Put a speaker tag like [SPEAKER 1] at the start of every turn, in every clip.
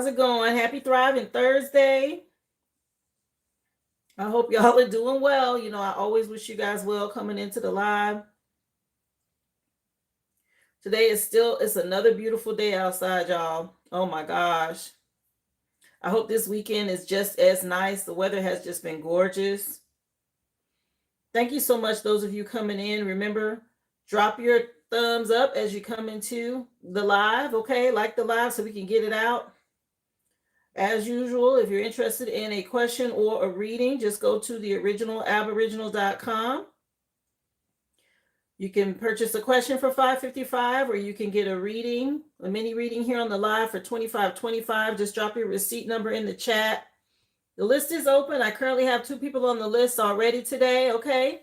[SPEAKER 1] How's it going? Happy Thriving Thursday. I hope y'all are doing well. You know, I always wish you guys well coming into the live. Today it's another beautiful day outside, y'all. Oh my gosh. I hope this weekend is just as nice. The weather has just been gorgeous. Thank you so much, those of you coming in. Remember, drop your thumbs up as you come into the live, okay? Like the live so we can get it out. As usual, if you're interested in a question or a reading, just go to the originalaboriginal.com. You can purchase a question for $5.55, or you can get a reading, a mini reading here on the live for $25.25. Just drop your receipt number in the chat. The list is open. I currently have 2 people on the list already today, okay?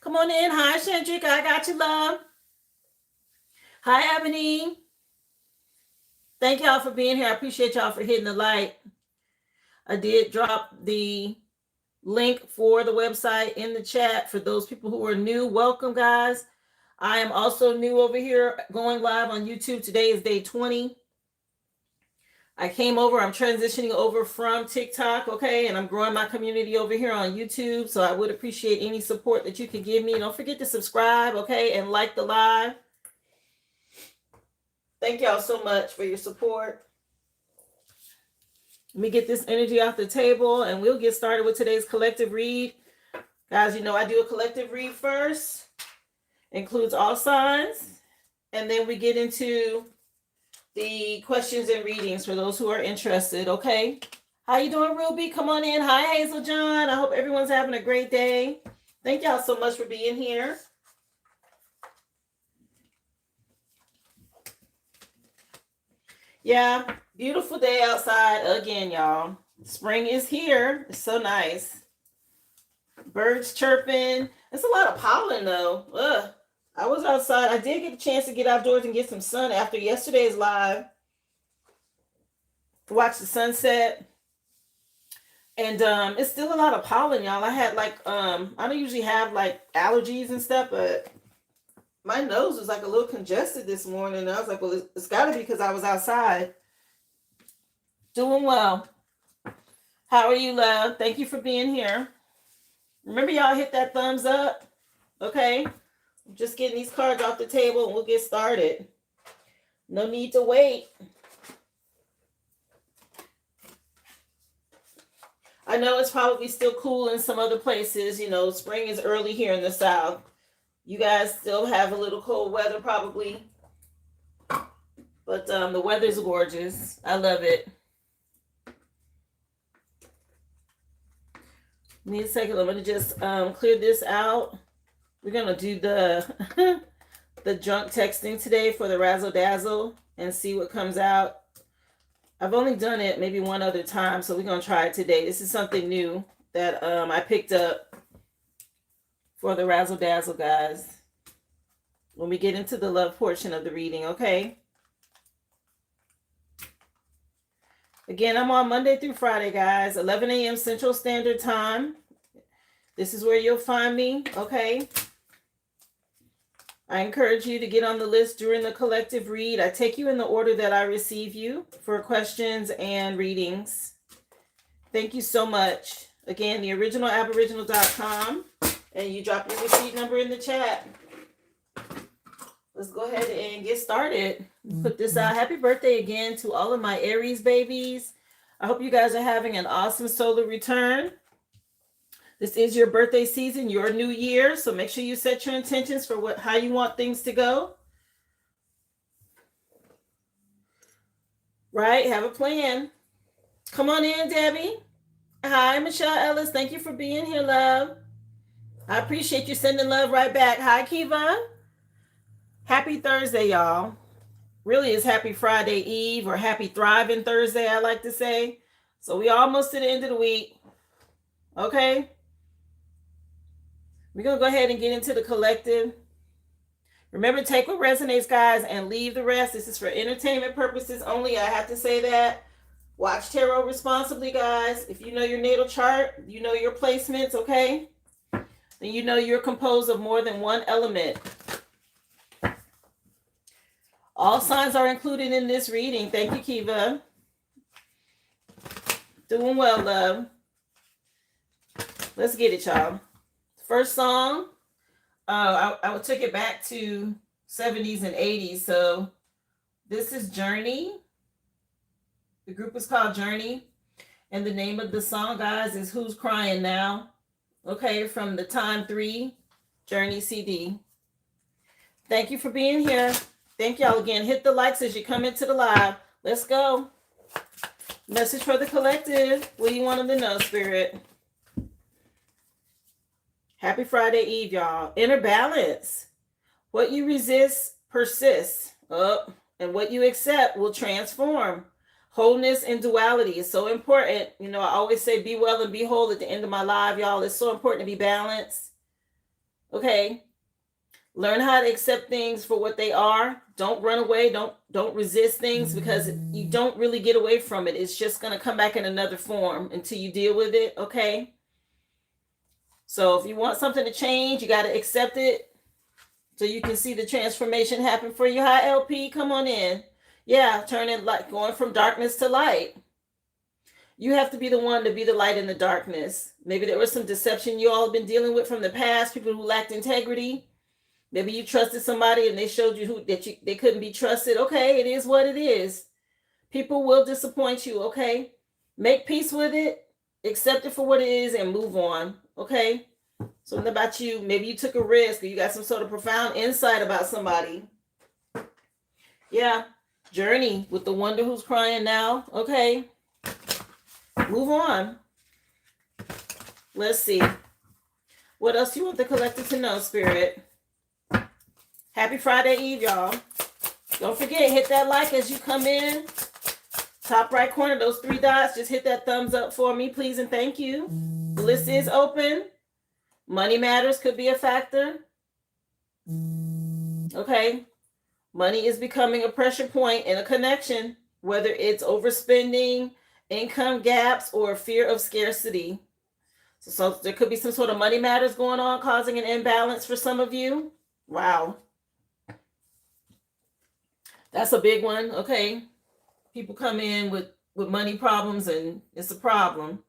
[SPEAKER 1] Come on in. Hi, Shandrika. I got you, love. Hi, Ebony. Thank y'all for being here. I appreciate y'all for hitting the like. I did drop the link for the website in the chat for those people who are new. Welcome, guys. I am also new over here going live on YouTube. Today is day 20. I came over. I'm transitioning over from TikTok, okay? And I'm growing my community over here on YouTube. So I would appreciate any support that you can give me. Don't forget to subscribe, okay? And like the live. Thank y'all so much for your support. Let me get this energy off the table and we'll get started with today's collective read. Guys, you know I do a collective read first. Includes all signs. And then we get into the questions and readings for those who are interested, okay? How you doing, Ruby? Come on in. Hi, Hazel John. I hope everyone's having a great day. Thank y'all so much for being here. Yeah, beautiful day outside again, y'all. Spring is here. It's so nice. Birds chirping. It's a lot of pollen, though. Ugh. I was outside. I did get a chance to get outdoors and get some sun after yesterday's live. To watch the sunset. And it's still a lot of pollen, y'all. I had I don't usually have like allergies and stuff, but my nose was like a little congested this morning. And I was like, well, it's got to be because I was outside. Doing well. How are you, love? Thank you for being here. Remember, y'all hit that thumbs up. Okay? I'm just getting these cards off the table and we'll get started. No need to wait. I know it's probably still cool in some other places. You know, spring is early here in the South. You guys still have a little cold weather probably. But the weather's gorgeous. I love it. Need a second. I'm going to just clear this out. We're going to do the the drunk texting today for the razzle dazzle and see what comes out. I've only done it maybe one other time, so we're going to try it today. This is something new that I picked up for the razzle dazzle, guys. When we get into the love portion of the reading, okay? Again, I'm on Monday through Friday, guys, 11 a.m. Central Standard Time. This is where you'll find me, okay? I encourage you to get on the list during the collective read. I take you in the order that I receive you for questions and readings. Thank you so much. Again, the originalaboriginal.com, and you drop your receipt number in the chat. Let's go ahead and get started. Put this out. Happy birthday again to all of my Aries babies. I hope you guys are having an awesome solar return. This is your birthday season, your new year. So make sure you set your intentions for how you want things to go. Right? Have a plan. Come on in, Debbie. Hi, Michelle Ellis. Thank you for being here, love. I appreciate you sending love right back. Hi, Kiva. Happy Thursday, y'all. Really is happy Friday Eve, or happy Thriving Thursday, I like to say. So we almost to the end of the week. Okay? We're going to go ahead and get into the collective. Remember, take what resonates, guys, and leave the rest. This is for entertainment purposes only. I have to say that. Watch tarot responsibly, guys. If you know your natal chart, you know your placements, okay? Then you know you're composed of more than one element. All signs are included in this reading. Thank you, Kiva. Doing well, love. Let's get it, y'all. First song. I took it back to 70s and 80s. So this is Journey. The group is called Journey. And the name of the song, guys, is Who's Crying Now? Okay, from the Time 3 Journey CD. Thank you for being here. Thank y'all again. Hit the likes as you come into the live. Let's go. Message for the collective. What do you want them to know, Spirit? Happy Friday Eve, y'all. Inner balance. What you resist persists. And what you accept will transform. Wholeness and duality is so important. You know, I always say be well and be whole at the end of my live, y'all. It's so important to be balanced. Okay. Learn how to accept things for what they are. Don't run away. Don't resist things, because you don't really get away from it. It's just going to come back in another form until you deal with it. Okay. So if you want something to change, you got to accept it so you can see the transformation happen for you. Hi, LP. Come on in. Yeah, turning like going from darkness to light. You have to be the one to be the light in the darkness. Maybe there was some deception you all have been dealing with from the past, people who lacked integrity. Maybe you trusted somebody and they showed you they couldn't be trusted. Okay, it is what it is. People will disappoint you, okay? Make peace with it, accept it for what it is, and move on, okay? Something about you, maybe you took a risk or you got some sort of profound insight about somebody. Yeah, Journey with the wonder who's crying now, okay? Move on. Let's see. What else do you want the collective to know, Spirit? Happy Friday Eve, y'all. Don't forget, hit that like as you come in. Top right corner, those 3 dots, just hit that thumbs up for me, please, and thank you. The list is open. Money matters could be a factor. Okay. Money is becoming a pressure point in a connection, whether it's overspending, income gaps, or fear of scarcity. So there could be some sort of money matters going on, causing an imbalance for some of you. Wow. That's a big one. Okay. People come in with money problems and it's a problem.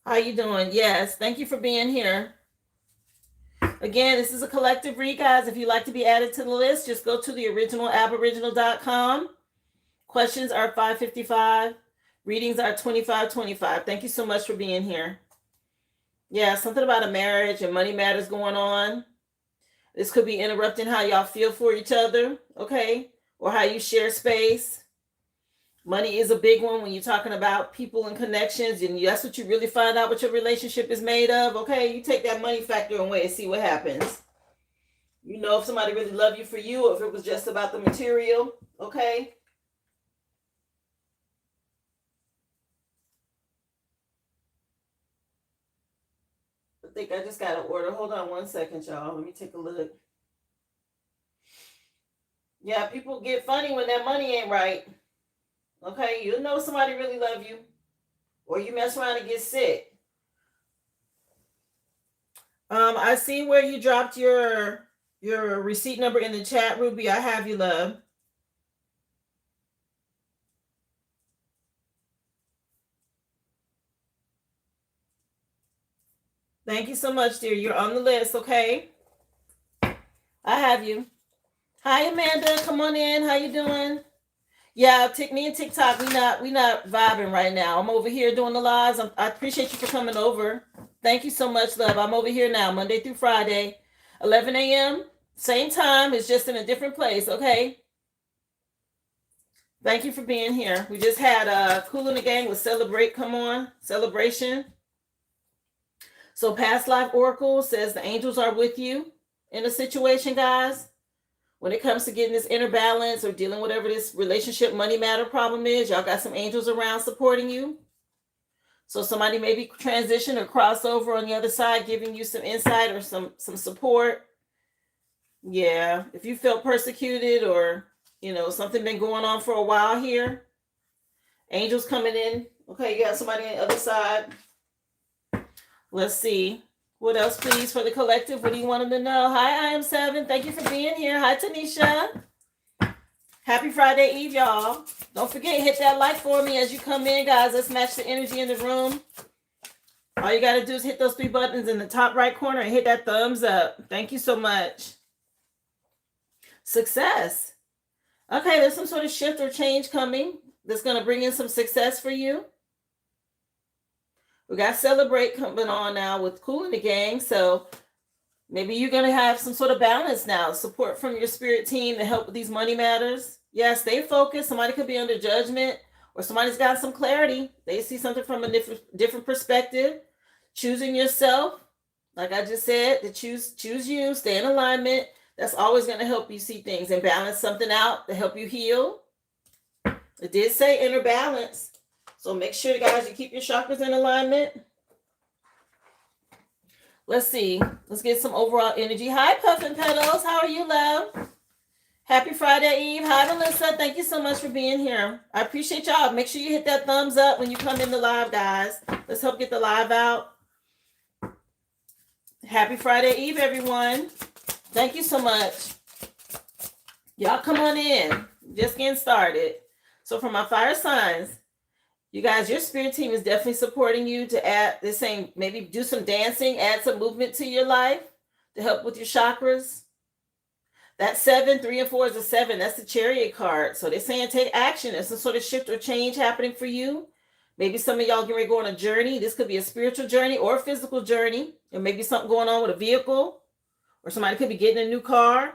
[SPEAKER 1] How you doing? Yes. Thank you for being here. Again, this is a collective read, guys. If you'd like to be added to the list, just go to the originalaboriginal.com. Questions are $5.55. Readings are $25.25. Thank you so much for being here. Yeah, something about a marriage and money matters going on. This could be interrupting how y'all feel for each other, okay? Or how you share space. Money is a big one when you're talking about people and connections, and that's what you really find out what your relationship is made of, okay? You take that money factor away and see what happens. You know if somebody really loved you for you or if it was just about the material, okay? I think I just got an order. Hold on one second, y'all. Let me take a look. Yeah, people get funny when that money ain't right. Okay, you know somebody really love you, or you mess around and get sick. I see where you dropped your receipt number in the chat, Ruby. I have you, love. Thank you so much, dear. You're on the list, okay? I have you. Hi, Amanda. Come on in. How you doing? Yeah, me and TikTok, we not vibing right now. I'm over here doing the lives. I appreciate you for coming over. Thank you so much, love. I'm over here now, Monday through Friday, 11 a.m. Same time. It's just in a different place, okay? Thank you for being here. We just had Cool in the Gang with Celebrate. Come on, Celebration. So Past Life Oracle says the angels are with you in a situation, guys. When it comes to getting this inner balance or dealing with whatever this relationship money matter problem is, y'all got some angels around supporting you. So somebody maybe transition or crossover on the other side, giving you some insight or some support. Yeah, if you felt persecuted or, you know, something been going on for a while here, angels coming in. Okay, you got somebody on the other side. Let's see. What else, please, for the collective? What do you want them to know? Hi, I am 7. Thank you for being here. Hi, Tanisha. Happy Friday Eve, y'all. Don't forget, hit that like for me as you come in, guys. Let's match the energy in the room. All you got to do is hit those 3 buttons in the top right corner and hit that thumbs up. Thank you so much. Success. Okay, there's some sort of shift or change coming that's going to bring in some success for you. We got Celebrate coming on now with Cool in the Gang. So maybe you're going to have some sort of balance now. Support from your spirit team to help with these money matters. Yeah, stay focused. Somebody could be under judgment, or somebody's got some clarity. They see something from a different perspective. Choosing yourself, like I just said, to choose you, stay in alignment. That's always going to help you see things and balance something out to help you heal. It did say inner balance. So make sure, guys, you keep your chakras in alignment. Let's see. Let's get some overall energy. Hi, Puffin Petals. How are you, love? Happy Friday Eve. Hi, Melissa. Thank you so much for being here. I appreciate y'all. Make sure you hit that thumbs up when you come in the live, guys. Let's help get the live out. Happy Friday Eve, everyone. Thank you so much. Y'all come on in. Just getting started. So for my fire signs, you guys, your spirit team is definitely supporting you to add this saying, maybe do some dancing, add some movement to your life to help with your chakras. That 7, 3, and 4 is a 7. That's the Chariot card. So they're saying take action. There's some sort of shift or change happening for you. Maybe some of y'all get ready to go on a journey. This could be a spiritual journey or a physical journey. Or maybe something going on with a vehicle. Or somebody could be getting a new car.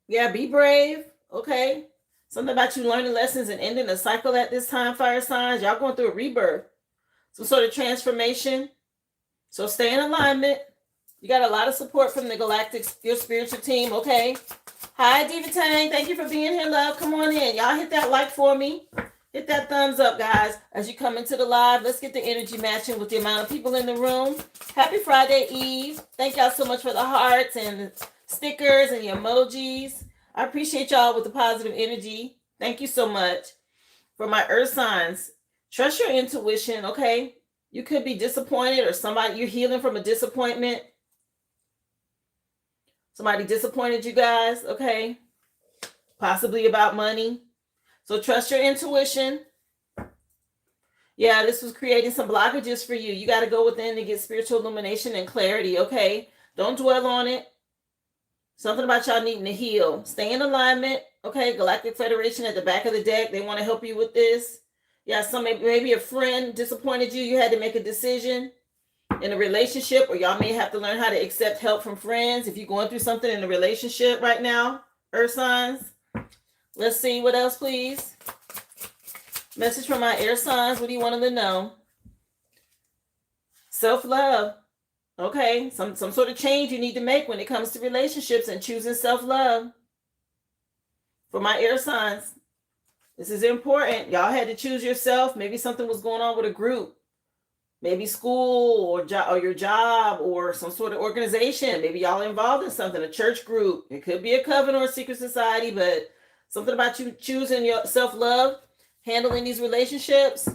[SPEAKER 1] Yeah, be brave. Okay. Something about you learning lessons and ending a cycle at this time, fire signs. Y'all going through a rebirth. Some sort of transformation. So stay in alignment. You got a lot of support from the galactic, your spiritual team. Okay. Hi, Diva Tang. Thank you for being here, love. Come on in. Y'all hit that like for me. Hit that thumbs up, guys. As you come into the live, let's get the energy matching with the amount of people in the room. Happy Friday Eve. Thank y'all so much for the hearts and the stickers and the emojis. I appreciate y'all with the positive energy. Thank you so much. For my earth signs, trust your intuition, okay? You could be disappointed, or somebody, you're healing from a disappointment. Somebody disappointed you guys, okay? Possibly about money. So trust your intuition. Yeah, this was creating some blockages for you. You got to go within to get spiritual illumination and clarity, okay? Don't dwell on it. Something about y'all needing to heal. Stay in alignment, okay? Galactic Federation at the back of the deck. They want to help you with this. Yeah, maybe a friend disappointed you. You had to make a decision in a relationship, or y'all may have to learn how to accept help from friends if you're going through something in a relationship right now. Earth signs. Let's see. What else, please? Message from my air signs. What do you want them to know? Self-love. Okay. Some sort of change you need to make when it comes to relationships and choosing self-love. For my air signs, this is important. Y'all had to choose yourself. Maybe something was going on with a group. Maybe school or your job or some sort of organization. Maybe y'all involved in something, a church group. It could be a coven or a secret society, but something about you choosing your self-love, handling these relationships.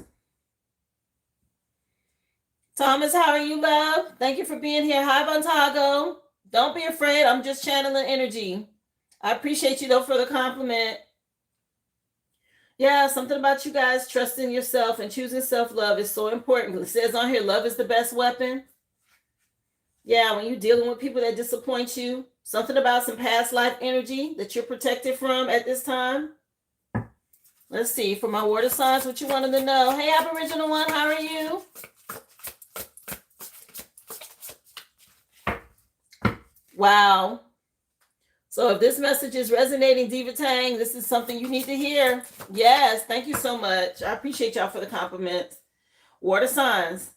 [SPEAKER 1] Thomas, how are you, love? Thank you for being here. Hi, Bontago. Don't be afraid. I'm just channeling energy. I appreciate you, though, for the compliment. Yeah, something about you guys trusting yourself and choosing self-love is so important. It says on here, love is the best weapon. Yeah, when you're dealing with people that disappoint you, something about some past life energy that you're protected from at this time. Let's see, for my water signs, what you wanted to know. Hey, Aboriginal one, how are you? Wow. So if this message is resonating, Diva Tang, this is something you need to hear. Yes, thank you so much. I appreciate y'all for the compliments. Water signs,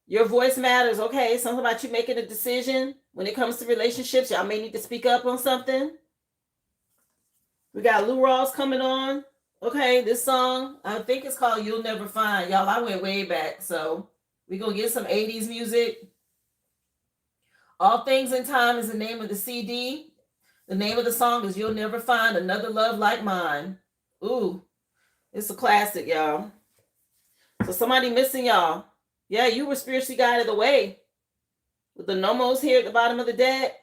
[SPEAKER 1] your voice matters, okay? Something about you making a decision when it comes to relationships. Y'all may need to speak up on something. We got Lou Rawls coming on. Okay, this song, I think it's called You'll Never Find. Y'all, I went way back, so we're going to get some 80s music. All Things in Time is the name of the CD. The name of the song is You'll Never Find Another Love Like Mine. Ooh, it's a classic, y'all. So somebody missing y'all. Yeah, you were spiritually guided away. With the nomos here at the bottom of the deck.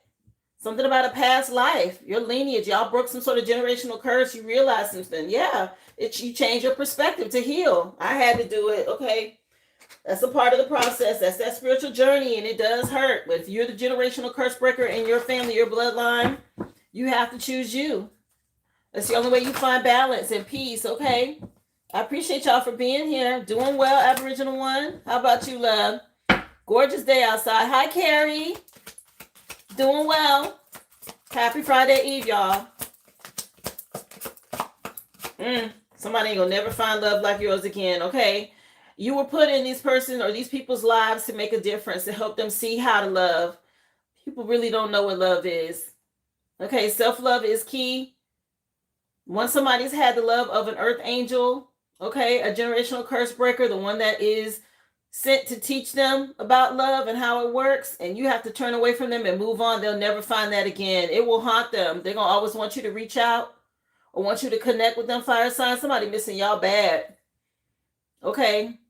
[SPEAKER 1] Something about a past life, your lineage. Y'all broke some sort of generational curse. You realize something. Yeah, you change your perspective to heal. I had to do it. Okay, that's a part of the process. That's that spiritual journey, and it does hurt. But if you're the generational curse breaker in your family, your bloodline, you have to choose you. That's the only way you find balance and peace. Okay. I appreciate y'all for being here. Doing well, Aboriginal One. How about you, love? Gorgeous day outside. Hi, Carrie. Doing well. Happy Friday Eve, y'all. Somebody ain't gonna never find love like yours again, okay? You were put in these person or these people's lives to make a difference, to help them see how to love. People really don't know what love is. Okay, self-love is key. Once somebody's had the love of an earth angel, okay, a generational curse breaker, the one that is sent to teach them about love and how it works, and you have to turn away from them and move on, they'll never find that again. It will haunt them. They're going to always want you to reach out or want you to connect with them, fire signs. Somebody missing y'all bad. Okay.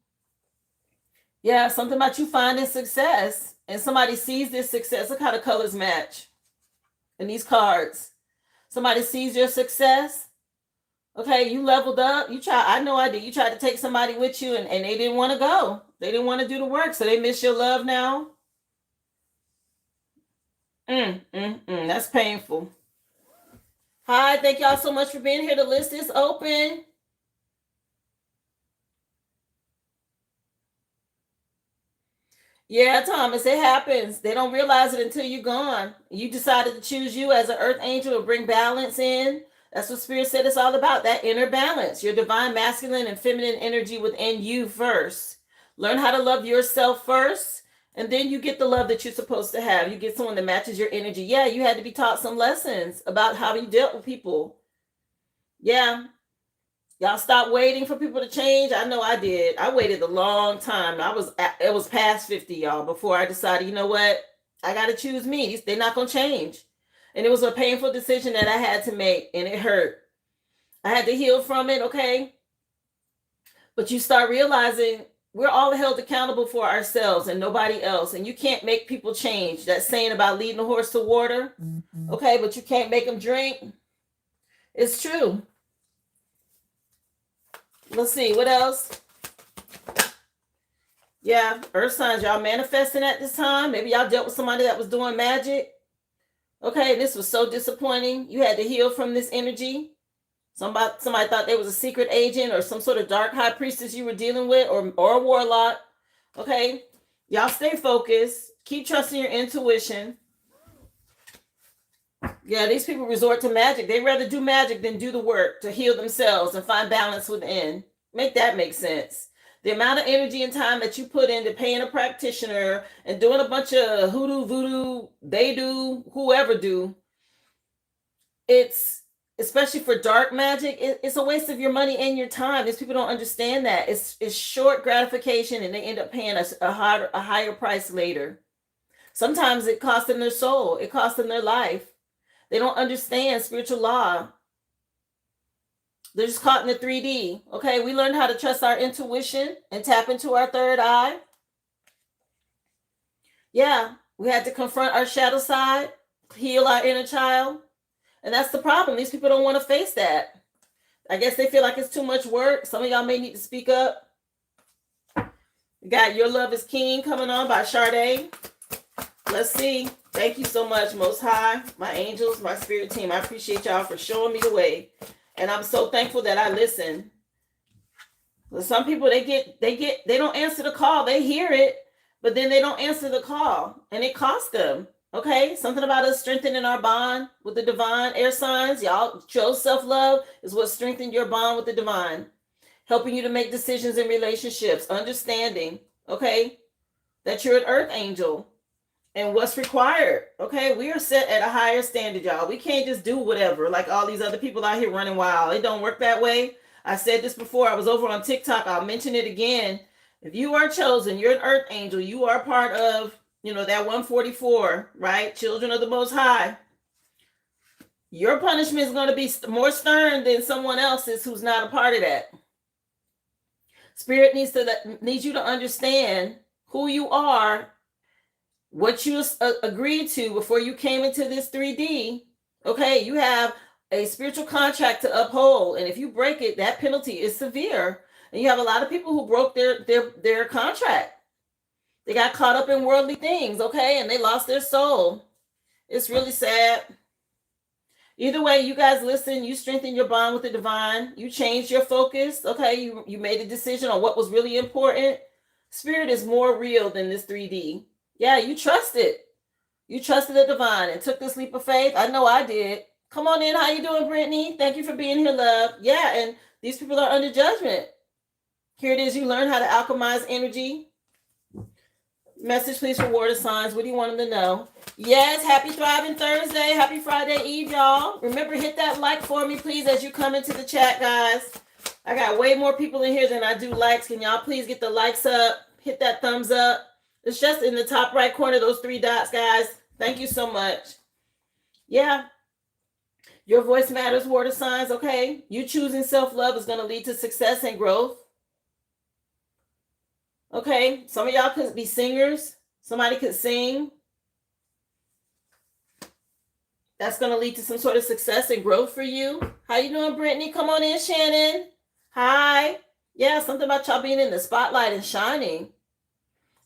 [SPEAKER 1] Yeah, something about you finding success, and somebody sees this success. Look how the colors match in these cards. Somebody sees your success. Okay, you leveled up. You try. I know I did. You tried to take somebody with you, and they didn't want to go. They didn't want to do the work, so they miss your love now. That's painful. Hi, thank y'all so much for being here. The list is open. Yeah, Thomas, it happens. They don't realize it until you're gone. You decided to choose you as an earth angel to bring balance in. That's what Spirit said it's all about, that inner balance, your divine masculine and feminine energy within you first. Learn how to love yourself first, and then you get the love that you're supposed to have. You get someone that matches your energy. Yeah, you had to be taught some lessons about how you dealt with people. Yeah. Y'all stop waiting for people to change. I know I did. I waited a long time. It was past 50, y'all, before I decided, you know what? I got to choose me. They're not going to change. And it was a painful decision that I had to make, and it hurt. I had to heal from it, okay? But you start realizing we're all held accountable for ourselves and nobody else. And you can't make people change. That saying about leading a horse to water, okay, but you can't make them drink. It's true. Let's see, what else? Yeah, earth signs, y'all manifesting at this time. Maybe y'all dealt with somebody that was doing magic. Okay, this was so disappointing. You had to heal from this energy. Somebody thought they was a secret agent or some sort of dark high priestess you were dealing with, or a warlock. Okay, y'all stay focused. Keep trusting your intuition. Yeah, these people resort to magic. They rather do magic than do the work to heal themselves and find balance within. Make that make sense. The amount of energy and time that you put into paying a practitioner and doing a bunch of hoodoo, voodoo, they do, whoever do, it's, especially for dark magic, it's a waste of your money and your time. These people don't understand that. It's short gratification, and they end up paying a higher price later. Sometimes it costs them their soul. It costs them their life. They don't understand spiritual law. They're just caught in the 3D. Okay, we learned how to trust our intuition and tap into our third eye. Yeah, we had to confront our shadow side, heal our inner child. And that's the problem. These people don't want to face that. I guess they feel like it's too much work. Some of y'all may need to speak up. We got Your Love is King coming on by Sade. Let's see. Thank you so much, Most High, my angels, my spirit team. I appreciate y'all for showing me the way. And I'm so thankful that I listen. Some people, they don't answer the call. They hear it, but then they don't answer the call, and it costs them. Okay, something about us strengthening our bond with the divine. Air signs, y'all chose self-love is what strengthened your bond with the divine, helping you to make decisions in relationships, understanding, okay, that you're an earth angel and what's required. Okay, we are set at a higher standard, y'all. We can't just do whatever like all these other people out here running wild. It don't work that way. I said this before. I was over on TikTok. I'll mention it again. If you are chosen, you're an earth angel. You are part of, that 144, right? Children of the Most High. Your punishment is going to be more stern than someone else's who's not a part of that. Spirit needs you to understand who you are, what you agreed to before you came into this 3D. Okay, you have a spiritual contract to uphold, and if you break it, that penalty is severe. And you have a lot of people who broke their contract. They got caught up in worldly things, okay, and they lost their soul. It's really sad. Either way, you guys listen, you strengthen your bond with the divine, you changed your focus, okay, you made a decision on what was really important. Spirit is more real than this 3D. Yeah, you trusted. You trusted the divine and took this leap of faith. I know I did. Come on in. How you doing, Brittany? Thank you for being here, love. Yeah, and these people are under judgment. Here it is. You learn how to alchemize energy. Message, please, for water signs. What do you want them to know? Yes, happy Thriving Thursday. Happy Friday Eve, y'all. Remember, hit that like for me, please, as you come into the chat, guys. I got way more people in here than I do likes. Can y'all please get the likes up? Hit that thumbs up. It's just in the top right corner, those 3 dots, guys. Thank you so much. Yeah. Your voice matters, water signs, okay? You choosing self-love is going to lead to success and growth. Okay, some of y'all could be singers. Somebody could sing. That's going to lead to some sort of success and growth for you. How you doing, Brittany? Come on in, Shannon. Hi. Yeah, something about y'all being in the spotlight and shining.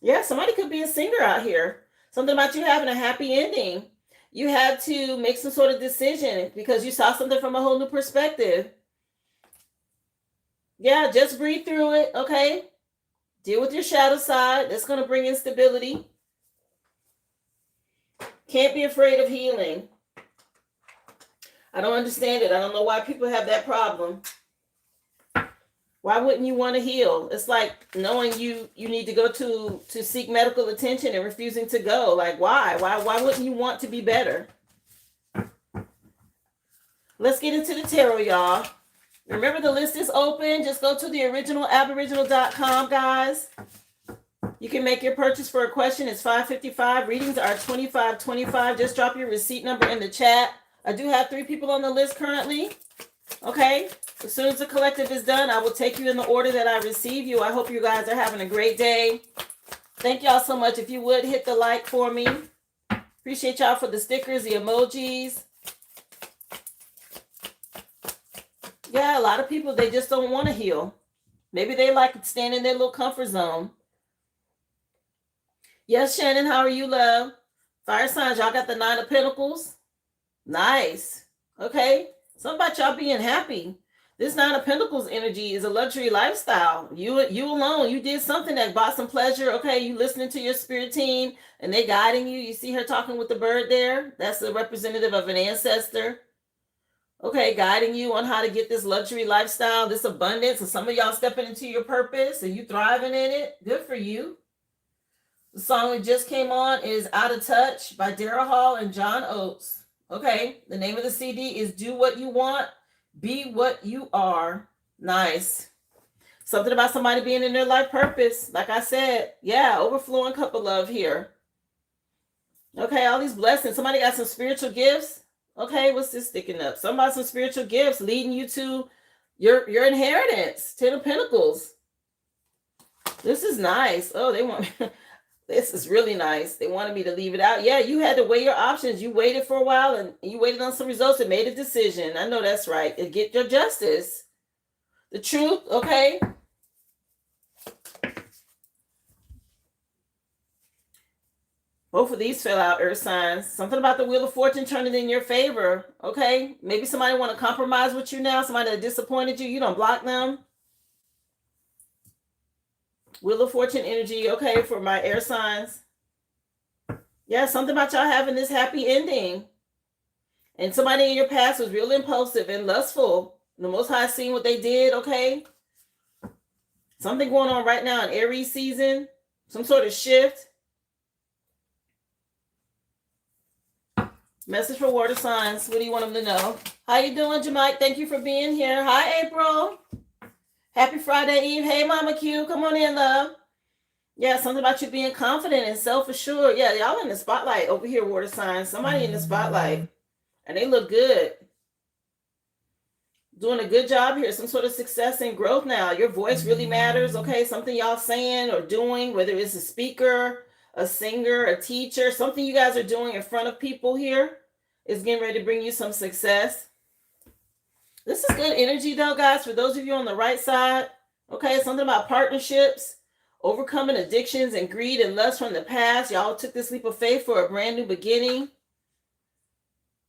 [SPEAKER 1] Yeah, somebody could be a singer out here. Something about you having a happy ending. You had to make some sort of decision because you saw something from a whole new perspective. Yeah, just breathe through it, okay? Deal with your shadow side. That's going to bring instability. Can't be afraid of healing. I don't understand it. I don't know why people have that problem. Why wouldn't you want to heal? It's like knowing you need to go to seek medical attention and refusing to go. Like, why? Why wouldn't you want to be better? Let's get into the tarot, y'all. Remember, the list is open. Just go to the Aboriginal.com, guys. You can make your purchase for a question. It's $5.55. Readings are $25.25. Just drop your receipt number in the chat. I do have 3 people on the list currently. Okay. As soon as the collective is done, I will take you in the order that I receive you. I hope you guys are having a great day. Thank y'all so much. If you would, hit the like for me. Appreciate y'all for the stickers, the emojis. Yeah, a lot of people, they just don't want to heal. Maybe they like staying in their little comfort zone. Yes, Shannon, how are you, love? Fire signs, y'all got the 9 of Pentacles. Nice. Okay. Something about y'all being happy. This 9 of Pentacles energy is a luxury lifestyle. You alone, you did something that brought some pleasure. Okay, you listening to your spirit team and they guiding you. You see her talking with the bird there? That's a representative of an ancestor. Okay, guiding you on how to get this luxury lifestyle, this abundance. And some of y'all stepping into your purpose and you thriving in it. Good for you. The song that just came on is Out of Touch by Daryl Hall and John Oates. Okay, the name of the CD is Do What You Want, Be What You Are. Nice. Something about somebody being in their life purpose. Like I said, yeah, overflowing cup of love here. Okay, all these blessings. Somebody got some spiritual gifts. Okay, what's this sticking up? Somebody some spiritual gifts leading you to your inheritance. 10 of Pentacles. This is nice. Oh, they want this is really nice. They wanted me to leave it out. Yeah, you had to weigh your options. You waited for a while and you waited on some results and made a decision. I know that's right. And get your justice. The truth, okay? Both of these fell out, earth signs. Something about the Wheel of Fortune turning in your favor, okay? Maybe somebody want to compromise with you now. Somebody that disappointed you. You don't block them. Wheel of Fortune energy, okay, for my air signs. Yeah, something about y'all having this happy ending. And somebody in your past was real impulsive and lustful. The Most High seen what they did, okay? Something going on right now in Aries season. Some sort of shift. Message for water signs. What do you want them to know? How you doing, Jamike? Thank you for being here. Hi, April. Happy Friday Eve. Hey, Mama Q. Come on in, love. Yeah, something about you being confident and self-assured. Yeah, y'all in the spotlight over here, water signs. Somebody in the spotlight. And they look good. Doing a good job here. Some sort of success and growth now. Your voice really matters, okay? Something y'all saying or doing, whether it's a speaker, a singer, a teacher, something you guys are doing in front of people here is getting ready to bring you some success. This is good energy though, guys, for those of you on the right side. Okay, something about partnerships, overcoming addictions and greed and lust from the past. Y'all took this leap of faith for a brand new beginning.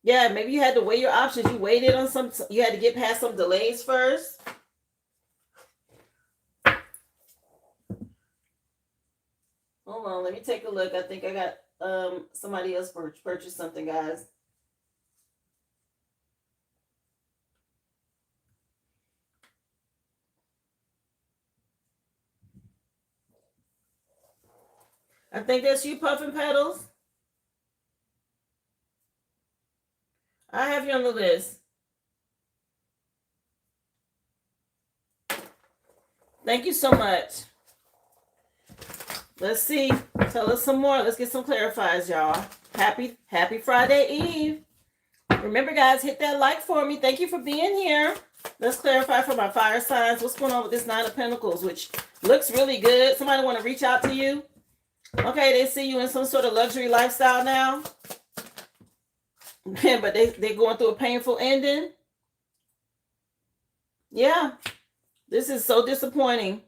[SPEAKER 1] Yeah, maybe you had to weigh your options. You waited on you had to get past some delays first. Hold on, let me take a look. I think I got somebody else purchased something, guys. I think that's you, Puffin Petals. I have you on the list. Thank you so much. Let's see. Tell us some more. Let's get some clarifiers, y'all. Happy Friday Eve. Remember, guys, hit that like for me. Thank you for being here. Let's clarify for my fire signs. What's going on with this Nine of Pentacles, which looks really good. Somebody want to reach out to you? Okay, they see you in some sort of luxury lifestyle now. But they're going through a painful ending. Yeah. This is so disappointing.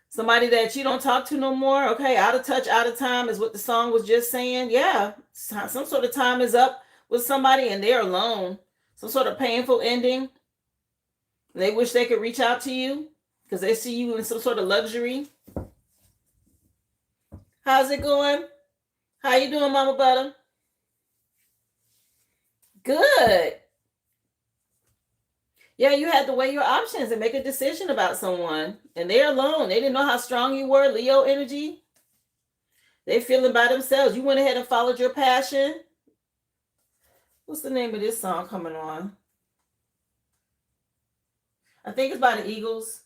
[SPEAKER 1] Somebody that you don't talk to no more. Okay, out of touch, out of time is what the song was just saying. Yeah, some sort of time is up with somebody and they're alone. Some sort of painful ending. They wish they could reach out to you because they see you in some sort of luxury. How's it going? How you doing, Mama Butter? Good. Yeah, you had to weigh your options and make a decision about someone. And they're alone. They didn't know how strong you were, Leo energy. They feeling by themselves. You went ahead and followed your passion. What's the name of this song coming on? I think it's by the Eagles.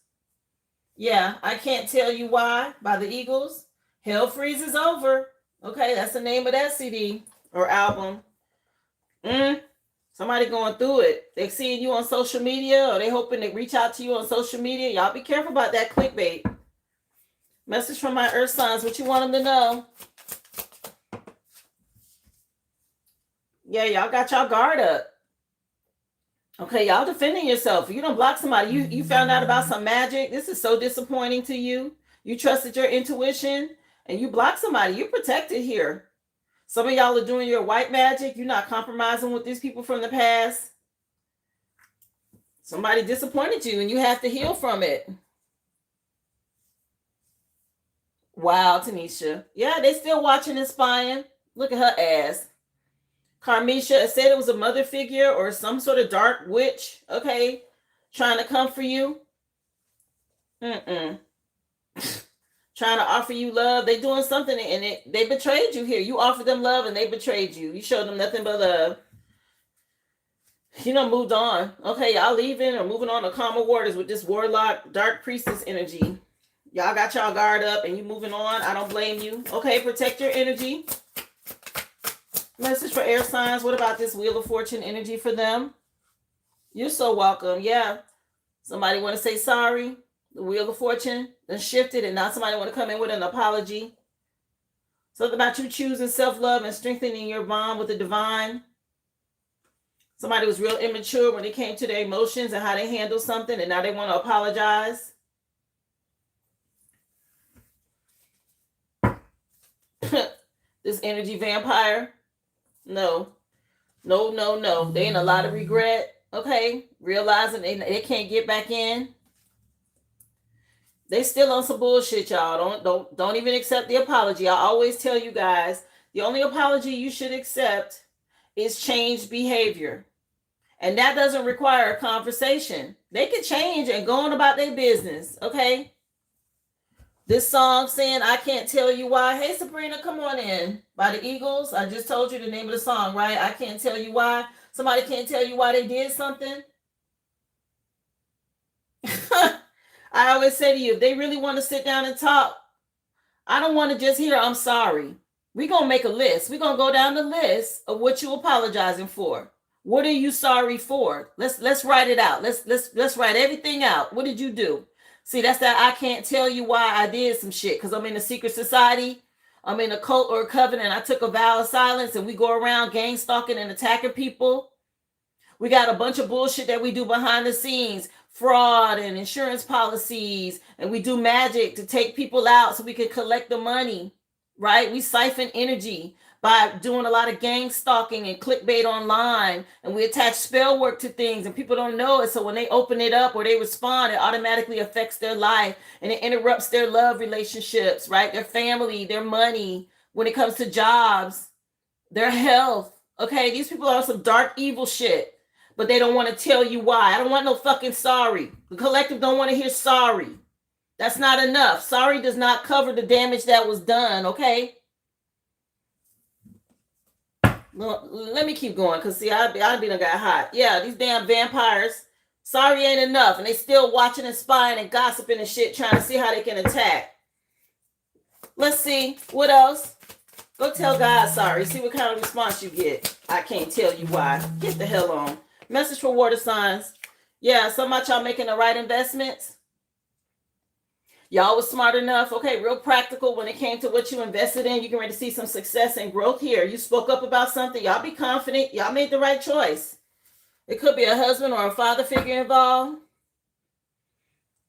[SPEAKER 1] Yeah, I Can't Tell You Why by the Eagles. Hell Freezes Over. Okay, that's the name of that CD or album. Somebody going through it. They seeing you on social media or they hoping to reach out to you on social media. Y'all be careful about that clickbait. Message from my earth signs. What you want them to know? Yeah, y'all got y'all guard up. Okay, y'all defending yourself. You don't block somebody. You found out about some magic. This is so disappointing to you. You trusted your intuition and you blocked somebody. You're protected here. Some of y'all are doing your white magic. You're not compromising with these people from the past. Somebody disappointed you and you have to heal from it. Wow, Tanisha. Yeah, they still watching and spying. Look at her ass. Carmisha said it was a mother figure or some sort of dark witch, okay, trying to come for you. Trying to offer you love. They doing something and they betrayed you here. You offered them love and they betrayed you. You showed them nothing but love. You know, moved on. Okay, y'all leaving or moving on to calmer waters with this warlock, dark priestess energy. Y'all got y'all guard up and you moving on. I don't blame you. Okay, protect your energy. Message for air signs. What about this Wheel of Fortune energy for them? You're so welcome. Yeah. Somebody want to say sorry? The Wheel of Fortune then shifted and now somebody want to come in with an apology. Something about you choosing self-love and strengthening your bond with the divine. Somebody was real immature when it came to their emotions and how they handle something and now they want to apologize. This energy vampire. No. They in a lot of regret. Okay. Realizing they can't get back in. They still on some bullshit, y'all. Don't even accept the apology. I always tell you guys, the only apology you should accept is changed behavior. And that doesn't require a conversation. They can change and go on about their business, okay? This song saying, I Can't Tell You Why. Hey, Sabrina, come on in. By the Eagles. I just told you the name of the song, right? I Can't Tell You Why. Somebody can't tell you why they did something. I always say to you, if they really want to sit down and talk, I don't want to just hear, I'm sorry. We're going to make a list. We're going to go down the list of what you're apologizing for. What are you sorry for? Let's write it out. Let's write everything out. What did you do? See, that's that I can't tell you why I did some shit because I'm in a secret society. I'm in a cult or a covenant. I took a vow of silence and we go around gang stalking and attacking people. We got a bunch of bullshit that we do behind the scenes, fraud and insurance policies, and we do magic to take people out so we can collect the money, right? We siphon energy by doing a lot of gang stalking and clickbait online, and we attach spell work to things and people don't know it. So when they open it up or they respond, it automatically affects their life and it interrupts their love relationships, right? Their family, their money, when it comes to jobs, their health. Okay, these people are some dark, evil shit, but they don't want to tell you why. I don't want no fucking sorry. The collective don't want to hear sorry. That's not enough. Sorry does not cover the damage that was done, okay? Well, let me keep going because see, I done got hot. Yeah, these damn vampires. Sorry ain't enough, and they still watching and spying and gossiping and shit, trying to see how they can attack. Let's see what else. Go tell God sorry. See what kind of response you get. I can't tell you why. Get the hell on. Message for water signs. Yeah, some of y'all making the right investments. Y'all was smart enough. Okay, real practical when it came to what you invested in. You can ready to see some success and growth here. You spoke up about something. Y'all be confident. Y'all made the right choice. It could be a husband or a father figure involved.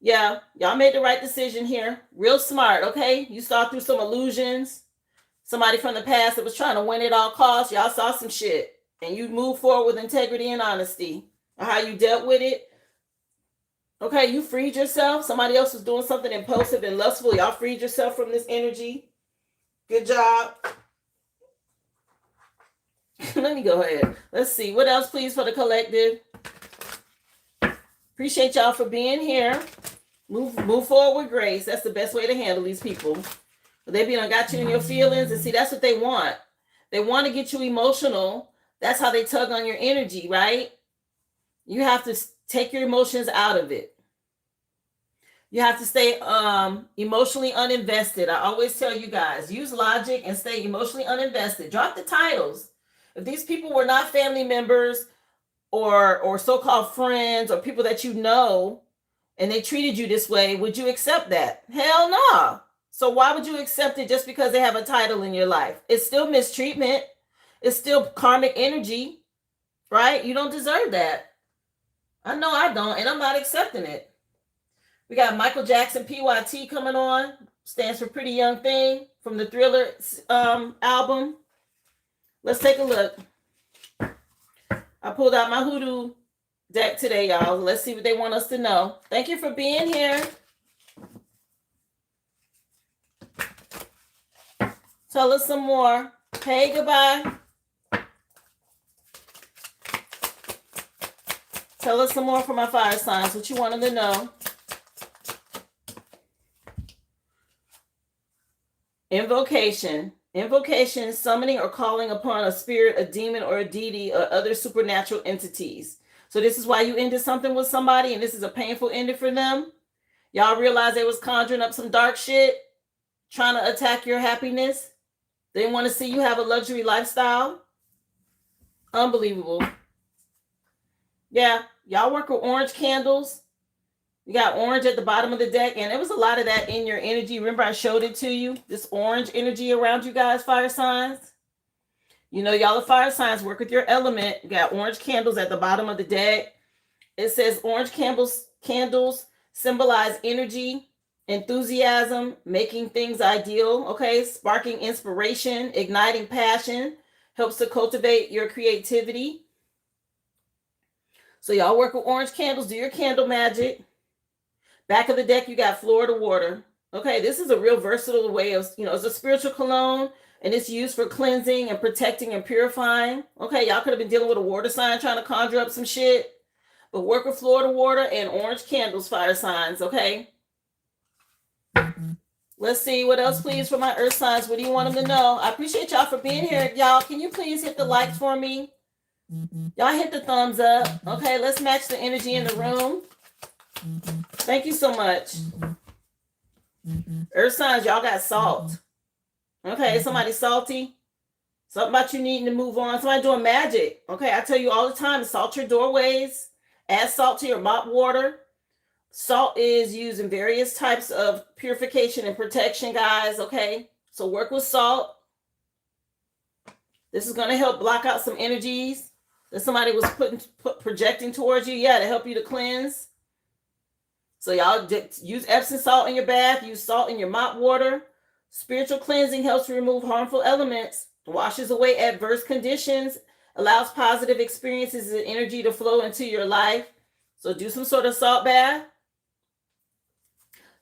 [SPEAKER 1] Yeah, y'all made the right decision here. Real smart, okay? You saw through some illusions. Somebody from the past that was trying to win at all costs. Y'all saw some shit. And you moved forward with integrity and honesty. Or how you dealt with it. Okay, you freed yourself. Somebody else was doing something impulsive and lustful. Y'all freed yourself from this energy. Good job. Let me go ahead. Let's see. What else, please, for the collective? Appreciate y'all for being here. Move forward with grace. That's the best way to handle these people. They be done got you in your feelings. And see, that's what they want. They want to get you emotional. That's how they tug on your energy, right? You have to take your emotions out of it. You have to stay emotionally uninvested. I always tell you guys, use logic and stay emotionally uninvested. Drop the titles. If these people were not family members or so-called friends or people that you know, and they treated you this way, would you accept that? Hell no. So why would you accept it just because they have a title in your life? It's still mistreatment. It's still karmic energy, right? You don't deserve that. I know I don't, and I'm not accepting it. We got Michael Jackson PYT coming on. Stands for Pretty Young Thing from the Thriller album. Let's take a look. I pulled out my hoodoo deck today, y'all. Let's see what they want us to know. Thank you for being here. Tell us some more. Hey, goodbye. Tell us some more from my fire signs. What you want them to know. Invocation. Invocation is summoning or calling upon a spirit, a demon, or a deity, or other supernatural entities. So this is why you ended something with somebody, and this is a painful ending for them. Y'all realize they was conjuring up some dark shit, trying to attack your happiness. They want to see you have a luxury lifestyle. Unbelievable. Yeah, y'all work with orange candles. You got orange at the bottom of the deck, and there was a lot of that in your energy. Remember, I showed it to you, this orange energy around you guys, fire signs. You know, y'all are fire signs. Work with your element. You got orange candles at the bottom of the deck. It says orange candles symbolize energy, enthusiasm, making things ideal, okay? Sparking inspiration, igniting passion, helps to cultivate your creativity. So y'all work with orange candles, do your candle magic. Back of the deck, you got Florida water. Okay, this is a real versatile way of, it's a spiritual cologne, and it's used for cleansing and protecting and purifying. Okay, y'all could have been dealing with a water sign trying to conjure up some shit. But work with Florida water and orange candles, fire signs, okay? Let's see, what else, please, for my earth signs? What do you want them to know? I appreciate y'all for being here. Y'all, can you please hit the likes for me? Y'all hit the thumbs up. Okay, let's match the energy in the room. Thank you so much. Earth signs, y'all got salt. Okay, somebody salty. Something about you needing to move on. Somebody doing magic. Okay, I tell you all the time, salt your doorways. Add salt to your mop water. Salt is used in various types of purification and protection, guys, okay? So work with salt. This is going to help block out some energies that somebody was projecting towards you. Yeah, to help you to cleanse. So y'all use Epsom salt in your bath. Use salt in your mop water. Spiritual cleansing helps remove harmful elements, washes away adverse conditions, allows positive experiences and energy to flow into your life. So do some sort of salt bath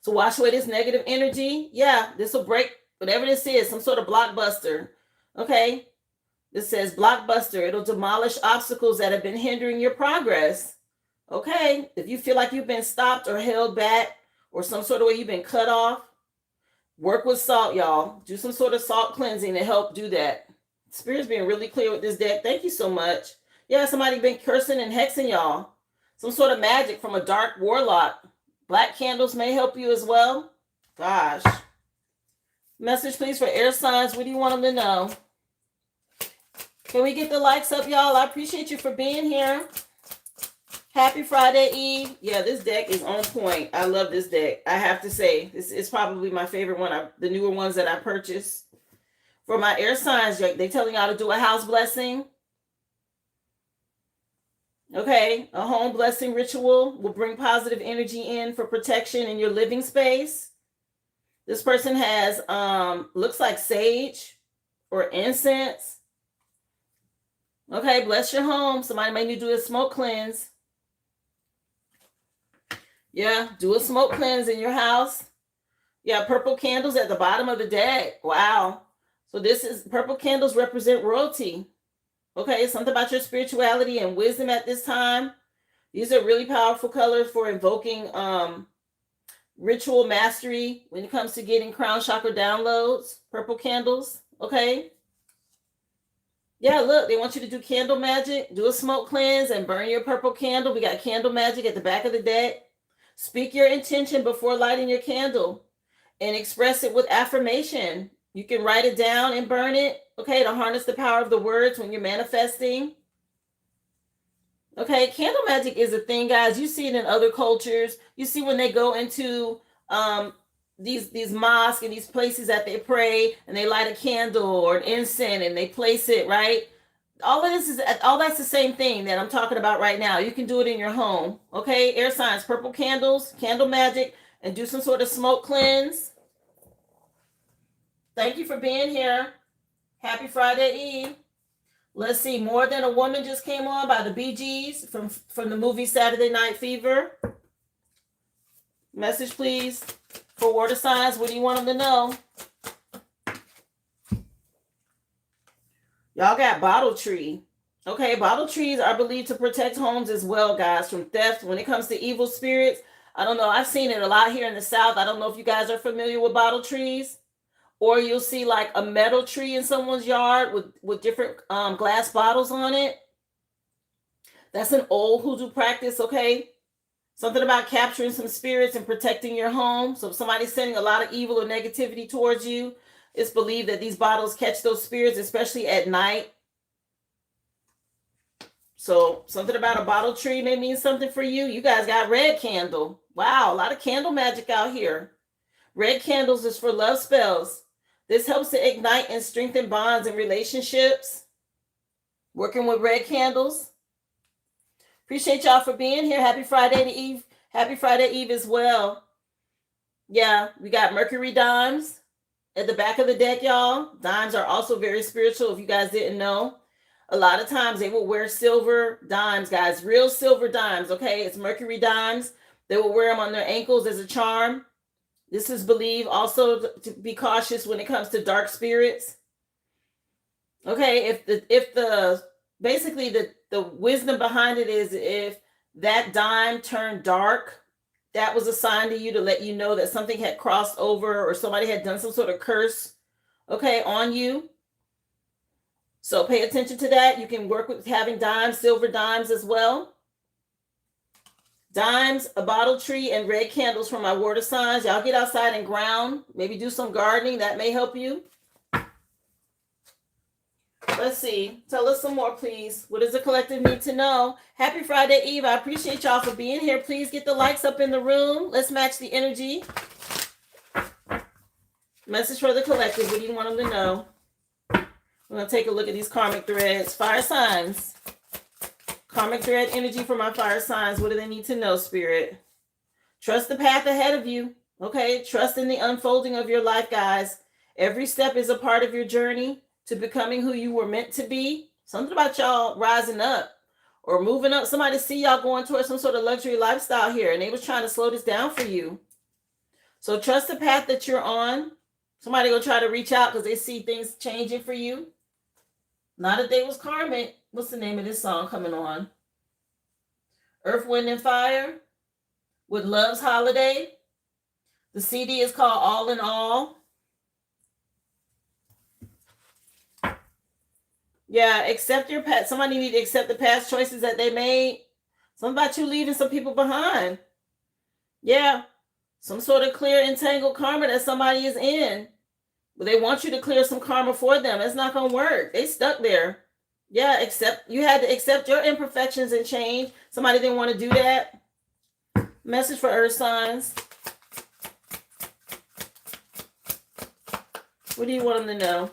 [SPEAKER 1] to wash away this negative energy. Yeah, this will break whatever this is, some sort of blockbuster. Okay, this says blockbuster. It'll demolish obstacles that have been hindering your progress. Okay, if you feel like you've been stopped or held back or some sort of way you've been cut off, work with salt, y'all. Do some sort of salt cleansing to help do that. Spirit's being really clear with this deck. Thank you so much. Yeah, somebody been cursing and hexing y'all. Some sort of magic from a dark warlock. Black candles may help you as well. Gosh. Message, please, for air signs. What do you want them to know? Can we get the likes up, y'all? I appreciate you for being here. Happy Friday Eve. Yeah, this deck is on point. I love this deck. I have to say, this is probably my favorite one. The newer ones that I purchased. For my air signs, they're telling y'all to do a house blessing. Okay, a home blessing ritual will bring positive energy in for protection in your living space. This person has, looks like sage or incense. Okay, bless your home. Somebody may need to do a smoke cleanse. Yeah, do a smoke cleanse in your house. Yeah, purple candles at the bottom of the deck. Wow. So this is, purple candles represent royalty. Okay, something about your spirituality and wisdom at this time. These are really powerful colors for invoking ritual mastery when it comes to getting crown chakra downloads. Purple candles, okay? Yeah, look, they want you to do candle magic, do a smoke cleanse, and burn your purple candle. We got candle magic at the back of the deck. Speak your intention before lighting your candle and express it with affirmation. You can write it down and burn it, okay, to harness the power of the words when you're manifesting. Okay, candle magic is a thing, guys. You see it in other cultures. You see when they go into these mosques and these places that they pray and they light a candle or an incense and they place it, right? All that's the same thing that I'm talking about right now. You can do it in your home. Okay, air signs, purple candles, candle magic, and do some sort of smoke cleanse. Thank you for being here. Happy Friday Eve. Let's see, More Than a Woman just came on by the Bee Gees from the movie Saturday Night Fever. Message, please, for water signs. What do you want them to know? Y'all got bottle tree. Okay, bottle trees are believed to protect homes as well, guys, from theft. When it comes to evil spirits, I don't know. I've seen it a lot here in the South. I don't know if you guys are familiar with bottle trees. Or you'll see like a metal tree in someone's yard with different glass bottles on it. That's an old hoodoo practice, okay? Something about capturing some spirits and protecting your home. So if somebody's sending a lot of evil or negativity towards you, it's believed that these bottles catch those spirits, especially at night. So something about a bottle tree may mean something for you. You guys got red candle. Wow, a lot of candle magic out here. Red candles is for love spells. This helps to ignite and strengthen bonds and relationships. Working with red candles. Appreciate y'all for being here. Happy Friday Eve. Happy Friday Eve as well. Yeah, we got Mercury dimes at the back of the deck, y'all. Dimes are also very spiritual, if you guys didn't know. A lot of times they will wear silver dimes, guys. Real silver dimes, okay? It's Mercury dimes. They will wear them on their ankles as a charm. This is believed also to be cautious when it comes to dark spirits. Okay, if the basically the wisdom behind it is if that dime turned dark, that was a sign to you to let you know that something had crossed over or somebody had done some sort of curse, okay, on you. So pay attention to that. You can work with having dimes, silver dimes as well. Dimes, a bottle tree, and red candles for my water signs. Y'all get outside and ground. Maybe do some gardening. That may help you. Let's see. Tell us some more, please. What does the collective need to know? Happy Friday Eve. I appreciate y'all for being here. Please get the likes up in the room. Let's match the energy. Message for the collective. What do you want them to know? We're going to take a look at these karmic threads. Fire signs. Karmic thread energy for my fire signs. What do they need to know, Spirit? Trust the path ahead of you. Okay? Trust in the unfolding of your life, guys. Every step is a part of your journey to becoming who you were meant to be. Something about y'all rising up or moving up. Somebody see y'all going towards some sort of luxury lifestyle here, and they was trying to slow this down for you. So trust the path that you're on. Somebody gonna try to reach out because they see things changing for you. Not a day was karmic. What's the name of this song coming on? Earth, Wind, and Fire with Love's Holiday. The CD is called All in All. Yeah, accept your past. Somebody need to accept the past choices that they made. Something about you leaving some people behind. Yeah, some sort of clear entangled karma that somebody is in. But they want you to clear some karma for them. It's not going to work. They stuck there. Yeah, you had to accept your imperfections and change. Somebody didn't want to do that. Message for earth signs. What do you want them to know?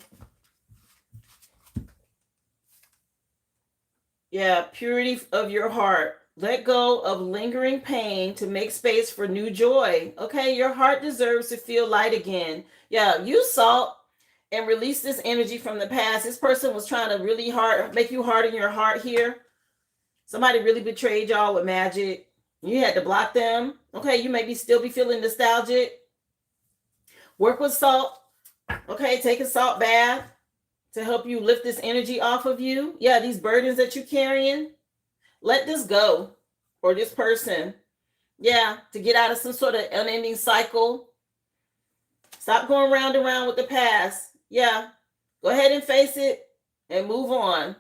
[SPEAKER 1] Yeah, purity of your heart. Let go of lingering pain to make space for new joy. Okay, your heart deserves to feel light again. Yeah, use salt and release this energy from the past. This person was trying to really make you harden your heart here. Somebody really betrayed y'all with magic. You had to block them. Okay, you maybe still be feeling nostalgic. Work with salt. Okay, take a salt bath to help you lift this energy off of you. Yeah, these burdens that you're carrying, let this go. Or this person. Yeah, to get out of some sort of unending cycle. Stop going round and round with the past. Yeah, go ahead and face it and move on.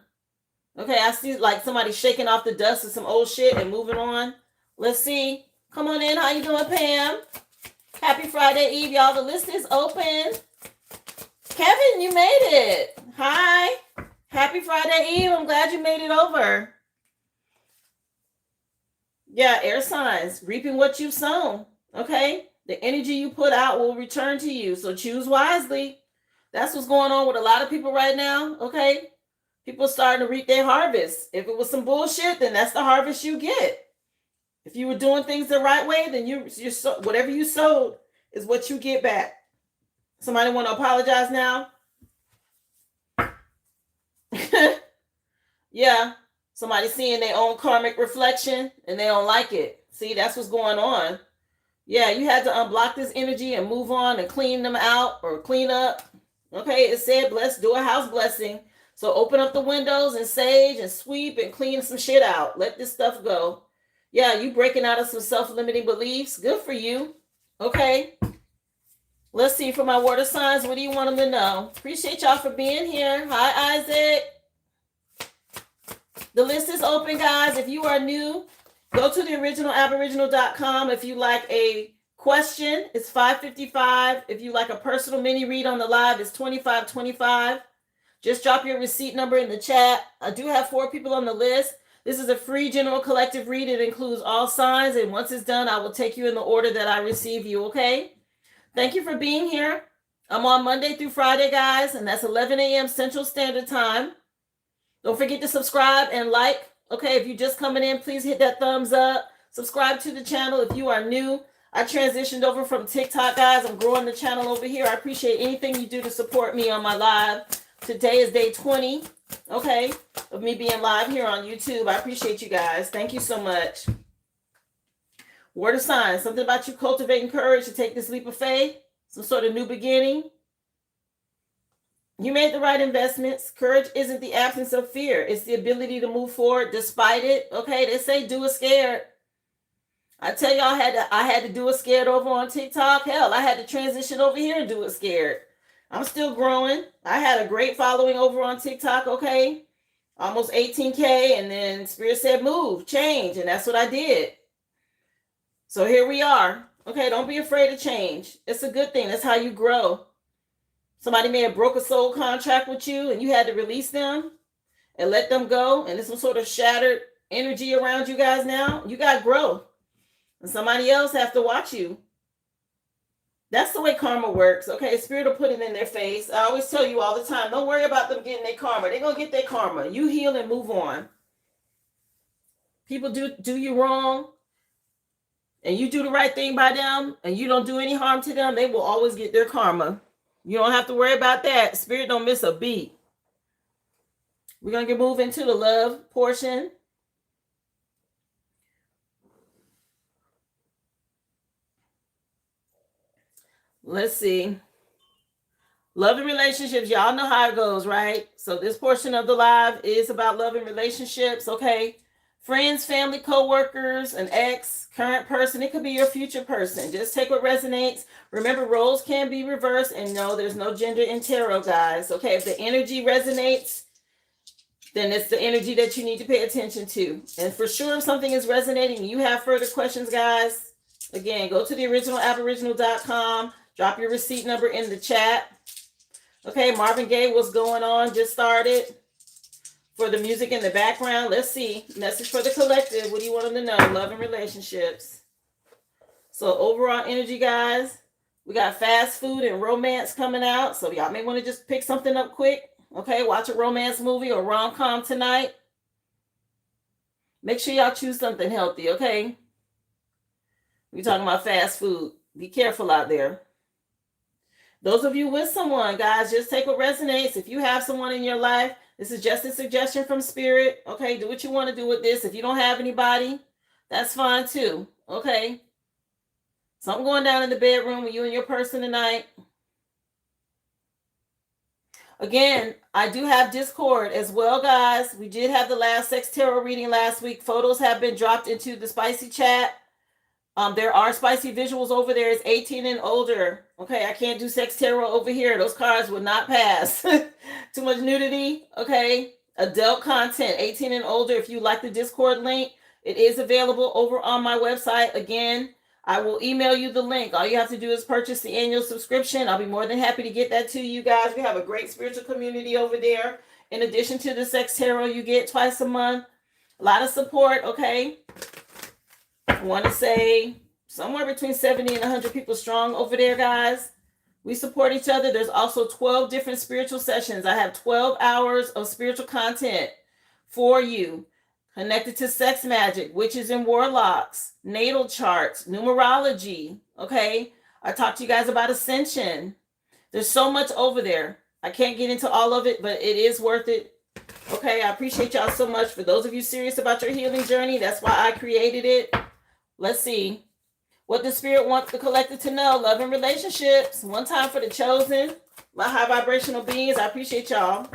[SPEAKER 1] Okay, I see like somebody shaking off the dust of some old shit and moving on. Let's see. Come on in. How you doing, Pam? Happy Friday Eve, y'all. The list is open. Kevin, you made it. Hi. Happy Friday Eve. I'm glad you made it over. Yeah, air signs. Reaping what you've sown. Okay? The energy you put out will return to you. So choose wisely. That's what's going on with a lot of people right now. Okay? People starting to reap their harvest. If it was some bullshit, then that's the harvest you get. If you were doing things the right way, then you whatever you sowed is what you get back. Somebody want to apologize now? Yeah. Somebody seeing their own karmic reflection and they don't like it. See, that's what's going on. Yeah, you had to unblock this energy and move on and clean them out or clean up. Okay, it said do a house blessing. So open up the windows and sage and sweep and clean some shit out. Let this stuff go. Yeah, you breaking out of some self-limiting beliefs. Good for you. Okay. Let's see for my water signs. What do you want them to know? Appreciate y'all for being here. Hi, Isaac. The list is open, guys. If you are new, go to the originalaboriginal.com. If you like a question, it's $5.55. If you like a personal mini read on the live, it's $25.25. Just drop your receipt number in the chat. I do have 4 people on the list. This is a free general collective read. It includes all signs, and once it's done, I will take you in the order that I receive you, okay? Thank you for being here. I'm on Monday through Friday, guys, and that's 11 a.m. Central Standard Time. Don't forget to subscribe and like. Okay, if you're just coming in, please hit that thumbs up. Subscribe to the channel if you are new. I transitioned over from TikTok, guys. I'm growing the channel over here. I appreciate anything you do to support me on my live. Today is day 20, okay, of me being live here on YouTube. I appreciate you guys. Thank you so much. Word of signs. Something about you cultivating courage to take this leap of faith. Some sort of new beginning. You made the right investments. Courage isn't the absence of fear. It's the ability to move forward despite it. Okay, they say do it scared. I tell y'all I had to do it scared over on TikTok. Hell, I had to transition over here and do it scared. I'm still growing. I had a great following over on TikTok, okay? Almost 18K, and then Spirit said move, change, and that's what I did. So here we are. Okay, don't be afraid of change. It's a good thing. That's how you grow. Somebody may have broke a soul contract with you and you had to release them and let them go. And there's some sort of shattered energy around you guys now. You got growth. And somebody else have to watch you. That's the way karma works. Okay, Spirit will put it in their face. I always tell you all the time, don't worry about them getting their karma. They're going to get their karma. You heal and move on. People do you wrong, and you do the right thing by them, and you don't do any harm to them, they will always get their karma. You don't have to worry about that. Spirit don't miss a beat. We're going to move into the love portion. Let's see. Love and relationships. Y'all know how it goes, right? So this portion of the live is about love and relationships, okay? Friends, family, co-workers, an ex, current person. It could be your future person. Just take what resonates. Remember, roles can be reversed. And no, there's no gender in tarot, guys. Okay, if the energy resonates, then it's the energy that you need to pay attention to. And for sure, if something is resonating and you have further questions, guys, again, go to the originalaboriginal.com. Drop your receipt number in the chat. Okay, Marvin Gaye, what's going on? Just started. For the music in the background, let's see. Message for the collective. What do you want them to know? Love and relationships. So overall energy, guys. We got fast food and romance coming out. So y'all may want to just pick something up quick. Okay, watch a romance movie or rom-com tonight. Make sure y'all choose something healthy, okay? We're talking about fast food. Be careful out there. Those of you with someone, guys, just take what resonates. If you have someone in your life, this is just a suggestion from Spirit. Okay, do what you want to do with this. If you don't have anybody, that's fine too. Okay. Something going down in the bedroom with you and your person tonight. Again, I do have Discord as well, guys. We did have the last sex tarot reading last week. Photos have been dropped into the spicy chat. There are spicy visuals over there. It's 18 and older. Okay, I can't do sex tarot over here. Those cards would not pass. Too much nudity. Okay, adult content, 18 and older. If you like the Discord link, it is available over on my website. Again, I will email you the link. All you have to do is purchase the annual subscription. I'll be more than happy to get that to you guys. We have a great spiritual community over there. In addition to the sex tarot you get twice a month. A lot of support, okay? I want to say somewhere between 70 and 100 people strong over there, guys. We support each other. There's also 12 different spiritual sessions. I have 12 hours of spiritual content for you, connected to sex magic, witches and warlocks, natal charts, numerology, okay? I talked to you guys about ascension. There's so much over there. I can't get into all of it, but it is worth it. Okay, I appreciate y'all so much. For those of you serious about your healing journey, that's why I created it. Let's see. What the Spirit wants the collective to know. Love and relationships. One time for the chosen. My high vibrational beings. I appreciate y'all.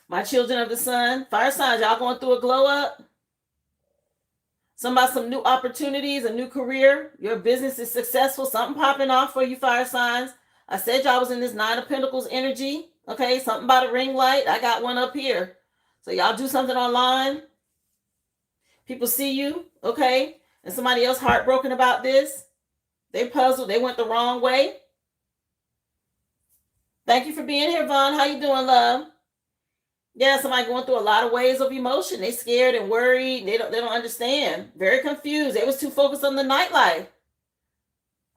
[SPEAKER 1] My children of the sun. Fire signs. Y'all going through a glow up? Some new opportunities, a new career. Your business is successful. Something popping off for you, fire signs. I said y'all was in this 9 of Pentacles energy. Okay, something about a ring light. I got one up here. So y'all do something online. People see you, okay? And somebody else heartbroken about this. They puzzled. They went the wrong way. Thank you for being here, Vaughn. How you doing, love? Yeah, somebody going through a lot of waves of emotion. They scared and worried. They don't understand. Very confused. They was too focused on the nightlife.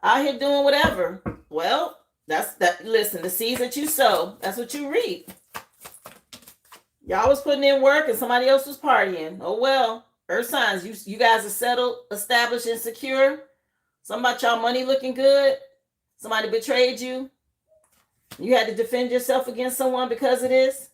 [SPEAKER 1] Out here doing whatever. Well, that's that. Listen, the seeds that you sow, that's what you reap. Y'all was putting in work and somebody else was partying. Oh well. Earth signs, you guys are settled, established, and secure. Something about y'all money looking good. Somebody betrayed you. You had to defend yourself against someone because of this.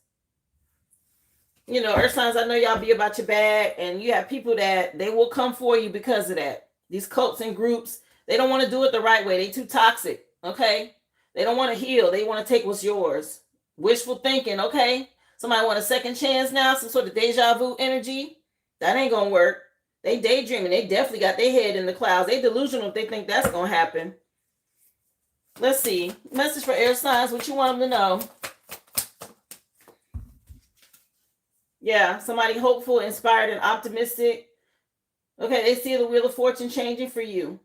[SPEAKER 1] You know, Earth signs, I know y'all be about your bag, and you have people that they will come for you because of that. These cults and groups, they don't want to do it the right way. They too toxic, okay? They don't want to heal. They want to take what's yours. Wishful thinking, okay? Somebody want a second chance now, some sort of deja vu energy. That ain't gonna work. They daydreaming. They definitely got their head in the clouds. They delusional if they think that's gonna happen. Let's see. Message for air signs. What you want them to know? Yeah, somebody hopeful, inspired, and optimistic. Okay, they see the wheel of fortune changing for you.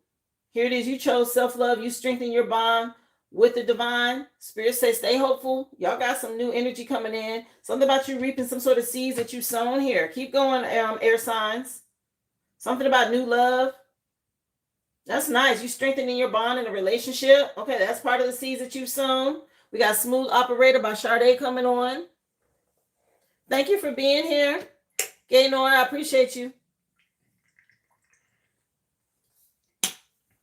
[SPEAKER 1] Here it is. You chose self-love. You strengthen your bond with the divine. Spirit says stay hopeful. Y'all got some new energy coming in. Something about you reaping some sort of seeds that you sown here. Keep going, air signs. Something about new love. That's nice. You strengthening your bond in a relationship. Okay, that's part of the seeds that you've sown. We got Smooth Operator by Sade coming on. Thank you for being here. Gaynor, I appreciate you.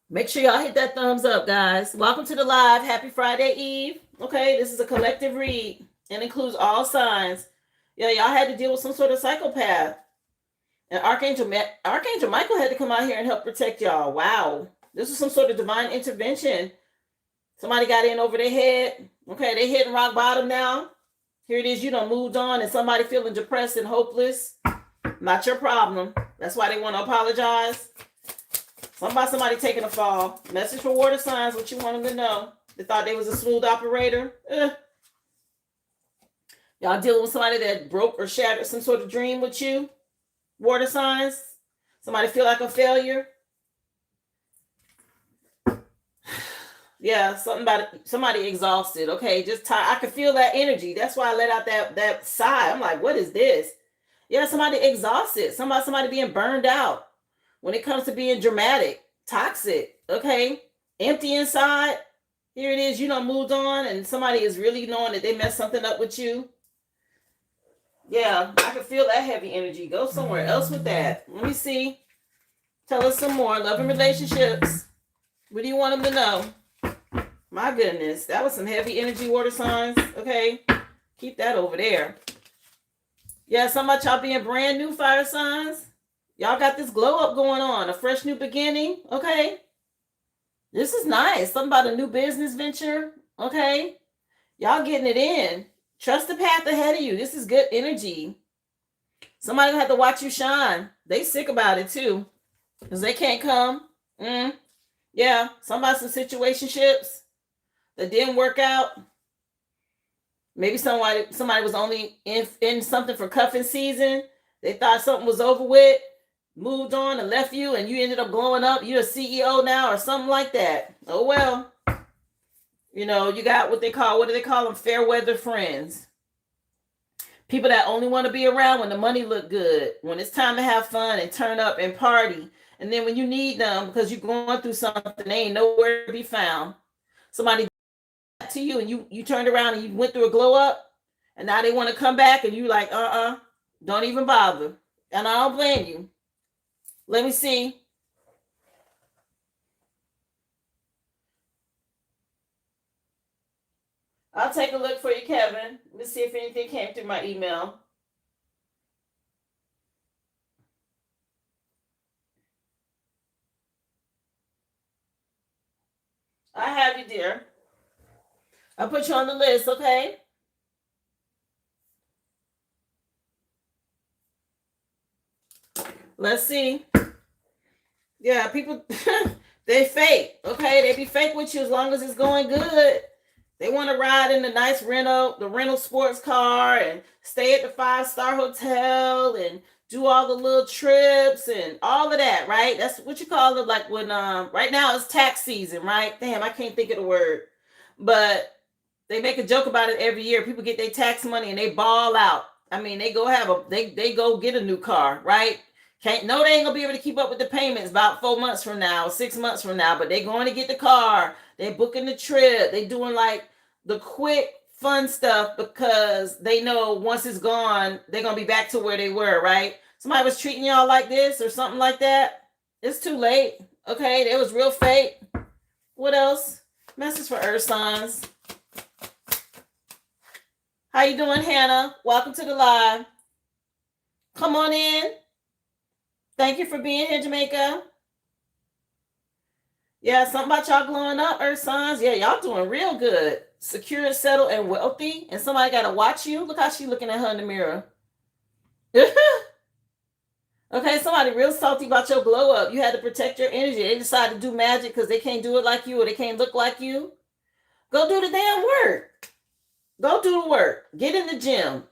[SPEAKER 1] Make sure y'all hit that thumbs up, guys. Welcome to the live. Happy Friday Eve. Okay, this is a collective read and includes all signs. Yeah, y'all had to deal with some sort of psychopath. And Archangel Michael had to come out here and help protect y'all. Wow. This is some sort of divine intervention. Somebody got in over their head. Okay, they hitting rock bottom now. Here it is, you done moved on, and somebody feeling depressed and hopeless. Not your problem. That's why they want to apologize. Somebody taking a fall. Message for water signs, what you want them to know. They thought they was a smooth operator. Y'all dealing with somebody that broke or shattered some sort of dream with you. Water signs. Somebody feel like a failure. Yeah, somebody exhausted. Okay, just tired. I could feel that energy. That's why I let out that sigh. I'm like, what is this? Yeah, somebody exhausted. Somebody being burned out. When it comes to being dramatic, toxic, okay, empty inside. Here it is. You done moved on, and somebody is really knowing that they messed something up with you. Yeah, I can feel that heavy energy. Go somewhere else with that. Let me see. Tell us some more. Love and relationships. What do you want them to know? My goodness, that was some heavy energy, water signs. Okay, keep that over there. Yeah, something about y'all being brand new, fire signs. Y'all got this glow up going on, a fresh new beginning. Okay, this is nice. Something about a new business venture. Okay, y'all getting it in. Trust the path ahead of you. This is good energy. Somebody gonna have to watch you shine. They sick about it too, because they can't come. Yeah, some situationships that didn't work out. Maybe somebody was only in something for cuffing season. They thought something was over with, moved on and left you, and you ended up blowing up. You're a CEO now or something like that. Oh well. You know, you got what do they call them? Fair weather friends. People that only want to be around when the money look good, when it's time to have fun and turn up and party. And then when you need them because you're going through something, they ain't nowhere to be found. Somebody to you and you turned around and you went through a glow up, and now they want to come back and you like, don't even bother. And I don't blame you. Let me see. I'll take a look for you, Kevin. Let's see if anything came through my email. I have you, dear. I'll put you on the list, okay? Let's see. Yeah, people, they fake, okay? They be fake with you as long as it's going good. They want to ride in the nice the rental sports car and stay at the 5-star hotel and do all the little trips and all of that, right? That's what you call it, like when, right now it's tax season, right? Damn, I can't think of the word. But they make a joke about it every year. People get their tax money and they ball out. I mean, they go they go get a new car, right? They ain't gonna be able to keep up with the payments about 4 months from now, 6 months from now, but they going to get the car. They booking the trip. They doing like the quick fun stuff because they know once it's gone, they're gonna be back to where they were, right? Somebody was treating y'all like this or something like that. It's too late. Okay, they was real fake. What else? Message for earth signs. How you doing, Hannah? Welcome to the live. Come on in. Thank you for being here, Jamaica. Yeah, something about y'all glowing up, earth signs. Yeah, y'all doing real good. Secure, settled, and wealthy. And somebody got to watch you. Look how she looking at her in the mirror. Okay, somebody real salty about your glow up. You had to protect your energy. They decided to do magic because they can't do it like you or they can't look like you. Go do the damn work. Go do the work. Get in the gym.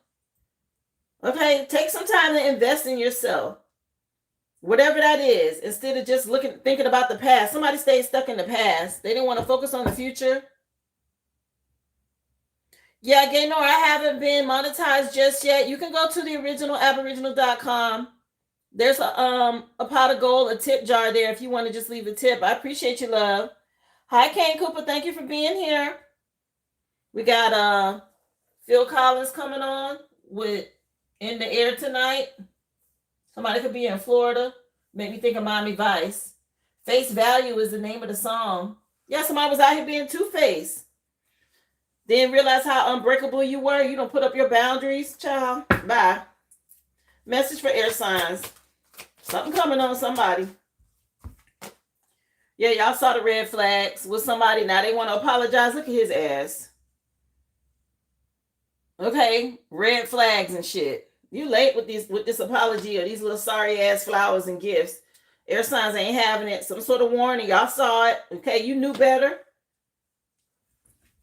[SPEAKER 1] Okay, take some time to invest in yourself. Whatever that is, instead of just thinking about the past. Somebody stayed stuck in the past. They didn't want to focus on the future. Yeah, Gaynor, I haven't been monetized just yet. You can go to the original aboriginal.com. There's a pot of gold, a tip jar there if you want to just leave a tip. I appreciate your love. Hi, Kane Cooper. Thank you for being here. We got Phil Collins coming on with In the Air Tonight. Somebody could be in Florida. Make me think of Miami Vice. Face Value is the name of the song. Yeah, somebody was out here being two-faced. Didn't realize how unbreakable you were. You don't put up your boundaries. Child, bye. Message for air signs. Something coming on somebody. Yeah, y'all saw the red flags with somebody. Now they want to apologize. Look at his ass. Okay, red flags and shit. You late with this apology or these little sorry ass flowers and gifts. Air signs ain't having it. Some sort of warning. Y'all saw it. Okay, you knew better.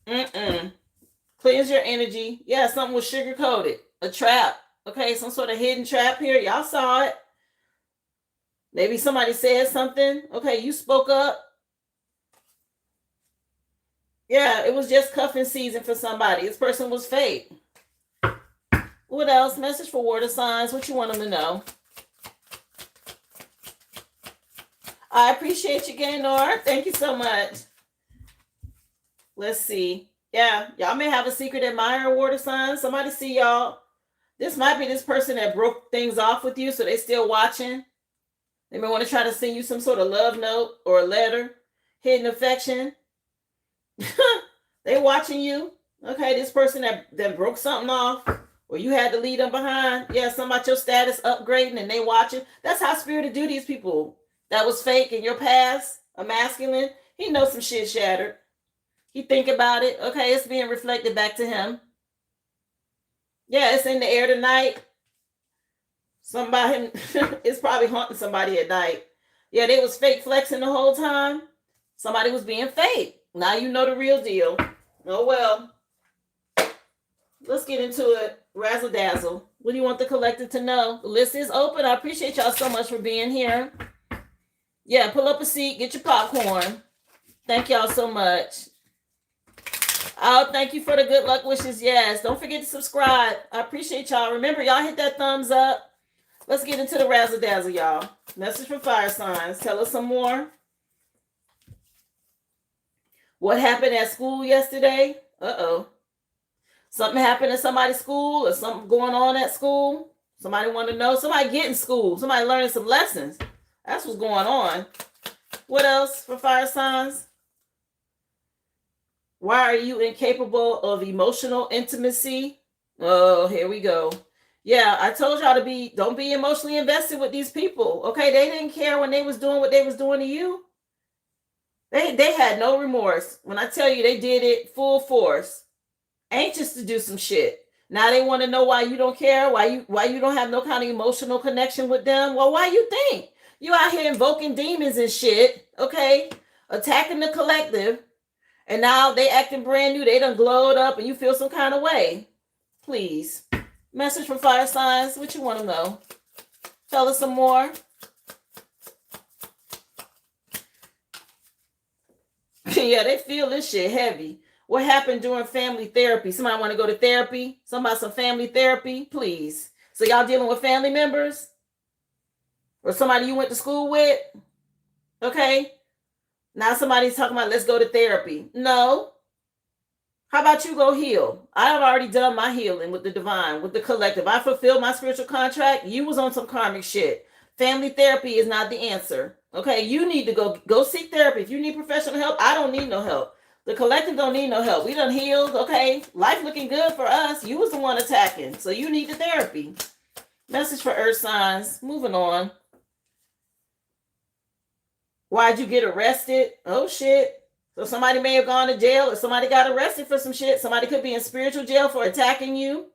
[SPEAKER 1] Cleanse your energy. Yeah, something was sugar coated. A trap. Okay, some sort of hidden trap here. Y'all saw it. Maybe somebody said something. Okay, you spoke up. Yeah, it was just cuffing season for somebody. This person was fake. What else? Message for water signs. What you want them to know? I appreciate you, Gaynor. Thank you so much. Let's see. Yeah, y'all may have a secret admirer, water signs. Somebody see y'all. This might be this person that broke things off with you, so they still watching. They may want to try to send you some sort of love note or a letter. Hidden affection. They watching you. Okay, this person that broke something off, or you had to lead them behind. Yeah, something about your status upgrading and they watching. That's how Spirit do these people. That was fake in your past, a masculine. He knows some shit shattered. He think about it. Okay, it's being reflected back to him. Yeah, it's in the air tonight. Somebody is probably haunting somebody at night. Yeah, they was fake flexing the whole time. Somebody was being fake. Now you know the real deal. Oh well. Let's get into it. Razzle dazzle. What do you want the collective to know? The list is open. I appreciate y'all so much for being here. Yeah, pull up a seat. Get your popcorn. Thank y'all so much. Oh, thank you for the good luck wishes. Yes. Don't forget to subscribe. I appreciate y'all. Remember, y'all hit that thumbs up. Let's get into the razzle dazzle, y'all. Message for fire signs. Tell us some more. What happened at school yesterday? Uh-oh. Something happened at somebody's school or something going on at school? Somebody want to know? Somebody getting school. Somebody learning some lessons. That's what's going on. What else for fire signs? Why are you incapable of emotional intimacy? Oh, here we go. Yeah, I told y'all don't be emotionally invested with these people. Okay, they didn't care when they was doing what they was doing to you. They had no remorse. When I tell you they did it full force. Anxious to do some shit. Now they want to know why you don't care, why you don't have no kind of emotional connection with them. Well, why you think? You out here invoking demons and shit, okay? Attacking the collective. And now they acting brand new. They done glowed up and you feel some kind of way. Please. Message for fire signs. What you want to know? Tell us some more. Yeah, they feel this shit heavy. What happened during family therapy? Somebody want to go to therapy? Somebody some family therapy? Please. So y'all dealing with family members? Or somebody you went to school with? Okay. Now somebody's talking about let's go to therapy. No. How about you go heal? I have already done my healing with the divine, with the collective. I fulfilled my spiritual contract. You was on some karmic shit. Family therapy is not the answer. Okay. You need to go seek therapy. If you need professional help, I don't need no help. The collective don't need no help. We done healed, okay? Life looking good for us. You was the one attacking, so you need the therapy. Message for earth signs. Moving on. Why'd you get arrested? Oh, shit. So somebody may have gone to jail or somebody got arrested for some shit. Somebody could be in spiritual jail for attacking you.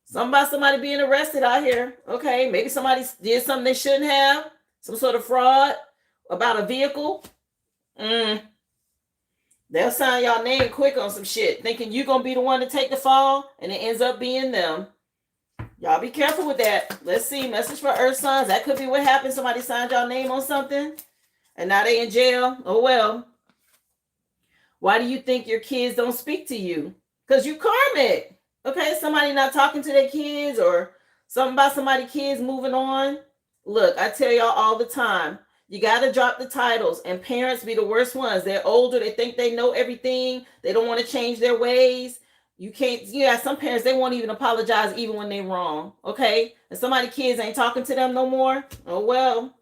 [SPEAKER 1] Somebody being arrested out here. Okay, maybe somebody did something they shouldn't have. Some sort of fraud about a vehicle. They'll sign y'all name quick on some shit, thinking you're going to be the one to take the fall, and it ends up being them. Y'all be careful with that. Let's see. Message for earth signs. That could be what happened. Somebody signed y'all name on something, and now they in jail. Oh, well. Why do you think your kids don't speak to you? Because you karmic. Okay, somebody not talking to their kids or something about somebody's kids moving on. Look, I tell y'all all the time, you got to drop the titles, and parents be the worst ones. They're older, they think they know everything, they don't want to change their ways. You can't, yeah, some parents, they won't even apologize even when they're wrong. Okay, and somebody's kids ain't talking to them no more. Oh well.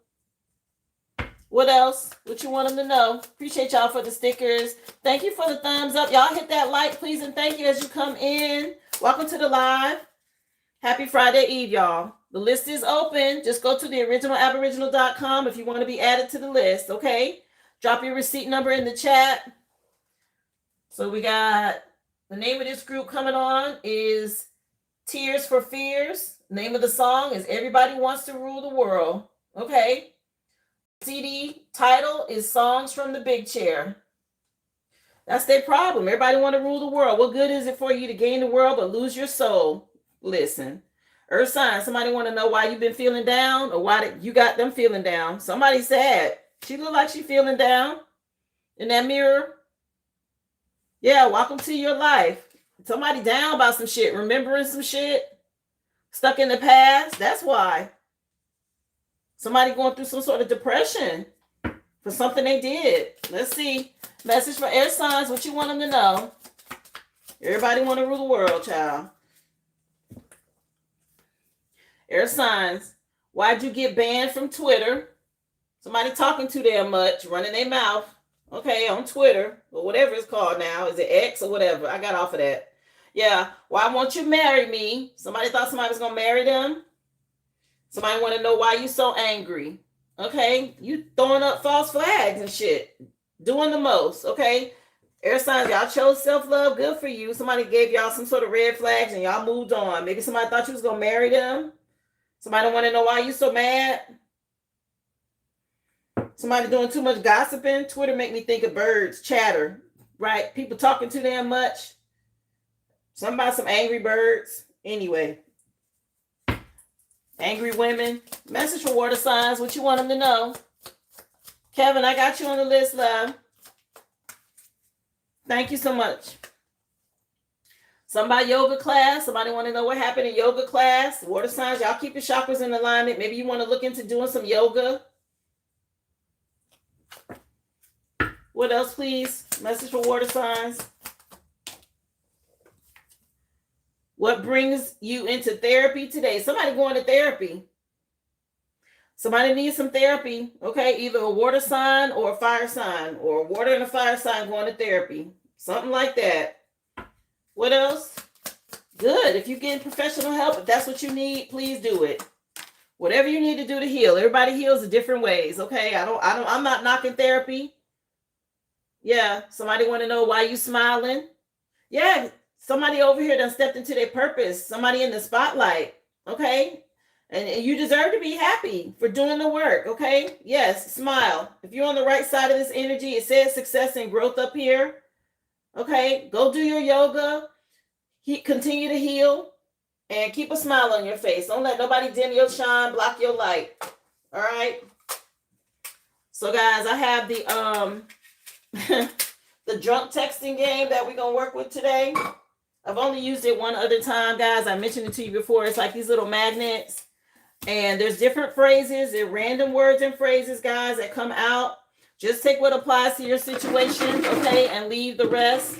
[SPEAKER 1] What else? What you want them to know? Appreciate y'all for the stickers. Thank you for the thumbs up. Y'all hit that like, please, and thank you as you come in. Welcome to the live. Happy Friday Eve, y'all. The list is open. Just go to theoriginalaboriginal.com if you want to be added to the list, okay? Drop your receipt number in the chat. So we got the name of this group coming on is Tears for Fears. Name of the song is Everybody Wants to Rule the World, okay? CD title is Songs from the Big Chair. That's their problem. Everybody want to rule the world. What good is it for you to gain the world but lose your soul? Listen, Earth sign, somebody want to know why you've been feeling down or why you got them feeling down. Somebody sad. She look like she feeling down in that mirror. Yeah, welcome to your life. Somebody down about some shit, remembering some shit, stuck in the past. That's why. Somebody going through some sort of depression for something they did. Let's see. Message for air signs, what you want them to know. Everybody want to rule the world, child. Air signs, why'd you get banned from Twitter? Somebody talking too damn much, running their mouth. Okay, on Twitter, or whatever it's called now. Is it X or whatever? I got off of that. Yeah, why won't you marry me? Somebody thought somebody was going to marry them. Somebody want to know why you so angry. Okay, you throwing up false flags and shit. Doing the most, okay? Air signs, y'all chose self-love. Good for you. Somebody gave y'all some sort of red flags and y'all moved on. Maybe somebody thought you was going to marry them. Somebody want to know why you so mad. Somebody doing too much gossiping. Twitter make me think of birds, chatter, right? People talking too damn much. Something about some angry birds. Anyway. Angry women. Message for water signs. What you want them to know? Kevin, I got you on the list, love. Thank you so much. Somebody yoga class. Somebody want to know what happened in yoga class. Water signs, y'all keep your chakras in alignment. Maybe you want to look into doing some yoga. What else, please? Message for water signs. What brings you into therapy today? Somebody going to therapy. Somebody needs some therapy, okay? Either a water sign or a fire sign, or a water and a fire sign going to therapy. Something like that. What else? Good. If you're getting professional help, if that's what you need, please do it. Whatever you need to do to heal. Everybody heals in different ways, okay? I'm not knocking therapy. Yeah. Somebody want to know why you smiling? Yeah. Somebody over here done stepped into their purpose. Somebody in the spotlight, okay? And you deserve to be happy for doing the work, okay? Yes, smile. If you're on the right side of this energy, it says success and growth up here, okay? Go do your yoga. Continue to heal and keep a smile on your face. Don't let nobody dim your shine, block your light, all right? So, guys, I have the the drunk texting game that we're going to work with today. I've only used it one other time, guys. I mentioned it to you before. It's like these little magnets. And there's different phrases. They're random words and phrases, guys, that come out. Just take what applies to your situation, okay, and leave the rest.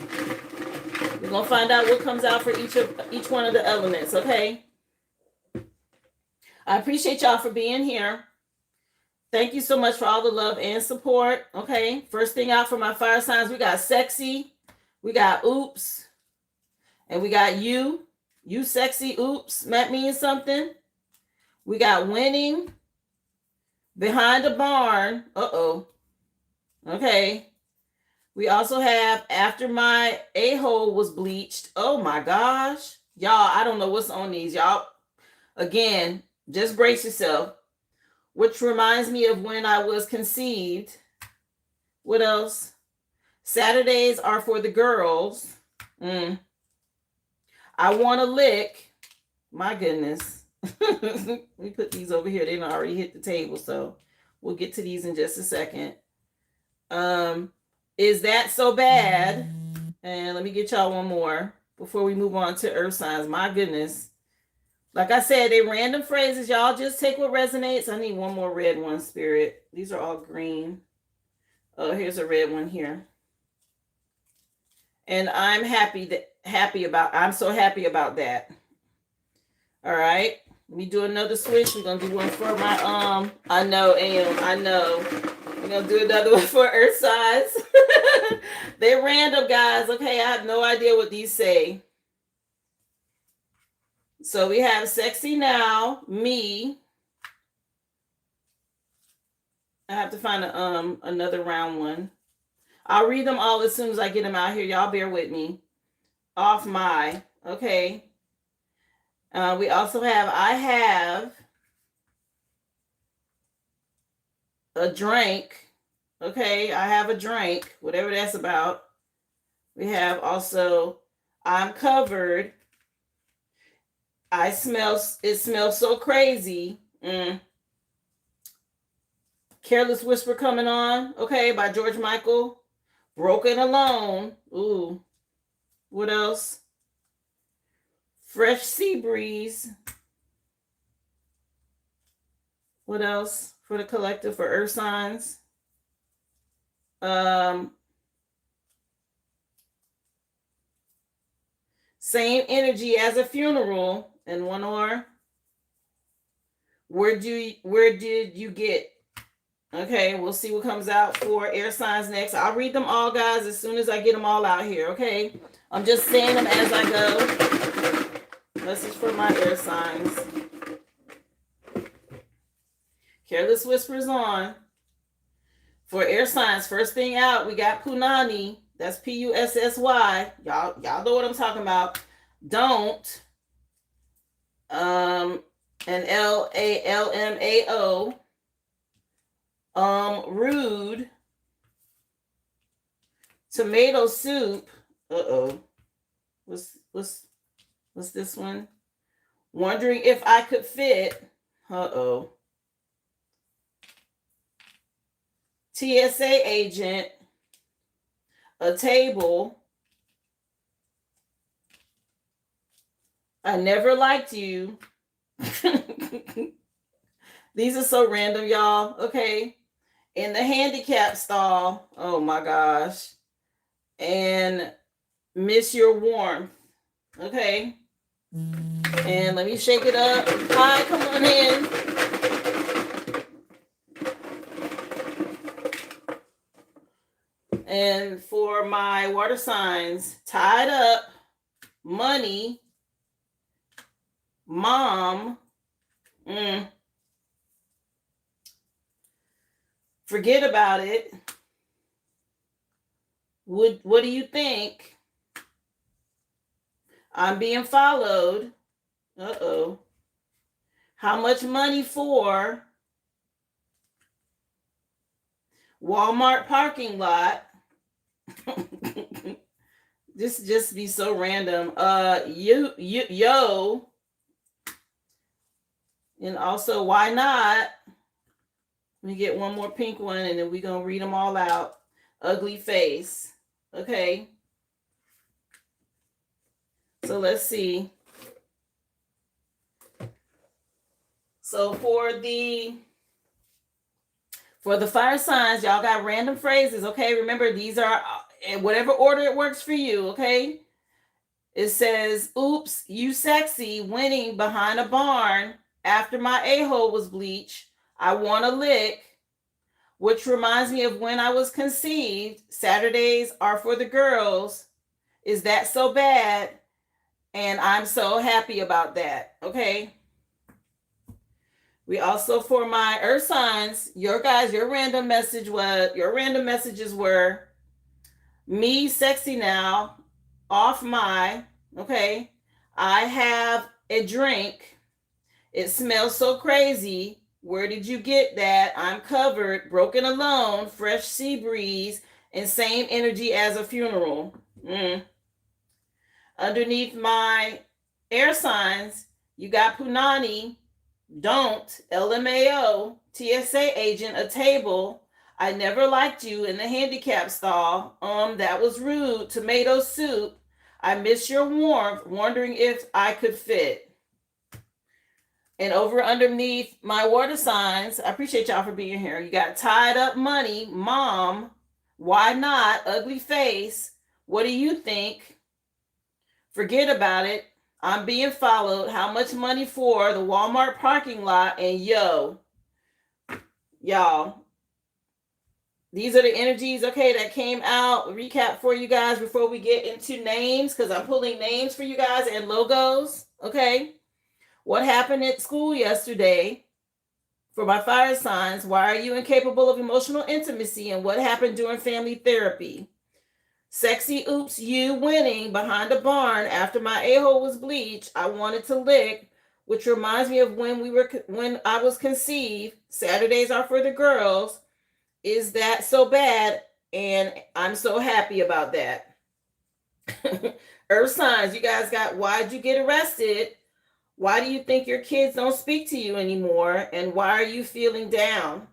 [SPEAKER 1] We're going to find out what comes out for each one of the elements, okay? I appreciate y'all for being here. Thank you so much for all the love and support, okay? First thing out for my fire signs, we got sexy. We got oops. And we got you sexy, oops, that means something. We got winning, behind the barn, uh-oh, okay. We also have after my a-hole was bleached. Oh my gosh. Y'all, I don't know what's on these, y'all. Again, just brace yourself. Which reminds me of when I was conceived. What else? Saturdays are for the girls. I want to lick. My goodness. Let me put these over here. They done already hit the table, so we'll get to these in just a second. Is that so bad? And let me get y'all one more. before we move on to earth signs. My goodness. Like I said, they random phrases. Y'all just take what resonates. I need one more red one, Spirit. These are all green. Oh, here's a red one here. And I'm I'm so happy about that. All right. Let me do another switch. We're gonna do one for my I know, I know. We're gonna do another one for earth signs. They're random, guys. Okay, I have no idea what these say. So we have sexy now, me. I have to find another round one. I'll read them all as soon as I get them out here. Y'all bear with me. Off my, okay. We also have, I have a drink. Okay, I have a drink, whatever that's about. We have also, I'm covered. It smells so crazy. Careless Whisper coming on, okay, by George Michael. Broken Alone. Ooh. What else? Fresh Sea Breeze. What else for the collective for earth signs? Same energy as a funeral. And one more. Where did you get? Okay, we'll see what comes out for air signs next. I'll read them all, guys, as soon as I get them all out here, okay? I'm just saying them as I go. Message for my air signs. Careless Whispers on. For air signs, first thing out, we got Punani. That's Pussy. Y'all know what I'm talking about. Don't. And LALMAO. Rude. Tomato soup. Uh-oh. What's this one? Wondering if I could fit. Uh-oh. TSA agent. A table. I never liked you. These are so random, y'all. Okay. In the handicap stall. Oh my gosh. And miss your warmth. Okay. And let me shake it up. Hi, come on in. And for my water signs, tied up, money, mom, forget about it. What do you think? I'm being followed. Uh-oh. How much money for? Walmart parking lot. This just be so random. Yo. And also, why not? Let me get one more pink one and then we're going to read them all out. Ugly face. Okay. So let's see. So for the fire signs, y'all got random phrases, okay? Remember, these are in whatever order it works for you, okay? It says, oops, you sexy, winning behind a barn after my a-hole was bleached. I want a lick, which reminds me of when I was conceived. Saturdays are for the girls. Is that so bad? And I'm so happy about that, okay? We also, for my earth signs, your random messages were me sexy now, off my, okay? I have a drink. It smells so crazy. Where did you get that? I'm covered, broken alone, fresh sea breeze, and same energy as a funeral. Underneath my air signs, you got Punani, don't, LMAO, TSA agent, a table. I never liked you in the handicap stall. That was rude. Tomato soup. I miss your warmth, wondering if I could fit. And over underneath my water signs, I appreciate y'all for being here. You got tied up money, mom, why not, ugly face, what do you think? Forget about it. I'm being followed. How much money for the Walmart parking lot? And yo, y'all, these are the energies, okay, that came out. Recap for you guys before we get into names, because I'm pulling names for you guys and logos, okay? What happened at school yesterday for my fire signs? Why are you incapable of emotional intimacy? And what happened during family therapy? Sexy oops, you winning behind a barn after my a-hole was bleached. I wanted to lick, which reminds me of when I was conceived. Saturdays are for the girls. Is that so bad? And I'm so happy about that. Earth signs, you guys got, why'd you get arrested? Why do you think your kids don't speak to you anymore? And why are you feeling down?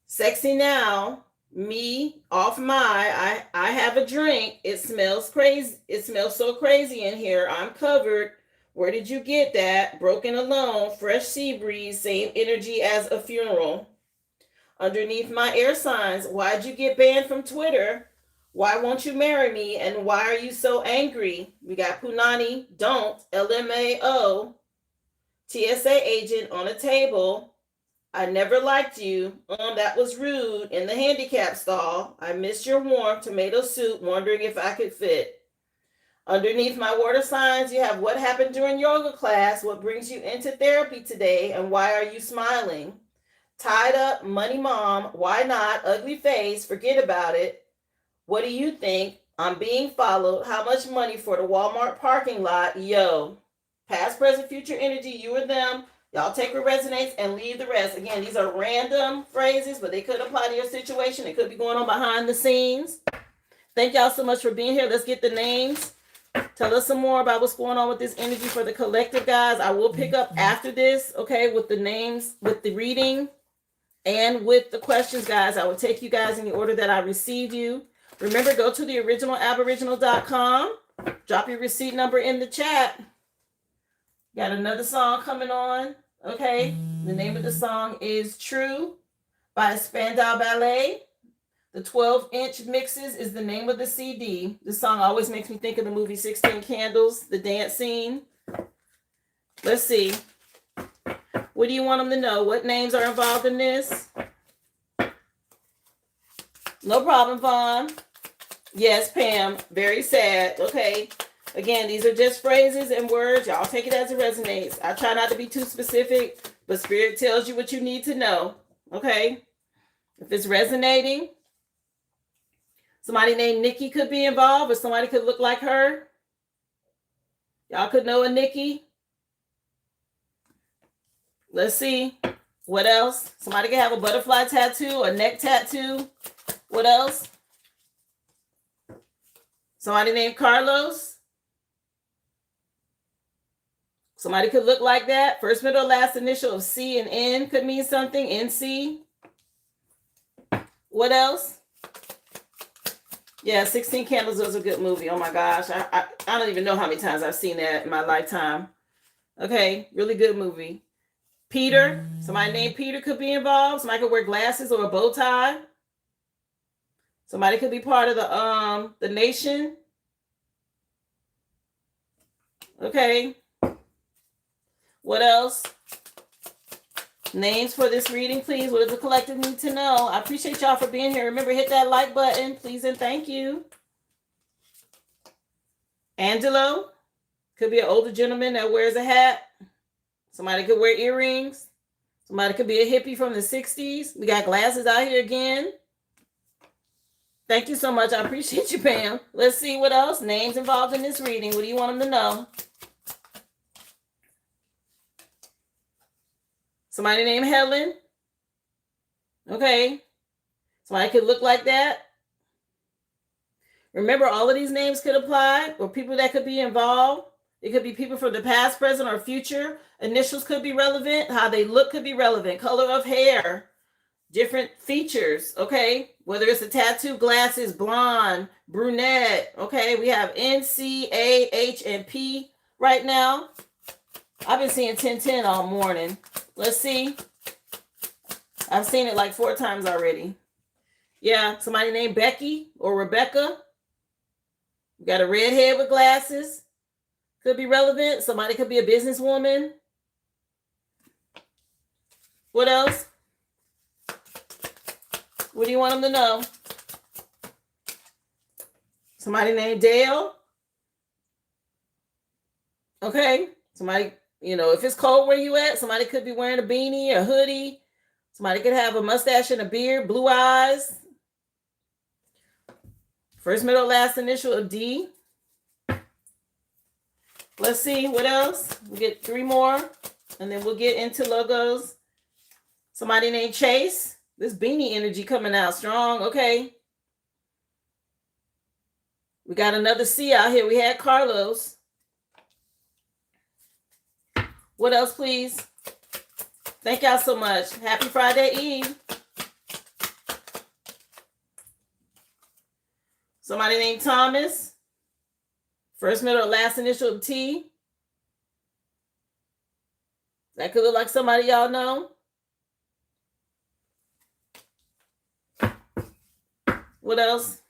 [SPEAKER 1] Sexy now, me off my, I have a drink. It smells crazy. It smells so crazy in here. I'm covered. Where did you get that? Broken alone, fresh sea breeze, same energy as a funeral. Underneath my air signs, why'd you get banned from Twitter? Why won't you marry me? And why are you so angry? We got Punani, don't, LMAO, TSA agent on a table. I never liked you. That was rude. In the handicap stall. I missed your warm tomato soup, wondering if I could fit. Underneath my water signs, you have what happened during yoga class, what brings you into therapy today, and why are you smiling? Tied up, money mom, why not, ugly face, forget about it. What do you think? I'm being followed. How much money for the Walmart parking lot? Yo. Past, present, future energy, you or them. Y'all take what resonates and leave the rest. Again, these are random phrases, but they could apply to your situation. It could be going on behind the scenes. Thank y'all so much for being here. Let's get the names. Tell us some more about what's going on with this energy for the collective, guys. I will pick up after this, okay, with the names, with the reading, and with the questions, guys. I will take you guys in the order that I received you. Remember, go to the originalaboriginal.com. Drop your receipt number in the chat. Got another song coming on. Okay. The name of the song is True by Spandau Ballet. The 12-inch mixes is the name of the CD. This song always makes me think of the movie 16 Candles, the dance scene. Let's see. What do you want them to know? What names are involved in this? No problem, Vaughn. Yes, Pam. Very sad. Okay. Again, these are just phrases and words. Y'all take it as it resonates. I try not to be too specific, but Spirit tells you what you need to know. Okay. If it's resonating, somebody named Nikki could be involved, or somebody could look like her. Y'all could know a Nikki. Let's see. What else? Somebody could have a butterfly tattoo, a neck tattoo. What else? Somebody named Carlos. Somebody could look like that. First, middle, last initial of C and N could mean something. NC. What else? Yeah, 16 Candles was a good movie. Oh my gosh. I don't even know how many times I've seen that in my lifetime. Okay, really good movie. Peter. Somebody named Peter could be involved. Somebody could wear glasses or a bow tie. Somebody could be part of the nation. Okay. What else? Names for this reading, please. What does the collective need to know? I appreciate y'all for being here. Remember, hit that like button, please, and thank you. Angelo. Could be an older gentleman that wears a hat. Somebody could wear earrings. Somebody could be a hippie from the 60s. We got glasses out here again. Thank you so much. I appreciate you, Pam. Let's see what else. Names involved in this reading. What do you want them to know? Somebody named Helen. Okay. Somebody could look like that. Remember, all of these names could apply, or people that could be involved. It could be people from the past, present, or future. Initials could be relevant. How they look could be relevant. Color of hair. different features, okay? Whether it's a tattoo, glasses, blonde, brunette, okay? We have N, C, A, H, and P right now. I've been seeing 1010 all morning. Let's see. I've seen it like 4 times already. Yeah, somebody named Becky or Rebecca. We got a redhead with glasses. Could be relevant. Somebody could be a businesswoman. What else? What do you want them to know? Somebody named Dale. Okay. Somebody, if it's cold where you at, somebody could be wearing a beanie, a hoodie. Somebody could have a mustache and a beard, blue eyes. First, middle, last initial of D. Let's see, what else? We'll get 3 more, and then we'll get into logos. Somebody named Chase. This beanie energy coming out strong. Okay. We got another C out here. We had Carlos. What else, please? Thank y'all so much. Happy Friday Eve. Somebody named Thomas. First, middle, or last initial of T. That could look like somebody y'all know. What else?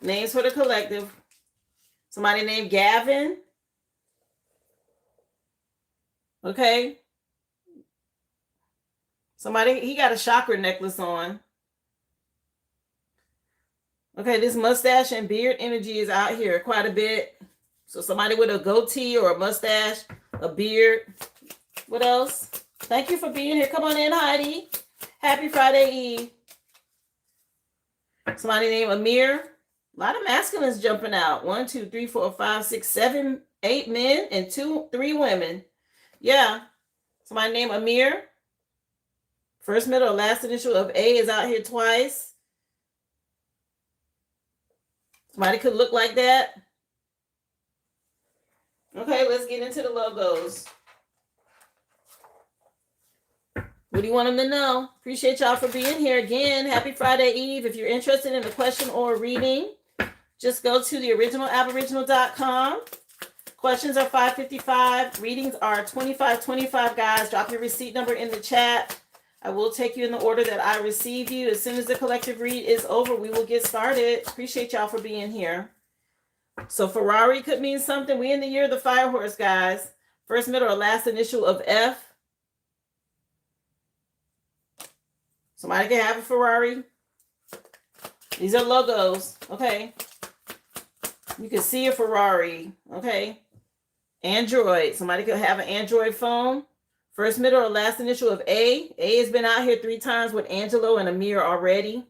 [SPEAKER 1] Names for the collective. Somebody named Gavin. Okay. Somebody, he got a chakra necklace on. Okay, this mustache and beard energy is out here quite a bit. So somebody with a goatee or a mustache, a beard. What else? Thank you for being here. Come on in, Heidi. Happy Friday Eve. Somebody named Amir. A lot of masculines jumping out. 1, 2, 3, 4, 5, 6, 7, 8 men and 2, 3 women. Yeah. Somebody named Amir. First, middle, or last initial of A is out here twice. Somebody could look like that. Okay, let's get into the logos. What do you want them to know? Appreciate y'all for being here again. Happy Friday Eve. If you're interested in a question or a reading, just go to theoriginalaboriginal.com. Questions are $5.55. Readings are $25.25, guys. Drop your receipt number in the chat. I will take you in the order that I receive you. As soon as the collective read is over, we will get started. Appreciate y'all for being here. So Ferrari could mean something. We in the year of the fire horse, guys. First, middle, or last initial of F. Somebody can have a Ferrari. These are logos. Okay. You can see a Ferrari. Okay. Android. Somebody could have an Android phone. First, middle, or last initial of A. A has been out here 3 times with Angelo and Amir already.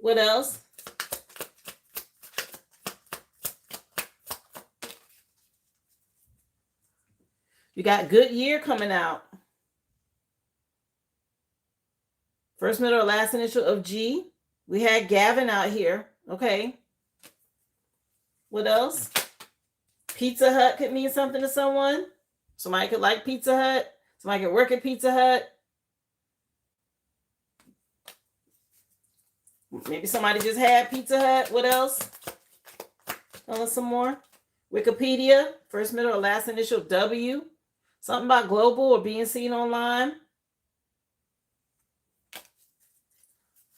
[SPEAKER 1] What else? You got good year coming out. First, middle, or last initial of G. We had Gavin out here. Okay. What else? Pizza Hut could mean something to someone. Somebody could like Pizza Hut. Somebody could work at Pizza Hut. Maybe somebody just had Pizza Hut. What else? Tell us some more. Wikipedia. First, middle, or last initial W. Something about global or being seen online.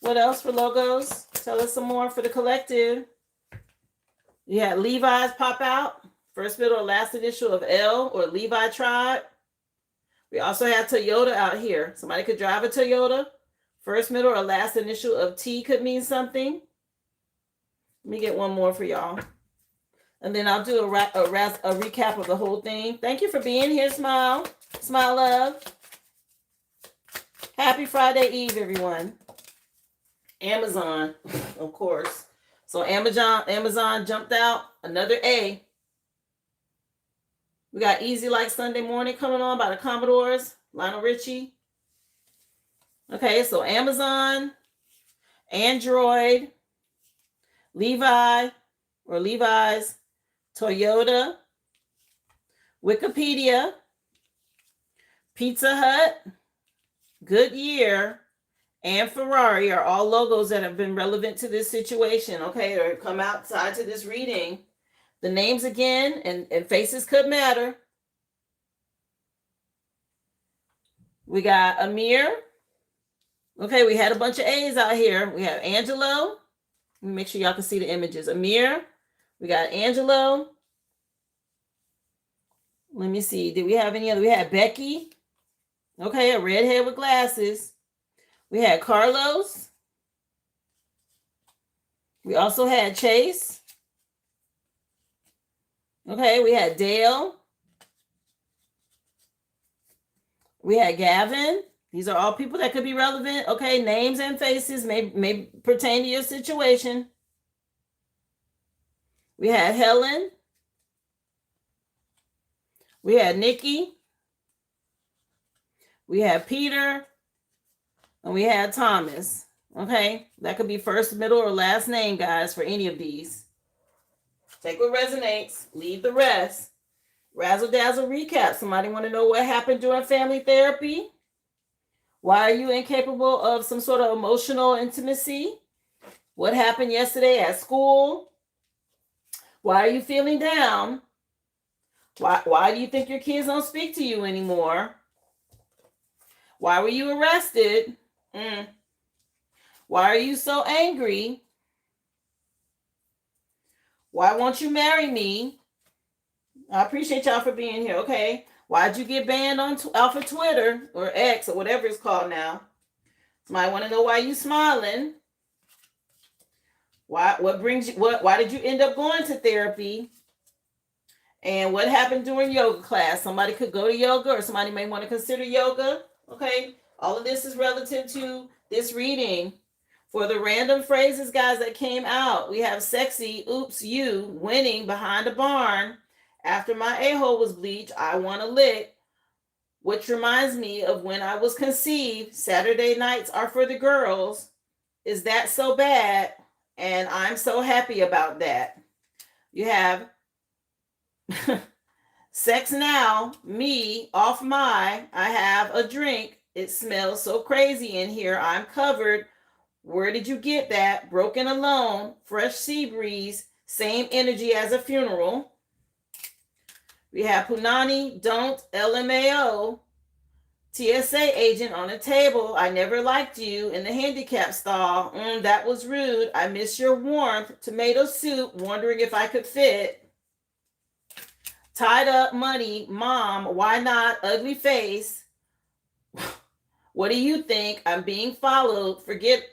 [SPEAKER 1] What else for logos? Tell us some more for the collective. You had Levi's pop out. First, middle, or last initial of L or Levi tribe. We also have Toyota out here. Somebody could drive a Toyota. First, middle, or last initial of T could mean something. Let me get one more for y'all. And then I'll do a recap of the whole thing. Thank you for being here, Smile. Smile Love. Happy Friday Eve, everyone. Amazon, of course. So Amazon jumped out. Another A. We got Easy Like Sunday Morning coming on by the Commodores. Lionel Richie. Okay, so Amazon, Android, Levi or Levi's, Toyota, Wikipedia, Pizza Hut, Goodyear, and Ferrari are all logos that have been relevant to this situation, okay, or come outside to this reading. The names again, and faces could matter. We got Amir. Okay, we had a bunch of A's out here. We have Angelo. Let me make sure y'all can see the images. Amir. We got Angelo. Let me see. Did we have any other? We had Becky. Okay, a redhead with glasses. We had Carlos. We also had Chase. Okay, we had Dale. We had Gavin. These are all people that could be relevant. Okay, names and faces may pertain to your situation. We had Helen. We had Nikki. We had Peter. And we had Thomas. Okay, that could be first, middle, or last name, guys, for any of these. Take what resonates, leave the rest. Razzle dazzle recap. Somebody want to know what happened during family therapy? Why are you incapable of some sort of emotional intimacy? What happened yesterday at school? Why are you feeling down? Why do you think your kids don't speak to you anymore? Why were you arrested? Why are you so angry? Why won't you marry me? I appreciate y'all for being here, okay? Why'd you get banned off of Twitter or X or whatever it's called now? Somebody want to know why you smiling? What brings you? Why did you end up going to therapy? And what happened during yoga class? Somebody could go to yoga, or somebody may want to consider yoga. Okay, all of this is relative to this reading. For the random phrases, guys, that came out, we have sexy, oops, you, winning behind a barn. After my a-hole was bleached, I want a lick, which reminds me of when I was conceived. Saturday nights are for the girls. Is that so bad? And I'm so happy about that. You have sex now, me, off my, I have a drink. It smells so crazy in here. I'm covered. Where did you get that? Broken alone, fresh sea breeze, same energy as a funeral. We have Punani, don't, LMAO, TSA agent on the table. I never liked you in the handicap stall. That was rude. I miss your warmth. Tomato soup, wondering if I could fit. Tied up money, mom, why not? Ugly face. What do you think? I'm being followed. Forget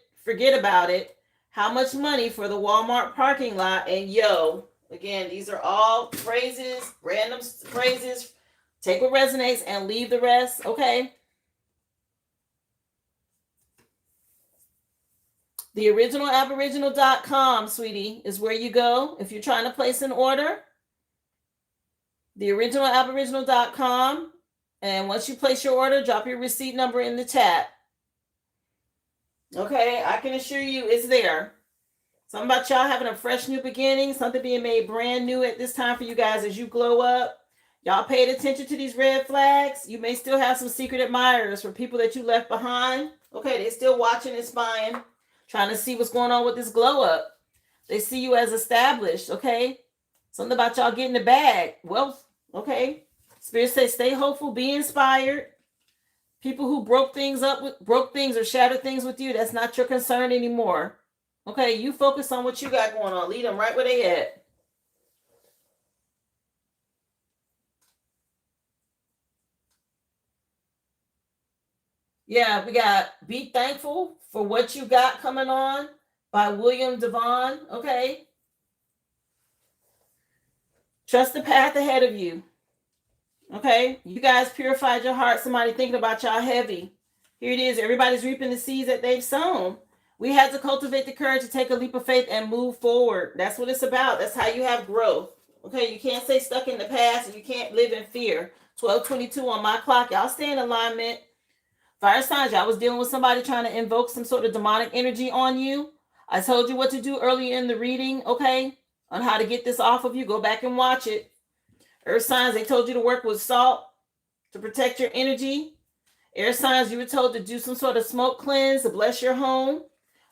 [SPEAKER 1] about it. How much money for the Walmart parking lot? And yo, again, these are all phrases, random phrases. Take what resonates and leave the rest, okay? The original Aboriginal.com, sweetie, is where you go if you're trying to place an order. The original Aboriginal.com. And once you place your order, drop your receipt number in the chat. Okay, I can assure you it's there. Something about y'all having a fresh new beginning, something being made brand new at this time for you guys as you glow up. Y'all paid attention to these red flags. You may still have some secret admirers for people that you left behind. Okay, they're still watching and spying, trying to see what's going on with this glow up. They see you as established, okay? Something about y'all getting the bag. Wealth, okay? Spirit says stay hopeful, be inspired. People who broke things or shattered things with you, that's not your concern anymore. Okay, you focus on what you got going on. Lead them right where they at. Yeah, we got Be Thankful for What You Got coming on by William Devon. Okay. Trust the path ahead of you. Okay, you guys purified your heart. Somebody thinking about y'all heavy. Here it is. Everybody's reaping the seeds that they've sown. We had to cultivate the courage to take a leap of faith and move forward. That's what it's about. That's how you have growth. Okay, you can't stay stuck in the past and you can't live in fear. 12:22 on my clock. Y'all stay in alignment. Fire signs, y'all was dealing with somebody trying to invoke some sort of demonic energy on you. I told you what to do earlier in the reading, okay, on how to get this off of you. Go back and watch it. Earth signs, they told you to work with salt, to protect your energy. Air signs, you were told to do some sort of smoke cleanse to bless your home.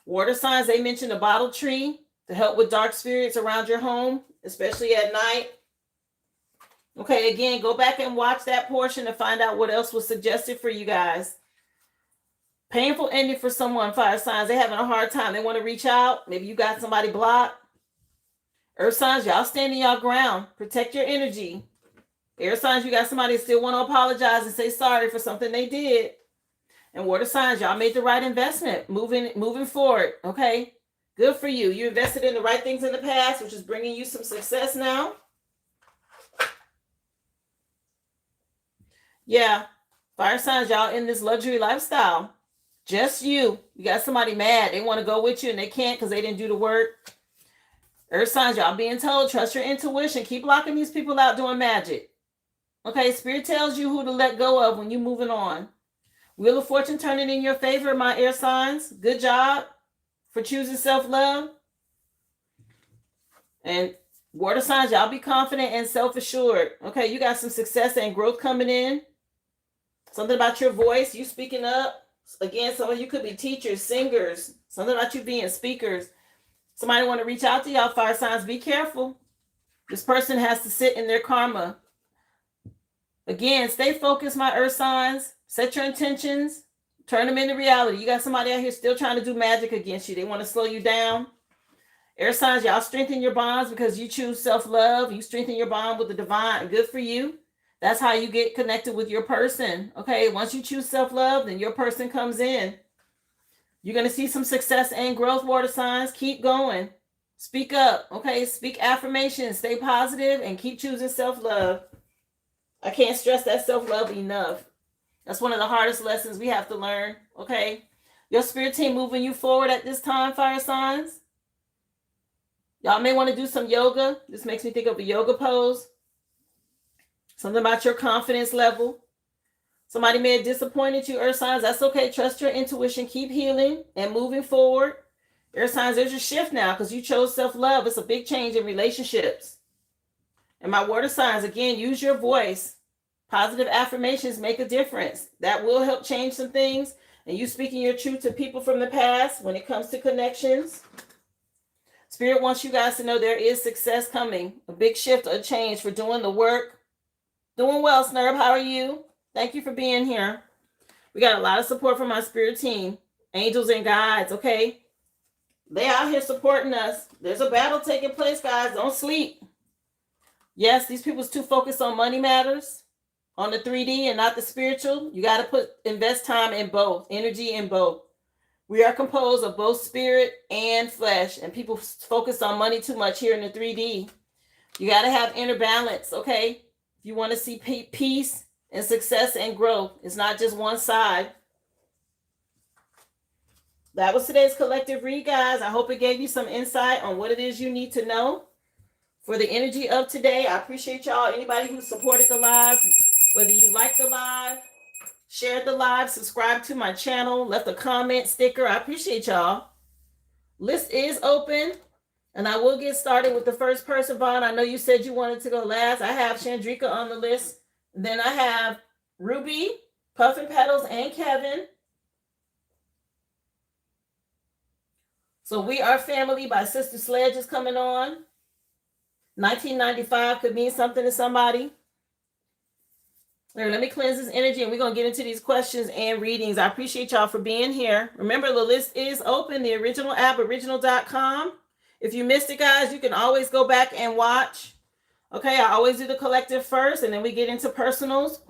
[SPEAKER 1] Water signs, they mentioned a bottle tree to help with dark spirits around your home, especially at night. Okay, again, go back and watch that portion to find out what else was suggested for you guys. Painful ending for someone, fire signs. They're having a hard time. They want to reach out. Maybe you got somebody blocked. Earth signs, y'all standing y'all ground. Protect your energy. Air signs, you got somebody that still want to apologize and say sorry for something they did. And water signs, y'all made the right investment. Moving forward, okay? Good for you. You invested in the right things in the past, which is bringing you some success now. Yeah, fire signs, y'all in this luxury lifestyle. Just you. You got somebody mad. They want to go with you and they can't because they didn't do the work. Earth signs, y'all being told, trust your intuition. Keep locking these people out doing magic. Okay, Spirit tells you who to let go of when you're moving on. Wheel of Fortune turning in your favor, my air signs. Good job for choosing self-love. And water signs, y'all be confident and self-assured. Okay, you got some success and growth coming in. Something about your voice, you speaking up. Again, some of you could be teachers, singers. Something about you being speakers. Somebody want to reach out to y'all, fire signs. Be careful. This person has to sit in their karma. Again, stay focused, my earth signs. Set your intentions. Turn them into reality. You got somebody out here still trying to do magic against you. They want to slow you down. Air signs, y'all strengthen your bonds because you choose self-love. You strengthen your bond with the divine. Good for you. That's how you get connected with your person. Okay, once you choose self-love, then your person comes in. You're going to see some success and growth, water signs. Keep going. Speak up. Okay, speak affirmations. Stay positive and keep choosing self-love. I can't stress that self-love enough. That's one of the hardest lessons we have to learn. Okay, your spirit team moving you forward at this time, fire signs. Y'all may want to do some yoga. This makes me think of a yoga pose. Something about your confidence level. Somebody may have disappointed you, earth signs. That's okay. Trust your intuition. Keep healing and moving forward. Earth signs, there's a shift now because you chose self-love. It's a big change in relationships. And my water signs, again, use your voice. Positive affirmations make a difference. That will help change some things. And you speaking your truth to people from the past when it comes to connections. Spirit wants you guys to know there is success coming. A big shift, a change for doing the work. Doing well, Snurb. How are you? Thank you for being here. We got a lot of support from my spirit team. Angels and guides, okay? They out here supporting us. There's a battle taking place, guys. Don't sleep. Yes, these people's too focused on money matters, on the 3D and not the spiritual. You got to invest time in both, energy in both. We are composed of both spirit and flesh, and people focus on money too much here in the 3D. You got to have inner balance, okay? If you want to see peace and success and growth, it's not just one side. That was today's collective read, guys. I hope it gave you some insight on what it is you need to know for the energy of today. I appreciate y'all. Anybody who supported the live, whether you liked the live, shared the live, subscribed to my channel, left a comment, sticker. I appreciate y'all. List is open. And I will get started with the first person, Vaughn. I know you said you wanted to go last. I have Chandrika on the list. Then I have Ruby, Puffin Petals, and Kevin. So We Are Family by Sister Sledge is coming on. 1995 could mean something to somebody. All right, let me cleanse this energy and we're going to get into these questions and readings. I appreciate y'all for being here. Remember, the list is open. The original app, original.com. If you missed it, guys, you can always go back and watch. Okay, I always do the collective first, and then we get into personals.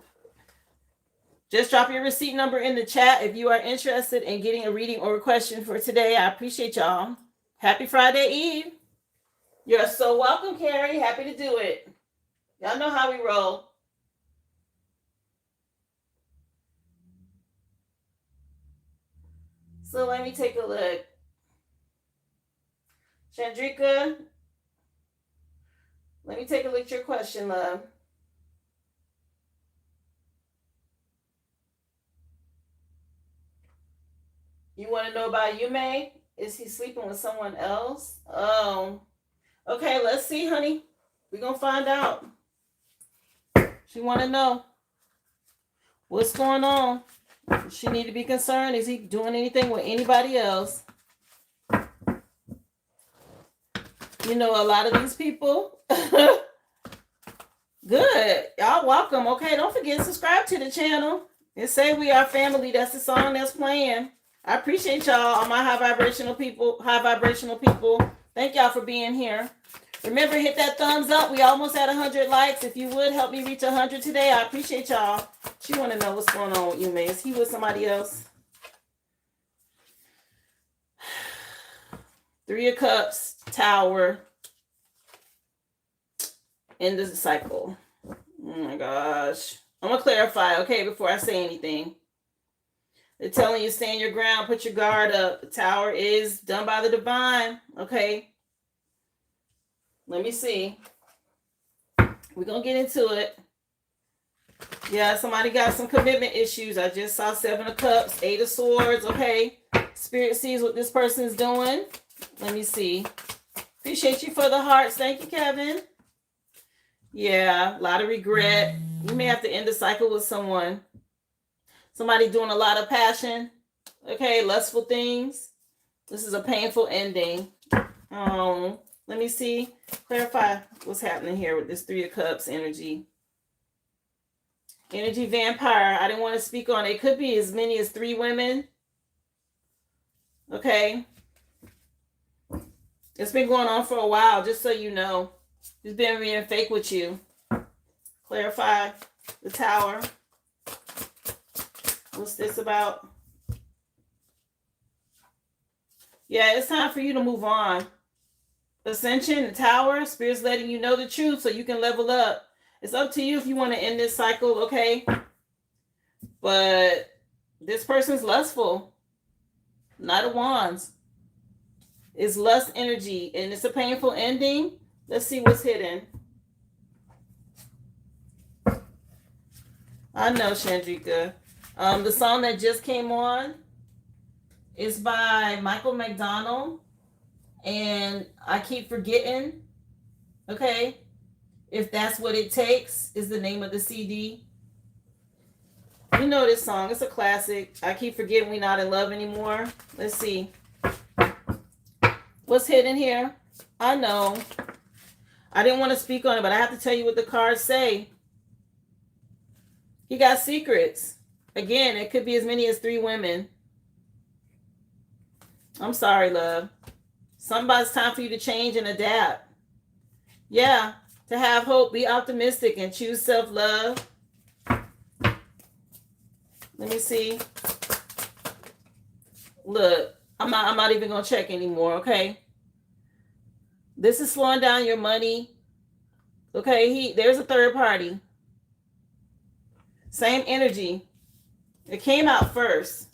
[SPEAKER 1] Just drop your receipt number in the chat if you are interested in getting a reading or a question for today. I appreciate y'all. Happy Friday Eve. You're so welcome, Carrie. Happy to do it. Y'all know how we roll. So let me take a look. Chandrika, let me take a look at your question, love. You want to know about Yume? Is he sleeping with someone else? Oh, okay. Let's see, honey. We're going to find out. She want to know. What's going on? She need to be concerned. Is he doing anything with anybody else? You know, a lot of these people. Good. Y'all welcome. Okay, don't forget to subscribe to the channel. And say we are family. That's the song that's playing. I appreciate y'all, all my high vibrational people. Thank y'all for being here. Remember, hit that thumbs up. We almost at 100 likes. If you would help me reach 100 today, I appreciate y'all. She want to know what's going on with you, man. Is he with somebody else? 3 of Cups, Tower. End of the cycle. Oh my gosh. I'm going to clarify, okay, before I say anything. They're telling you stand your ground, put your guard up. The Tower is done by the divine, okay? Let me see. We're going to get into it. Yeah, somebody got some commitment issues. I just saw 7 of Cups, 8 of Swords, okay? Spirit sees what this person's doing. Let me see. Appreciate you for the hearts. Thank you, Kevin. Yeah, a lot of regret. You may have to end the cycle with someone. Somebody doing a lot of passion. Okay, lustful things. This is a painful ending. Let me see. Clarify what's happening here with this 3 of Cups energy. Energy vampire. I didn't want to speak on it. It could be as many as 3 women. Okay. It's been going on for a while, just so you know. He's been being fake with you. Clarify the Tower. What's this about? Yeah, it's time for you to move on. Ascension, the Tower, Spirit's letting you know the truth so you can level up. It's up to you if you want to end this cycle, okay? But this person's lustful. Knight of Wands. It's lust energy, and it's a painful ending. Let's see what's hidden. I know, Chandrika. The song that just came on is by Michael McDonald, and I keep forgetting. Okay, If That's What It Takes is the name of the CD. You know this song. It's a classic. I keep forgetting we're not in love anymore. Let's see. What's hidden here? I know. I didn't want to speak on it, but I have to tell you what the cards say. He got secrets. Again, it could be as many as 3 women. I'm sorry, love. Somebody's time for you to change and adapt. Yeah, to have hope, be optimistic, and choose self-love. Let me see. Look, I'm not even going to check anymore, okay? This is slowing down your money. Okay, there's a third party. Same energy. It came out first.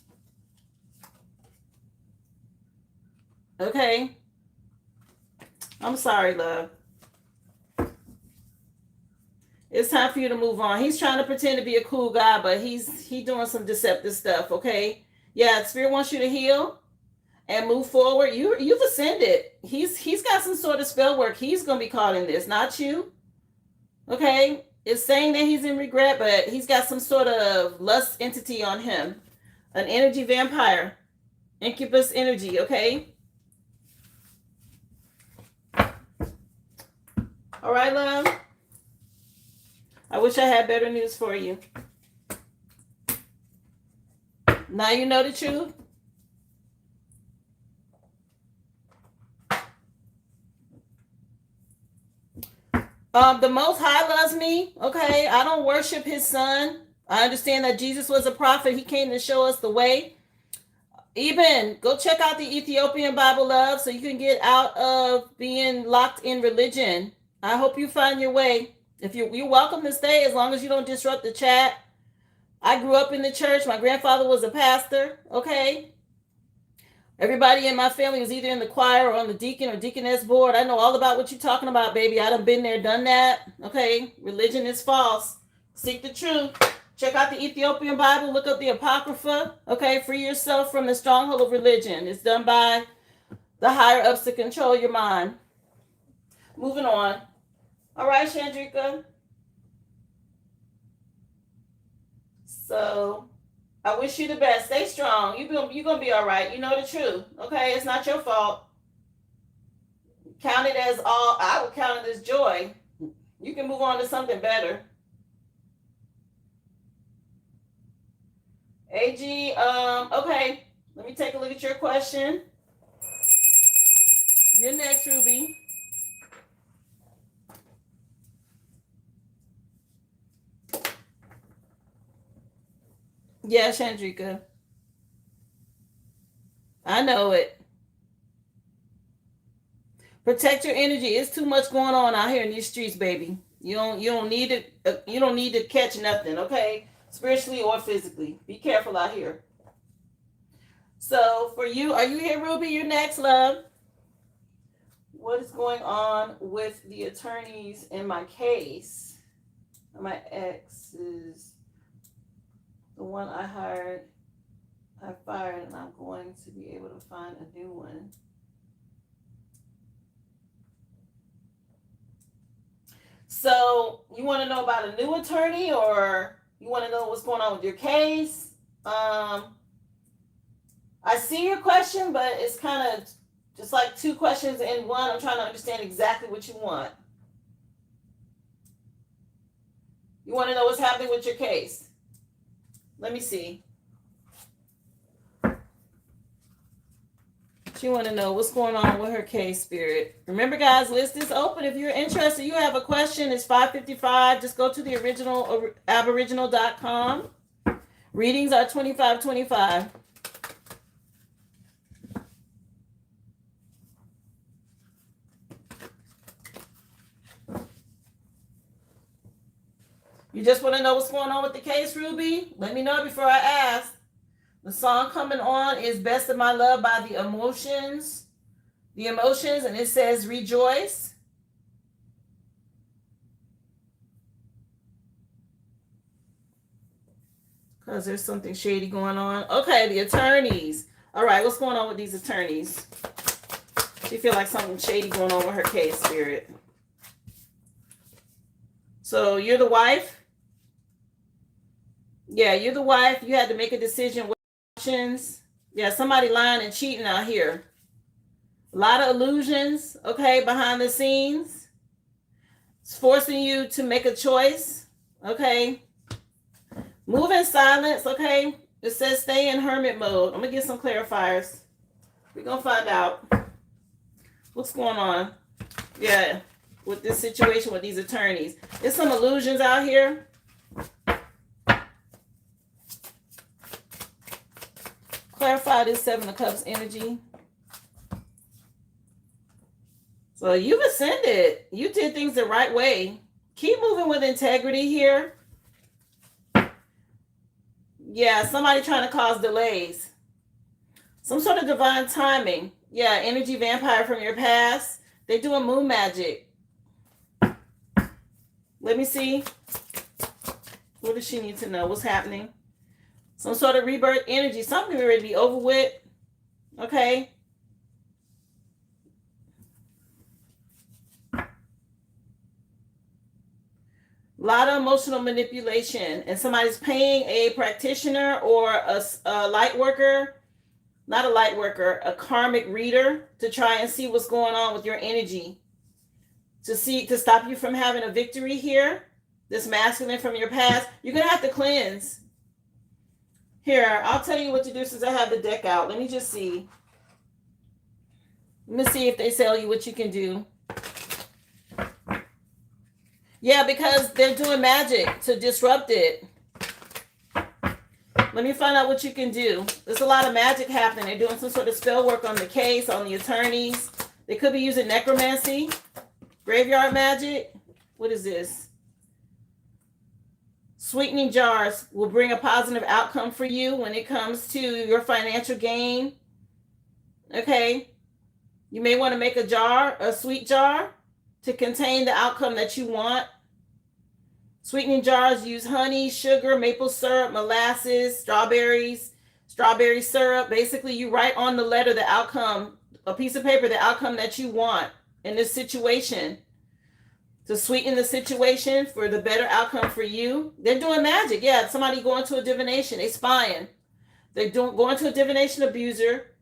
[SPEAKER 1] Okay. I'm sorry, love. It's time for you to move on. He's trying to pretend to be a cool guy, but he's doing some deceptive stuff, okay? Yeah, Spirit wants you to heal and move forward. You've ascended. He's got some sort of spell work. He's going to be caught in this, not you. Okay? It's saying that he's in regret, but he's got some sort of lust entity on him. An energy vampire. Incubus energy, okay? All right, love. I wish I had better news for you. Now you know the truth. The Most High loves me. Okay, I don't worship his son. I understand that Jesus was a prophet. He came to show us the way. Even go check out the Ethiopian Bible, love, so you can get out of being locked in religion. I hope you find your way. If you're welcome to stay as long as you don't disrupt the chat. I grew up in the church. My grandfather was a pastor. Okay. Everybody in my family was either in the choir or on the deacon or deaconess board. I know all about what you're talking about, baby. I done been there, done that. Okay. Religion is false. Seek the truth. Check out the Ethiopian Bible. Look up the Apocrypha. Okay. Free yourself from the stronghold of religion. It's done by the higher ups to control your mind. Moving on. All right, Chandrika. So I wish you the best. Stay strong. You're gonna be all right. You know the truth. Okay, it's not your fault. Count it as all. I would count it as joy. You can move on to something better. AG, okay. Let me take a look at your question. You're next, Ruby. Yeah, Chandrika. I know it. Protect your energy. It's too much going on out here in these streets, baby. You don't need it. You don't need to catch nothing, okay? Spiritually or physically. Be careful out here. So for you, are you here, Ruby? You're next, love. What is going on with the attorneys in my case? My ex is the one I fired, and I'm going to be able to find a new one. So you want to know about a new attorney, or you want to know what's going on with your case? I see your question, but it's kind of just like two questions in one. I'm trying to understand exactly what you want. You want to know what's happening with your case? Let me see. She want to know what's going on with her case, Spirit. Remember, guys, list is open. If you're interested, you have a question, it's $5.55. Just go to the original aboriginal.com. Readings are $25.25. You just want to know what's going on with the case, Ruby? Let me know before I ask. The song coming on is Best of My Love by The Emotions. The Emotions, and it says Rejoice. Because there's something shady going on. Okay, the attorneys. All right, what's going on with these attorneys? She feel like something shady going on with her case, Spirit. So you're the wife? Yeah, you're the wife. You had to make a decision. Options. Yeah, somebody lying and cheating out here. A lot of illusions, okay, behind the scenes. It's forcing you to make a choice, okay. Move in silence, okay. It says stay in hermit mode. I'm going to get some clarifiers. We're going to find out what's going on. Yeah, with this situation with these attorneys. There's some illusions out here. Clarify this Seven of Cups energy. So you've ascended. You did things the right way. Keep moving with integrity here. Yeah, somebody trying to cause delays. Some sort of divine timing. Yeah, energy vampire from your past. They're doing moon magic. Let me see. What does she need to know? What's happening? Some sort of rebirth energy. Something ready to be over with. Okay. A lot of emotional manipulation. And somebody's paying a practitioner or a light worker. Not a light worker. A karmic reader to try and see what's going on with your energy. To stop you from having a victory here. This masculine from your past. You're going to have to cleanse. Here, I'll tell you what to do since I have the deck out. Let me just see. Let me see if they tell you what you can do. Yeah, because they're doing magic to disrupt it. Let me find out what you can do. There's a lot of magic happening. They're doing some sort of spell work on the case, on the attorneys. They could be using necromancy, graveyard magic. What is this? Sweetening jars will bring a positive outcome for you when it comes to your financial gain. Okay. You may want to make a jar, a sweet jar, to contain the outcome that you want. Sweetening jars use honey, sugar, maple syrup, molasses, strawberries, strawberry syrup. Basically, you write on the letter the outcome, a piece of paper, the outcome that you want in this situation. to sweeten the situation for the better outcome for you. They're doing magic. Yeah, somebody going to a divination. They spying. They're going to a divination abuser.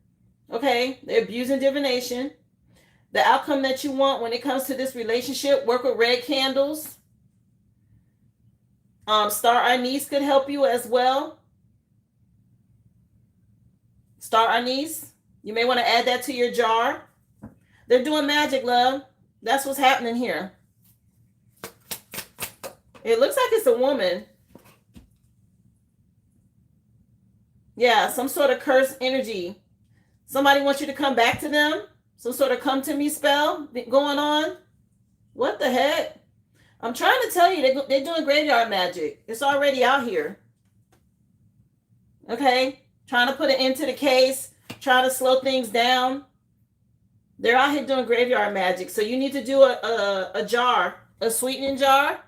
[SPEAKER 1] Okay, they're abusing divination. The outcome that you want when it comes to this relationship, work with red candles. Star anise could help you as well. Star anise. You may want to add that to your jar. They're doing magic, love. That's what's happening here. It looks like it's a woman. Yeah, some sort of cursed energy. Somebody wants you to come back to them. Some sort of come to me spell going on. What the heck? I'm trying to tell you, they're doing graveyard magic. It's already out here. Okay? Trying to put an end to the case. Trying to slow things down. They're out here doing graveyard magic. So you need to do a jar. A sweetening jar.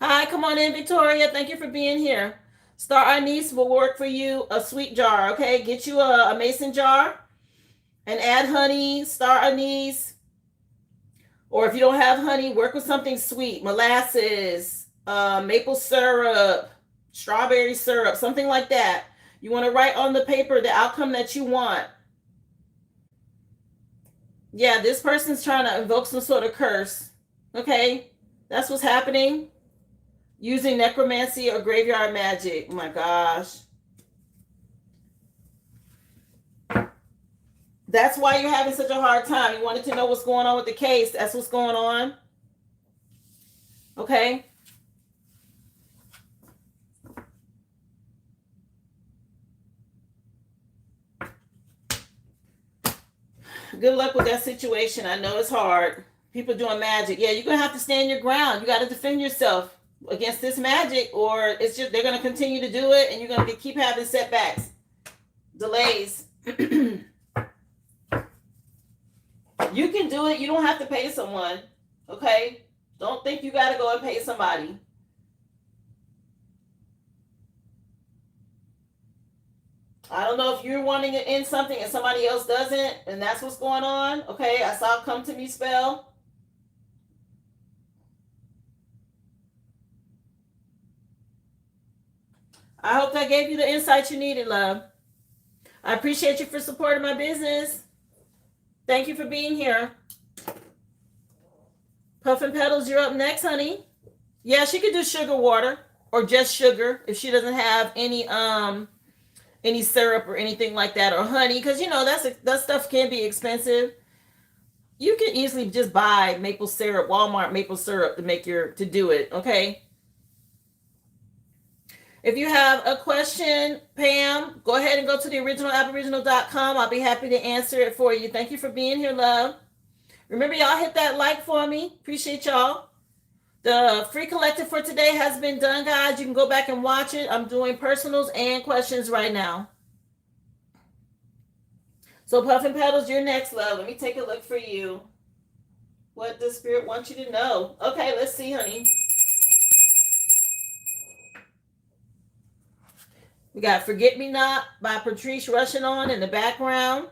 [SPEAKER 1] Hi, come on in, Victoria. Thank you for being here. Star anise will work for you. A sweet jar, okay? Get you a mason jar and add honey, star anise. Or if you don't have honey, work with something sweet. Molasses, maple syrup, strawberry syrup, something like that. You want to write on the paper the outcome that you want. Yeah, this person's trying to invoke some sort of curse. Okay? That's what's happening. Using necromancy or graveyard magic. Oh my gosh. That's why you're having such a hard time. You wanted to know what's going on with the case. That's what's going on. Okay. Good luck with that situation. I know it's hard. People doing magic. Yeah, you're going to have to stand your ground. You got to defend yourself against this magic, or it's just they're going to continue to do it and you're going to keep having setbacks, delays. You can do it. You don't have to pay someone. Okay? Don't think you got to go and pay somebody. I don't know if you're wanting to end something and somebody else doesn't, and that's what's going on. Okay, I saw come to me spell. I hope that gave you the insight you needed, love. I appreciate you for supporting my business. Thank you for being here. Puffin Petals, you're up next, honey. Yeah, she could do sugar water or just sugar if she doesn't have any syrup or anything like that, or honey, because you know that stuff can be expensive. You can easily just buy maple syrup, Walmart maple syrup to do it. Okay. If you have a question, Pam, go ahead and go to the originalaboriginal.com. I'll be happy to answer it for you. Thank you for being here, love. Remember, y'all hit that like for me. Appreciate y'all. The free collective for today has been done, guys. You can go back and watch it. I'm doing personals and questions right now. So, Puffin Petals, you're next, love. Let me take a look for you. What does Spirit want you to know? Okay, let's see, honey. We got Forget Me Not by Patrice rushing on in the background.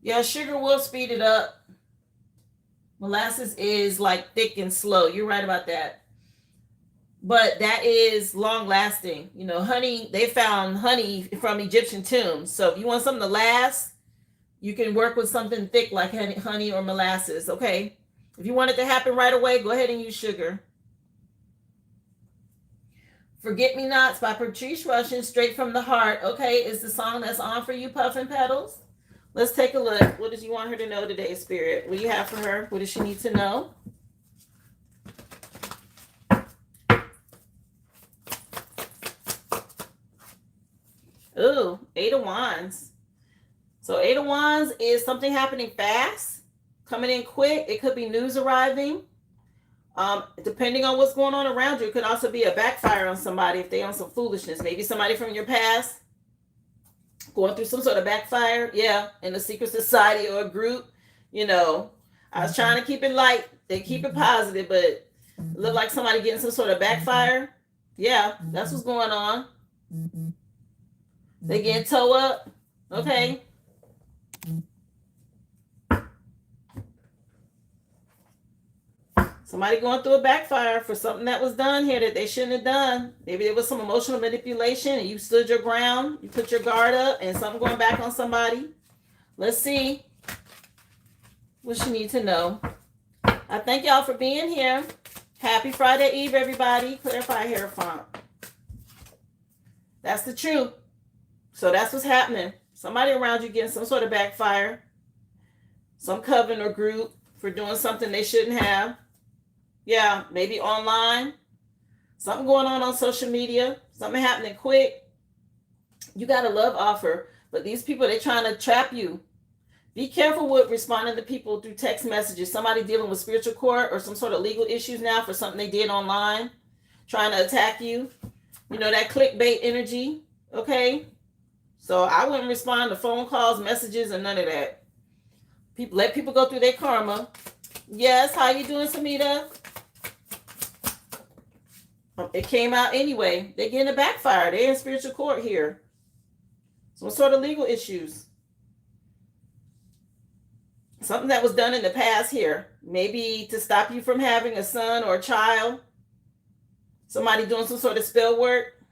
[SPEAKER 1] Yeah, sugar will speed it up. Molasses is like thick and slow. You're right about that. But that is long lasting. You know, honey, they found honey from Egyptian tombs. So if you want something to last, you can work with something thick like honey or molasses. Okay. If you want it to happen right away, go ahead and use sugar. Forget Me Nots by Patrice Rushen, Straight from the Heart. Okay, is the song that's on for you, Puffin Petals? Let's take a look. What does you want her to know today, Spirit? What do you have for her? What does she need to know? Ooh, 8 of Wands. So 8 of Wands is something happening fast, coming in quick. It could be news arriving. Depending on what's going on around you, it could also be a backfire on somebody if they're on some foolishness. Maybe somebody from your past going through some sort of backfire. Yeah, in a secret society or a group. You know, I was trying to keep it light. They keep it positive, but it looked like somebody getting some sort of backfire. Yeah, that's what's going on. They getting toe up. Okay. Somebody going through a backfire for something that was done here that they shouldn't have done. Maybe there was some emotional manipulation and you stood your ground, you put your guard up, and something going back on somebody. Let's see what you need to know. I thank y'all for being here. Happy Friday Eve, everybody. Clarify Hierophant. That's the truth. So that's what's happening. Somebody around you getting some sort of backfire. Some coven or group for doing something they shouldn't have. Yeah, maybe online. Something going on social media. Something happening quick. You got a love offer. But these people, they're trying to trap you. Be careful with responding to people through text messages. Somebody dealing with spiritual court or some sort of legal issues now for something they did online. Trying to attack you. You know, that clickbait energy. Okay? So I wouldn't respond to phone calls, messages, and none of that. Let people go through their karma. Yes, how you doing, Samita? It came out anyway. They're getting a backfire. They're in spiritual court here. Some sort of legal issues. Something that was done in the past here. Maybe to stop you from having a son or a child. Somebody doing some sort of spell work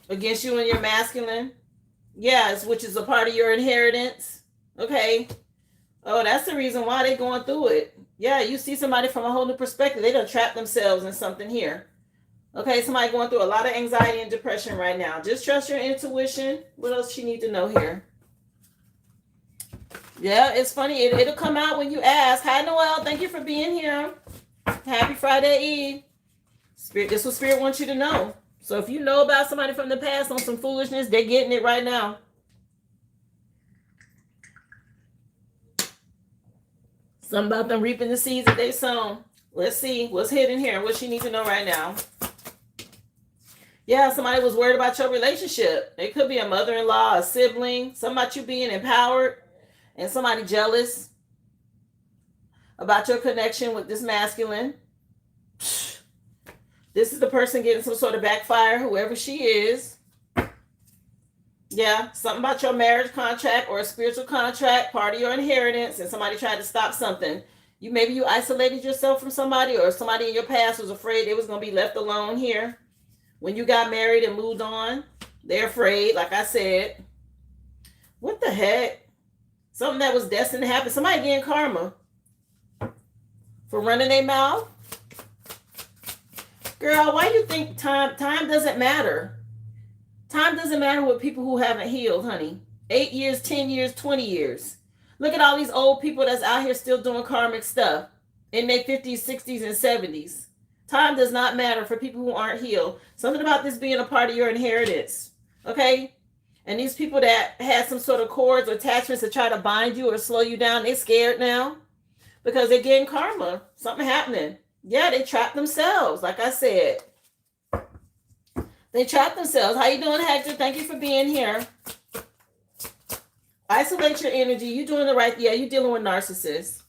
[SPEAKER 1] against you and your masculine. Yes, which is a part of your inheritance. Okay. Oh, that's the reason why they're going through it. Yeah, you see somebody from a whole new perspective. They done trap themselves in something here. Okay, somebody going through a lot of anxiety and depression right now. Just trust your intuition. What else you need to know here? Yeah, it's funny. It'll come out when you ask. Hi, Noel. Thank you for being here. Happy Friday Eve. Spirit, this is what Spirit wants you to know. So if you know about somebody from the past on some foolishness, they're getting it right now. Something about them reaping the seeds that they sown. Let's see what's hidden here. What you need to know right now. Yeah, somebody was worried about your relationship. It could be a mother-in-law, a sibling, something about you being empowered, and somebody jealous about your connection with this masculine. This is the person getting some sort of backfire, whoever she is. Yeah, something about your marriage contract or a spiritual contract, part of your inheritance, and somebody tried to stop something. Maybe you isolated yourself from somebody, or somebody in your past was afraid they was going to be left alone here. When you got married and moved on, they're afraid, like I said. What the heck? Something that was destined to happen. Somebody getting karma for running their mouth. Girl, why do you think time doesn't matter? Time doesn't matter with people who haven't healed, honey. 8 years, 10 years, 20 years. Look at all these old people that's out here still doing karmic stuff in their 50s, 60s, and 70s. Time does not matter for people who aren't healed. Something about this being a part of your inheritance. Okay? And these people that had some sort of cords or attachments to try to bind you or slow you down, they're scared now because they're getting karma. Something happening. Yeah, they trapped themselves, like I said. They trapped themselves. How you doing, Hector? Thank you for being here. Isolate your energy. You're doing the right. Yeah, you're dealing with narcissists.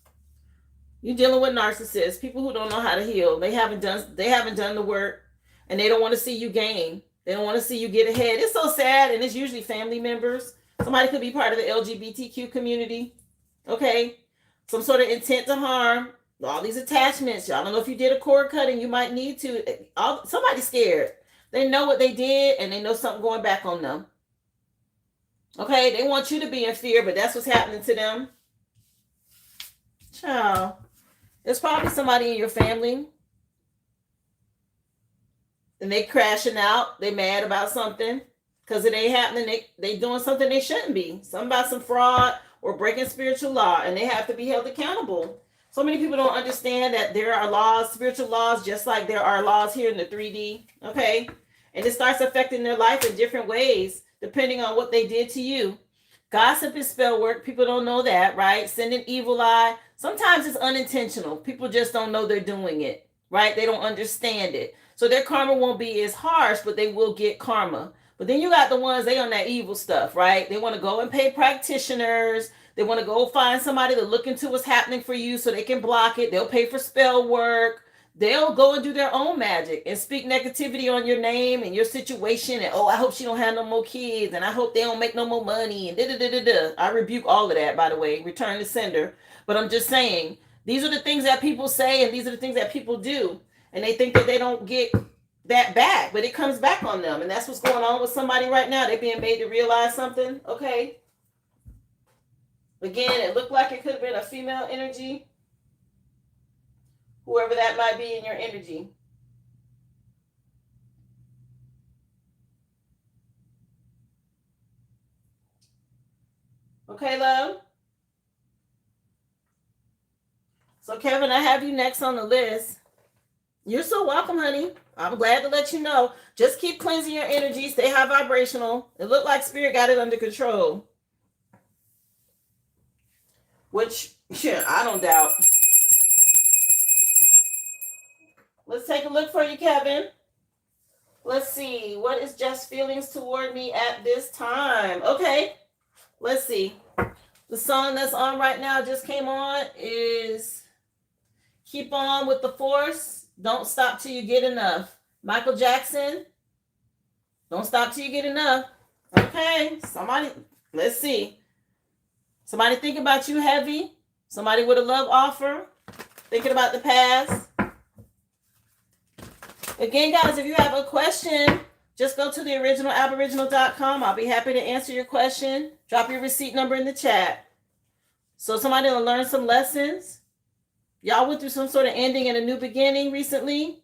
[SPEAKER 1] You're dealing with narcissists. People who don't know how to heal. They haven't done the work, and they don't want to see you gain. They don't want to see you get ahead. It's so sad, and it's usually family members. Somebody could be part of the LGBTQ community. Okay? Some sort of intent to harm. All these attachments. Y'all don't know if you did a cord cutting. You might need to. Somebody's scared. They know what they did, and they know something going back on them. Okay? They want you to be in fear, but that's what's happening to them. Child. There's probably somebody in your family, and they crashing out. They mad about something because it ain't happening. They doing something they shouldn't be. Something about some fraud or breaking spiritual law, and they have to be held accountable. So many people don't understand that there are laws, spiritual laws, just like there are laws here in the 3D, okay? And it starts affecting their life in different ways, depending on what they did to you. Gossip is spell work. People don't know that, right? Sending evil eye. Sometimes it's unintentional. People just don't know they're doing it, right? They don't understand it. So their karma won't be as harsh, but they will get karma. But then you got the ones, they on that evil stuff, right? They want to go and pay practitioners. They want to go find somebody to look into what's happening for you so they can block it. They'll pay for spell work. They'll go and do their own magic and speak negativity on your name and your situation. And, oh, I hope she don't have no more kids. And I hope they don't make no more money. And da-da-da-da-da. I rebuke all of that, by the way. Return to sender. But I'm just saying, These are the things that people say, and these are the things that people do. And they think that they don't get that back, but it comes back on them. And that's what's going on with somebody right now. They're being made to realize something. Okay. Again, it looked like it could have been a female energy. Whoever that might be in your energy. Okay, love? So, Kevin, I have you next on the list. You're so welcome, honey. I'm glad to let you know. Just keep cleansing your energy. Stay high vibrational. It looked like Spirit got it under control. Which, yeah, I don't doubt. Let's take a look for you, Kevin. Let's see. What is Jeff's feelings toward me at this time? Okay. Let's see. The song that's on right now just came on is Keep On with the Force. Don't Stop Till You Get Enough. Michael Jackson. Don't stop till you get enough. Okay. Somebody, let's see. Somebody think about you heavy. Somebody with a love offer. Thinking about the past. Again, guys, if you have a question, just go to the originalaboriginal.com. I'll be happy to answer your question. Drop your receipt number in the chat. So somebody will learn some lessons. Y'all went through some sort of ending and a new beginning recently.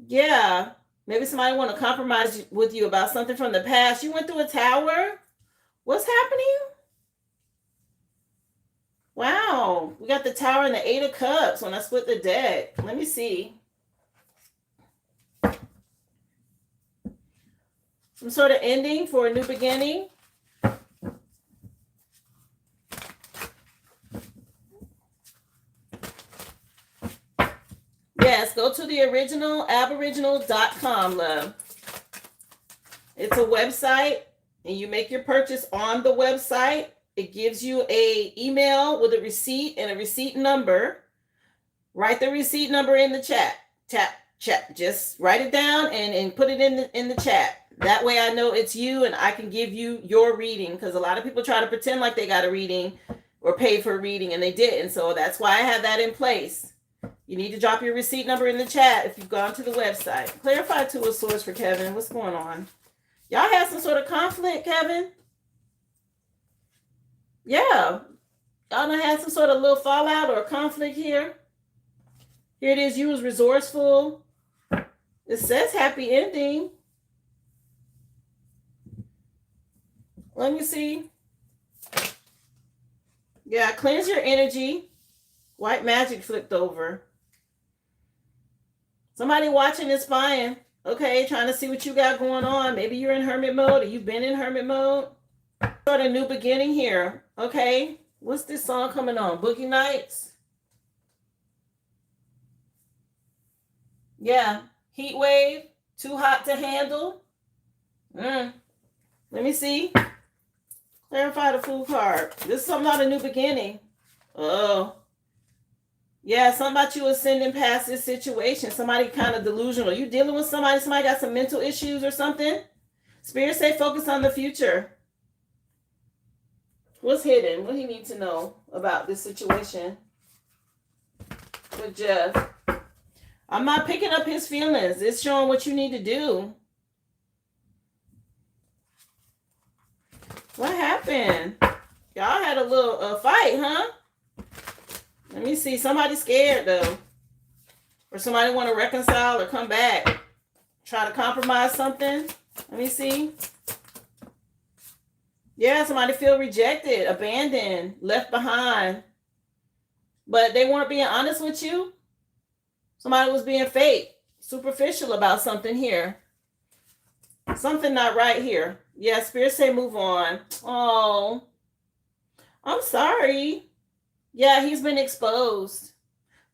[SPEAKER 1] Yeah. Maybe somebody want to compromise with you about something from the past. You went through a tower? What's happening? Wow. We got the tower and the 8 of cups when I split the deck. Let me see. Some sort of ending for a new beginning. Yes, go to the originalaboriginal.com, love. It's a website, and you make your purchase on the website. It gives you a email with a receipt and a receipt number. Write the receipt number in the chat. Chat. Just write it down and put it in the chat. That way I know it's you and I can give you your reading, because a lot of people try to pretend like they got a reading or paid for a reading and they didn't. So that's why I have that in place. You need to drop your receipt number in the chat if you've gone to the website. Clarify Two of Swords for Kevin. What's going on? Y'all had some sort of conflict, Kevin? Yeah. Y'all done had some sort of little fallout or conflict here. Here it is. You was resourceful. It says happy ending. Let me see. Yeah, cleanse your energy. White magic flipped over. Somebody watching is fine. Okay, trying to see what you got going on. Maybe you're in hermit mode or you've been in hermit mode. Start a new beginning here. Okay, what's this song coming on? Boogie Nights? Yeah, heat wave. Too hot to handle. Let me see. Clarify the Fool card. This is something about a new beginning. Oh. Yeah, something about you ascending past this situation. Somebody kind of delusional. You dealing with somebody got some mental issues or something? Spirit say focus on the future. What's hidden? What do you need to know about this situation with Jeff? I'm not picking up his feelings. It's showing what you need to do. What happened? Y'all had a little fight, huh? Let me see. Somebody scared, though. Or somebody want to reconcile or come back. Try to compromise something. Let me see. Yeah, somebody feel rejected, abandoned, left behind. But they weren't being honest with you. Somebody was being fake, superficial about something here. Something not right here. Yeah, Spirit say move on. Oh, I'm sorry. Yeah, he's been exposed.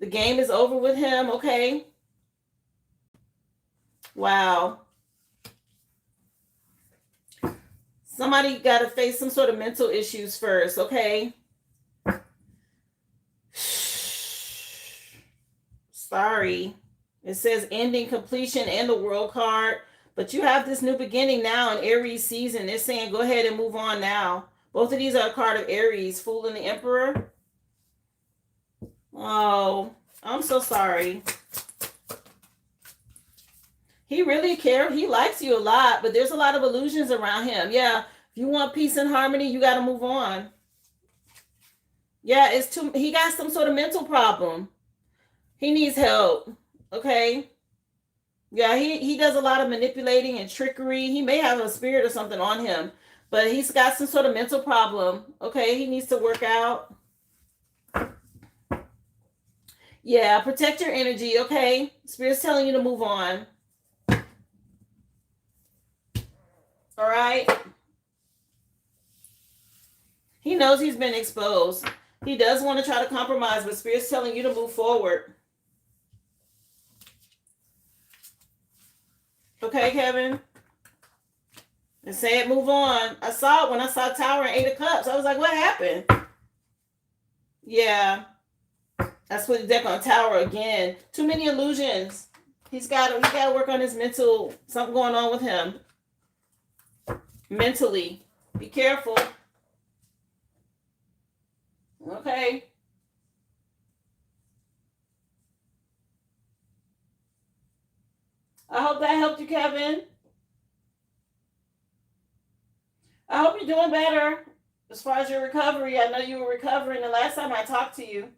[SPEAKER 1] The game is over with him, okay? Wow. Somebody got to face some sort of mental issues first, okay? Sorry. It says ending, completion, and the world card. But you have this new beginning now in Aries season. They're saying go ahead and move on now. Both of these are a card of Aries, Fool and the Emperor. Oh, I'm so sorry. He really cares. He likes you a lot, but there's a lot of illusions around him. Yeah, if you want peace and harmony, you got to move on. Yeah, it's too. He got some sort of mental problem. He needs help. Okay. Yeah, he does a lot of manipulating and trickery. He may have a spirit or something on him, but he's got some sort of mental problem. Okay, he needs to work out. Yeah, protect your energy. Okay, Spirit's telling you to move on. All right. He knows he's been exposed. He does want to try to compromise, but Spirit's telling you to move forward. Okay, Kevin? And say it, move on. I saw it when I saw Tower and 8 of Cups. I was like, what happened? Yeah. That's what the deck on Tower again. Too many illusions. He's got to work on his mental, something going on with him. Mentally. Be careful. Okay. I hope that helped you, Kevin. I hope you're doing better as far as your recovery. I know you were recovering the last time I talked to you.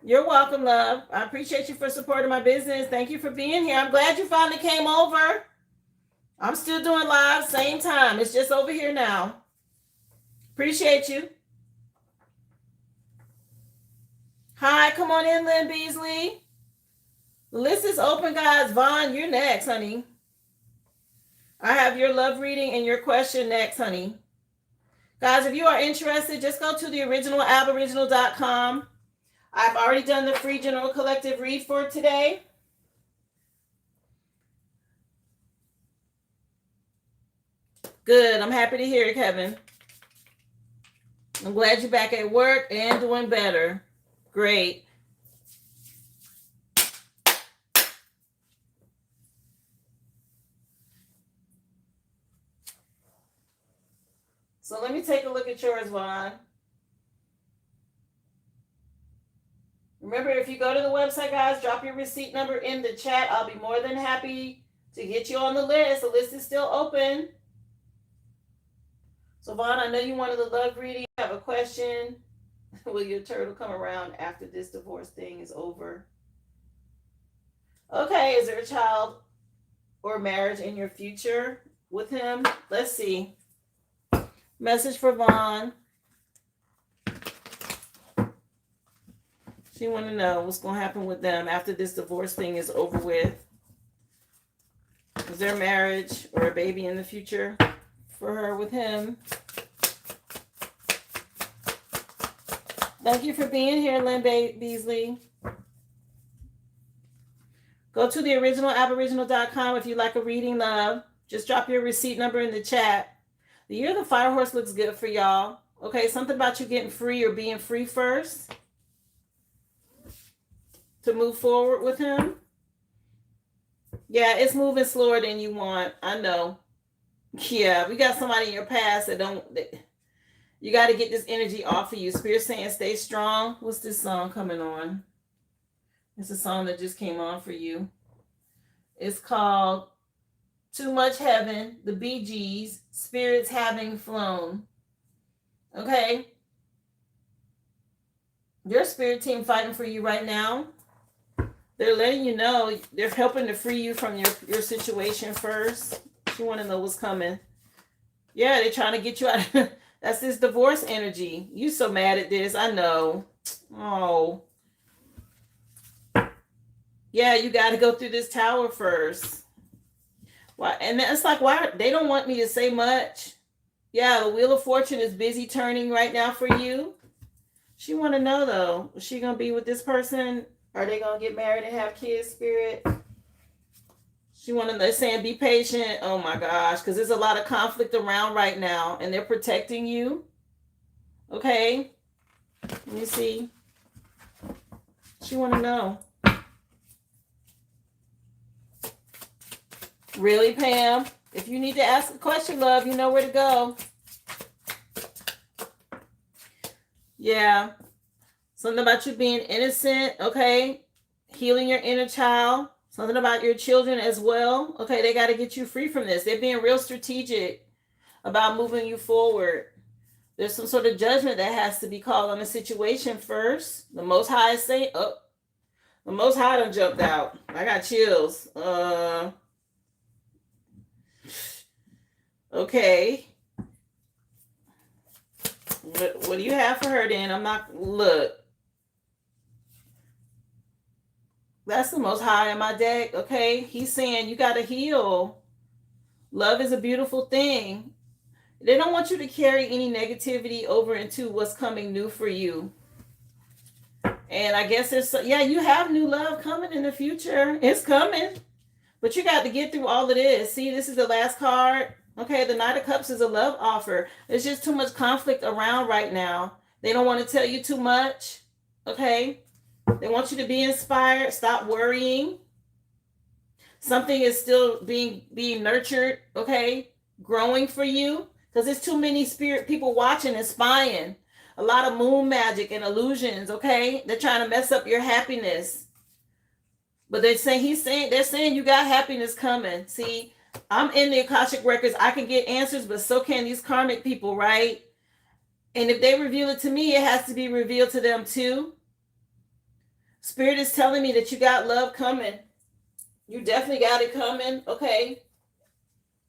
[SPEAKER 1] You're welcome, love. I appreciate you for supporting my business. Thank you for being here. I'm glad you finally came over. I'm still doing live, same time. It's just over here now. Appreciate you. Hi, come on in, Lynn Beasley. The list is open, guys. Vaughn, you're next, honey. I have your love reading and your question next, honey. Guys, if you are interested, just go to the original aboriginal.com. I've already done the free general collective read for today. Good. I'm happy to hear it, Kevin. I'm glad you're back at work and doing better. Great. So let me take a look at yours, Vaughn. Remember, if you go to the website, guys, drop your receipt number in the chat. I'll be more than happy to get you on the list. The list is still open. So, Vaughn, I know you wanted the love reading. I have a question. Will your turtle come around after this divorce thing is over? Okay, is there a child or marriage in your future with him? Let's see. Message for Vaughn. She want to know what's going to happen with them after this divorce thing is over with. Is there marriage or a baby in the future for her with him? Thank you for being here, Lynn Beasley. Go to the original aboriginal.com if you like a reading, love. Just drop your receipt number in the chat. The year of the fire horse looks good for y'all. Okay, something about you getting free or being free first to move forward with him. Yeah, it's moving slower than you want. I know. Yeah, we got somebody in your past you got to get this energy off of you. Spirit saying stay strong. What's this song coming on? It's a song that just came on for you. It's called Too Much Heaven, the Bee Gees, Spirits Having Flown. Okay? Your spirit team fighting for you right now. They're letting you know, they're helping to free you from your situation first. You want to know what's coming. Yeah, they're trying to get you out. That's this divorce energy. You so mad at this. I know. Oh. Yeah, you got to go through this tower first. Why? And it's like, why? They don't want me to say much. Yeah, the Wheel of Fortune is busy turning right now for you. She want to know, though. Is she going to be with this person? Are they going to get married and have kids, Spirit? She want to know, saying be patient. Oh, my gosh. Because there's a lot of conflict around right now. And they're protecting you. Okay. Let me see. She want to know. Really, Pam? If you need to ask a question, love, you know where to go. Yeah. Something about you being innocent, okay? Healing your inner child. Something about your children as well. Okay, they got to get you free from this. They're being real strategic about moving you forward. There's some sort of judgment that has to be called on the situation first. The Most High is saying, oh, the Most High done jumped out. I got chills. Okay. What do you have for her then? I'm not, look. That's the Most High in my deck, okay? He's saying you got to heal. Love is a beautiful thing. They don't want you to carry any negativity over into what's coming new for you. And I guess you have new love coming in the future. It's coming. But you got to get through all of this. See, this is the last card. Okay, the Knight of Cups is a love offer. There's just too much conflict around right now. They don't want to tell you too much. Okay? They want you to be inspired. Stop worrying. Something is still being nurtured, okay? Growing for you. Because there's too many spirit people watching and spying. A lot of moon magic and illusions, okay? They're trying to mess up your happiness. But they're saying you got happiness coming. See, I'm in the Akashic Records. I can get answers, but so can these karmic people, right? And if they reveal it to me, it has to be revealed to them too. Spirit is telling me that you got love coming. You definitely got it coming, okay?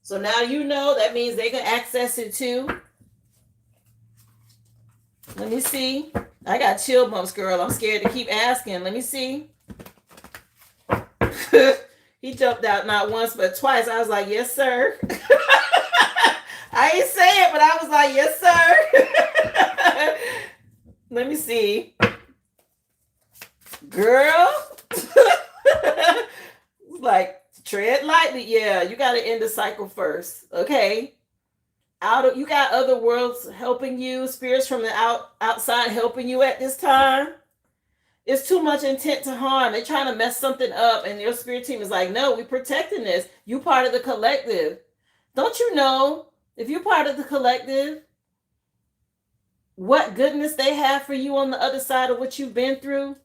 [SPEAKER 1] So now you know that means they can access it too. Let me see. I got chill bumps, girl. I'm scared to keep asking. Let me see. He jumped out not once but twice. I was like, yes, sir. I ain't say it, but I was like, yes, sir. Let me see. Girl. Like, tread lightly. Yeah, you got to end the cycle first. Okay. You got other worlds helping you, spirits from the outside helping you at this time. It's too much intent to harm. They're trying to mess something up, and your spirit team is like, no, we're protecting this. You part of the collective. Don't you know, if you're part of the collective, what goodness they have for you on the other side of what you've been through?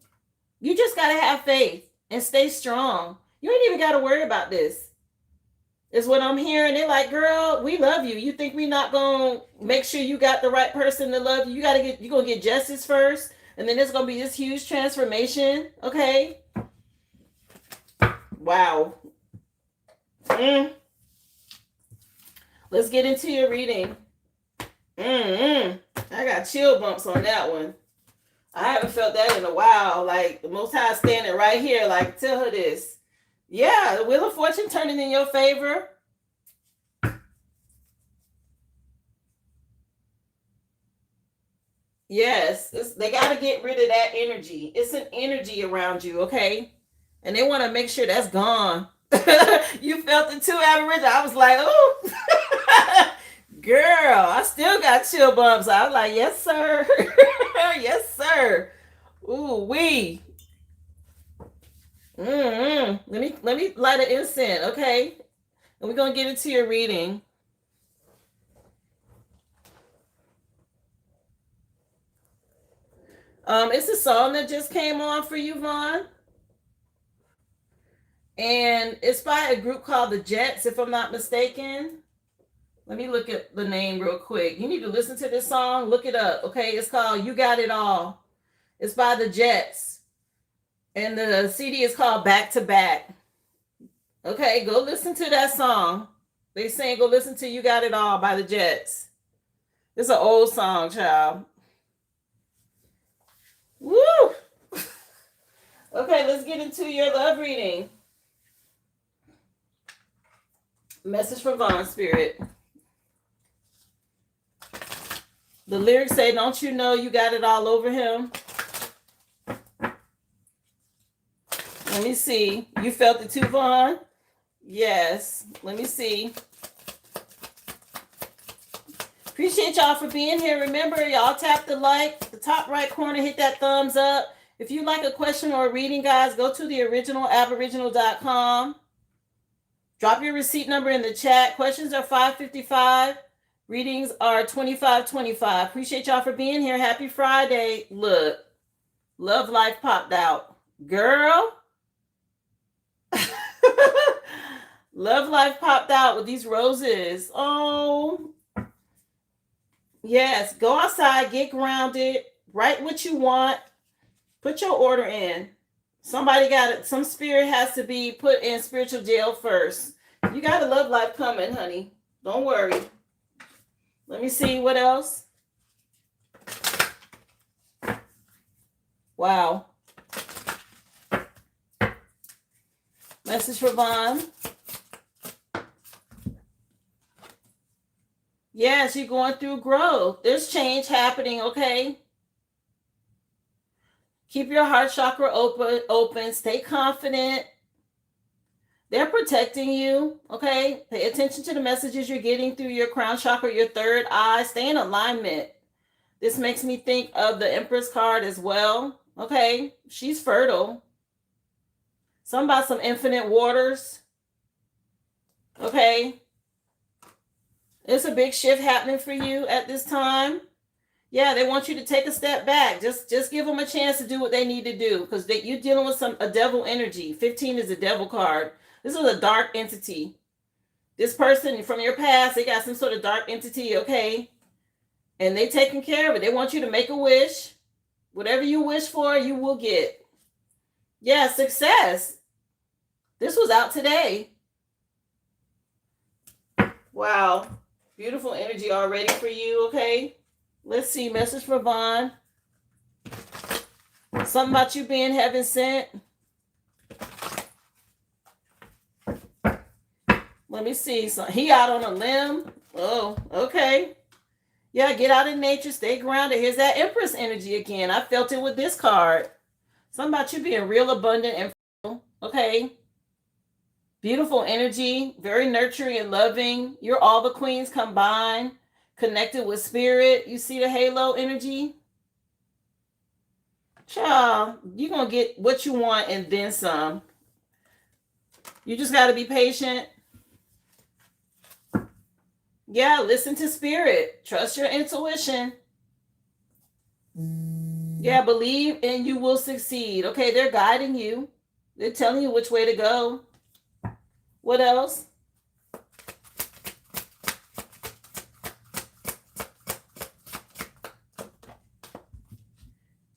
[SPEAKER 1] You just got to have faith and stay strong. You ain't even got to worry about this. Is what I'm hearing. They're like, girl, we love you. You think we not gonna make sure you got the right person to love you? You're gonna get justice first, and then there's gonna be this huge transformation. Okay. Wow. Let's get into your reading. I got chill bumps on that one. I haven't felt that in a while. Like, the Most High standing right here, like, tell her this. Yeah, the Wheel of Fortune turning in your favor. Yes, they got to get rid of that energy. It's an energy around you, okay? And they want to make sure that's gone. You felt it too, Aboriginal. I was like, oh, girl, I still got chill bumps. I was like, yes, sir. Yes, sir. Ooh, wee. Let me light an incense, okay? And we're gonna get into your reading. It's a song that just came on for you, Vaughn. And it's by a group called the Jets, if I'm not mistaken. Let me look at the name real quick. You need to listen to this song. Look it up, okay? It's called You Got It All. It's by the Jets. And the CD is called Back to Back. Okay, go listen to that song. They saying go listen to You Got It All by the Jets. It's an old song, child. Woo! Okay, let's get into your love reading. Message from Vaughn Spirit. The lyrics say, don't you know you got it all over him? Let me see. You felt it too, Vaughn? Yes. Let me see. Appreciate y'all for being here. Remember, y'all tap the like, the top right corner, hit that thumbs up. If you like a question or a reading, guys, go to the original Aboriginal.com. Drop your receipt number in the chat. Questions are $5.55. Readings are $25.25. Appreciate y'all for being here. Happy Friday. Look, Love Life popped out. Girl. Love Life popped out with these roses. Oh, yes. Go outside, get grounded, write what you want, put your order in. Somebody got it. Some spirit has to be put in spiritual jail first. You got a love life coming, honey. Don't worry. Let me see what else. Wow. Message for Vaughn. Yes, you're going through growth. There's change happening, okay? Keep your heart chakra open. Stay confident. They're protecting you, okay? Pay attention to the messages you're getting through your crown chakra, your third eye. Stay in alignment. This makes me think of the Empress card as well, okay? She's fertile. Something about some infinite waters, okay? It's a big shift happening for you at this time. Yeah, they want you to take a step back. Just give them a chance to do what they need to do, because you're dealing with a devil energy. 15 is a devil card. This is a dark entity. This person from your past, they got some sort of dark entity, okay? And they taking care of it. They want you to make a wish. Whatever you wish for, you will get. Yeah, success. This was out today. Wow. Beautiful energy already for you, okay? Let's see. Message for Vaughn. Something about you being heaven sent. Let me see. So he out on a limb. Oh, okay. Yeah, get out in nature. Stay grounded. Here's that Empress energy again. I felt it with this card. Something about you being real abundant and fertile. Okay. Beautiful energy. Very nurturing and loving. You're all the queens combined. Connected with spirit. You see the halo energy? Child, you're going to get what you want and then some. You just got to be patient. Yeah, listen to spirit. Trust your intuition. Yeah, believe and you will succeed. Okay, they're guiding you. They're telling you which way to go. What else?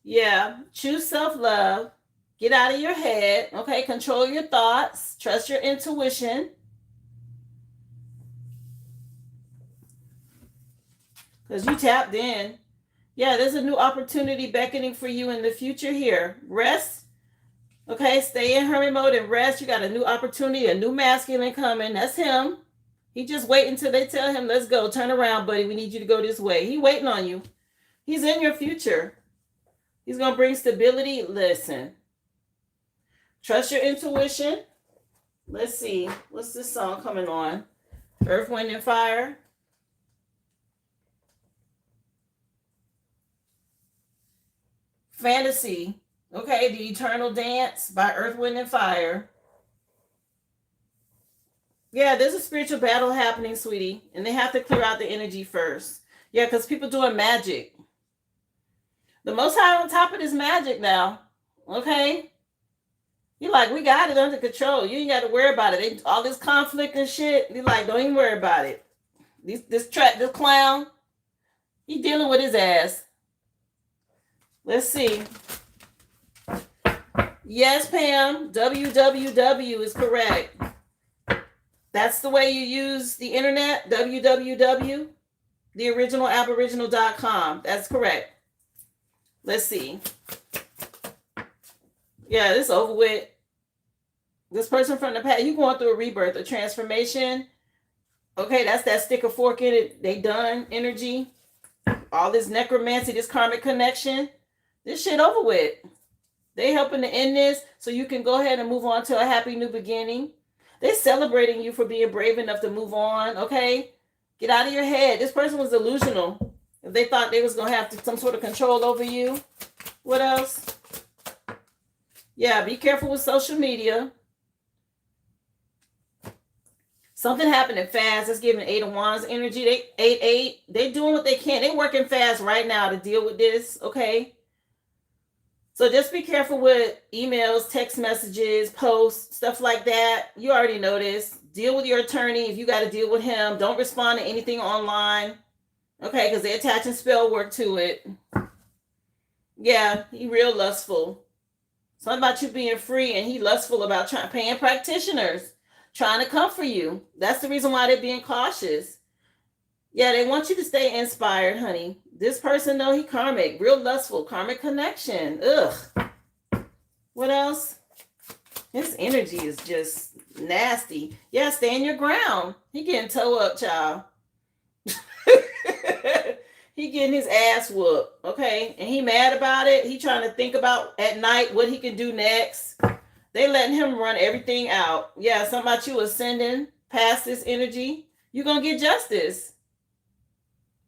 [SPEAKER 1] Yeah, choose self-love. Get out of your head. Okay, control your thoughts. Trust your intuition. Because you tapped in. Yeah, there's a new opportunity beckoning for you in the future here. Rest. Okay, stay in hermit mode and rest. You got a new opportunity, a new masculine coming. That's him. He just waiting until they tell him, let's go. Turn around, buddy. We need you to go this way. He waiting on you. He's in your future. He's going to bring stability. Listen. Trust your intuition. Let's see. What's this song coming on? Earth, Wind, and Fire. Fantasy. Okay, The Eternal Dance by Earth, Wind, and Fire. Yeah, there's a spiritual battle happening, sweetie. And they have to clear out the energy first. Yeah, because people doing magic. The Most High on top of this magic now. Okay? You're like, we got it under control. You ain't got to worry about it. All this conflict and shit, you're like, don't even worry about it. This clown, he dealing with his ass. Let's see. Yes, Pam. www is correct. That's the way you use the internet. www. theoriginalaboriginal.com. That's correct. Let's see. Yeah, this over with. This person from the past, you going through a rebirth, a transformation. Okay, that's that stick a fork in it. They done energy. All this necromancy, this karmic connection. This shit over with. They helping to end this so you can go ahead and move on to a happy new beginning. They're celebrating you for being brave enough to move on, okay? Get out of your head. This person was delusional. If they thought they was going to have some sort of control over you. What else? Yeah, be careful with social media. Something happening fast. That's giving Eight of Wands energy. They 8-8. They doing what they can. They working fast right now to deal with this. Okay. So just be careful with emails, text messages, posts, stuff like that. You already know this. Deal with your attorney if you got to deal with him. Don't respond to anything online. Okay, because they're attaching spell work to it. Yeah, he real lustful. Something about you being free, and he lustful about paying practitioners, trying to come for you. That's the reason why they're being cautious. Yeah, they want you to stay inspired, honey. This person, though, he karmic, real lustful, karmic connection. Ugh. What else? His energy is just nasty. Yeah, stand your ground. He getting toe up, child. He getting his ass whooped, okay? And he mad about it. He trying to think about at night what he can do next. They letting him run everything out. Yeah, something about you ascending past this energy. You're going to get justice.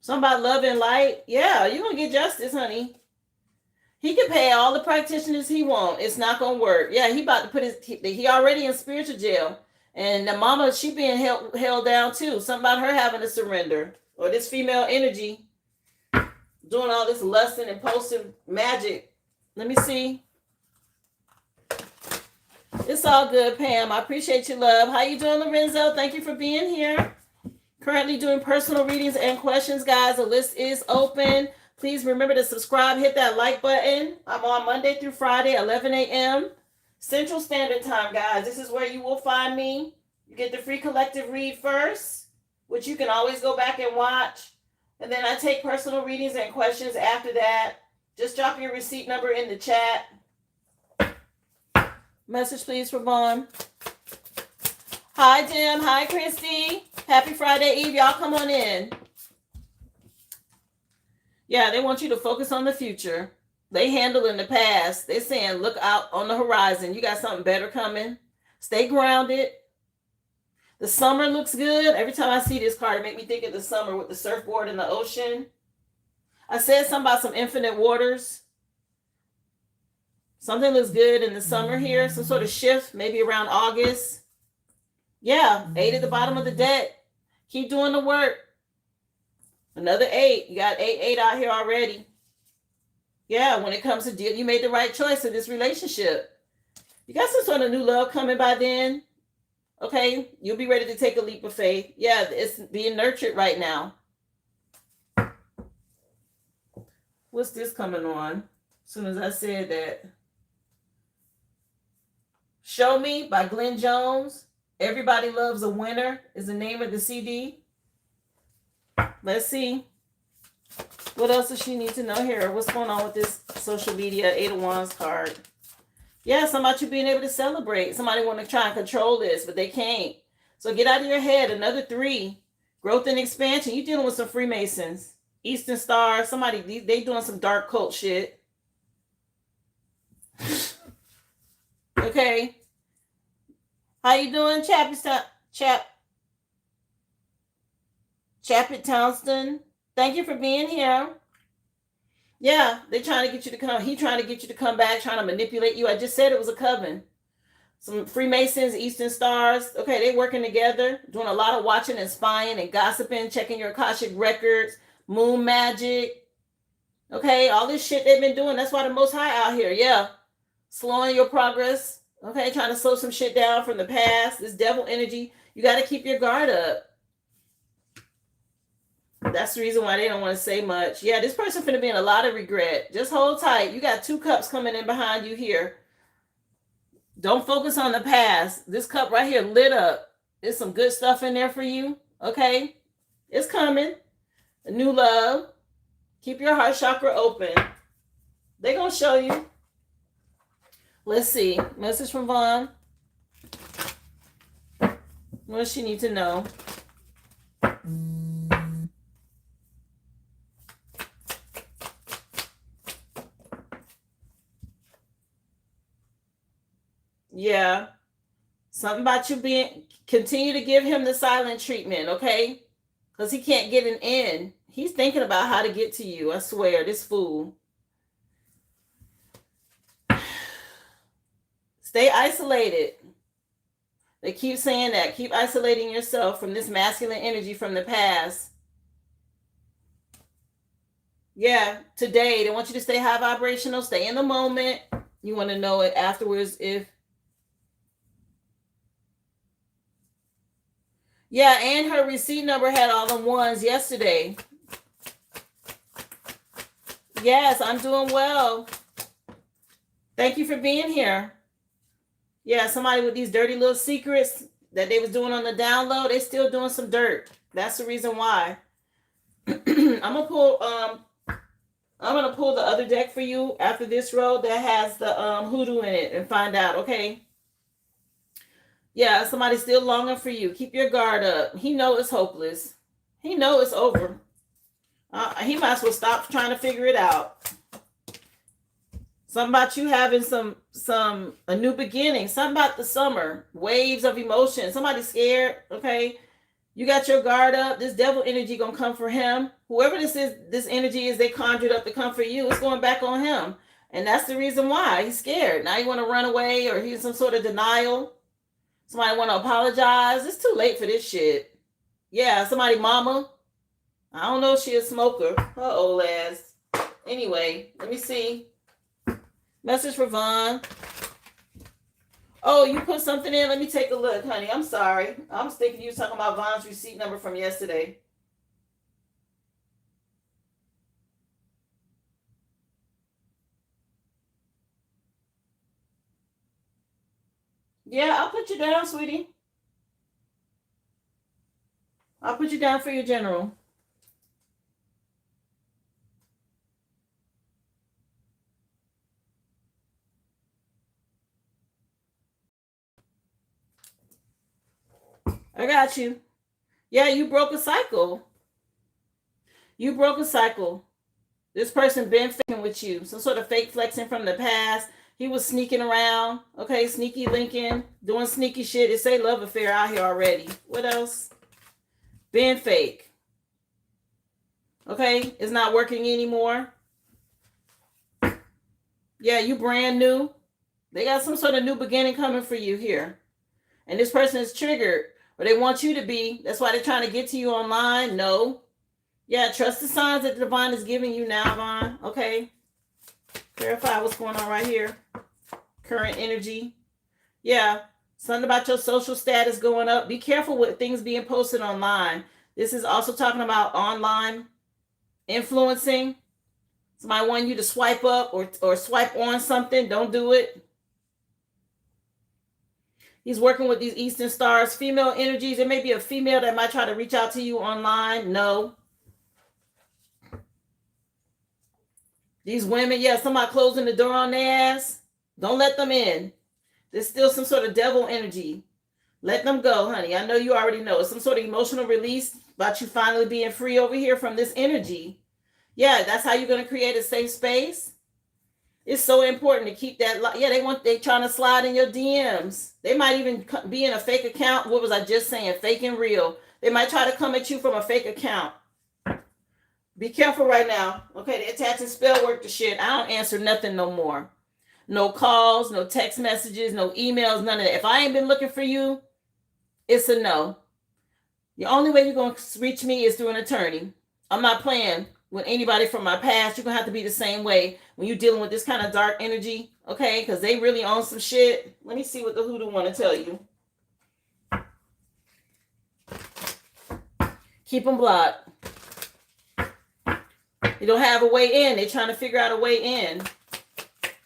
[SPEAKER 1] Something about love and light. Yeah, you're going to get justice, honey. He can pay all the practitioners he want. It's not going to work. Yeah, he about to put he already in spiritual jail. And the mama, she being held down too. Something about her having to surrender. Or this female energy doing all this lusting and posting magic. Let me see. It's all good, Pam. I appreciate your love. How you doing, Lorenzo? Thank you for being here. Currently doing personal readings and questions, guys. The list is open. Please remember to subscribe. Hit that like button. I'm on Monday through Friday, 11 a.m. Central Standard Time, guys. This is where you will find me. You get the free collective read first, which you can always go back and watch. And then I take personal readings and questions after that. Just drop your receipt number in the chat. Message, please, for Vaughn. Hi, Jim. Hi, Christy. Happy Friday Eve. Y'all come on in. Yeah, they want you to focus on the future. They handle in the past. They're saying, look out on the horizon. You got something better coming. Stay grounded. The summer looks good. Every time I see this card, it makes me think of the summer with the surfboard in the ocean. I said something about some infinite waters. Something looks good in the summer here. Some sort of shift, maybe around August. Yeah, 8 at the bottom of the deck. Keep doing the work. Another 8. You got 8 out here already. Yeah, when it comes to deal, you made the right choice in this relationship. You got some sort of new love coming by then. Okay, you'll be ready to take a leap of faith. Yeah, it's being nurtured right now. What's this coming on? As soon as I said that. Show Me by Glenn Jones. Everybody Loves a Winner is the name of the CD. Let's see. What else does she need to know here? What's going on with this social media 8 of Wands card? Yeah, somebody you being able to celebrate. Somebody want to try and control this, but they can't. So get out of your head. Another 3. Growth and expansion. You're dealing with some Freemasons. Eastern Star. Somebody, they doing some dark cult shit. Okay. How you doing, Chappie Townsend? Thank you for being here. Yeah, they're trying to get you to come. He trying to get you to come back, trying to manipulate you. I just said it was a coven. Some Freemasons, Eastern Stars. Okay, they working together, doing a lot of watching and spying and gossiping, checking your Akashic records, moon magic. Okay, all this shit they've been doing. That's why the Most High out here. Yeah, slowing your progress. Okay, trying to slow some shit down from the past. This devil energy. You got to keep your guard up. That's the reason why they don't want to say much. Yeah, this person finna be in a lot of regret. Just hold tight. You got 2 cups coming in behind you here. Don't focus on the past. This cup right here lit up. There's some good stuff in there for you. Okay? It's coming. A new love. Keep your heart chakra open. They're going to show you. Let's see. Message from Vaughn. What does she need to know? Yeah. Something about you continue to give him the silent treatment, okay? Because he can't get an in. He's thinking about how to get to you. I swear, this fool. Stay isolated. They keep saying that. Keep isolating yourself from this masculine energy from the past. Yeah, today they want you to stay high vibrational, stay in the moment. You want to know it afterwards if. Yeah, and her receipt number had all the ones yesterday. Yes, I'm doing well. Thank you for being here. Yeah, somebody with these dirty little secrets that they was doing on the download, they still doing some dirt. That's the reason why. I'm gonna pull the other deck for you after this row that has the hoodoo in it and find out, okay? Yeah, somebody's still longing for you. Keep your guard up. He know it's hopeless. He know it's over. He might as well stop trying to figure it out. Something about you having a new beginning. Something about the summer. Waves of emotion. Somebody's scared, okay? You got your guard up. This devil energy gonna come for him. Whoever this energy is they conjured up to come for you, it's going back on him. And that's the reason why he's scared. Now you want to run away or he's in some sort of denial. Somebody want to apologize. It's too late for this shit. Yeah, somebody mama. I don't know if she a smoker. Her old ass. Anyway, let me see. Message for Vaughn. Oh, you put something in? Let me take a look, honey. I'm sorry. I was thinking you were talking about Vaughn's receipt number from yesterday. Yeah, I'll put you down, sweetie. I'll put you down for your general. I got you. Yeah, you broke a cycle. You broke a cycle. This person been faking with you. Some sort of fake flexing from the past. He was sneaking around. Okay, sneaky Lincoln. Doing sneaky shit. It say love affair out here already. What else? Been fake. Okay, it's not working anymore. Yeah, you brand new. They got some sort of new beginning coming for you here. And this person is triggered. Or they want you to be. That's why they're trying to get to you online. No. Yeah, trust the signs that the divine is giving you now, Vaughn. Okay. Clarify what's going on right here. Current energy. Yeah. Something about your social status going up. Be careful with things being posted online. This is also talking about online influencing. Somebody want you to swipe up or swipe on something. Don't do it. He's working with these Eastern stars, female energies. There may be a female that might try to reach out to you online. No. These women, yeah, somebody closing the door on their ass. Don't let them in. There's still some sort of devil energy. Let them go, honey. I know you already know. It's some sort of emotional release about you finally being free over here from this energy. Yeah, that's how you're going to create a safe space. It's so important to keep that. Yeah, they trying to slide in your DMs. They might even be in a fake account. What was I just saying? Fake and real. They might try to come at you from a fake account. Be careful right now. Okay, they're attaching spell work to shit. I don't answer nothing no more. No calls, no text messages, no emails, none of that. If I ain't been looking for you, it's a no. The only way you're going to reach me is through an attorney. I'm not playing with anybody from my past. You're going to have to be the same way when you're dealing with this kind of dark energy, okay? Because they really own some shit. Let me see what the hoodoo want to tell you. Keep them blocked. You don't have a way in. They're trying to figure out a way in.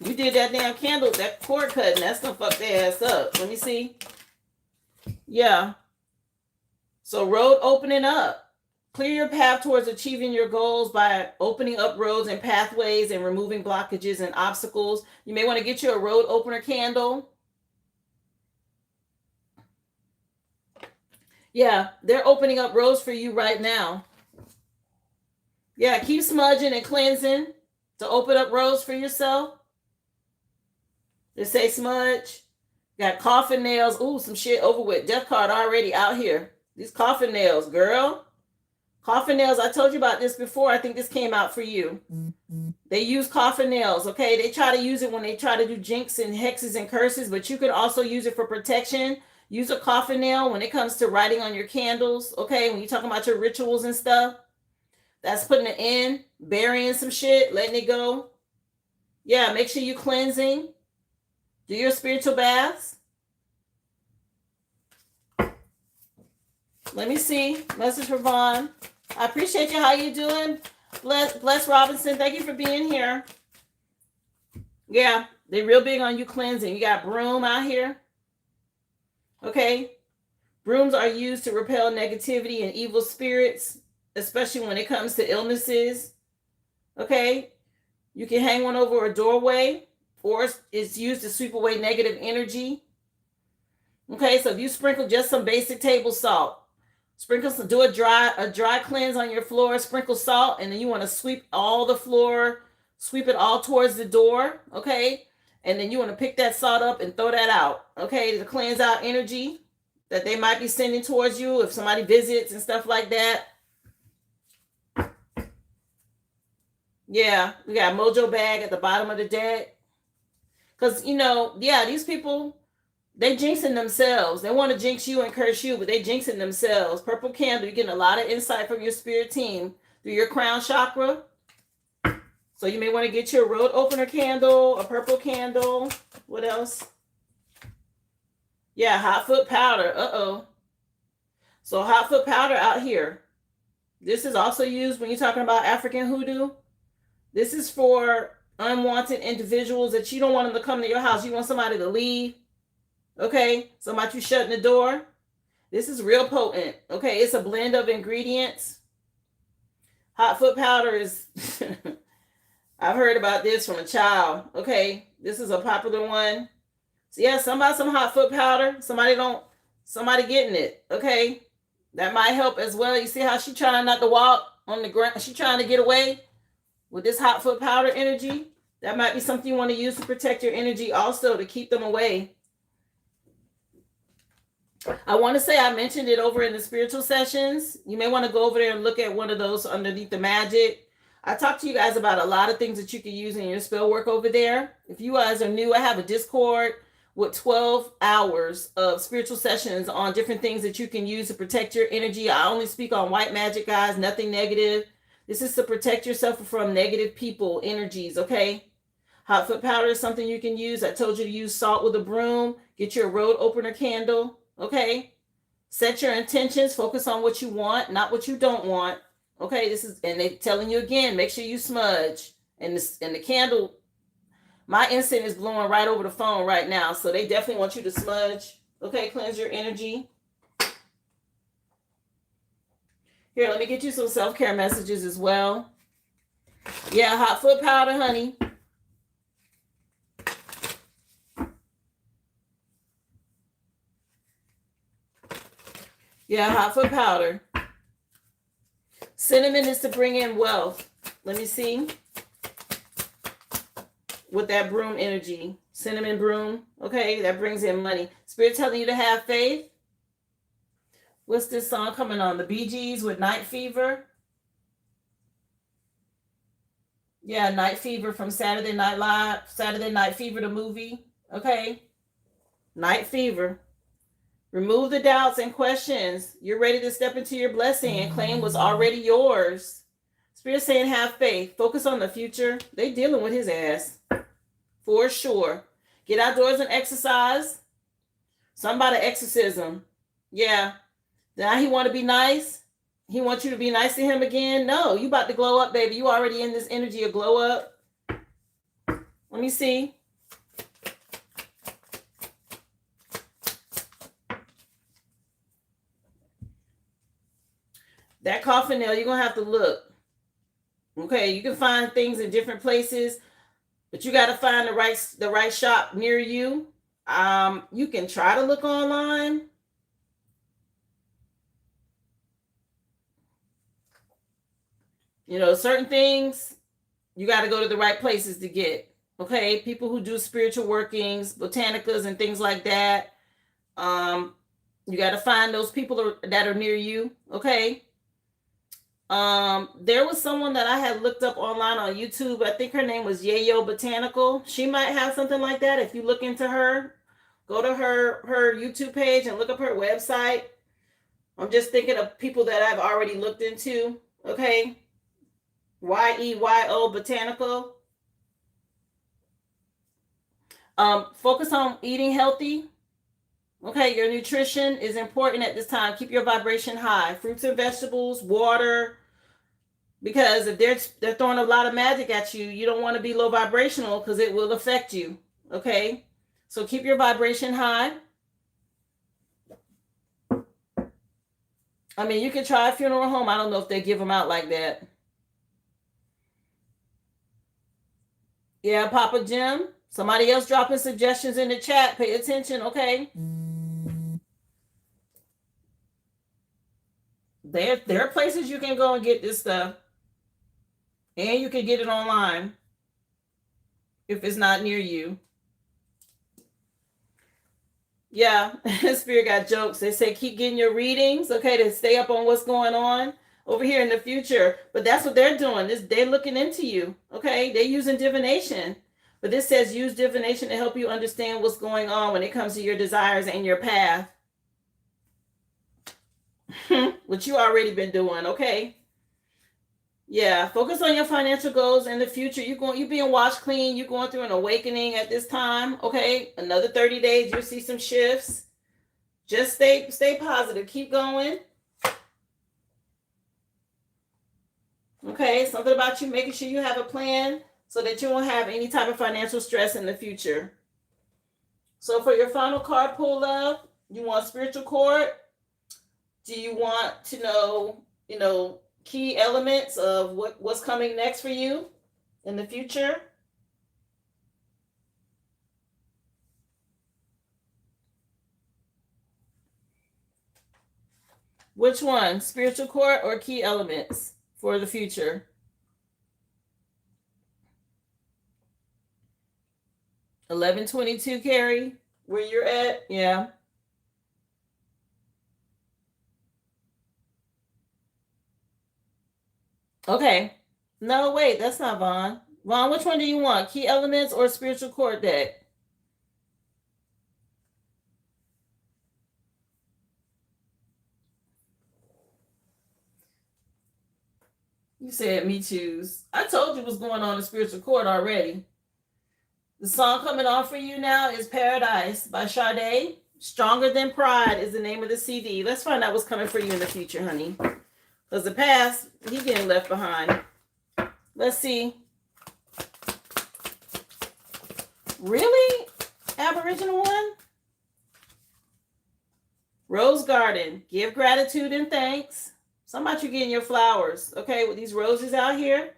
[SPEAKER 1] You did that damn candle, that cord cutting. That's going to fuck their ass up. Let me see. Yeah. So road opening up. Clear your path towards achieving your goals by opening up roads and pathways and removing blockages and obstacles. You may want to get you a road opener candle. Yeah, they're opening up roads for you right now. Yeah, keep smudging and cleansing to open up roads for yourself. They say smudge. Got coffin nails. Ooh, some shit over with. Death card already out here. These coffin nails, girl. Coffin nails, I told you about this before. I think this came out for you. They use coffin nails, okay? They try to use it when they try to do jinx and hexes and curses, but you can also use it for protection. Use a coffin nail when it comes to writing on your candles. Okay, when you're talking about your rituals and stuff, that's putting it in, burying some shit, letting it go. Yeah, make sure you cleansing. Do your spiritual baths. Let me see. Message for Vaughn. I appreciate you. How you doing? Bless Robinson. Thank you for being here. Yeah, they're real big on you cleansing. You got broom out here. Okay. Brooms are used to repel negativity and evil spirits, especially when it comes to illnesses. Okay. You can hang one over a doorway, or it's used to sweep away negative energy. Okay, so if you sprinkle just some basic table salt, sprinkle some, do a dry cleanse on your floor, sprinkle salt, and then you want to sweep all the floor, sweep it all towards the door, okay? And then you want to pick that salt up and throw that out, okay, to cleanse out energy that they might be sending towards you if somebody visits and stuff like that. Yeah, we got mojo bag at the bottom of the deck. Because, you know, yeah, these people, they jinxing themselves. They want to jinx you and curse you, but they jinxing themselves. Purple candle, you're getting a lot of insight from your spirit team through your crown chakra. So you may want to get your road opener candle, a purple candle. What else? Yeah, hot foot powder. Uh-oh. So hot foot powder out here. This is also used when you're talking about African hoodoo. This is for unwanted individuals that you don't want them to come to your house. You want somebody to leave. Okay, somebody you shutting the door. This is real potent. Okay, it's a blend of ingredients. Hot foot powder is, I've heard about this from a child. Okay, this is a popular one. So yeah, somebody some hot foot powder. Somebody getting it. Okay, that might help as well. You see how she trying not to walk on the ground? She trying to get away with this hot foot powder energy. That might be something you want to use to protect your energy also, to keep them away. I want to say I mentioned it over in the spiritual sessions. You may want to go over there and look at one of those underneath the magic. I talked to you guys about a lot of things that you can use in your spell work over there. If you guys are new, I have a Discord with 12 hours of spiritual sessions on different things that you can use to protect your energy. I only speak on white magic, guys, nothing negative. This is to protect yourself from negative people, energies, okay? Hot foot powder is something you can use. I told you to use salt with a broom. Get your road opener candle, okay? Set your intentions. Focus on what you want, not what you don't want. Okay, this is, and they're telling you again, make sure you smudge. And the candle, my incense is blowing right over the phone right now. So they definitely want you to smudge. Okay, cleanse your energy. Here, let me get you some self-care messages as well. Yeah, hot foot powder, honey. Yeah, hot foot powder. Cinnamon is to bring in wealth. Let me see. With that broom energy. Cinnamon broom. Okay, that brings in money. Spirit telling you to have faith. What's this song coming on? The Bee Gees with Night Fever. Yeah, Night Fever from Saturday Night Live. Saturday Night Fever, the movie. Okay. Night Fever. Remove the doubts and questions. You're ready to step into your blessing and claim what's already yours. Spirit saying have faith. Focus on the future. They dealing with his ass. For sure. Get outdoors and exercise. Somebody exorcism. Yeah. Now he want to be nice. He wants you to be nice to him again. No, you about to glow up, baby. You already in this energy of glow up. Let me see. That coffin nail, you're going to have to look. Okay, you can find things in different places, but you got to find the right shop near you. You can try to look online. You know, certain things you got to go to the right places to get. Okay, people who do spiritual workings, botanicas, and things like that. You got to find those people that are near you. Okay. There was someone that I had looked up online on YouTube. I think her name was Yayo Botanical. She might have something like that if you look into her. Go to her YouTube page and look up her website. I'm just thinking of people that I've already looked into. Okay. YEYO Botanical. Focus on eating healthy. Okay, your nutrition is important at this time. Keep your vibration high. Fruits and vegetables, water. Because if they're throwing a lot of magic at you, you don't want to be low vibrational because it will affect you. Okay? So keep your vibration high. I mean, you can try a funeral home. I don't know if they give them out like that. Yeah, Papa Jim. Somebody else dropping suggestions in the chat. Pay attention, okay? There are places you can go and get this stuff. And you can get it online if it's not near you. Yeah, Spirit got jokes. They say keep getting your readings, okay, to stay up on what's going on over here in the future. But that's what they're doing. They're looking into you, okay? They're using divination. But this says use divination to help you understand what's going on when it comes to your desires and your path. What you already been doing, okay? Yeah, focus on your financial goals in the future. You being washed clean. You're going through an awakening at this time. Okay, another 30 days, you'll see some shifts. Just stay positive. Keep going. Okay, something about you making sure you have a plan so that you won't have any type of financial stress in the future. So for your final card pull, love, you want spiritual cord. Do you want to know, key elements of what's coming next for you in the future? Which one? Spiritual core or key elements for the future? $11.22, Carrie, where you're at? Yeah. Okay. No, wait, that's not Vaughn. Vaughn, which one do you want? Key elements or spiritual core deck? You said me choose. I told you what's going on in spiritual court already. The song coming on for you now is Paradise by Sade. Stronger Than Pride is the name of the CD. Let's find out what's coming for you in the future, honey. Because the past, he getting left behind. Let's see. Really? Aboriginal one? Rose Garden. Give gratitude and thanks. Somebody you getting your flowers, okay, with these roses out here.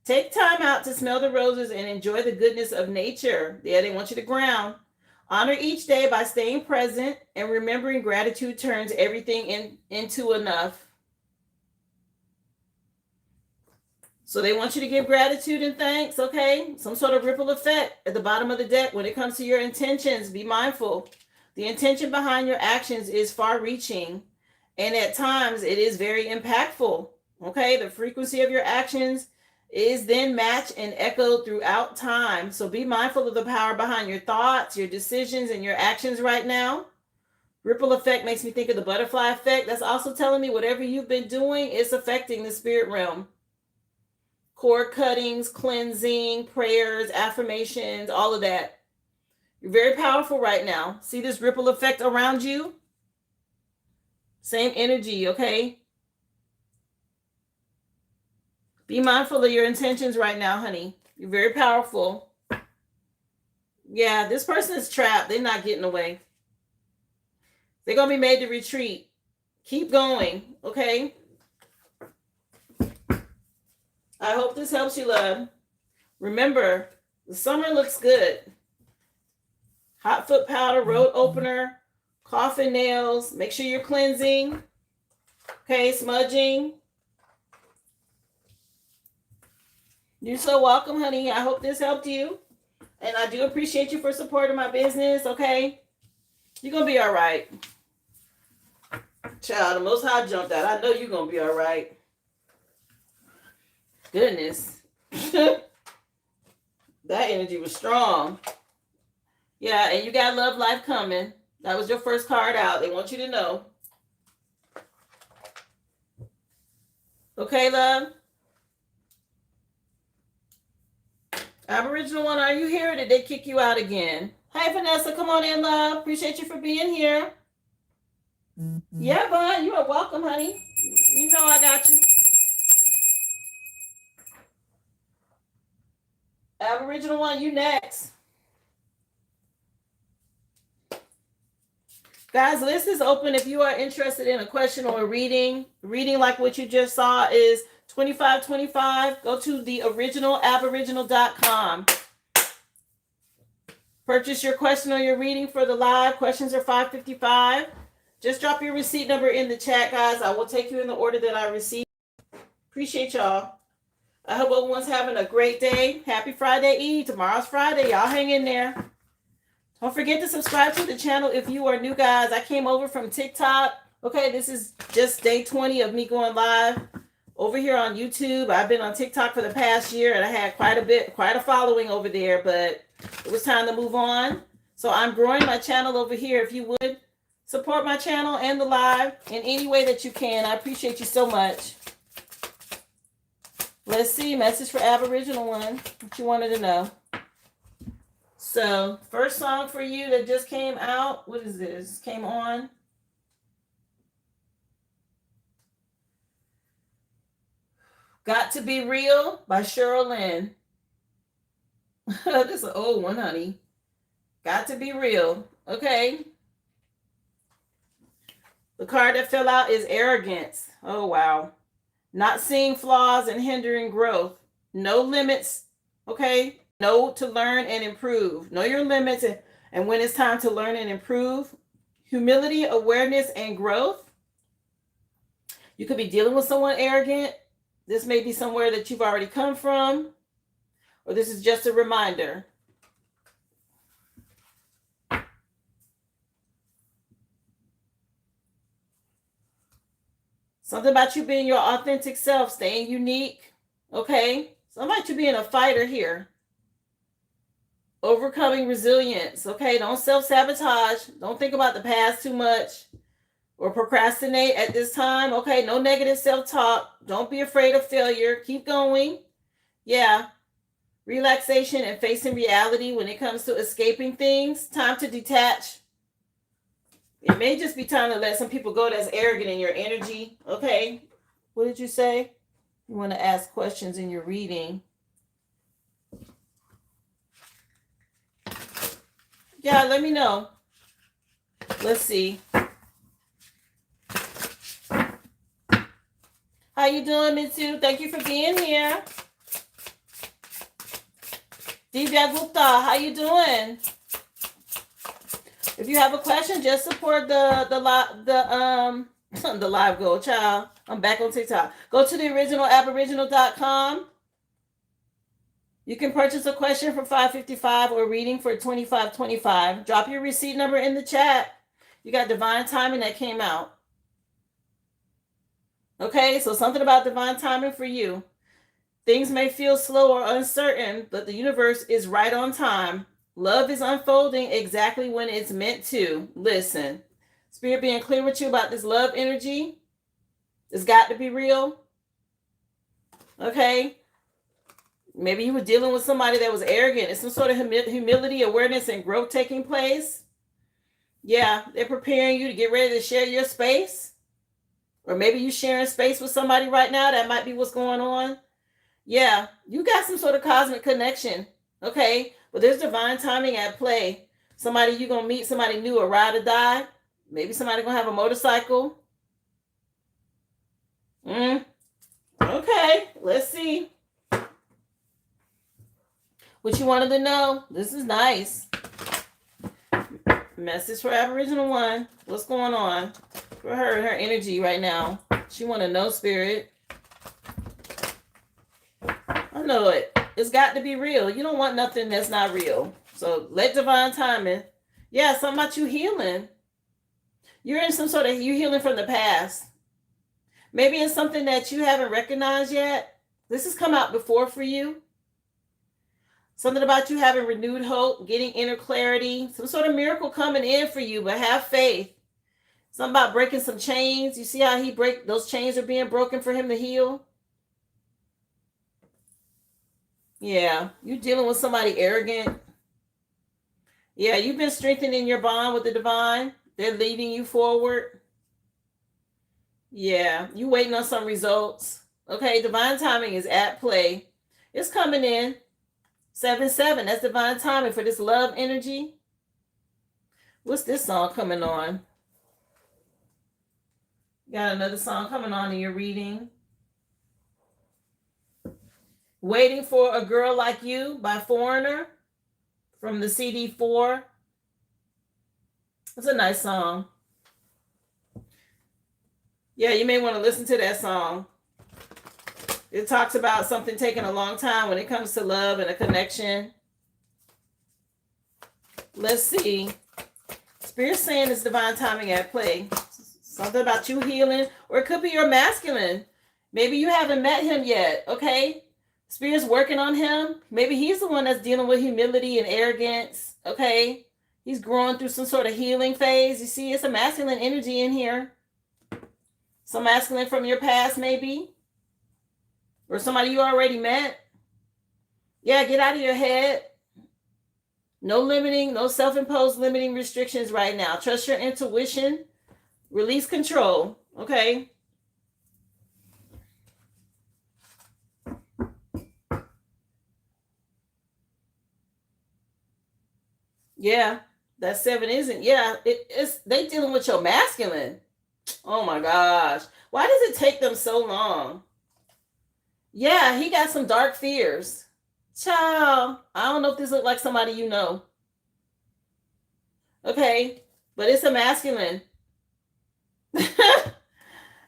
[SPEAKER 1] Take time out to smell the roses and enjoy the goodness of nature. Yeah, they want you to ground. Honor each day by staying present and remembering gratitude turns everything into enough. So they want you to give gratitude and thanks, okay? Some sort of ripple effect at the bottom of the deck when it comes to your intentions. Be mindful. The intention behind your actions is far-reaching, and at times it is very impactful, okay? The frequency of your actions is then matched and echoed throughout time. So be mindful of the power behind your thoughts, your decisions, and your actions right now. Ripple effect makes me think of the butterfly effect. That's also telling me whatever you've been doing is affecting the spirit realm. Cord cuttings, cleansing, prayers, affirmations, all of that. You're very powerful right now. See this ripple effect around you? Same energy, okay? Be mindful of your intentions right now, honey. You're very powerful. Yeah, this person is trapped. They're not getting away. They're going to be made to retreat. Keep going, okay? I hope this helps you, love. Remember, the summer looks good. Hot foot powder, road opener, coffin nails. Make sure you're cleansing. Okay, smudging. You're so welcome, honey. I hope this helped you. And I do appreciate you for supporting my business, okay? You're going to be all right. Child, the Most High jumped out. I know you're going to be all right. Goodness. That energy was strong. Yeah, and you got love life coming. That was your first card out. They want you to know. Okay, love? Aboriginal one, are you here or did they kick you out again? Hi, Vanessa. Come on in, love. Appreciate you for being here. Yeah, bud. You are welcome, honey. You know I got you. Aboriginal one, you next. Guys, list is open if you are interested in a question or a reading. Reading like what you just saw is $25.25. Go to theoriginalaboriginal.com. Purchase your question or your reading for the live. Questions are $5.55. Just drop your receipt number in the chat, guys. I will take you in the order that I received. Appreciate y'all. I hope everyone's having a great day. Happy Friday Eve. Tomorrow's Friday. Y'all hang in there. Don't forget to subscribe to the channel if you are new, guys. I came over from TikTok. Okay, this is just day 20 of me going live over here on YouTube. I've been on TikTok for the past year, and I had quite a following over there, but it was time to move on. So I'm growing my channel over here. If you would support my channel and the live in any way that you can, I appreciate you so much. Let's see. Message for Aboriginal one. What you wanted to know. So, first song for you that just came out. What is this? Came on. Got to Be Real by Cheryl Lynn. This is an old one, honey. Got to Be Real. Okay. The card that fell out is Arrogance. Oh, wow. Not seeing flaws and hindering growth. No limits. Okay. Know to learn and improve. Know your limits and when it's time to learn and improve. Humility, awareness, and growth. You could be dealing with someone arrogant. This may be somewhere that you've already come from, or this is just a reminder. Something about you being your authentic self, staying unique. Okay? Something about you being a fighter here. Overcoming resilience. Okay, don't self-sabotage. Don't think about the past too much or procrastinate at this time. Okay, no negative self-talk. Don't be afraid of failure. Keep going. Yeah. Relaxation and facing reality when it comes to escaping things. Time to detach. It may just be time to let some people go that's arrogant in your energy. Okay. What did you say? You want to ask questions in your reading. Yeah, let me know. Let's see. How you doing, Mitsu? Thank you for being here. Divya Gupta, how you doing? If you have a question, just support the live go, child. I'm back on TikTok. Go to theoriginalaboriginal.com. You can purchase a question for $5.55 or reading for $25.25. Drop your receipt number in the chat. You got divine timing that came out. Okay, so something about divine timing for you. Things may feel slow or uncertain, but the universe is right on time. Love is unfolding exactly when it's meant to. Listen, Spirit being clear with you about this love energy. It's got to be real. Okay. Maybe you were dealing with somebody that was arrogant. It's some sort of humility, awareness, and growth taking place. Yeah, they're preparing you to get ready to share your space. Or maybe you're sharing space with somebody right now. That might be what's going on. Yeah, you got some sort of cosmic connection. Okay, but there's divine timing at play. Somebody you're going to meet, somebody new, a ride or die. Maybe somebody going to have a motorcycle. Okay, let's see. What you wanted to know? This is nice. Message for Aboriginal one. What's going on for her and her energy right now? She want to know, Spirit. I know it. It's got to be real. You don't want nothing that's not real. So let divine timing. Yeah, something about you healing. You're in some sort of, you healing from the past. Maybe it's something that you haven't recognized yet. This has come out before for you. Something about you having renewed hope, getting inner clarity, some sort of miracle coming in for you, but have faith. Something about breaking some chains. You see how those chains are being broken for him to heal? Yeah, you dealing with somebody arrogant. Yeah, you've been strengthening your bond with the divine. They're leading you forward. Yeah, you waiting on some results. Okay, divine timing is at play. It's coming in. 7-7. That's divine timing for this love energy. What's this song coming on? Got another song coming on in your reading. Waiting for a Girl Like You by Foreigner from the CD 4. It's a nice song. Yeah, you may want to listen to that song. It talks about something taking a long time when it comes to love and a connection. Let's see. Spirit saying it's divine timing at play. Something about you healing, or it could be your masculine. Maybe you haven't met him yet, okay? Spirit's working on him. Maybe he's the one that's dealing with humility and arrogance, okay? He's growing through some sort of healing phase. You see, it's a masculine energy in here. Some masculine from your past, maybe. Or somebody you already met. Yeah, get out of your head. No self-imposed limiting restrictions right now. Trust your intuition. Release control, okay? Yeah, that 7 isn't. Yeah, it's they dealing with your masculine. Oh my gosh. Why does it take them so long? Yeah, he got some dark fears. Child, I don't know if this look like somebody you know. Okay, but it's a masculine.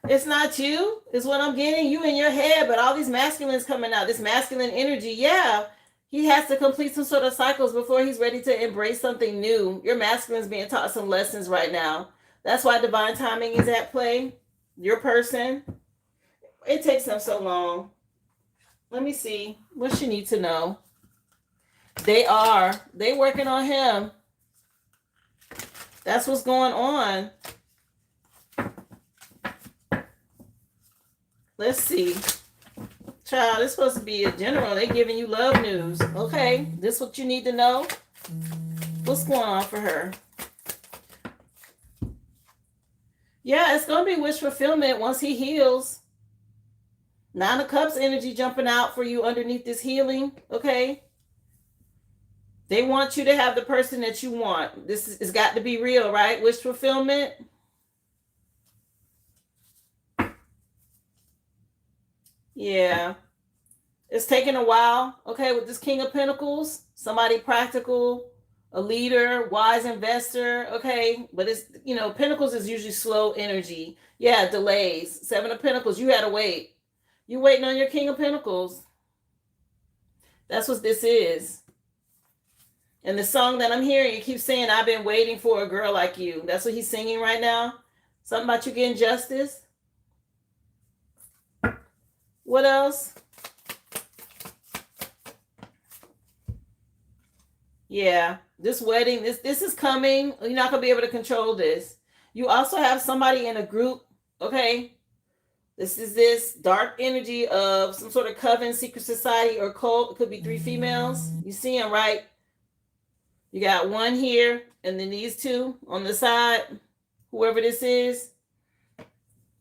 [SPEAKER 1] It's not you. It's what I'm getting. You in your head, but all these masculines coming out. This masculine energy. Yeah, he has to complete some sort of cycles before he's ready to embrace something new. Your masculine's being taught some lessons right now. That's why divine timing is at play. Your person. It takes them so long. Let me see. What you need to know. They working on him. That's what's going on. Let's see. Child, it's supposed to be a general. They giving you love news. Okay, this is what you need to know. What's going on for her? Yeah, it's going to be wish fulfillment once he heals. 9 of Cups energy jumping out for you underneath this healing. Okay. They want you to have the person that you want. This has got to be real, right? Wish fulfillment. Yeah. It's taking a while. Okay, with this King of Pentacles, somebody practical, a leader, wise investor. Okay, but it's, Pentacles is usually slow energy. Yeah, delays. 7 of Pentacles, you had to wait. You waiting on your King of Pentacles. That's what this is. And the song that I'm hearing, it keeps saying, I've been waiting for a girl like you. That's what he's singing right now. Something about you getting justice. What else? Yeah, this wedding, this is coming. You're not going to be able to control this. You also have somebody in a group, okay? This is this dark energy of some sort of coven, secret society, or cult. It could be 3 females. You see them, right? You got one here, and then these 2 on the side. Whoever this is,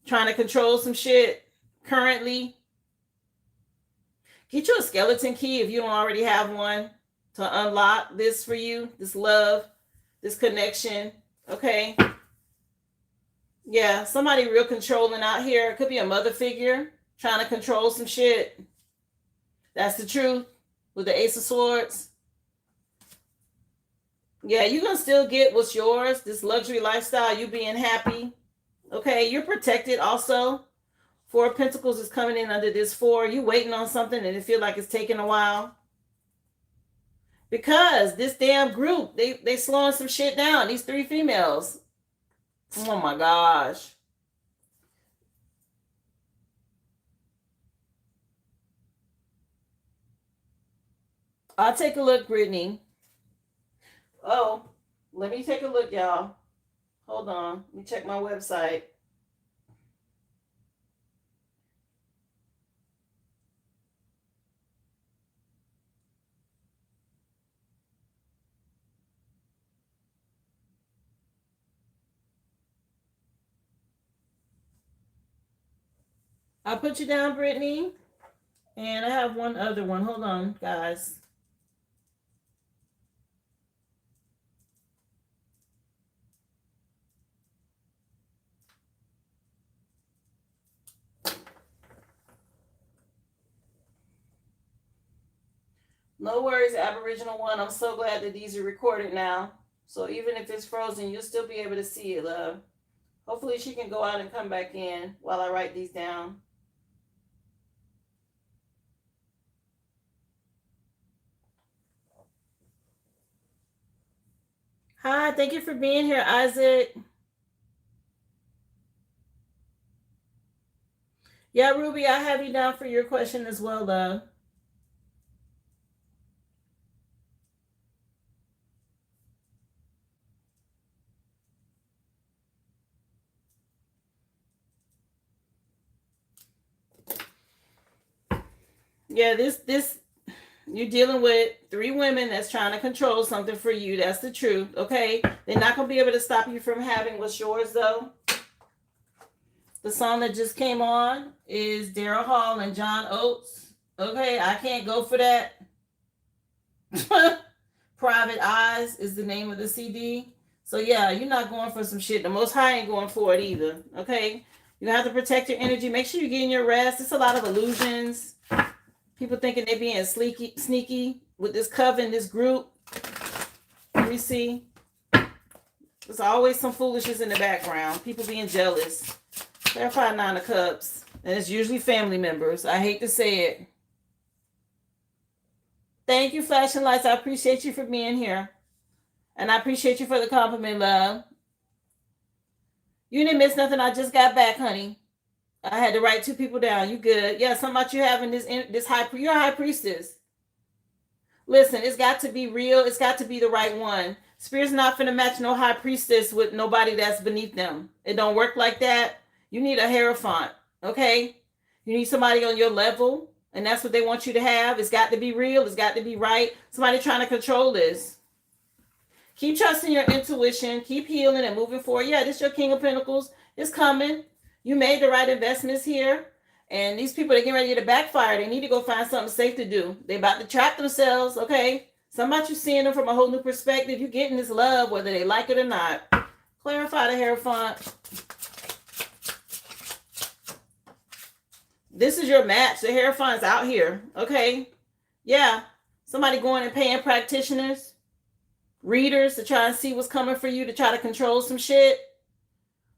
[SPEAKER 1] trying to control some shit currently. Get you a skeleton key if you don't already have one to unlock this for you, this love, this connection, okay? Yeah, somebody real controlling out here. It could be a mother figure trying to control some shit. That's the truth with the Ace of Swords. Yeah, you're going to still get what's yours, this luxury lifestyle, you being happy. Okay, you're protected also. 4 of Pentacles is coming in under this 4. You waiting on something and it feel like it's taking a while. Because this damn group, they slowing some shit down. These 3 females. Oh my gosh. I'll take a look, Brittany. Oh, let me take a look, y'all. Hold on. Let me check my website. I'll put you down, Brittany. And I have one other one. Hold on, guys. No worries, Aboriginal one. I'm so glad that these are recorded now. So even if it's frozen, you'll still be able to see it, love. Hopefully she can go out and come back in while I write these down. Hi, thank you for being here, Isaac. Yeah, Ruby, I have you down for your question as well, love. Yeah, this you're dealing with three women that's trying to control something for you. That's the truth. Okay, they're not gonna be able to stop you from having what's yours, though. The song that just came on is Daryl Hall and John Oates. Okay, I can't go for that. Private Eyes is the name of the CD. So yeah, you're not going for some shit. The Most High ain't going for it either. Okay, you have to protect your energy. Make sure you're getting your rest. It's a lot of illusions. People thinking they're being sneaky with this coven, this group. Let me see. There's always some foolishness in the background. People being jealous. Clarify Nine of Cups. And it's usually family members. I hate to say it. Thank you, Flashing Lights. I appreciate you for being here. And I appreciate you for the compliment, love. You didn't miss nothing. I just got back, honey. I had to write two people down. You good? Yeah, something about you having this high. You're a high priestess. Listen, it's got to be real. It's got to be the right one. Spirit's not finna match no high priestess with nobody that's beneath them. It don't work like that. You need a hierophant, okay? You need somebody on your level, and that's what they want you to have. It's got to be real. It's got to be right. Somebody trying to control this. Keep trusting your intuition. Keep healing and moving forward. Yeah, this is your King of Pentacles. It's coming. You made the right investments here. And these people, they're getting ready to backfire. They need to go find something safe to do. They about to trap themselves, okay? Something about you seeing them from a whole new perspective. You're getting this love, whether they like it or not. Clarify the hierophant. This is your match. The hierophant's out here, okay? Yeah. Somebody going and paying practitioners, readers to try and see what's coming for you, to try to control some shit.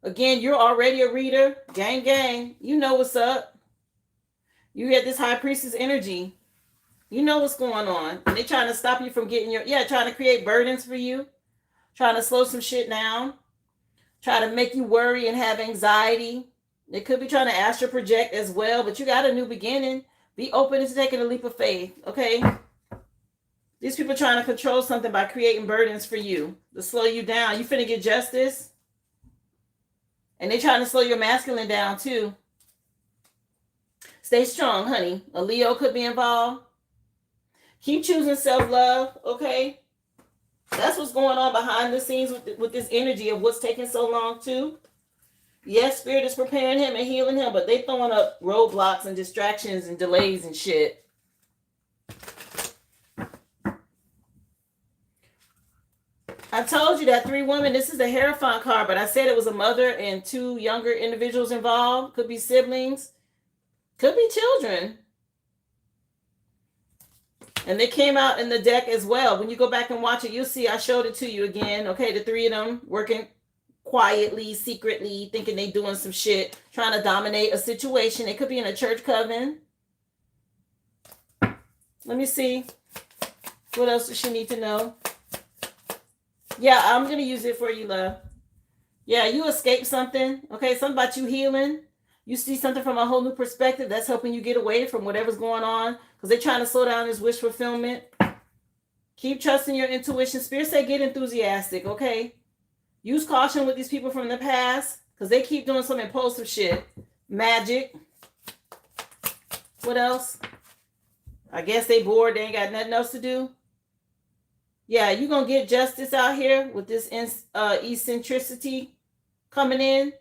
[SPEAKER 1] Again, you're already a reader. Gang, gang. You know what's up. You get this high priestess energy. You know what's going on. And they're trying to stop you from getting trying to create burdens for you. Trying to slow some shit down. Try to make you worry and have anxiety. They could be trying to astral project as well, but you got a new beginning. Be open to taking a leap of faith, okay? These people are trying to control something by creating burdens for you to slow you down. You finna get justice. And they're trying to slow your masculine down too. Stay strong, honey. A Leo could be involved. Keep choosing self-love, okay? That's what's going on behind the scenes with this energy of what's taking so long too. Yes, Spirit is preparing him and healing him, but they throwing up roadblocks and distractions and delays and shit. I told you that three women, this is the Hierophant card, but I said it was a mother and two younger individuals involved. Could be siblings. Could be children. And they came out in the deck as well. When you go back and watch it, you'll see I showed it to you again. Okay, the three of them working quietly, secretly, thinking they doing some shit, trying to dominate a situation. It could be in a church coven. Let me see. What else does she need to know? Yeah, I'm going to use it for you, love. Yeah, you escaped something. Okay, something about you healing. You see something from a whole new perspective that's helping you get away from whatever's going on, because they're trying to slow down this wish fulfillment. Keep trusting your intuition. Spirit say get enthusiastic, okay? Use caution with these people from the past because they keep doing some impulsive shit. Magic. What else? I guess they bored. They ain't got nothing else to do. Yeah, you're going to get justice out here with this eccentricity coming in.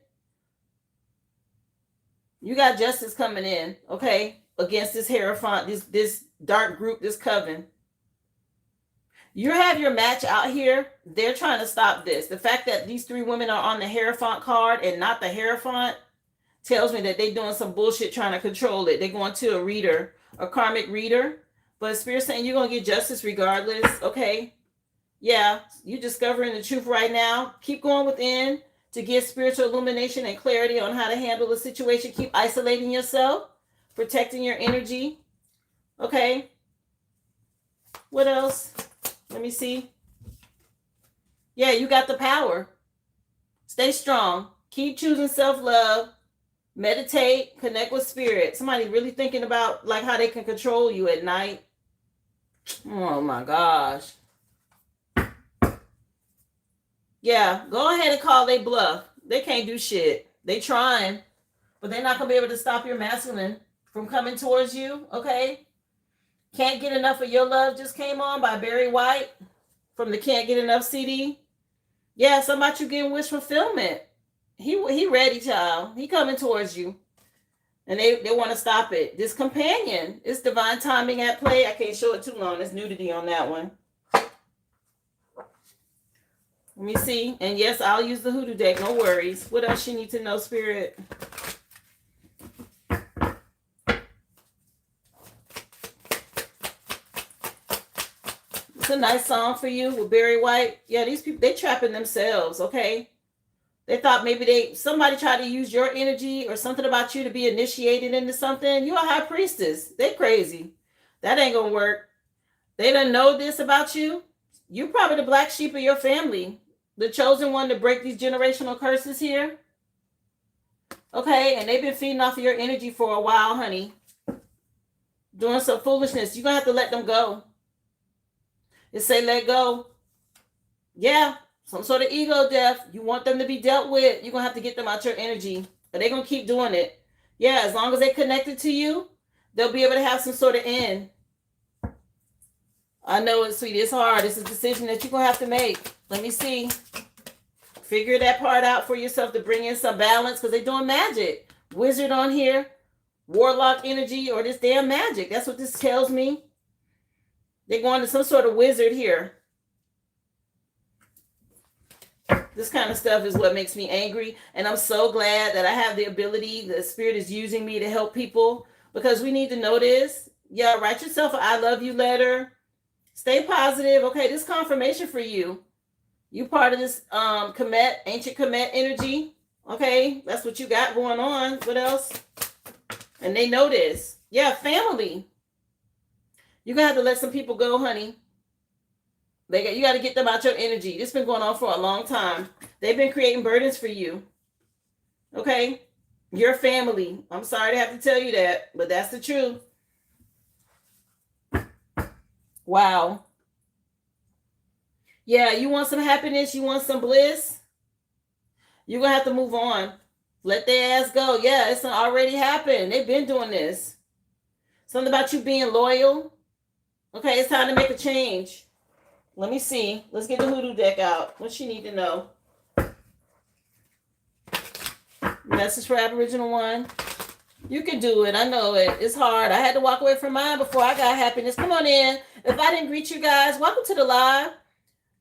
[SPEAKER 1] You got justice coming in, okay? Against this Hierophant, this dark group, this coven. You have your match out here. They're trying to stop this. The fact that these three women are on the Hierophant card and not the Hierophant tells me that they're doing some bullshit trying to control it. They're going to a reader, a karmic reader. But Spirit's saying you're going to get justice regardless, okay? Yeah, you're discovering the truth right now. Keep going within to get spiritual illumination and clarity on how to handle the situation. Keep isolating yourself, protecting your energy, okay? What else? Let me see. Yeah, you got the power. Stay strong. Keep choosing self-love. Meditate. Connect with spirit. Somebody really thinking about like how they can control you at night. Oh my gosh. Yeah, go ahead and call they bluff. They can't do shit. They trying, but they're not going to be able to stop your masculine from coming towards you, okay? Can't Get Enough of Your Love just came on by Barry White from the Can't Get Enough CD. Yeah, something about you getting wish fulfillment. He ready, child. He coming towards you. And they want to stop it. This companion, it's divine timing at play. I can't show it too long. There's nudity on that one. Let me see. And yes, I'll use the hoodoo deck. No worries. What else you need to know, Spirit? It's a nice song for you with Barry White. Yeah, these people, they trapping themselves, okay? They thought maybe somebody tried to use your energy or something about you to be initiated into something. You're a high priestess. They crazy. That ain't gonna work. They don't know this about you. You're probably the black sheep of your family. The chosen one to break these generational curses here. Okay, and they've been feeding off of your energy for a while, honey. Doing some foolishness. You're going to have to let them go. It say let go. Yeah, some sort of ego death. You want them to be dealt with. You're going to have to get them out your energy. But they're going to keep doing it. Yeah, as long as they're connected to you, they'll be able to have some sort of end. I know it's sweetie. It's hard. It's a decision that you're going to have to make. Let me see. Figure that part out for yourself to bring in some balance because they're doing magic. Wizard on here. Warlock energy or this damn magic. That's what this tells me. They're going to some sort of wizard here. This kind of stuff is what makes me angry. And I'm so glad that I have the ability, the spirit is using me to help people because we need to know this. Yeah, write yourself an I love you letter. Stay positive. Okay, this confirmation for you. You part of this Kemet, ancient Kemet energy. Okay, that's what you got going on. What else? And they know this. Yeah, family. You're going to have to let some people go, honey. You got to get them out your energy. This has been going on for a long time. They've been creating burdens for you. Okay? Your family. I'm sorry to have to tell you that, but that's the truth. Wow. Yeah, you want some happiness? You want some bliss? You're going to have to move on. Let their ass go. Yeah, it's already happened. They've been doing this. Something about you being loyal. Okay, it's time to make a change. Let me see. Let's get the hoodoo deck out. What you need to know. Message for Aboriginal 1. You can do it. I know it. It's hard. I had to walk away from mine before I got happiness. Come on in. If I didn't greet you guys, welcome to the live.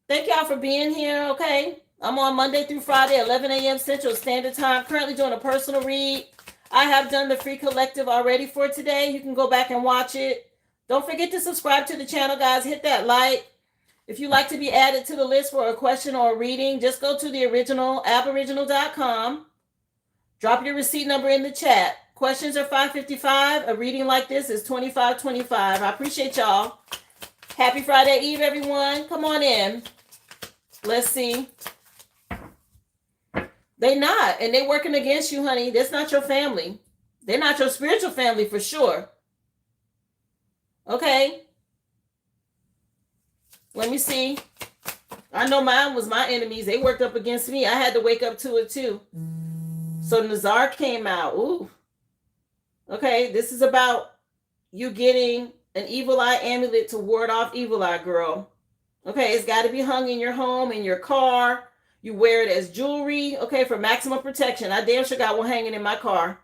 [SPEAKER 1] Thank y'all for being here, okay? I'm on Monday through Friday, 11 a.m. Central Standard Time. Currently doing a personal read. I have done the free collective already for today. You can go back and watch it. Don't forget to subscribe to the channel, guys. Hit that like. If you'd like to be added to the list for a question or a reading, just go to the original, aboriginal.com. Drop your receipt number in the chat. Questions are $5.55. A reading like this is $25.25. I appreciate y'all. Happy Friday Eve, everyone. Come on in. Let's see. They not. And they working against you, honey. That's not your family. They're not your spiritual family for sure. Okay? Let me see. I know mine was my enemies. They worked up against me. I had to wake up to it too. So Nazar came out. Ooh. Okay, this is about you getting an evil eye amulet to ward off evil eye, girl. Okay, it's got to be hung in your home, in your car. You wear it as jewelry, okay, for maximum protection. I damn sure got one hanging in my car.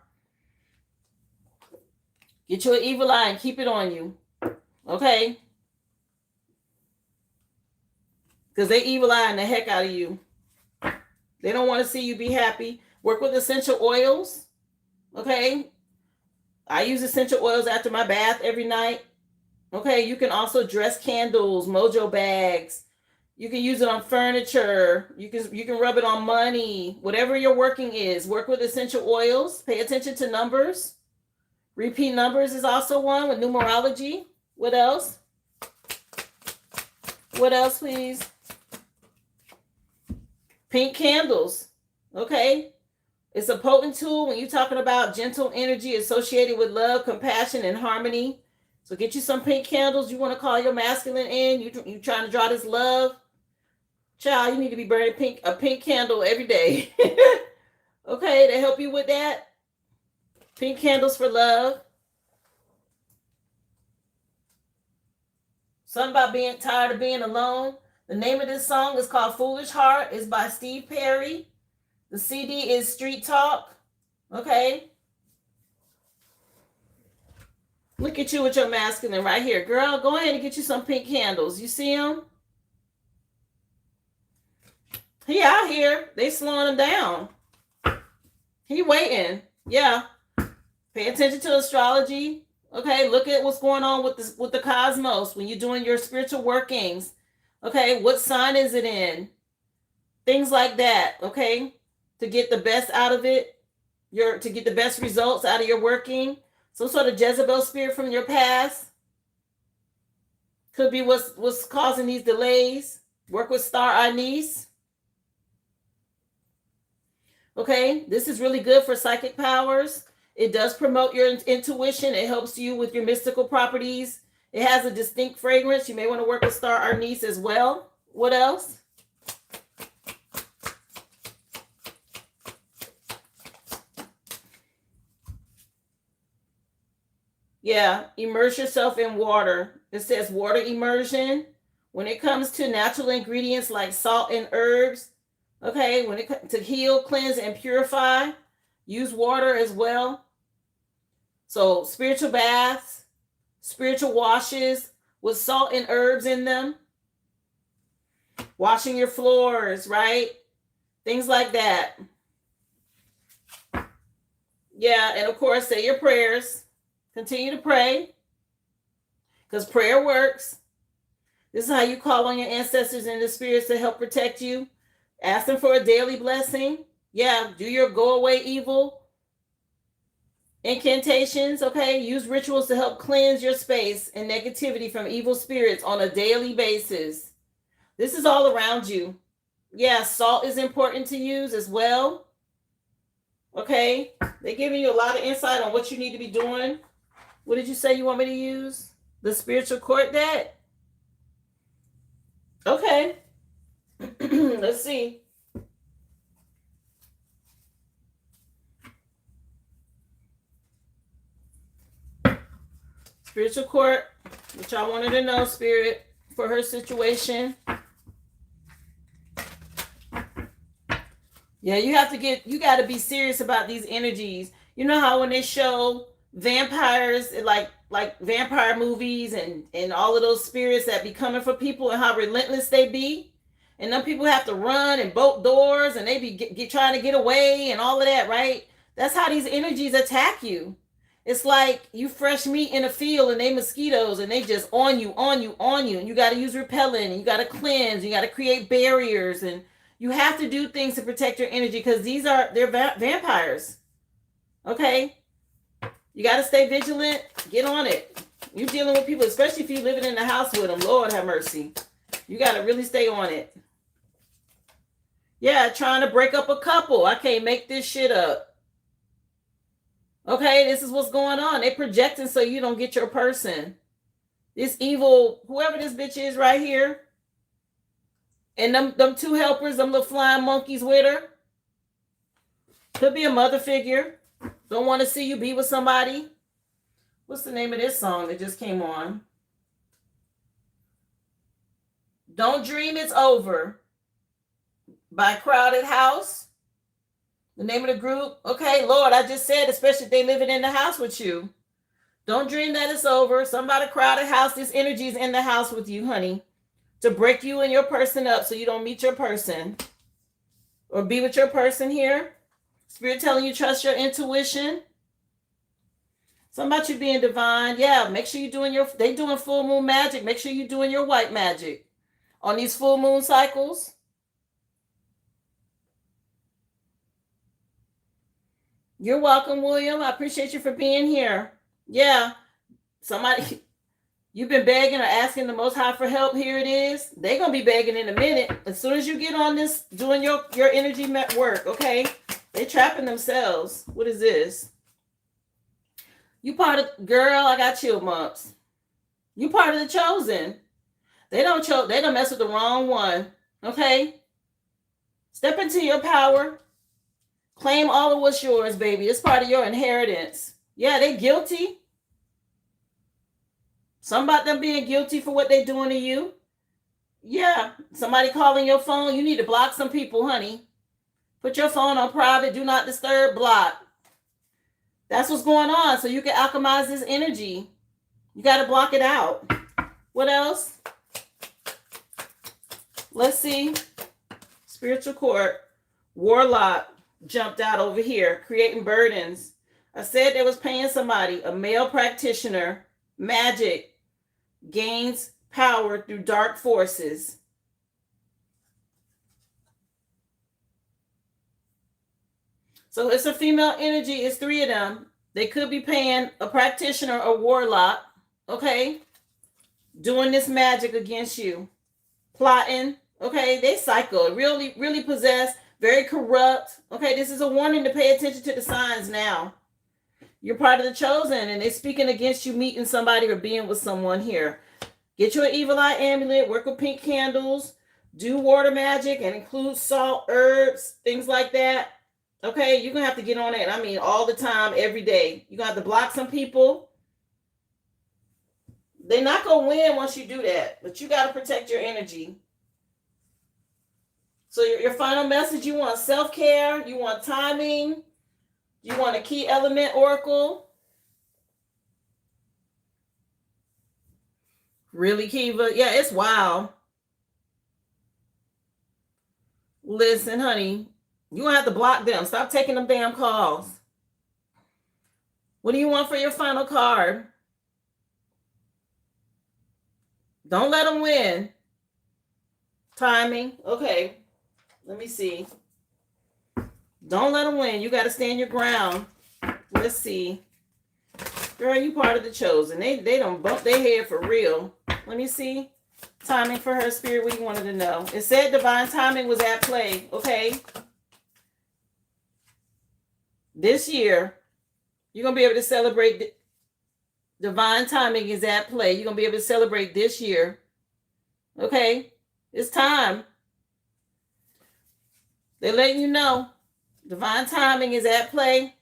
[SPEAKER 1] Get you an evil eye and keep it on you, okay? Because they evil eyeing the heck out of you. They don't want to see you be happy. Work with essential oils, okay? I use essential oils after my bath every night. Okay, you can also dress candles, mojo bags. You can use it on furniture. You can rub it on money. Whatever your working is, work with essential oils. Pay attention to numbers. Repeat numbers is also one with numerology. What else? What else, please? Pink candles. Okay. It's a potent tool when you're talking about gentle energy associated with love, compassion, and harmony. So get you some pink candles. You want to call your masculine in. You trying to draw this love. Child, you need to be burning a pink candle every day. Okay, to help you with that. Pink candles for love. Something about being tired of being alone. The name of this song is called Foolish Heart. It's by Steve Perry. The CD is Street Talk. Okay. Look at you with your masculine right here. Girl, go ahead and get you some pink candles. You see him? He out here. They slowing him down. He waiting. Yeah. Pay attention to astrology. Okay. Look at what's going on with the cosmos when you're doing your spiritual workings. Okay. What sign is it in? Things like that. Okay. To get the best out of it. To get the best results out of your working. Some sort of Jezebel spirit from your past. Could be what's causing these delays. Work with Star Anise. Okay, this is really good for psychic powers. It does promote your intuition. It helps you with your mystical properties. It has a distinct fragrance. You may want to work with Star Anise as well. What else? Yeah, immerse yourself in water. It says water immersion. When it comes to natural ingredients like salt and herbs, okay, when it comes to heal, cleanse, and purify, use water as well. So spiritual baths, spiritual washes with salt and herbs in them. Washing your floors, right? Things like that. Yeah, and of course, say your prayers. Continue to pray because prayer works. This is how you call on your ancestors and the spirits to help protect you. Ask them for a daily blessing. Yeah, do your go away evil incantations, okay? Use rituals to help cleanse your space and negativity from evil spirits on a daily basis. This is all around you. Yeah, salt is important to use as well. Okay? They're giving you a lot of insight on what you need to be doing. What did you say you want me to use? The spiritual court deck? Okay. Let's see. Spiritual court, which I wanted to know, Spirit, for her situation. Yeah, you got to be serious about these energies. You know how when they show vampires, like vampire movies and all of those spirits that be coming for people and how relentless they be, and then people have to run and bolt doors and they be trying to get away and all of that, right? That's how these energies attack you. It's like you fresh meat in a field and they mosquitoes and they just on you, and you got to use repellent and you got to cleanse, you got to create barriers, and you have to do things to protect your energy because they're vampires. Okay? You got to stay vigilant. Get on it. You're dealing with people, especially if you're living in the house with them. Lord have mercy. You got to really stay on it. Yeah, trying to break up a couple. I can't make this shit up. Okay, this is what's going on. They projecting so you don't get your person. This evil, whoever this bitch is right here, And them two helpers, them little flying monkeys with her. Could be a mother figure. Don't want to see you be with somebody. What's the name of this song that just came on? Don't Dream It's Over by Crowded House. The name of the group. Okay, Lord, I just said, especially if they living in the house with you. Don't dream that it's over. Somebody crowded house. This energy is in the house with you, honey, to break you and your person up so you don't meet your person or be with your person here. Spirit telling you trust your intuition. Something about you being divine. Yeah, make sure you're doing they doing full moon magic. Make sure you're doing your white magic on these full moon cycles. You're welcome, William. I appreciate you for being here. Yeah, somebody, you've been begging or asking the Most High for help. Here it is. They're going to be begging in a minute. As soon as you get on this, doing your energy work, okay? They trapping themselves. What is this? You part of, girl, I got chill bumps. You part of the chosen. They don't mess with the wrong one, okay? Step into your power. Claim all of what's yours, baby. It's part of your inheritance. Yeah, they guilty. Some about them being guilty for what they're doing to you. Yeah, somebody calling your phone. You need to block some people, honey. Put your phone on private. Do not disturb. Block. That's what's going on. So you can alchemize this energy. You got to block it out. What else? Let's see. Spiritual court. Warlock jumped out over here, creating burdens. I said they was paying somebody, a male practitioner, magic, gains power through dark forces. So it's a female energy. It's three of them. They could be paying a practitioner, a warlock, okay, doing this magic against you, plotting, okay. They psycho, really, really possessed, very corrupt. Okay, this is a warning to pay attention to the signs now. You're part of the chosen, and they're speaking against you meeting somebody or being with someone here. Get your evil eye amulet, work with pink candles, do water magic, and include salt, herbs, things like that. Okay, you're going to have to get on it. I mean, all the time, every day. You're going to have to block some people. They're not going to win once you do that, but you got to protect your energy. So your final message, you want self-care, you want timing, you want a key element oracle. Really, Kiva? Yeah, it's wild. Listen, honey, you're going to have to block them. Stop taking them damn calls. What do you want for your final card? Don't let them win. Timing. Okay. Let me see. Don't let them win. You got to stand your ground. Let's see. Girl, you part of the chosen. They don't bump their head for real. Let me see. Timing for her, Spirit. What you wanted to know? It said divine timing was at play. Okay. This year, you're going to be able to celebrate. Divine timing is at play. You're going to be able to celebrate this year. Okay. It's time. They're letting you know. Divine timing is at play.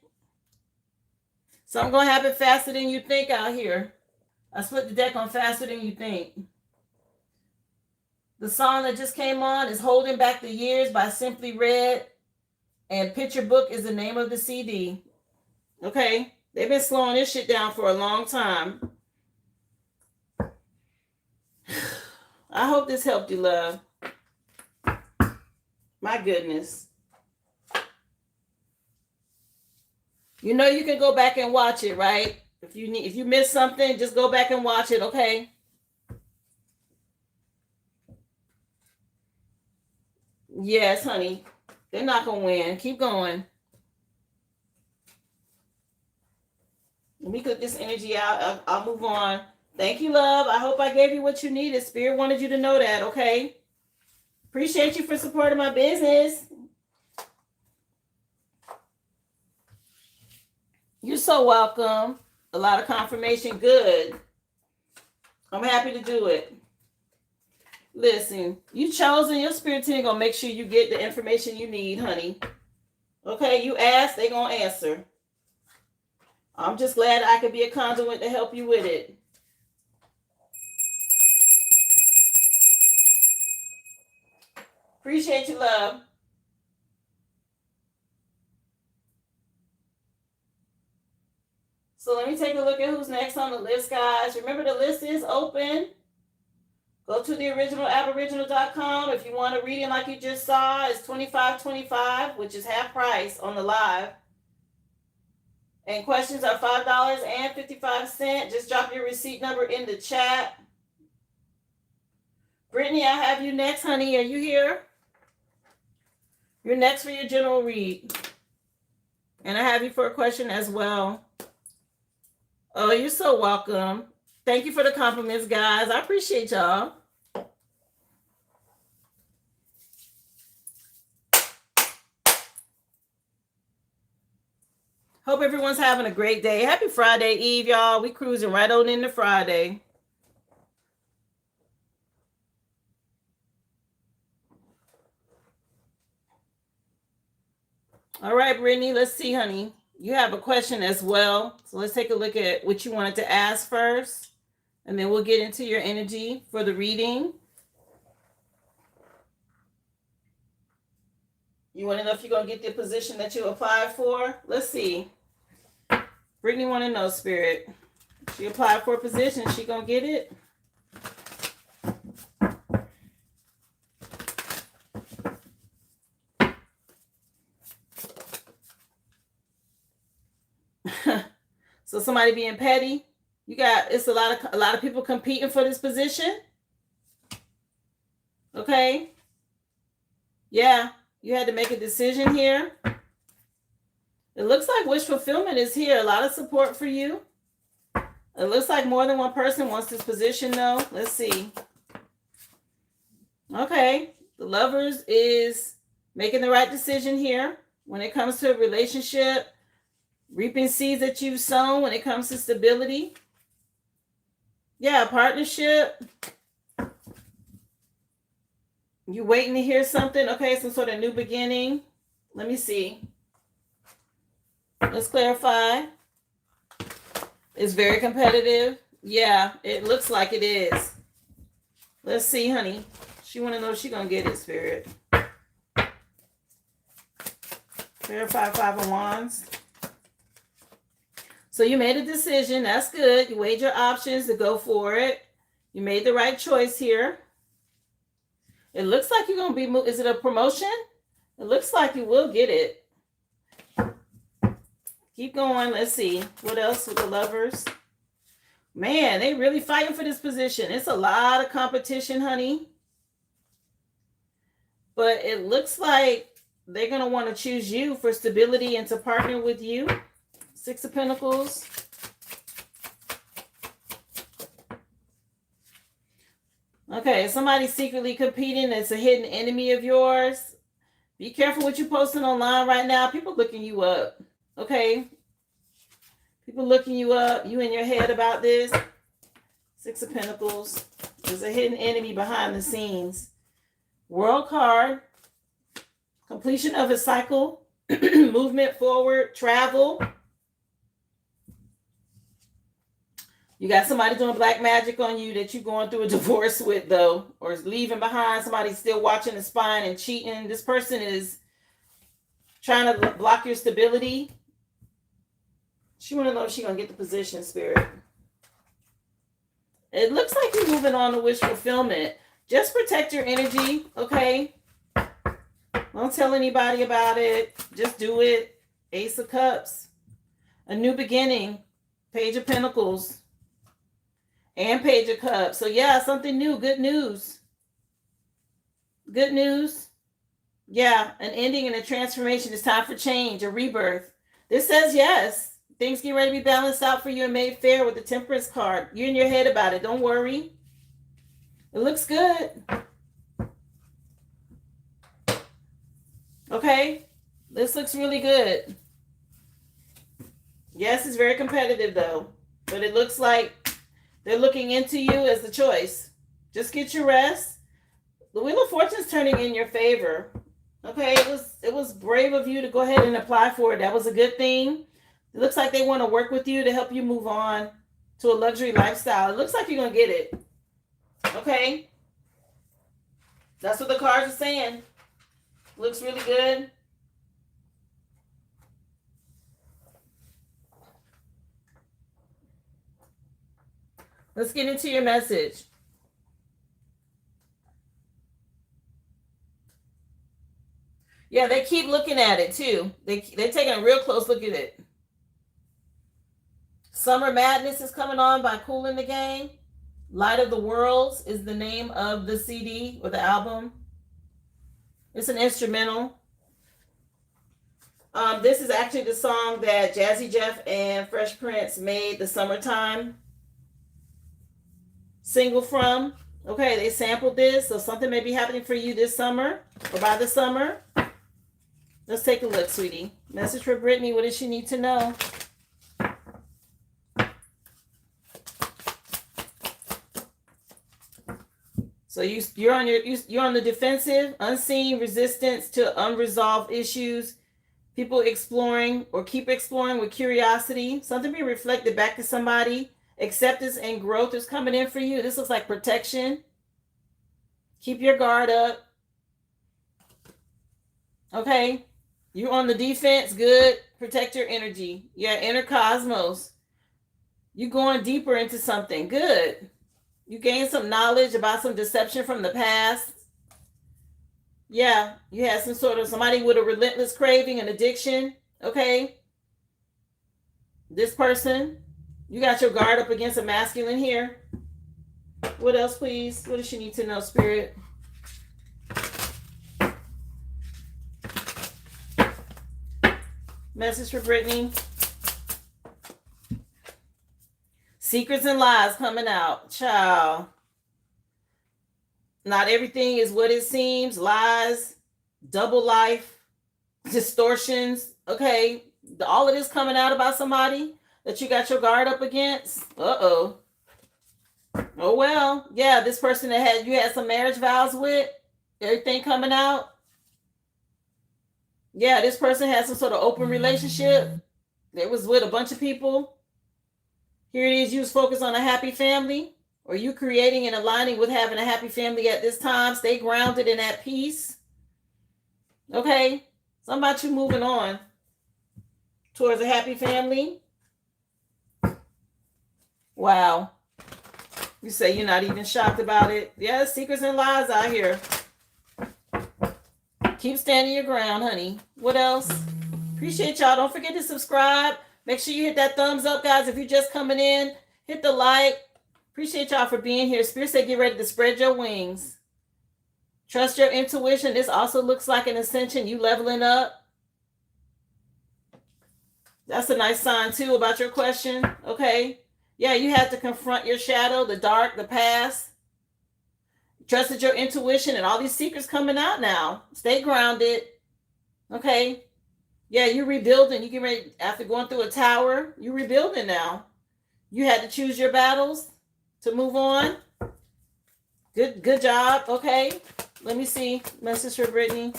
[SPEAKER 1] Something going to happen faster than you think out here. I split the deck on faster than you think. The song that just came on is Holding Back the Years by Simply Red. And Picture Book is the name of the CD. Okay? They've been slowing this shit down for a long time. I hope this helped you, love. My goodness. You know you can go back and watch it, right? If you miss something, just go back and watch it, okay? Yes, honey. They're not going to win. Keep going. Let me cut this energy out. I'll move on. Thank you, love. I hope I gave you what you needed. Spirit wanted you to know that, okay? Appreciate you for supporting my business. You're so welcome. A lot of confirmation. Good. I'm happy to do it. Listen, you chosen. Your spirit team gonna make sure you get the information you need, honey. Okay, you ask, they gonna answer. I'm just glad I could be a conduit to help you with it. Appreciate you, love. So let me take a look at who's next on the list, guys. Remember, the list is open. Go to the original aboriginal.com. If you want a reading like you just saw, it's $25.25, which is half price on the live. And questions are $5.55. Just drop your receipt number in the chat. Brittany, I have you next, honey. Are you here? You're next for your general read. And I have you for a question as well. Oh, you're so welcome. Thank you for the compliments, guys. I appreciate y'all. Hope everyone's having a great day. Happy Friday Eve, y'all. We cruising right on into Friday. All right, Brittany, let's see, honey. You have a question as well. So let's take a look at what you wanted to ask first. And then we'll get into your energy for the reading. You want to know if you're going to get the position that you applied for? Let's see. Brittany want to know, Spirit. She applied for a position. She going to get it? So somebody being petty. It's a lot of people competing for this position. Okay. Yeah. You had to make a decision here. It looks like wish fulfillment is here. A lot of support for you. It looks like more than one person wants this position, though. Let's see. Okay. The Lovers is making the right decision here when it comes to a relationship. Reaping seeds that you've sown when it comes to stability. Yeah, partnership. You waiting to hear something? Okay, some sort of new beginning. Let me see. Let's clarify. It's very competitive. Yeah, it looks like it is. Let's see, honey. She want to know if she's going to get it, Spirit. Clarify Five of Wands. So you made a decision. That's good. You weighed your options to go for it. You made the right choice here. It looks like you're going to be, is it a promotion? It looks like you will get it. Keep going. Let's see. What else with the Lovers? Man, they really fighting for this position. It's a lot of competition, honey. But it looks like they're going to want to choose you for stability and to partner with you. Six of Pentacles. Okay, somebody's secretly competing. It's a hidden enemy of yours. Be careful what you're posting online right now. People looking you up. Okay? People looking you up. You in your head about this. Six of Pentacles. There's a hidden enemy behind the scenes. World card. Completion of a cycle. Movement forward. Travel. You got somebody doing black magic on you that you're going through a divorce with, though, or is leaving behind. Somebody still watching the spine and cheating. This person is trying to block your stability. She want to know if she's going to get the position, Spirit. It looks like you're moving on to wish fulfillment. Just protect your energy, okay? Don't tell anybody about it. Just do it. Ace of Cups. A new beginning. Page of Pentacles. And Page of Cups. So yeah, something new. Good news. Good news. Yeah, an ending and a transformation. It's time for change, a rebirth. This says yes. Things get ready to be balanced out for you and made fair with the Temperance card. You're in your head about it. Don't worry. It looks good. Okay. This looks really good. Yes, it's very competitive though. But it looks like they're looking into you as the choice. Just get your rest. The Wheel of Fortune's turning in your favor. Okay, it was brave of you to go ahead and apply for it. That was a good thing. It looks like they want to work with you to help you move on to a luxury lifestyle. It looks like you're going to get it. Okay? That's what the cards are saying. Looks really good. Let's get into your message. Yeah, they keep looking at it too. They're taking a real close look at it. Summer Madness is coming on by Kool and the Gang. Light of the Worlds is the name of the CD or the album. It's an instrumental. This is actually the song that Jazzy Jeff and Fresh Prince made the Summertime single from. Okay, they sampled this, so something may be happening for you this summer or by the summer. Let's take a look, sweetie. Message for Brittany. What does she need to know? So you're on the defensive, unseen resistance to unresolved issues. People exploring or keep exploring with curiosity. Something being reflected back to somebody. Acceptance and growth is coming in for you. This looks like protection. Keep your guard up. Okay. You're on the defense. Good. Protect your energy. Yeah, inner cosmos. You're going deeper into something. Good. You gain some knowledge about some deception from the past. Yeah, you had somebody with a relentless craving and addiction. Okay. This person, you got your guard up against a masculine here. What else, please? What does she need to know, Spirit? Message for Brittany. Secrets and lies coming out. Child. Not everything is what it seems. Lies, double life, distortions. Okay. All of this coming out about somebody that you got your guard up against. Uh-oh. Oh, well. Yeah, this person that you had some marriage vows with. Everything coming out. Yeah, this person had some sort of open relationship. It was with a bunch of people. Here it is. You was focused on a happy family. Or you creating and aligning with having a happy family at this time. Stay grounded in that peace. Okay? Something about you moving on towards a happy family. Wow. You say you're not even shocked about it. Yeah, secrets and lies out here. Keep standing your ground, honey. What else? Appreciate y'all. Don't forget to subscribe. Make sure you hit that thumbs up, guys. If you're just coming in, hit the like. Appreciate y'all for being here. Spirit said get ready to spread your wings. Trust your intuition. This also looks like an ascension. You leveling up. That's a nice sign, too, about your question. Okay. Yeah, you have to confront your shadow, the dark, the past. Trusted your intuition and all these secrets coming out now. Stay grounded. Okay. Yeah, you're rebuilding. You get ready after going through a tower. You're rebuilding now. You had to choose your battles to move on. Good job. Okay. Let me see. Message for Brittany.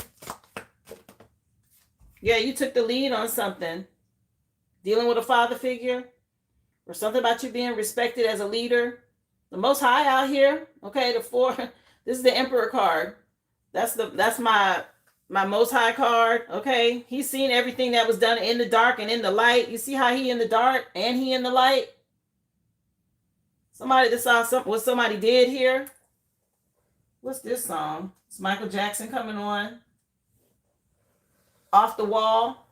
[SPEAKER 1] Yeah, you took the lead on something. Dealing with a father figure. Or something about you being respected as a leader. The Most High out here. Okay, the 4. This is the Emperor card. That's my Most High card. Okay, he's seen everything that was done in the dark and in the light. You see how he in the dark and he in the light. Somebody that saw what somebody did here. What's this song? It's Michael Jackson coming on. Off the Wall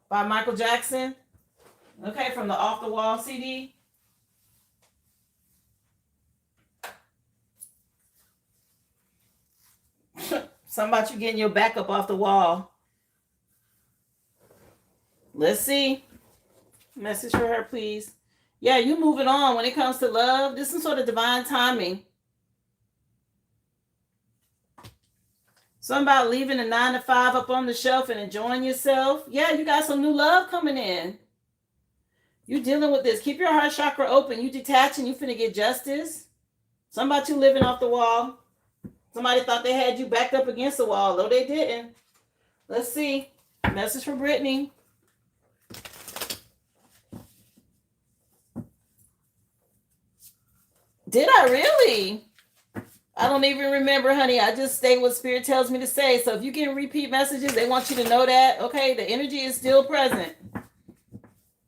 [SPEAKER 1] by Michael Jackson. Okay, from the Off the Wall CD. Something about you getting your back up off the wall. Let's see. Message for her, please. Yeah, you moving on when it comes to love. This is some sort of divine timing. Something about leaving a 9 to 5 up on the shelf and enjoying yourself. Yeah, you got some new love coming in. You dealing with this. Keep your heart chakra open. You detaching. You finna get justice. Something about you living off the wall. Somebody thought they had you backed up against the wall, though they didn't. Let's see. Message for Brittany. Did I really? I don't even remember, honey. I just say what Spirit tells me to say. So if you get repeat messages, they want you to know that. Okay, the energy is still present.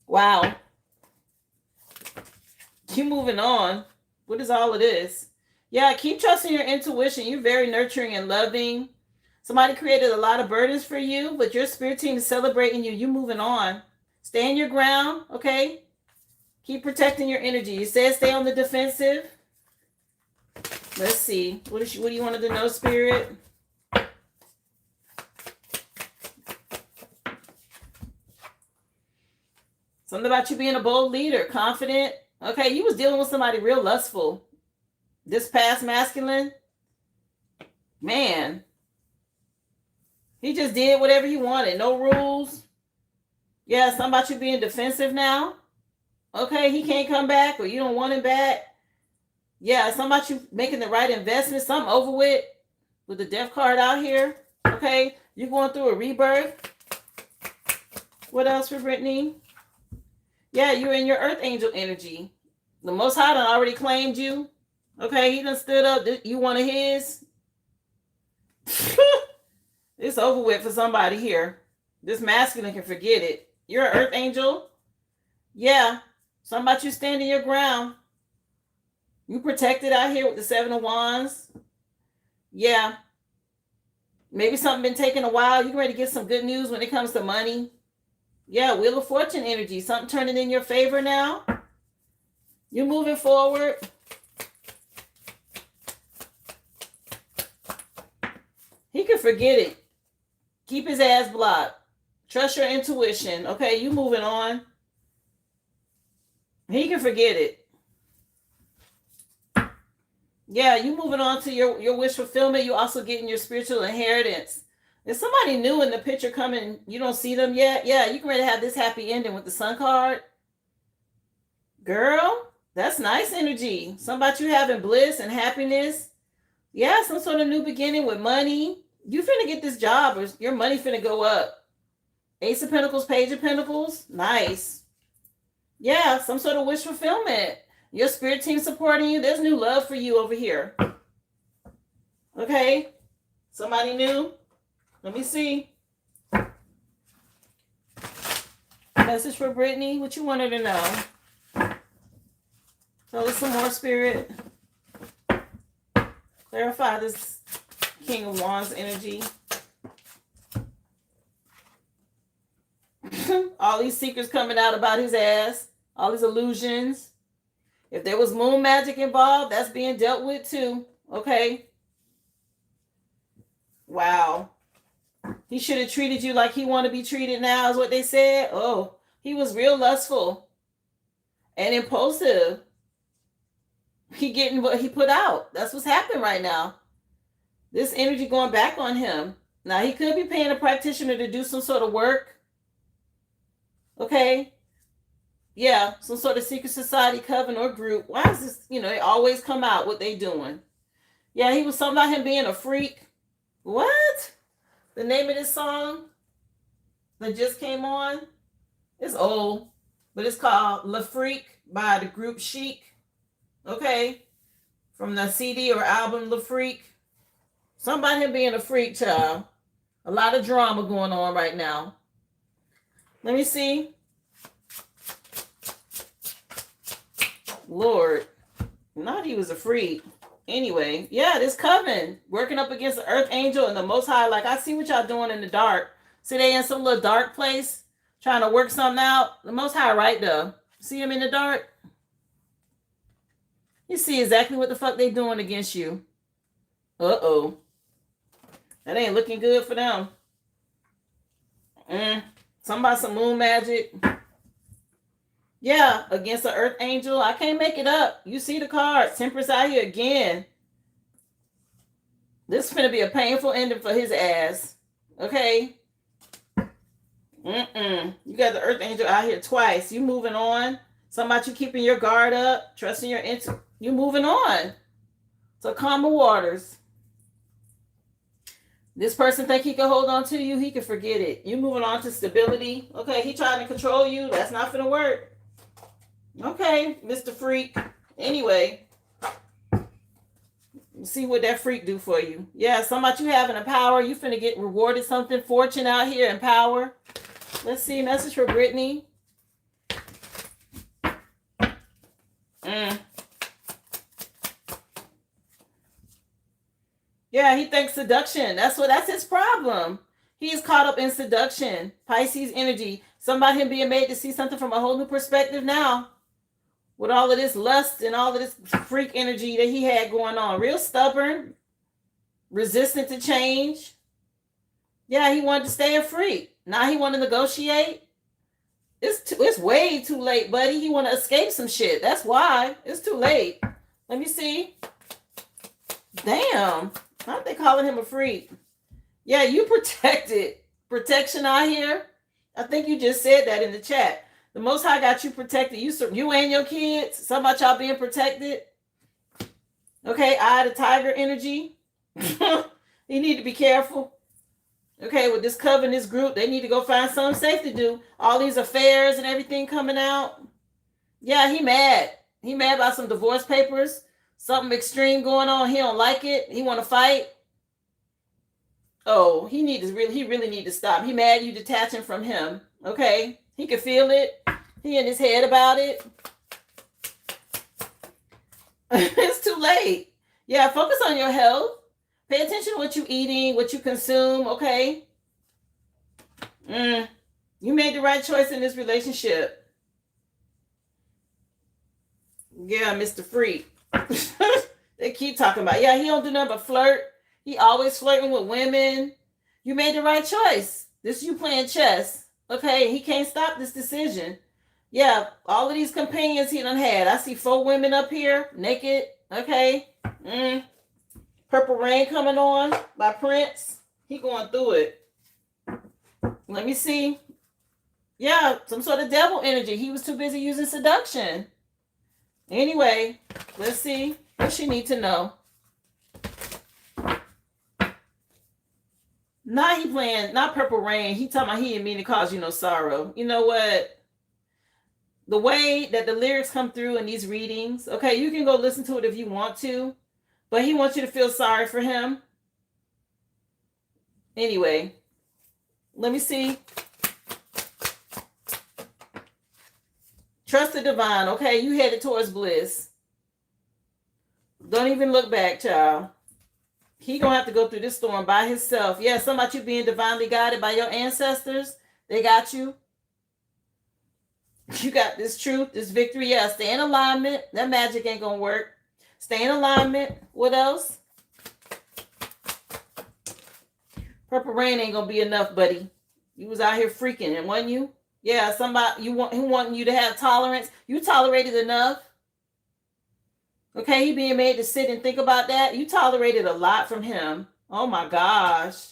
[SPEAKER 1] Wow. Keep moving on. What is all of this? Yeah, keep trusting your intuition. You're very nurturing and loving. Somebody created a lot of burdens for you, but your spirit team is celebrating you. You moving on. Stand your ground, okay? Keep protecting your energy. You said stay on the defensive. Let's see. What do you want to know, Spirit? Something about you being a bold leader, confident. Okay, you was dealing with somebody real lustful. This past masculine, man, he just did whatever he wanted. No rules. Yeah, something about you being defensive now. Okay, he can't come back or you don't want him back. Yeah, something about you making the right investment. Something over with the death card out here. Okay, you're going through a rebirth. What else for Brittany? Yeah, you're in your earth angel energy. The Most High done already claimed you. Okay, he done stood up. You one of his. It's over with for somebody here. This masculine can forget it. You're an earth angel. Yeah, something about you standing your ground. You protected out here with the 7 of Wands. Yeah. Maybe something been taking a while. You ready to get some good news when it comes to money. Yeah, Wheel of Fortune energy. Something turning in your favor now. You're moving forward. He can forget it. Keep his ass blocked. Trust your intuition. Okay, you moving on. He can forget it. Yeah, you moving on to your wish fulfillment. You also getting your spiritual inheritance. There's somebody new in the picture coming. You don't see them yet. Yeah, you can ready to have this happy ending with the Sun card. Girl, that's nice energy. Something about you having bliss and happiness. Yeah, some sort of new beginning with money. You finna get this job or your money finna go up. Ace of Pentacles, Page of Pentacles. Nice. Yeah, some sort of wish fulfillment. Your spirit team supporting you. There's new love for you over here. Okay. Somebody new. Let me see. Message for Brittany. What you wanted to know? Tell us some more, Spirit. Clarify this King of Wands energy. All these secrets coming out about his ass. All these illusions. If there was moon magic involved, that's being dealt with too. Okay. Wow. He should have treated you like he want to be treated now, is what they said. Oh, he was real lustful and impulsive. He getting what he put out. That's what's happening right now. This energy going back on him. Now, he could be paying a practitioner to do some sort of work. Okay. Yeah, some sort of secret society, coven, or group. Why is this, they always come out what they doing. Yeah, he was something about him being a freak. What? The name of this song that just came on? It's old, but it's called Le Freak by the group Chic. Okay? From the CD or album Le Freak. Something about him being a freak, child. A lot of drama going on right now. Let me see. Lord, not he was a freak. Anyway, yeah, this coven working up against the Earth Angel and the Most High. Like, I see what y'all doing in the dark. See, they in some little dark place trying to work something out. The Most High right there. See him in the dark? You see exactly what the fuck they doing against you. Uh-oh. That ain't looking good for them. Something about some moon magic. Yeah, against the Earth Angel. I can't make it up. You see the card. Temperance out here again. This is going to be a painful ending for his ass. Okay? You got the Earth Angel out here twice. You moving on. Something about you keeping your guard up. Trusting your you moving on. So calm the waters. What else for Brittany? What you wanted to know? Tell us some more, Spirit. Clarify this King of Wands energy. So calm the waters. This person think he can hold on to you, he can forget it. You moving on to stability. Okay, he trying to control you. That's not gonna work. Okay, Mr. Freak. Anyway, see what that freak do for you. Yeah, somebody you having a power. You finna get rewarded something. Fortune out here and power. Let's see. Message for Brittany. Yeah, he thinks seduction. That's his problem. He's caught up in seduction. Pisces energy. Somebody him being made to see something from a whole new perspective now. With all of this lust and all of this freak energy that he had going on. Real stubborn. Resistant to change. Yeah, he wanted to stay a freak. Now he want to negotiate. It's way too late, buddy. He want to escape some shit. That's why. It's too late. Let me see. Damn. Aren't they calling him a freak? Yeah, you protected. Protection out here. I think you just said that in the chat. The Most High got you protected. You and your kids. Something about y'all being protected. Okay, Eye of the Tiger energy. You need to be careful. Okay, with this coven, this group, they need to go find something safe to do. All these affairs and everything coming out. Yeah, he mad. He mad about some divorce papers. Something extreme going on. He don't like it. He want to fight. Oh, he really need to stop. He mad you detaching from him. Okay, he can feel it. He in his head about it. It's too late. Yeah, focus on your health. Pay attention to what you eating, what you consume. Okay. You made the right choice in this relationship. Yeah, Mr. Freak. They keep talking about, yeah, he don't do nothing but flirt. He always flirting with women. You made the right choice. This you playing chess. Okay, he can't stop this decision. Yeah, all of these companions he done had. I see 4 women up here, naked. Okay. Purple Rain coming on by Prince. He going through it. Let me see. Yeah, some sort of devil energy. He was too busy using seduction. Anyway, let's see what she need to know. Now he playing, not Purple Rain. He talking about he didn't mean to cause you no sorrow. You know what? The way that the lyrics come through in these readings, okay, you can go listen to it if you want to, but he wants you to feel sorry for him. Anyway, let me see. Trust the divine. Okay, you headed towards bliss. Don't even look back, child. He gonna have to go through this storm by himself. Yeah, something about you being divinely guided by your ancestors. They got you. You got this truth, this victory. Yeah, stay in alignment. That magic ain't gonna work. Stay in alignment. What else? Purple Rain ain't gonna be enough, buddy. You was out here freaking, and wasn't you? Yeah, somebody who wanting you to have tolerance. You tolerated enough. Okay, he being made to sit and think about that. You tolerated a lot from him. Oh my gosh.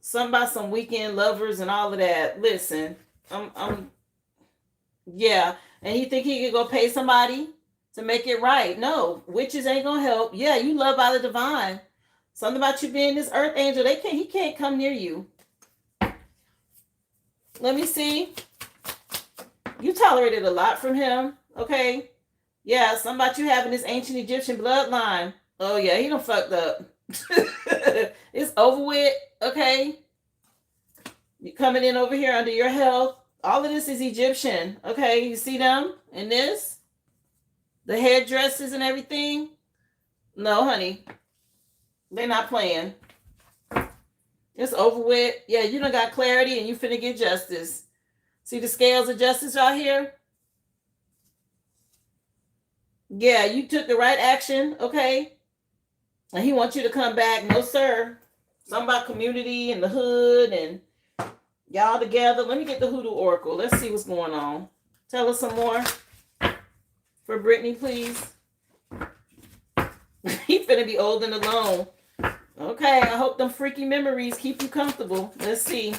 [SPEAKER 1] Something about some weekend lovers and all of that. Listen, yeah. And he think he could go pay somebody to make it right. No, witches ain't gonna help. Yeah, you love by the divine. Something about you being this earth angel. He can't come near you. Let me see. You tolerated a lot from him. Okay. Yeah, something about you having this ancient Egyptian bloodline. Oh yeah, he done fucked up. It's over with. Okay. You coming in over here under your health. All of this is Egyptian. Okay, you see them in this? The hairdresses and everything? No, honey. They're not playing. It's over with. Yeah, you done got clarity and you finna get justice. See the scales of justice right here? Yeah, you took the right action, okay? And he wants you to come back. No, sir. Something about community and the hood and y'all together. Let me get the Hoodoo Oracle. Let's see what's going on. Tell us some more. For Brittany, please. He finna be old and alone. Okay, I hope them freaky memories keep you comfortable. Let's see.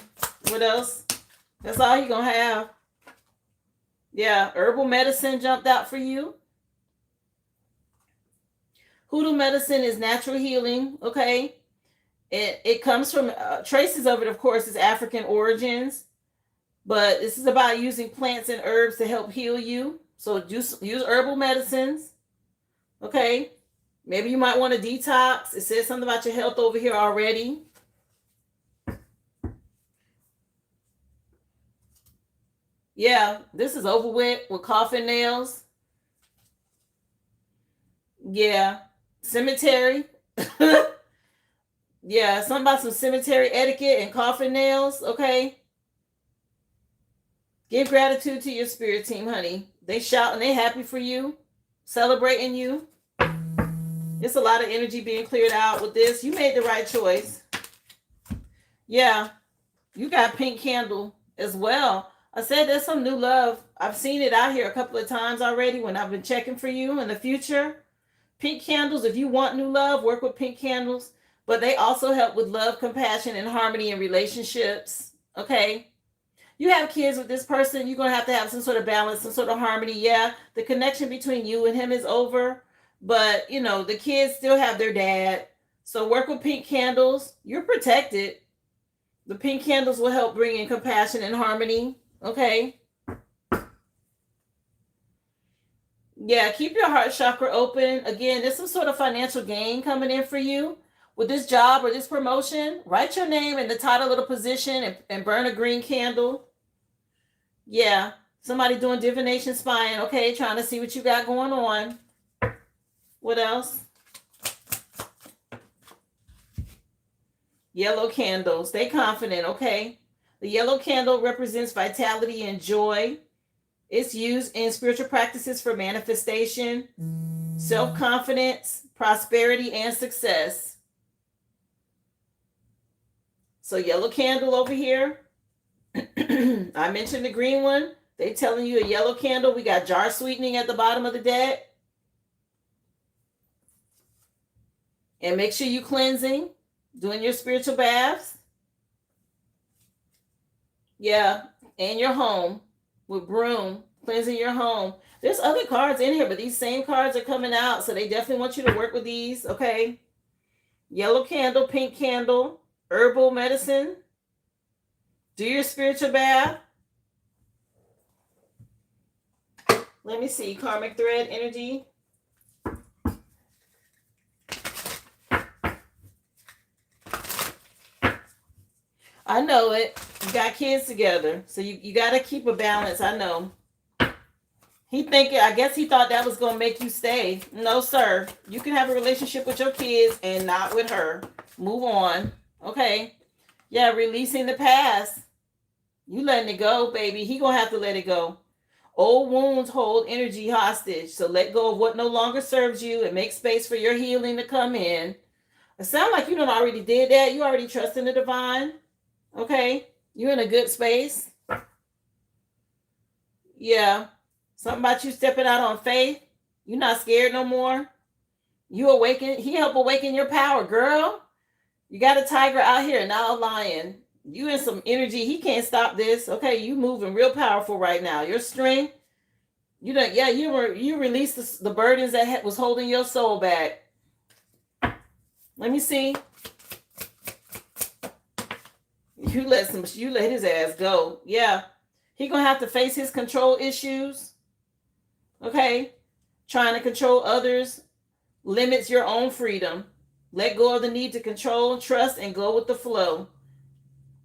[SPEAKER 1] What else? That's all you gonna have. Yeah, herbal medicine jumped out for you. Hoodoo medicine is natural healing, okay? It comes from, traces of it, of course, is African origins, but this is about using plants and herbs to help heal you. So use herbal medicines, okay? Maybe you might want to detox. It says something about your health over here already. Yeah, this is over with coffin nails. Yeah, cemetery. Yeah, something about some cemetery etiquette and coffin nails, okay? Give gratitude to your spirit team, honey. They shout and they happy for you, celebrating you. It's a lot of energy being cleared out with this. You made the right choice. Yeah, you got pink candle as well. I said there's some new love. I've seen it out here a couple of times already when I've been checking for you in the future. Pink candles, if you want new love, work with pink candles. But they also help with love, compassion, and harmony in relationships. Okay? You have kids with this person, you're going to have some sort of balance, some sort of harmony. Yeah, the connection between you and him is over. But, the kids still have their dad. So work with pink candles. You're protected. The pink candles will help bring in compassion and harmony. Okay? Yeah, keep your heart chakra open. Again, there's some sort of financial gain coming in for you with this job or this promotion. Write your name in the title of the position and burn a green candle. Yeah, somebody doing divination spying, okay, trying to see what you got going on. What else? Yellow candle. Stay confident, okay? The yellow candle represents vitality and joy. It's used in spiritual practices for manifestation, self-confidence, prosperity, and success. So yellow candle over here. I mentioned the green one. They telling you a yellow candle. We got jar sweetening at the bottom of the deck. And make sure you cleansing, doing your spiritual baths. Yeah, and your home with broom, cleansing your home. There's other cards in here, but these same cards are coming out, so they definitely want you to work with these, okay? Yellow candle, pink candle, herbal medicine. Do your spiritual bath. Let me see, karmic thread energy. I know it. You got kids together, so you got to keep a balance. I know. I guess he thought that was going to make you stay. No, sir. You can have a relationship with your kids and not with her. Move on. Okay. Yeah, releasing the past. You letting it go, baby. He going to have to let it go. Old wounds hold energy hostage, so let go of what no longer serves you and make space for your healing to come in. It sounds like you done already did that. You already trust in the divine. Okay? You're in a good space. Yeah. Something about you stepping out on faith. You're not scared no more. You awaken. He helped awaken your power, girl. You got a tiger out here, not a lion. You in some energy. He can't stop this. Okay, you moving real powerful right now. Your strength. You released the burdens that was holding your soul back. Let me see. You let his ass go. Yeah. He gonna have to face his control issues. Okay? Trying to control others limits your own freedom. Let go of the need to control, trust, and go with the flow.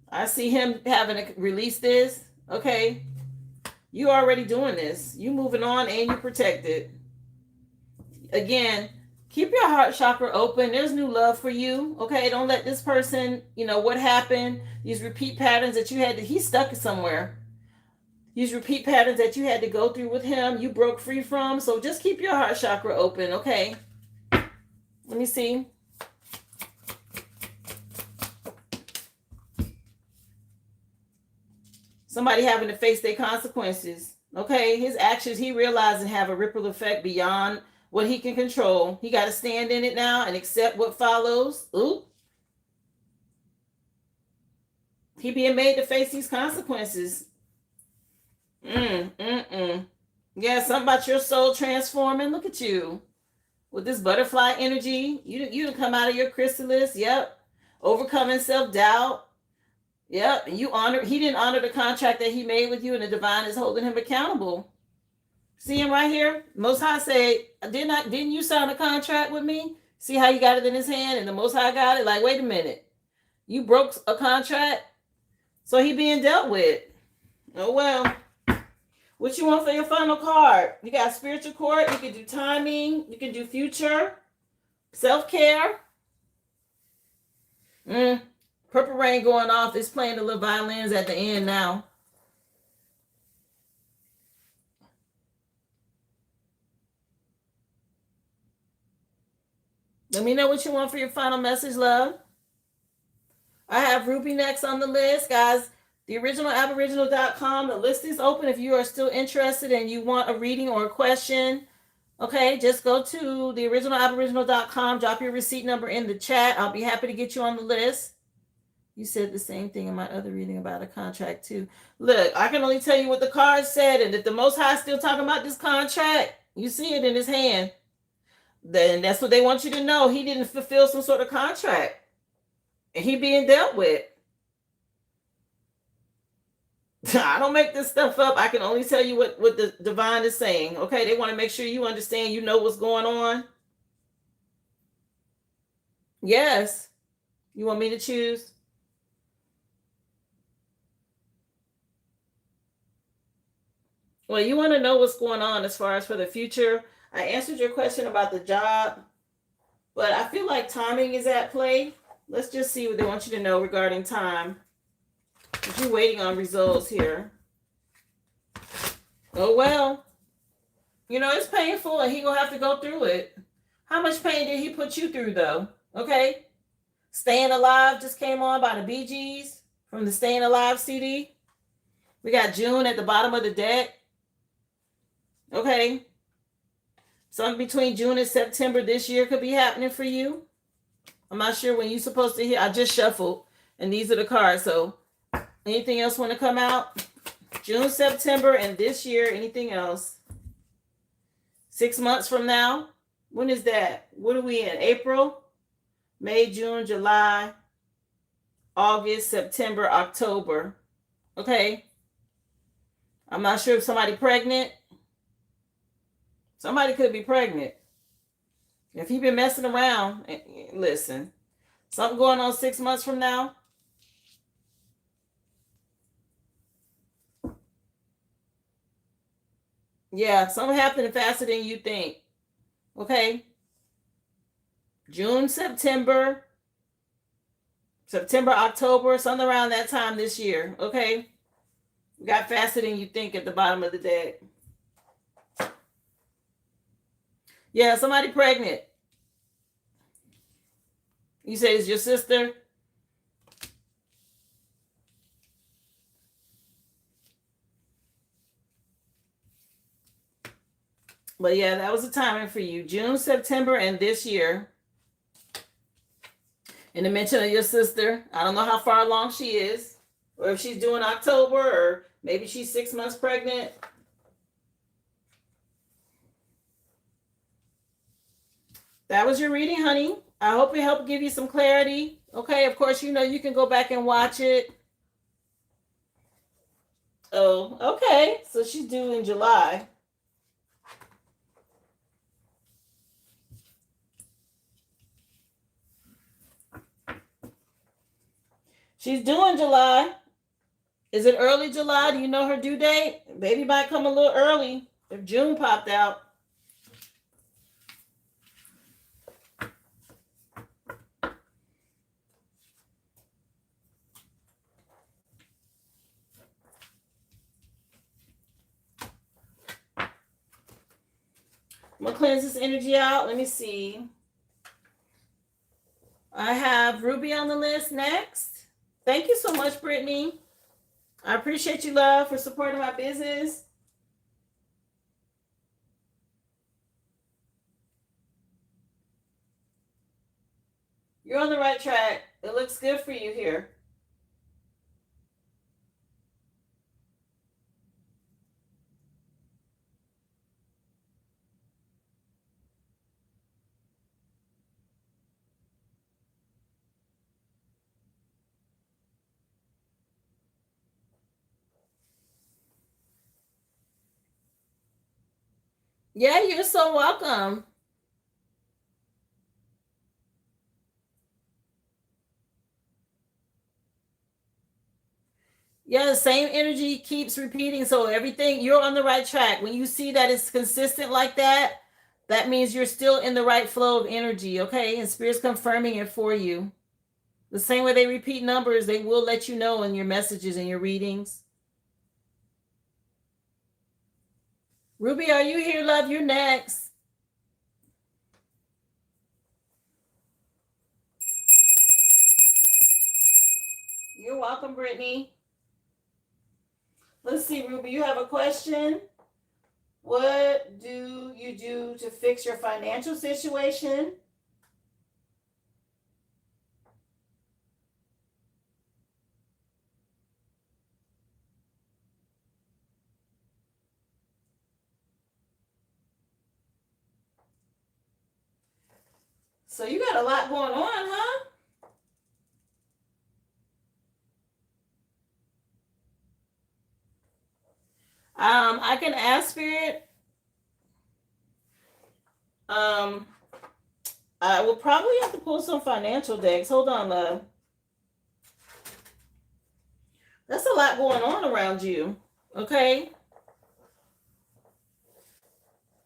[SPEAKER 1] I see him having to release this. Okay? You already doing this. You moving on and you protected. Again, keep your heart chakra open. There's new love for you. Okay? Don't let this person, what happened, these repeat patterns that you had he's stuck somewhere. These repeat patterns that you had to go through with him, you broke free from. So just keep your heart chakra open, okay? Let me see. Somebody having to face their consequences, okay? His actions, he realizing have a ripple effect beyond what he can control. He got to stand in it now and accept what follows. Ooh. He being made to face these consequences. Yeah, something about your soul transforming. Look at you with this butterfly energy. You come out of your chrysalis. Yep. Overcoming self-doubt. Yep. And he didn't honor the contract that he made with you, and the divine is holding him accountable. See him right here? Most High say, didn't you sign a contract with me? See how you got it in his hand and the Most High got it? Like, wait a minute. You broke a contract? So he being dealt with. Oh, well. What you want for your final card? You got spiritual court. You can do timing. You can do future. Self-care. Purple rain going off. It's playing the little violins at the end now. Let me know what you want for your final message, love. I have Ruby next on the list, guys. TheOriginalAboriginal.com. The list is open if you are still interested and you want a reading or a question. Okay, just go to TheOriginalAboriginal.com. Drop your receipt number in the chat. I'll be happy to get you on the list. You said the same thing in my other reading about a contract too. Look, I can only tell you what the card said, and if the Most High is still talking about this contract, you see it in his hand. Then that's what they want you to know. He didn't fulfill some sort of contract. And he being dealt with. I don't make this stuff up. I can only tell you what the divine is saying. Okay, they want to make sure you understand, you know what's going on. Yes. You want me to choose? Well, you want to know what's going on as far as for the future. I answered your question about the job, but I feel like timing is at play. Let's just see what they want you to know regarding time. If you're waiting on results here. Oh, well. You know, it's painful and he gonna have to go through it. How much pain did he put you through, though? Okay? Staying Alive just came on by the Bee Gees from the Staying Alive CD. We got June at the bottom of the deck. Okay? Something between June and September this year could be happening for you. I'm not sure when you're supposed to hear. I just shuffled, and these are the cards. So, anything else want to come out? June, September, and this year. Anything else? 6 months from now? When is that? What are we in? April? May, June, July, August, September, October. Okay. I'm not sure if somebody pregnant. Somebody could be pregnant. If you've been messing around, listen, something going on 6 months from now. Yeah, something happening faster than you think. Okay. June, September, October, something around that time this year. Okay. We got faster than you think at the bottom of the deck. Yeah, somebody pregnant. You say it's your sister? But yeah, that was the timing for you. June, September, and this year. And the mention of your sister. I don't know how far along she is. Or if she's doing October, or maybe she's 6 months pregnant. That was your reading, honey. I hope it helped give you some clarity. Okay, of course, you know you can go back and watch it. Oh, okay. So she's due in July. She's due in July. Is it early July? Do you know her due date? Baby might come a little early if June popped out. I'm going to cleanse this energy out. Let me see. I have Ruby on the list next. Thank you so much, Brittany. I appreciate you, love, for supporting my business. You're on the right track. It looks good for you here. Yeah, you're so welcome. Yeah, the same energy keeps repeating. So everything, you're on the right track. When you see that it's consistent like that, that means you're still in the right flow of energy, okay? And Spirit's confirming it for you. The same way they repeat numbers, they will let you know in your messages and your readings. Ruby, are you here, love? You're next. You're welcome, Brittany. Let's see, Ruby, you have a question? What do you do to fix your financial situation? So you got a lot going on, huh? I can ask Spirit. Um, I will probably have to pull some financial decks. Hold on, love. That's a lot going on around you. Okay.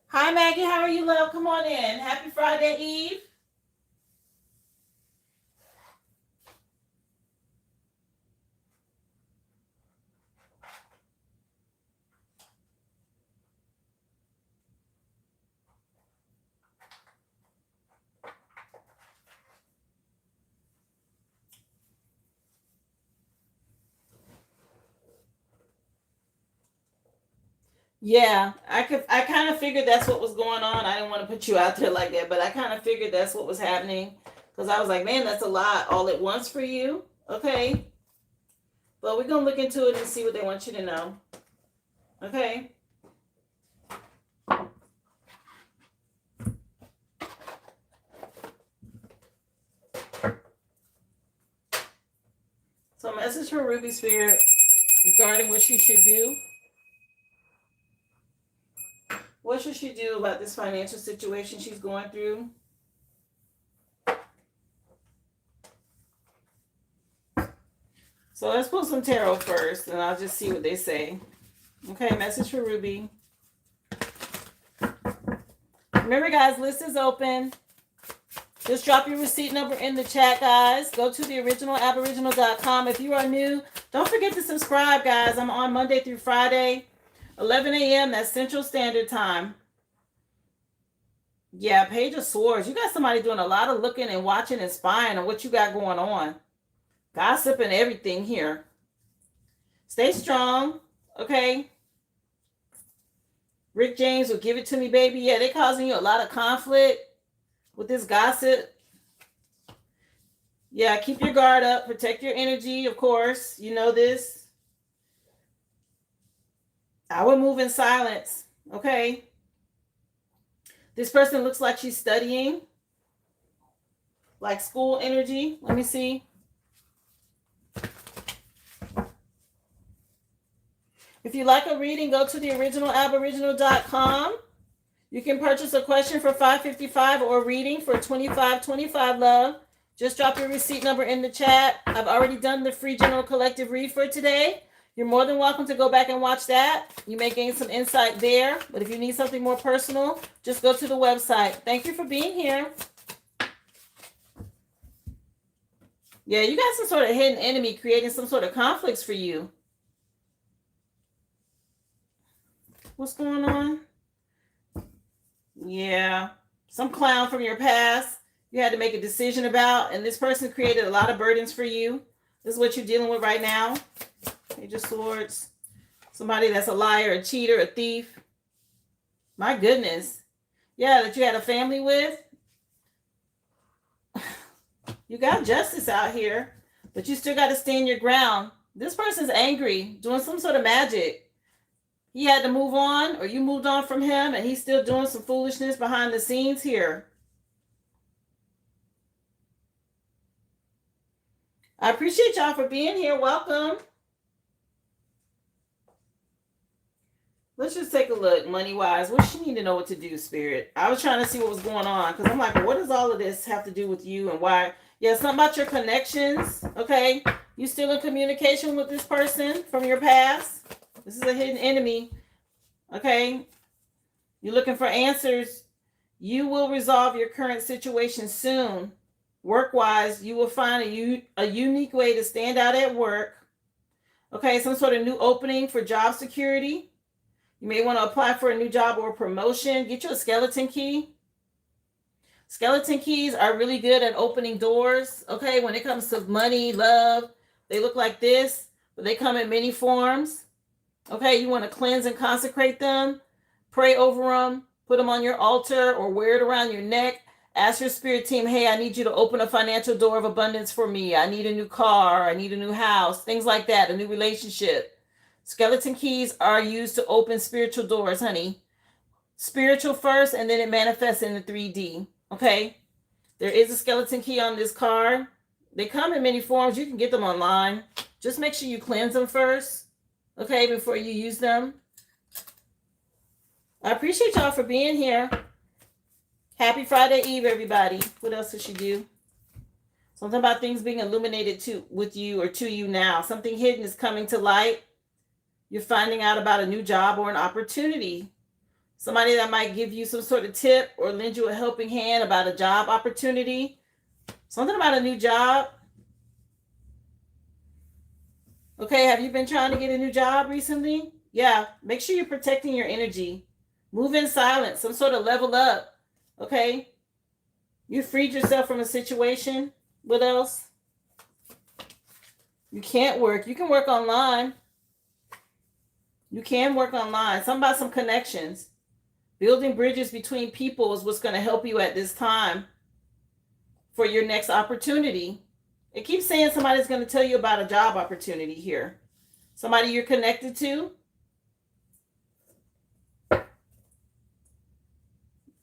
[SPEAKER 1] Hi, Maggie. How are you, love? Come on in. Happy Friday Eve. Yeah, I kind of figured that's what was going on. I didn't want to put you out there like that, but I kind of figured that's what was happening because I was like, man, that's a lot all at once for you. Okay. But we're gonna look into it and see what they want you to know. Okay. So message for Ruby Spirit regarding what she should do. What should she do about this financial situation she's going through? So let's pull some tarot first, and I'll just see what they say. Okay, message for Ruby. Remember, guys, list is open. Just drop your receipt number in the chat, guys. Go to the originalaboriginal.com. If you are new, don't forget to subscribe, guys. I'm on Monday through Friday, 11 a.m. That's Central Standard Time. Yeah, Page of Swords. You got somebody doing a lot of looking and watching and spying on what you got going on. Gossip and everything here. Stay strong, okay? Rick James will give it to me, baby. Yeah, they causing you a lot of conflict with this gossip. Yeah, keep your guard up. Protect your energy, of course. You know this. I would move in silence, okay? This person looks like she's studying, like school energy. Let me see. If you like a reading, go to the originalaboriginal.com. You can purchase a question for $5.55 or a reading for $25.25, love. Just drop your receipt number in the chat. I've already done the free general collective read for today. You're more than welcome to go back and watch that. You may gain some insight there. But if you need something more personal, just go to the website. Thank you for being here. Yeah, you got some sort of hidden enemy creating some sort of conflicts for you. What's going on? Yeah, some clown from your past you had to make a decision about, and this person created a lot of burdens for you. This is what you're dealing with right now. Page of Swords. Somebody that's a liar, a cheater, a thief. My goodness. Yeah, that you had a family with. You got justice out here, but you still got to stand your ground. This person's angry, doing some sort of magic. He had to move on, or you moved on from him, and he's still doing some foolishness behind the scenes here. I appreciate y'all for being here. Welcome. Let's just take a look, money wise. What she need to know what to do, Spirit? I was trying to see what was going on because I'm like, what does all of this have to do with you and why? Yeah, something about your connections. Okay, you still in communication with this person from your past. This is a hidden enemy. Okay, you're looking for answers. You will resolve your current situation soon. Work wise, you will find a unique way to stand out at work. Okay, some sort of new opening for job security. You may want to apply for a new job or a promotion. Get you a skeleton key. Skeleton keys are really good at opening doors. Okay, when it comes to money, love, they look like this, but they come in many forms. Okay, you want to cleanse and consecrate them. Pray over them. Put them on your altar or wear it around your neck. Ask your spirit team, hey, I need you to open a financial door of abundance for me. I need a new car. I need a new house. Things like that, a new relationship. Skeleton keys are used to open spiritual doors, honey. Spiritual first, and then it manifests in the 3D. Okay? There is a skeleton key on this card. They come in many forms. You can get them online. Just make sure you cleanse them first, okay, before you use them. I appreciate y'all for being here. Happy Friday Eve, everybody. What else did she do? Something about things being illuminated with you or to you now. Something hidden is coming to light. You're finding out about a new job or an opportunity. Somebody that might give you some sort of tip or lend you a helping hand about a job opportunity. Something about a new job. Okay, have you been trying to get a new job recently? Yeah, make sure you're protecting your energy. Move in silence, some sort of level up. Okay? You freed yourself from a situation. What else? You can't work. You can work online. You can work online. Something about some connections. Building bridges between people is what's going to help you at this time for your next opportunity. It keeps saying somebody's going to tell you about a job opportunity here. Somebody you're connected to.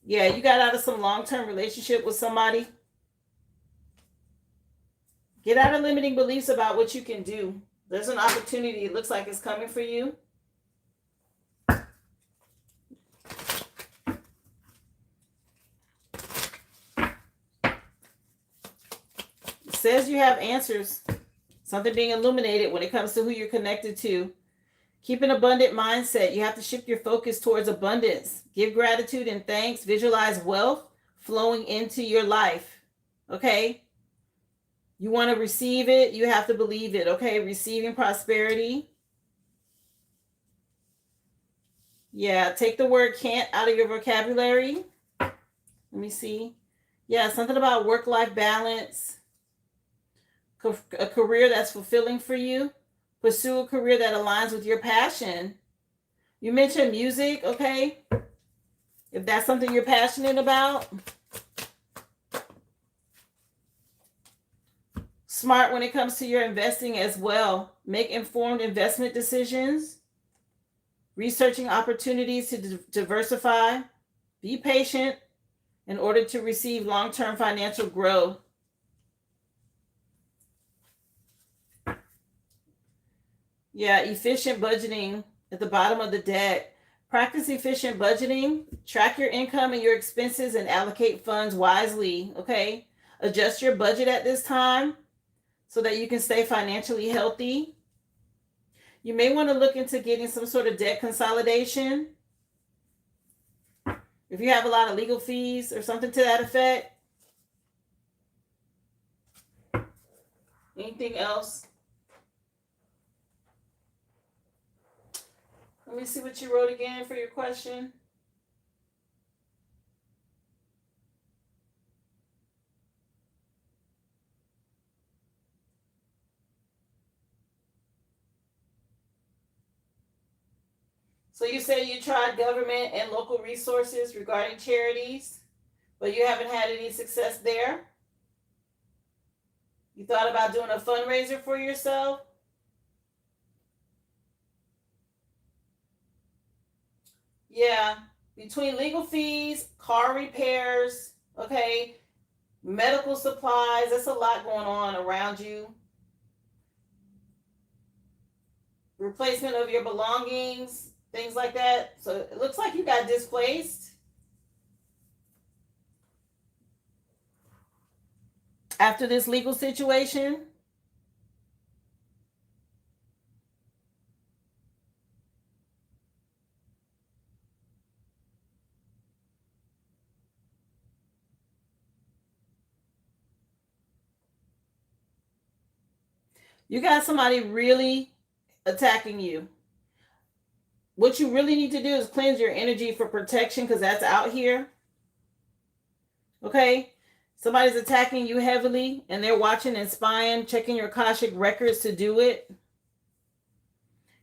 [SPEAKER 1] Yeah, you got out of some long-term relationship with somebody. Get out of limiting beliefs about what you can do. There's an opportunity. It looks like it's coming for you. It says you have answers. Something being illuminated when it comes to who you're connected to. Keep an abundant mindset. You have to shift your focus towards abundance. Give gratitude and thanks. Visualize wealth flowing into your life. Okay? You want to receive it. You have to believe it. Okay? Receiving prosperity. Yeah, take the word can't out of your vocabulary. Let me see. Yeah, something about work-life balance. A career that's fulfilling for you. Pursue a career that aligns with your passion. You mentioned music, okay? If that's something you're passionate about. Smart when it comes to your investing as well. Make informed investment decisions. Researching opportunities to diversify. Be patient in order to receive long-term financial growth. Yeah, efficient budgeting at the bottom of the deck. Practice efficient budgeting. Track your income and your expenses and allocate funds wisely, okay? Adjust your budget at this time so that you can stay financially healthy. You may want to look into getting some sort of debt consolidation. If you have a lot of legal fees or something to that effect. Anything else? Let me see what you wrote again for your question. So you say you tried government and local resources regarding charities, but you haven't had any success there? You thought about doing a fundraiser for yourself? Yeah, between legal fees, car repairs, okay, medical supplies, that's a lot going on around you. Replacement of your belongings, things like that. So it looks like you got displaced after this legal situation. You got somebody really attacking you. What you really need to do is cleanse your energy for protection, because that's out here. Okay? Somebody's attacking you heavily and they're watching and spying, checking your Akashic records to do it.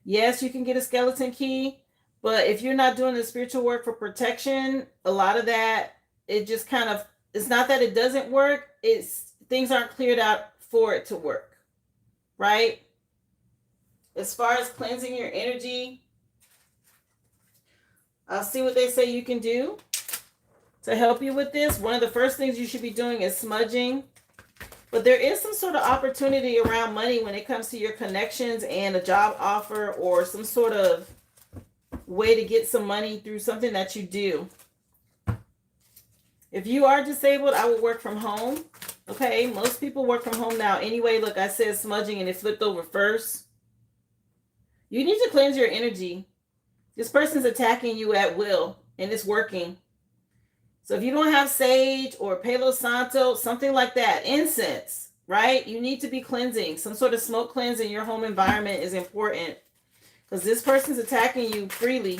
[SPEAKER 1] Yes, you can get a skeleton key, but if you're not doing the spiritual work for protection, a lot of that, it just kind of, it's not that it doesn't work, it's things aren't cleared out for it to work, right? As far as cleansing your energy, I'll see what they say you can do to help you with this. One of the first things you should be doing is smudging. But there is some sort of opportunity around money when it comes to your connections and a job offer or some sort of way to get some money through something that you do. If you are disabled, I would work from home. Okay, most people work from home now anyway. Look, I said smudging and it flipped over first. You need to cleanse your energy. This person's attacking you at will and it's working. So if you don't have sage or Palo Santo, something like that, incense, right? You need to be cleansing. Some sort of smoke cleanse in your home environment is important, because this person's attacking you freely.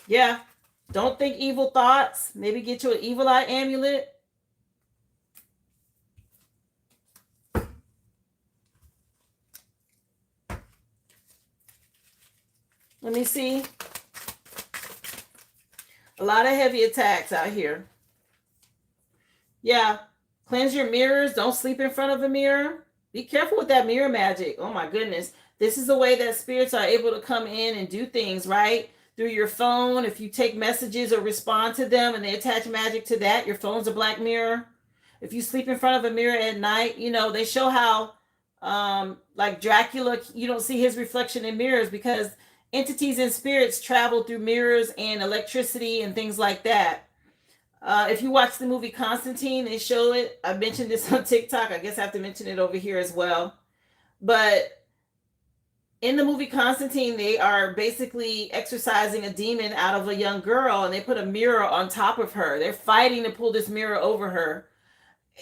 [SPEAKER 1] Yeah. Don't think evil thoughts. Maybe get you an evil eye amulet. Let me see. A lot of heavy attacks out here. Yeah. Cleanse your mirrors. Don't sleep in front of a mirror. Be careful with that mirror magic. Oh my goodness. This is the way that spirits are able to come in and do things, right? Through your phone. If you take messages or respond to them and they attach magic to that, your phone's a black mirror. If you sleep in front of a mirror at night, you know, they show how like Dracula, you don't see his reflection in mirrors because entities and spirits travel through mirrors and electricity and things like that. If you watch the movie Constantine, they show it. I mentioned this on TikTok. I guess I have to mention it over here as well. But in the movie Constantine, they are basically exorcising a demon out of a young girl, and they put a mirror on top of her. They're fighting to pull this mirror over her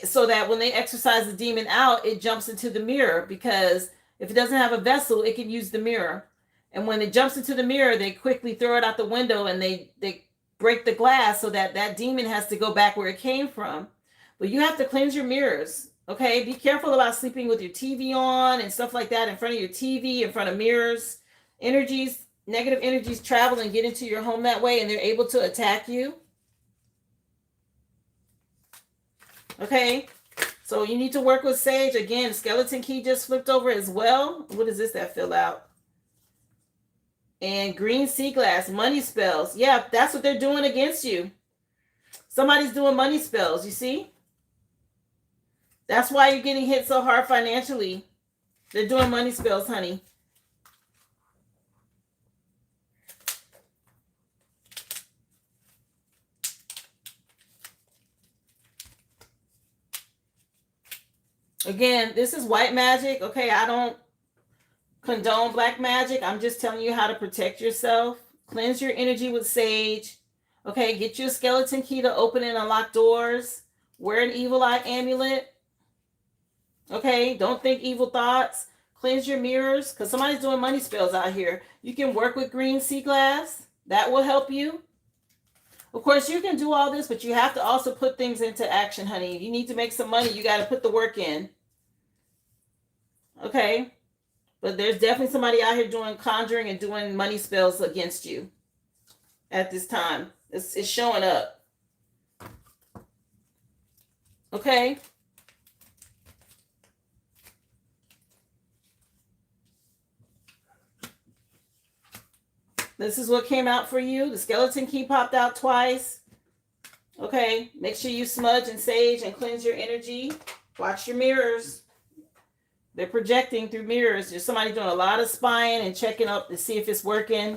[SPEAKER 1] so that when they exorcise the demon out, it jumps into the mirror, because if it doesn't have a vessel, it can use the mirror. And when it jumps into the mirror, they quickly throw it out the window and they break the glass so that that demon has to go back where it came from. But you have to cleanse your mirrors, okay? Be careful about sleeping with your TV on and stuff like that in front of your TV, in front of mirrors. Energies, negative energies travel and get into your home that way, and they're able to attack you. Okay? So you need to work with sage. Again, skeleton key just flipped over as well. What is this that fell out? And green sea glass, money spells. Yeah, that's what they're doing against you. Somebody's doing money spells, you see? That's why you're getting hit so hard financially. They're doing money spells, honey. Again, this is white magic. Okay, I don't condone black magic. I'm just telling you how to protect yourself. Cleanse your energy with sage. Okay, get you a skeleton key to open and unlock doors. Wear an evil eye amulet. Okay, don't think evil thoughts. Cleanse your mirrors, because somebody's doing money spells out here. You can work with green sea glass. That will help you. Of course, you can do all this, but you have to also put things into action, honey. You need to make some money. You got to put the work in. Okay? But there's definitely somebody out here doing conjuring and doing money spells against you at this time. It's showing up. Okay? This is what came out for you. The skeleton key popped out twice. Okay? Make sure you smudge and sage and cleanse your energy. Watch your mirrors. They're projecting through mirrors. There's somebody doing a lot of spying and checking up to see if it's working.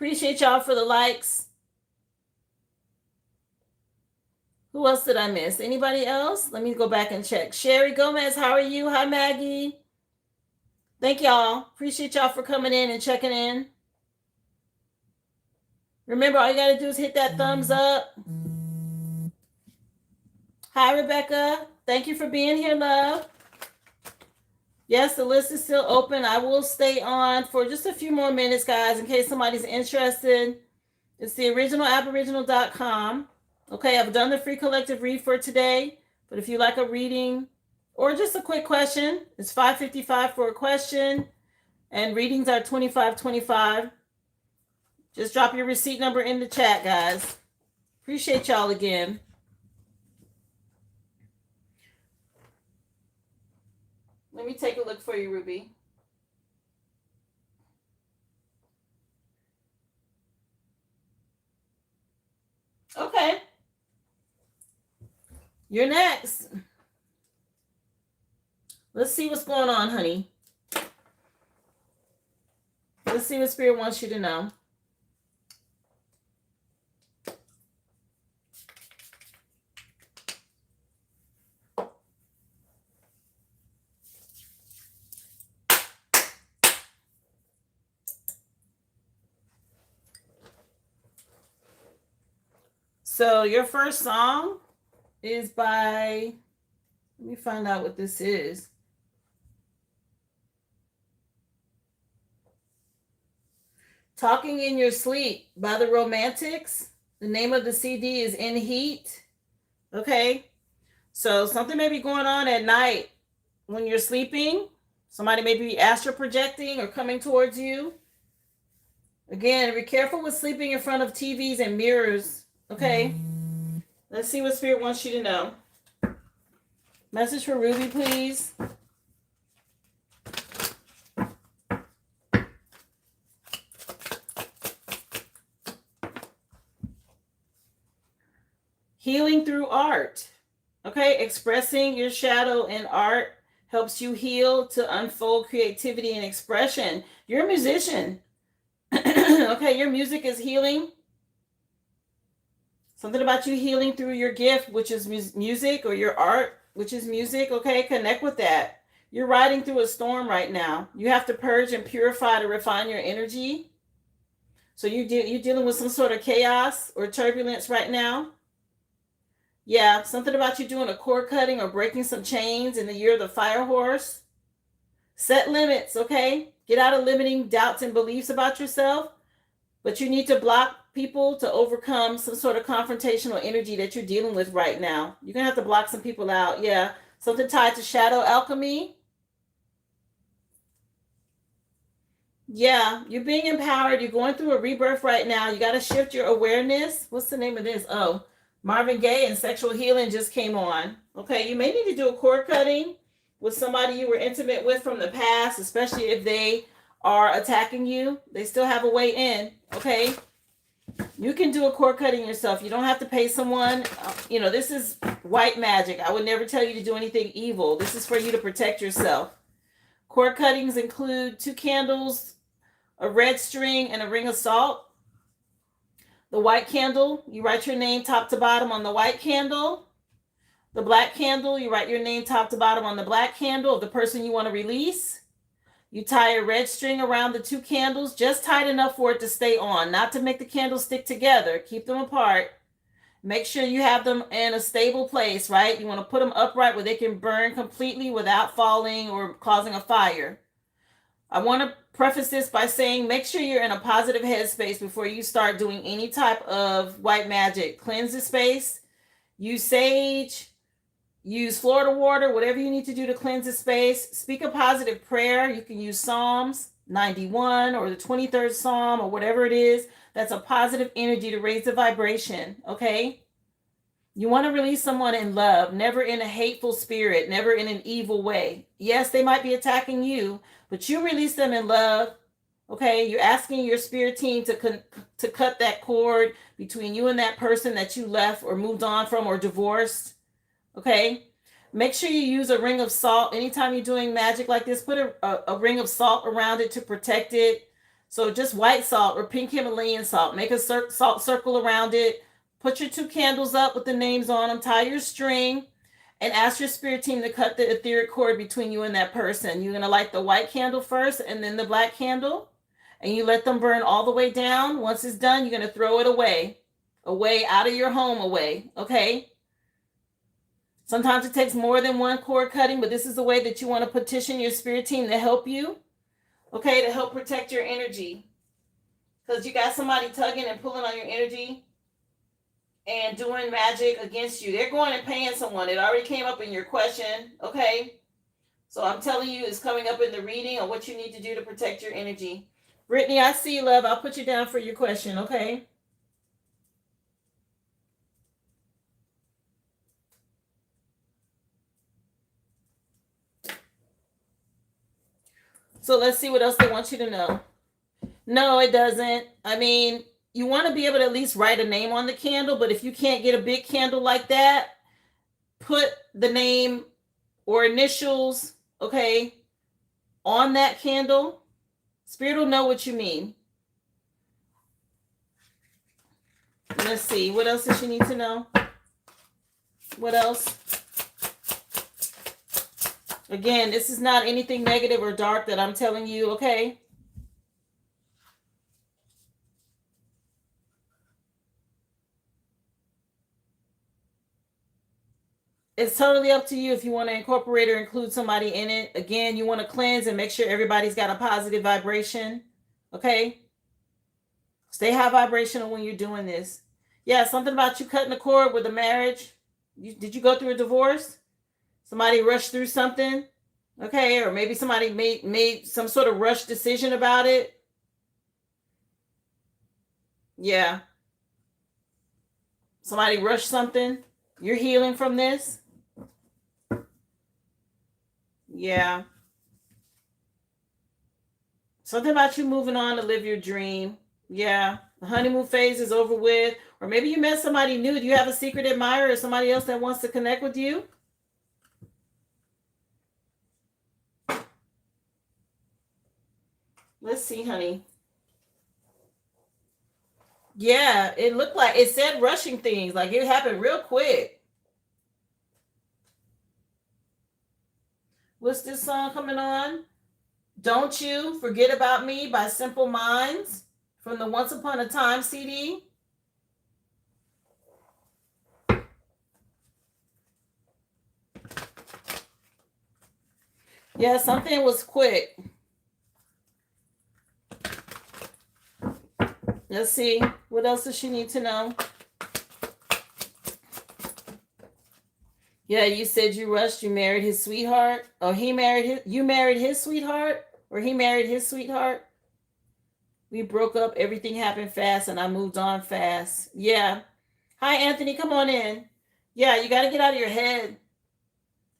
[SPEAKER 1] Appreciate y'all for the likes. Who else did I miss? Anybody else? Let me go back and check. Sherry Gomez, how are you? Hi, Maggie. Thank y'all. Appreciate y'all for coming in and checking in. Remember, all you got to do is hit that thumbs up. Hi, Rebecca. Thank you for being here, love. Yes, the list is still open. I will stay on for just a few more minutes, guys, in case somebody's interested. It's the originalaboriginal.com. Okay, I've done the free collective read for today, but if you like a reading or just a quick question, it's $5.55 for a question, and readings are $25.25. Just drop your receipt number in the chat, guys. Appreciate y'all again. Let me take a look for you, Ruby. Okay. You're next. Let's see what's going on, honey. Let's see what Spirit wants you to know. So your first song is by, let me find out what this is. Talking in Your Sleep by the Romantics. The name of the CD is In Heat. Okay. So something may be going on at night when you're sleeping. Somebody may be astral projecting or coming towards you. Again, be careful with sleeping in front of TVs and mirrors. Okay. Let's see what Spirit wants you to know. Message for Ruby, please. Healing through art. Okay, expressing your shadow in art helps you heal to unfold creativity and expression. You're a musician. Okay, your music is healing. Something about you healing through your gift, which is music, or your art, which is music. Okay, connect with that. You're riding through a storm right now. You have to purge and purify to refine your energy. So you're dealing with some sort of chaos or turbulence right now. Yeah, something about you doing a cord cutting or breaking some chains in the year of the fire horse. Set limits, okay? Get out of limiting doubts and beliefs about yourself. But you need to block people to overcome some sort of confrontational energy that you're dealing with right now. You're going to have to block some people out. Yeah. Something tied to shadow alchemy. Yeah. You're being empowered. You're going through a rebirth right now. You got to shift your awareness. What's the name of this? Oh, Marvin Gaye and Sexual Healing just came on. Okay. You may need to do a cord cutting with somebody you were intimate with from the past, especially if they are attacking you. They still have a way in. Okay. You can do a cord cutting yourself. You don't have to pay someone. This is white magic. I would never tell you to do anything evil. This is for you to protect yourself. Cord cuttings include 2 candles, a red string, and a ring of salt. The white candle, you write your name top to bottom on the white candle. The black candle, you write your name top to bottom on the black candle of the person you want to release. You tie a red string around the 2 candles, just tight enough for it to stay on, not to make the candles stick together. Keep them apart. Make sure you have them in a stable place, right? You want to put them upright where they can burn completely without falling or causing a fire. I want to preface this by saying make sure you're in a positive headspace before you start doing any type of white magic. Cleanse the space. Use sage. Use Florida water, whatever you need to do to cleanse the space. Speak a positive prayer. You can use Psalms 91 or the 23rd Psalm or whatever it is. That's a positive energy to raise the vibration, okay? You want to release someone in love, never in a hateful spirit, never in an evil way. Yes, they might be attacking you, but you release them in love, okay? You're asking your spirit team to cut that cord between you and that person that you left or moved on from or divorced. Okay, make sure you use a ring of salt. Anytime you're doing magic like this, put a ring of salt around it to protect it. So just white salt or pink Himalayan salt. Make a salt circle around it. Put your 2 candles up with the names on them. Tie your string and ask your spirit team to cut the etheric cord between you and that person. You're going to light the white candle first and then the black candle. And you let them burn all the way down. Once it's done, you're going to throw it away. Away, out of your home, away. Okay? Sometimes it takes more than one cord cutting, but this is the way that you want to petition your spirit team to help you. Okay, to help protect your energy. Because you got somebody tugging and pulling on your energy and doing magic against you. They're going and paying someone. It already came up in your question. Okay. So I'm telling you, it's coming up in the reading on what you need to do to protect your energy. Brittany, I see you, love. I'll put you down for your question. Okay. So let's see what else they want you to know. No, it doesn't. I mean, you want to be able to at least write a name on the candle, but if you can't get a big candle like that, put the name or initials, okay, on that candle. Spirit will know what you mean. Let's see. What else does she need to know? What else? Again, this is not anything negative or dark that I'm telling you, okay? It's totally up to you if you want to incorporate or include somebody in it. Again, you want to cleanse and make sure everybody's got a positive vibration, okay? Stay high vibrational when you're doing this. Yeah, something about you cutting the cord with a marriage. Did you go through a divorce? Somebody rushed through something, okay? Or maybe somebody made some sort of rush decision about it. Yeah. Somebody rushed something. You're healing from this. Yeah. Something about you moving on to live your dream. Yeah. The honeymoon phase is over with. Or maybe you met somebody new. Do you have a secret admirer or somebody else that wants to connect with you? Let's see, honey. Yeah, it looked like it said rushing things. Like it happened real quick. What's this song coming on? Don't You Forget About Me by Simple Minds from the Once Upon a Time CD. Yeah, something was quick. Let's see. What else does she need to know? Yeah, you said you rushed. You married his sweetheart. Oh, you married his sweetheart? Or he married his sweetheart? We broke up. Everything happened fast and I moved on fast. Yeah. Hi, Anthony. Come on in. Yeah, you got to get out of your head.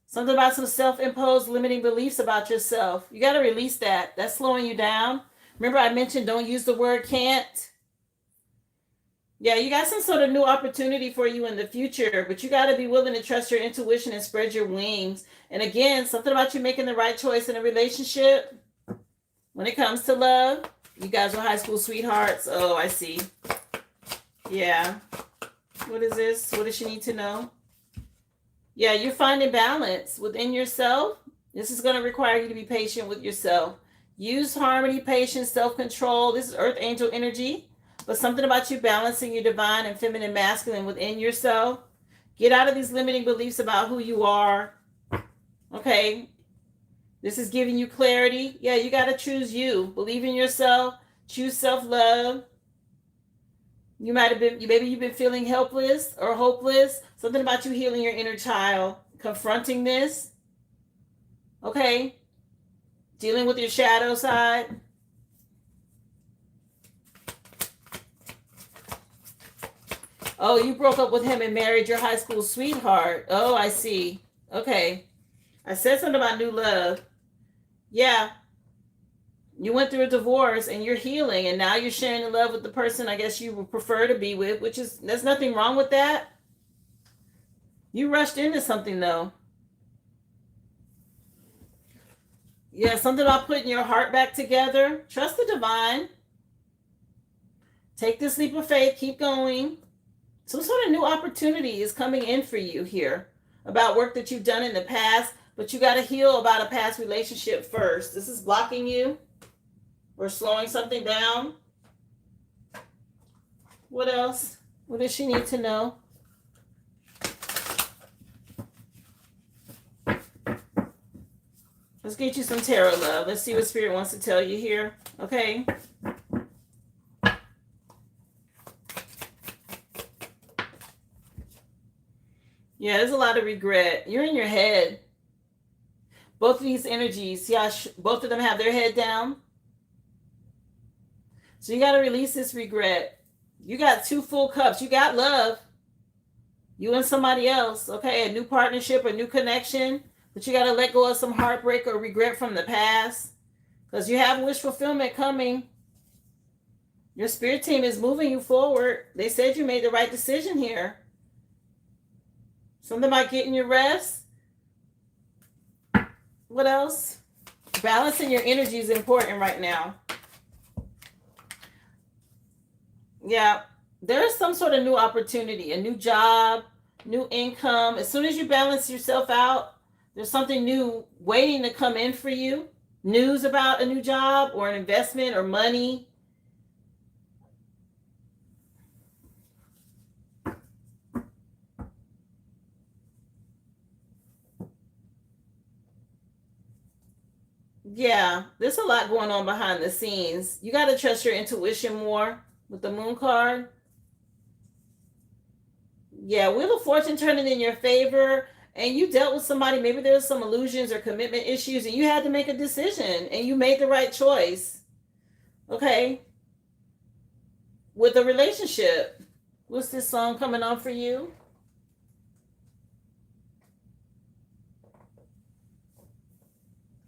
[SPEAKER 1] Something about some self-imposed limiting beliefs about yourself. You got to release that. That's slowing you down. Remember I mentioned don't use the word can't? Yeah, you got some sort of new opportunity for you in the future, but you got to be willing to trust your intuition and spread your wings. And again, something about you making the right choice in a relationship. When it comes to love, you guys are high school sweethearts. Oh, I see. Yeah. What is this? What does she need to know? Yeah, you're finding balance within yourself. This is going to require you to be patient with yourself. Use harmony, patience, self-control. This is Earth Angel energy. But something about you balancing your divine and feminine masculine within yourself. Get out of these limiting beliefs about who you are. Okay? This is giving you clarity. Yeah, you got to choose you. Believe in yourself. Choose self-love. Maybe you've been feeling helpless or hopeless. Something about you healing your inner child. Confronting this. Okay? Dealing with your shadow side. Oh, you broke up with him and married your high school sweetheart. Oh, I see. Okay. I said something about new love. Yeah. You went through a divorce and you're healing and now you're sharing the love with the person I guess you would prefer to be with, there's nothing wrong with that. You rushed into something though. Yeah, something about putting your heart back together. Trust the divine. Take this leap of faith. Keep going. Some sort of new opportunity is coming in for you here about work that you've done in the past, but you got to heal about a past relationship first. This is blocking you or slowing something down. What else? What does she need to know? Let's get you some tarot love. Let's see what Spirit wants to tell you here. Okay. Yeah, there's a lot of regret. You're in your head. Both of these energies, see how both of them have their head down? So you got to release this regret. You got 2 full cups. You got love. You and somebody else, okay? A new partnership, a new connection. But you got to let go of some heartbreak or regret from the past. Because you have wish fulfillment coming. Your spirit team is moving you forward. They said you made the right decision here. Something about getting your rest. What else? Balancing your energy is important right now. Yeah, there's some sort of new opportunity, a new job, new income. As soon as you balance yourself out, there's something new waiting to come in for you. News about a new job or an investment or money. Yeah, there's a lot going on behind the scenes. You got to trust your intuition more with the Moon card. Yeah, Wheel of Fortune turning in your favor. And you dealt with somebody, maybe there was some illusions or commitment issues, and you had to make a decision, and you made the right choice. Okay? With a relationship. What's this song coming on for you?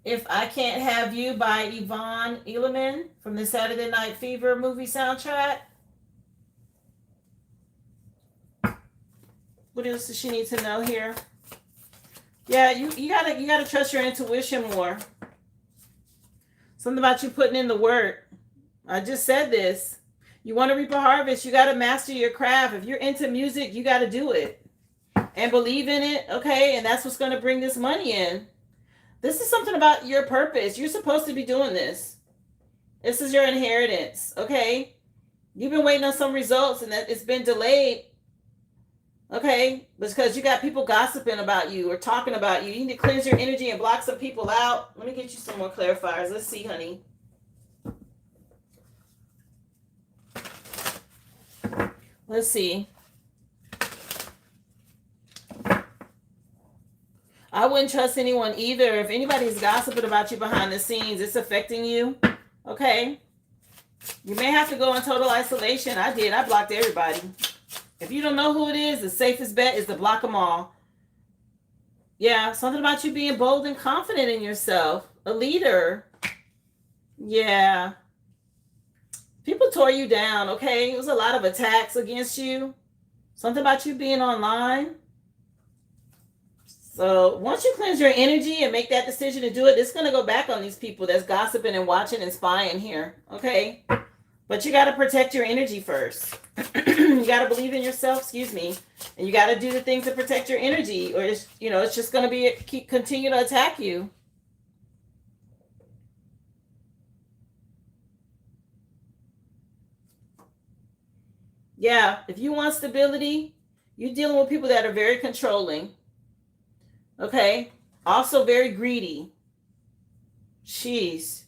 [SPEAKER 1] If I Can't Have You by Yvonne Elliman from the Saturday Night Fever movie soundtrack. What else does she need to know here? Yeah, you gotta trust your intuition more. Something about you putting in the work. I just said this. You want to reap a harvest, you gotta master your craft. If you're into music, you gotta do it. And believe in it, okay? And that's what's gonna bring this money in. This is something about your purpose. You're supposed to be doing this. This is your inheritance, okay? You've been waiting on some results and that it's been delayed. Okay, because you got people gossiping about you or talking about you. You need to cleanse your energy and block some people out. Let me get you some more clarifiers. Let's see, honey. Let's see. I wouldn't trust anyone either. If anybody's gossiping about you behind the scenes, it's affecting you. Okay. You may have to go in total isolation. I did. I blocked everybody. If you don't know who it is, the safest bet is to block them all. Yeah, something about you being bold and confident in yourself. A leader. Yeah. People tore you down, okay? It was a lot of attacks against you. Something about you being online. So once you cleanse your energy and make that decision to do it, it's going to go back on these people that's gossiping and watching and spying here, okay? But you got to protect your energy first. You got to believe in yourself, and you got to do the things to protect your energy, or it's just going to continue to attack you. Yeah, if you want stability, you're dealing with people that are very controlling. Okay? Also very greedy. Jeez.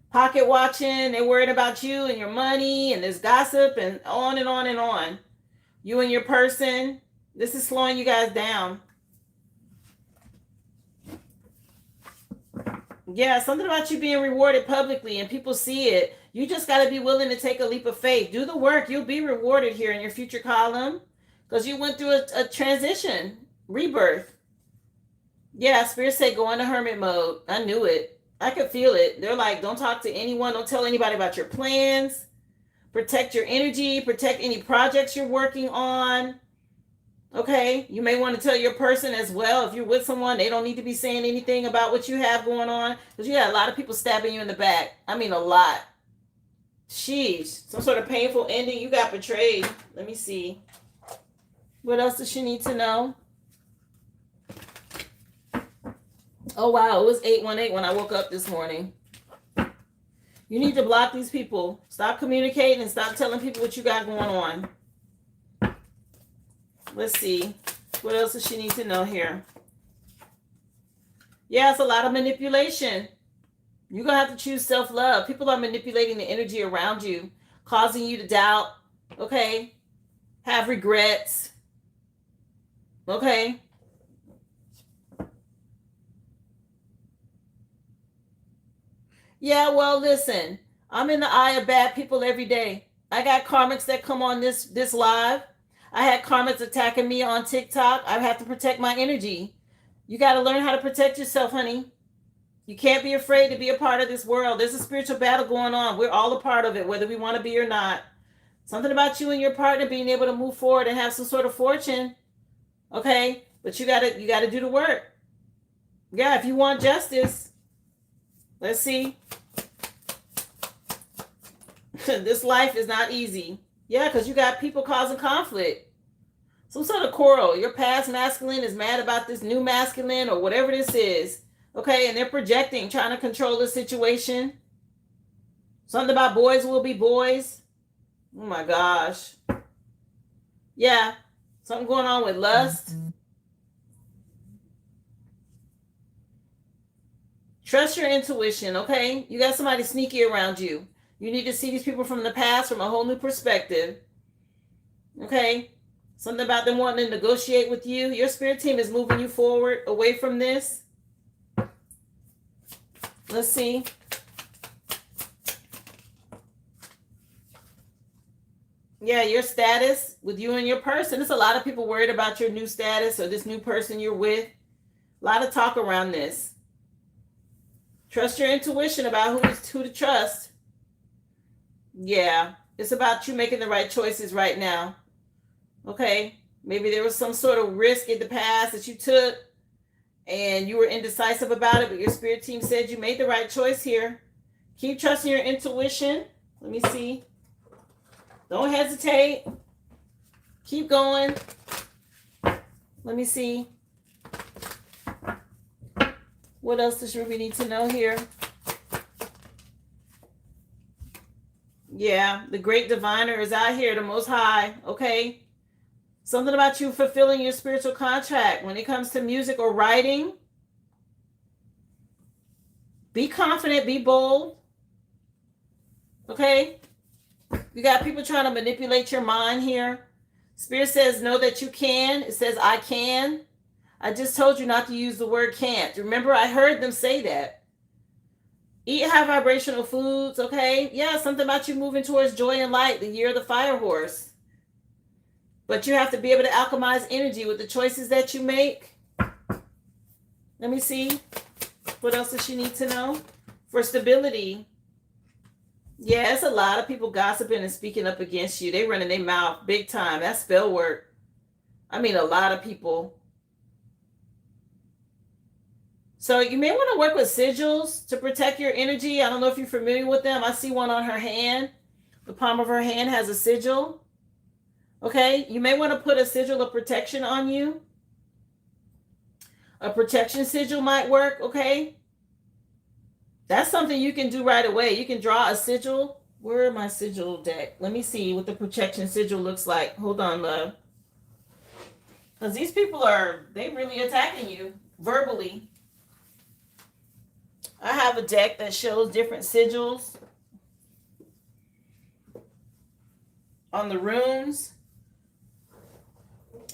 [SPEAKER 1] Pocket watching, they're worried about you and your money, and there's gossip and on and on and on. You and your person, this is slowing you guys down. Yeah, something about you being rewarded publicly and people see it. You just got to be willing to take a leap of faith. Do the work. You'll be rewarded here in your future column because you went through a transition, rebirth. Yeah, Spirit said go into hermit mode. I knew it. I could feel it. They're like, don't talk to anyone. Don't tell anybody about your plans. Protect your energy. Protect any projects you're working on. Okay? You may want to tell your person as well. If you're with someone, they don't need to be saying anything about what you have going on. Because you got a lot of people stabbing you in the back. I mean, a lot. Sheesh. Some sort of painful ending. You got betrayed. Let me see. What else does she need to know? Oh, wow. It was 818 when I woke up this morning. You need to block these people. Stop communicating and stop telling people what you got going on. Let's see. What else does she need to know here? Yeah, it's a lot of manipulation. You're going to have to choose self-love. People are manipulating the energy around you, causing you to doubt, okay? Have regrets, okay? Yeah, well, listen. I'm in the eye of bad people every day. I got karmics that come on this live. I had karmics attacking me on TikTok. I have to protect my energy. You got to learn how to protect yourself, honey. You can't be afraid to be a part of this world. There's a spiritual battle going on. We're all a part of it, whether we want to be or not. Something about you and your partner being able to move forward and have some sort of fortune. Okay? But you gotta do the work. Yeah, if you want justice. Let's see. This life is not easy. Yeah, because you got people causing conflict. Some sort of quarrel. Your past masculine is mad about this new masculine or whatever this is. Okay, and they're projecting, trying to control the situation. Something about boys will be boys. Oh my gosh. Yeah, something going on with lust. Trust your intuition, okay? You got somebody sneaky around you. You need to see these people from the past from a whole new perspective. Okay? Something about them wanting to negotiate with you. Your spirit team is moving you forward away from this. Let's see. Yeah, your status with you and your person. There's a lot of people worried about your new status or this new person you're with. A lot of talk around this. Trust your intuition about who to trust. Yeah, it's about you making the right choices right now. Okay, maybe there was some sort of risk in the past that you took and you were indecisive about it, but your spirit team said you made the right choice here. Keep trusting your intuition. Let me see. Don't hesitate. Keep going. Let me see. What else does Ruby need to know here? Yeah, the great diviner is out here, the most high, okay? Something about you fulfilling your spiritual contract when it comes to music or writing. Be confident, be bold. Okay? You got people trying to manipulate your mind here. Spirit says, know that you can. It says, I can. I just told you not to use the word can't. Remember, I heard them say that. Eat high vibrational foods, okay? Yeah, something about you moving towards joy and light, the year of the fire horse. But you have to be able to alchemize energy with the choices that you make. Let me see. What else does she need to know? For stability. Yeah, it's a lot of people gossiping and speaking up against you. They running their mouth big time. That's spell work. I mean, a lot of people. So you may want to work with sigils to protect your energy. I don't know if you're familiar with them. I see one on her hand. The palm of her hand has a sigil. Okay, you may want to put a sigil of protection on you. A protection sigil might work, okay? That's something you can do right away. You can draw a sigil. Where are my sigil deck? Let me see what the protection sigil looks like. Hold on, love. Because these people they really attacking you verbally. I have a deck that shows different sigils on the runes,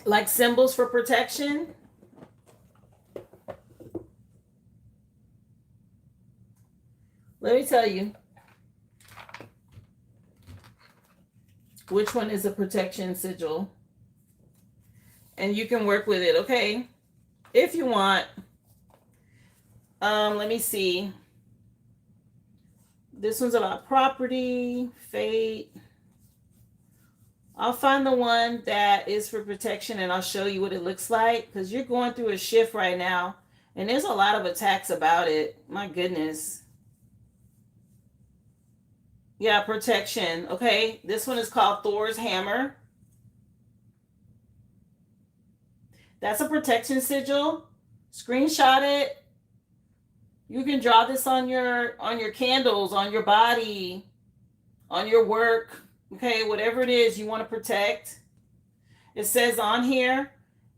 [SPEAKER 1] like symbols for protection. Let me tell you which one is a protection sigil. And you can work with it, okay? If you want. Let me see. This one's about property, fate. I'll find the one that is for protection and I'll show you what it looks like, because you're going through a shift right now and there's a lot of attacks about it. My goodness. Yeah, protection. Okay, this one is called Thor's hammer. That's a protection sigil. Screenshot it. You can draw this on your candles, on your body, on your work. Okay, whatever it is you want to protect. It says on here,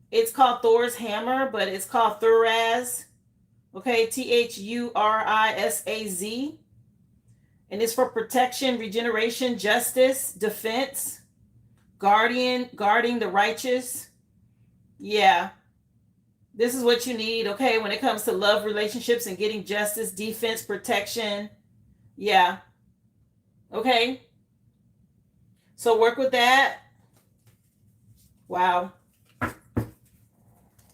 [SPEAKER 1] it's called Thor's hammer, but it's called Thuraz. Okay, Thurisaz. And it's for protection, regeneration, justice, defense, guarding the righteous. Yeah, this is what you need, okay, when it comes to love, relationships, and getting justice, defense, protection. Yeah, okay. So work with that. Wow.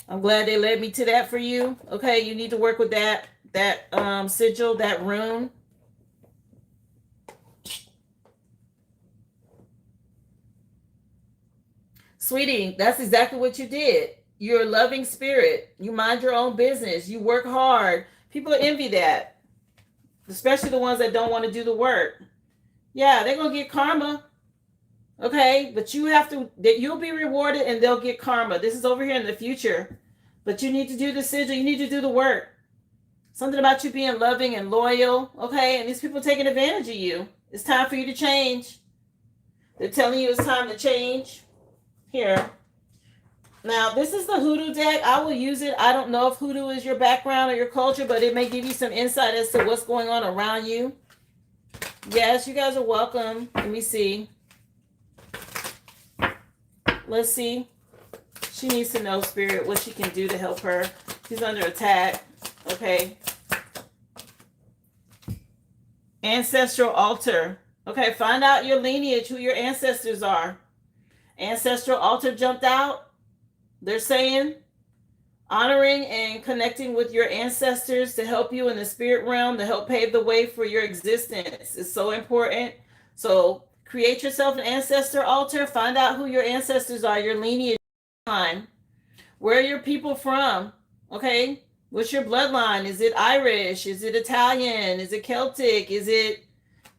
[SPEAKER 1] I'm glad they led me to that for you. Okay, you need to work with that sigil, that rune. Sweetie, that's exactly what you did. You're a loving spirit. You mind your own business. You work hard. People envy that, especially the ones that don't want to do the work. Yeah, they're going to get karma. Okay, but you have to, you'll be rewarded and they'll get karma. This is over here in the future. But you need to do the sigil. You need to do the work. Something about you being loving and loyal. Okay, and these people taking advantage of you. It's time for you to change. They're telling you it's time to change. Here. Now, this is the hoodoo deck. I will use it. I don't know if hoodoo is your background or your culture, but it may give you some insight as to what's going on around you. Yes, you guys are welcome. Let me see. Let's see. She needs to know, Spirit, what she can do to help her. She's under attack. Okay. Ancestral altar. Okay, find out your lineage, who your ancestors are. Ancestral altar jumped out. They're saying honoring and connecting with your ancestors to help you in the spirit realm, to help pave the way for your existence is so important. So create yourself an ancestor altar. Find out who your ancestors are, your lineage line. Where are your people from? Okay. What's your bloodline? Is it Irish? Is it Italian? Is it Celtic? Is it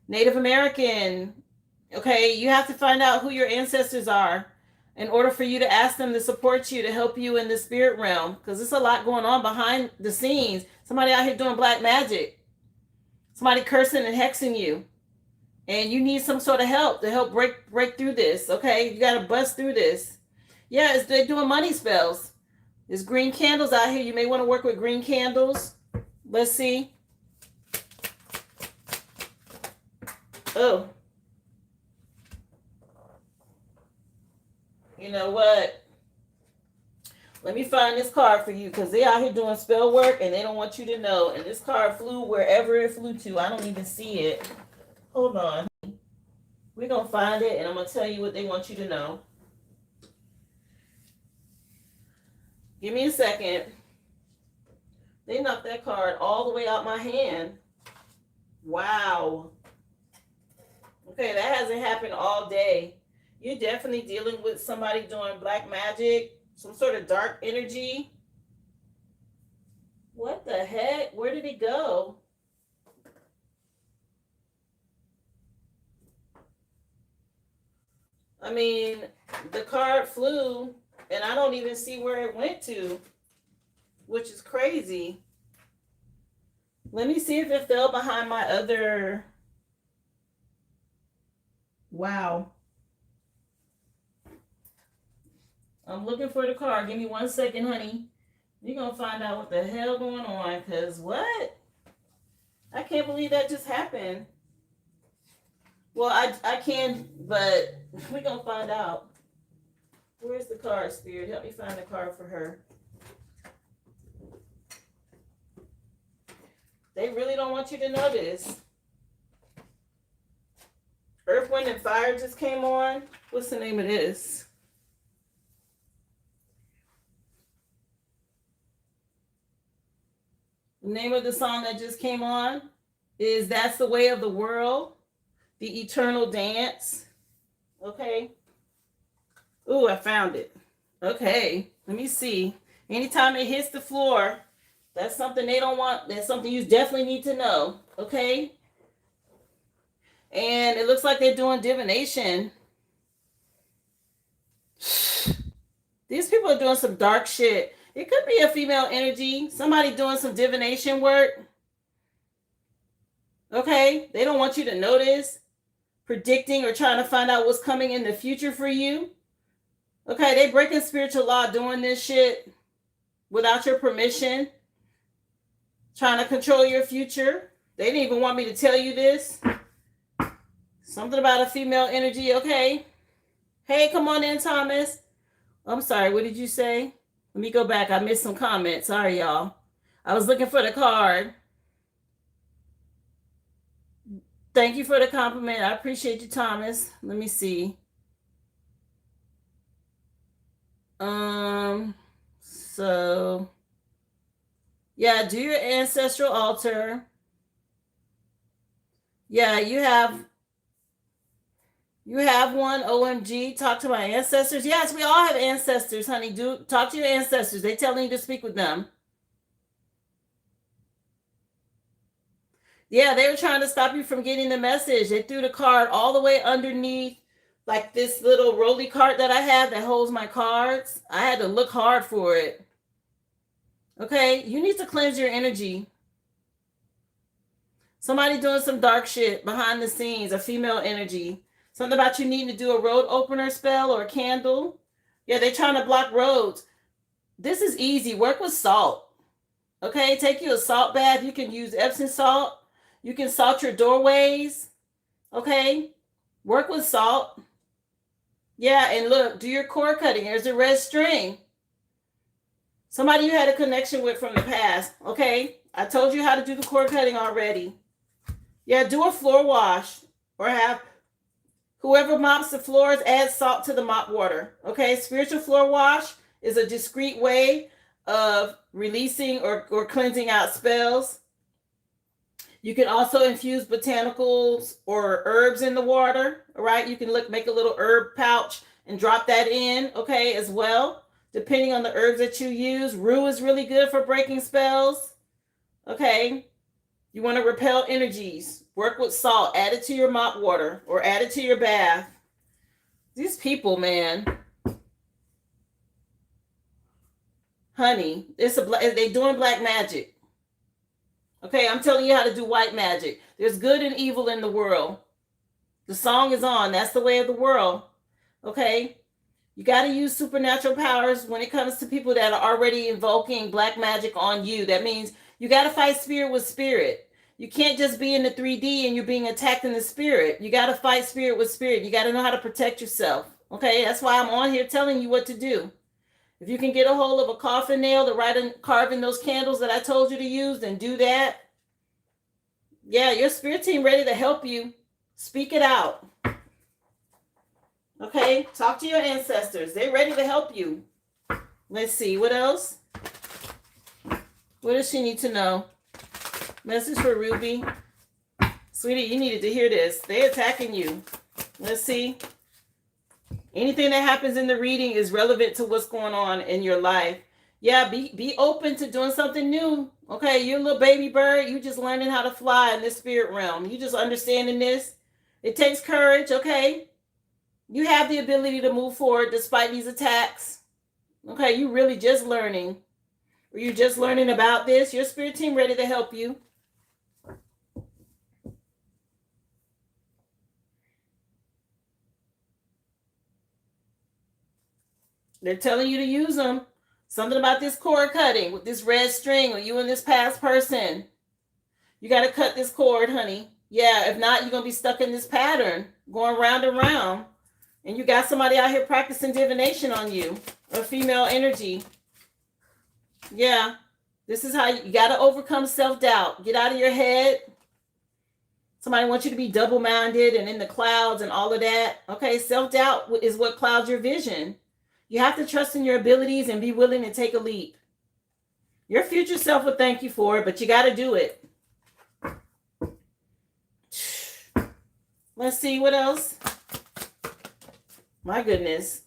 [SPEAKER 1] Native American? Okay, you have to find out who your ancestors are in order for you to ask them to support you, to help you in the spirit realm, because there's a lot going on behind the scenes. Somebody out here doing black magic, somebody cursing and hexing you, and you need some sort of help to help break through this. Okay, you got to bust through this. Yeah, they're doing money spells. There's green candles out here. You may want to work with green candles. Let's see. Oh. You know what? Let me find this card for you, because they out here doing spell work and they don't want you to know. And this card flew wherever it flew to. I don't even see it. Hold on. We're going to find it and I'm going to tell you what they want you to know. Give me a second. They knocked that card all the way out my hand. Wow. Okay, that hasn't happened all day. You're definitely dealing with somebody doing black magic, some sort of dark energy. What the heck? Where did it go? I mean, the card flew and I don't even see where it went to, which is crazy. Let me see if it fell behind my other. Wow. I'm looking for the card. Give me 1 second, honey. You're going to find out what the hell going on, because what? I can't believe that just happened. Well, I can, but we're going to find out. Where's the card, Spirit? Help me find the card for her. They really don't want you to know this. Earth, Wind, and Fire just came on. What's the name of this? The name of the song that just came on is That's the Way of the World, The Eternal Dance. Okay. Ooh, I found it. Okay, let me see. Anytime it hits the floor, that's something they don't want. That's something you definitely need to know. Okay. And it looks like they're doing divination. These people are doing some dark shit. It could be a female energy. Somebody doing some divination work. Okay? They don't want you to notice. Predicting or trying to find out what's coming in the future for you. Okay? They breaking spiritual law doing this shit without your permission. Trying to control your future. They didn't even want me to tell you this. Something about a female energy. Okay? Hey, come on in, Thomas. I'm sorry, what did you say? Let me go back. I missed some comments. Sorry, y'all. I was looking for the card. Thank you for the compliment. I appreciate you, Thomas. Let me see. So yeah, do your ancestral altar. Yeah, you have one. OMG, talk to my ancestors. Yes, we all have ancestors, honey. Do talk to your ancestors. They telling you to speak with them. Yeah, they were trying to stop you from getting the message. They threw the card all the way underneath, like this little rolly cart that I have that holds my cards. I had to look hard for it. Okay, you need to cleanse your energy. Somebody doing some dark shit behind the scenes, a female energy. Something about you needing to do a road opener spell or a candle. Yeah, they're trying to block roads. This is easy. Work with salt. Okay, take you a salt bath. You can use Epsom salt. You can salt your doorways. Okay, work with salt. Yeah, and look, do your cord cutting. There's a red string. Somebody you had a connection with from the past. Okay, I told you how to do the cord cutting already. Yeah, do a floor wash or have whoever mops the floors add salt to the mop water. Okay, spiritual floor wash is a discreet way of releasing or cleansing out spells. You can also infuse botanicals or herbs in the water, all right? You can make a little herb pouch and drop that in, okay, as well, depending on the herbs that you use. Rue is really good for breaking spells, okay? You want to repel energies. Work with salt. Add it to your mop water or add it to your bath. These people, man. Honey, they're doing black magic. Okay, I'm telling you how to do white magic. There's good and evil in the world. The song is on. That's the way of the world. Okay? You got to use supernatural powers when it comes to people that are already invoking black magic on you. That means you got to fight spirit with spirit. You can't just be in the 3D and you're being attacked in the spirit. You got to fight spirit with spirit. You got to know how to protect yourself. Okay? That's why I'm on here telling you what to do. If you can get a hold of a coffin nail to carve in those candles that I told you to use, then do that. Yeah, your spirit team ready to help you. Speak it out. Okay, talk to your ancestors. They're ready to help you. Let's see, what else? What does she need to know? Message for Ruby. Sweetie, you needed to hear this. They're attacking you. Let's see. Anything that happens in the reading is relevant to what's going on in your life. Yeah, be open to doing something new. Okay, you're a little baby bird. You just learning how to fly in this spirit realm. You just understanding this. It takes courage, okay? You have the ability to move forward despite these attacks. Okay, you really just learning. Or you just learning about this. Your spirit team ready to help you. They're telling you to use them. Something about this cord cutting with this red string or you and this past person. You got to cut this cord, honey. Yeah, if not, you're going to be stuck in this pattern, going round and round. And you got somebody out here practicing divination on you, a female energy. Yeah, this is how you got to overcome self-doubt. Get out of your head. Somebody wants you to be double-minded and in the clouds and all of that. Okay, self-doubt is what clouds your vision. You have to trust in your abilities and be willing to take a leap. Your future self will thank you for it, but you got to do it. Let's see what else. My goodness.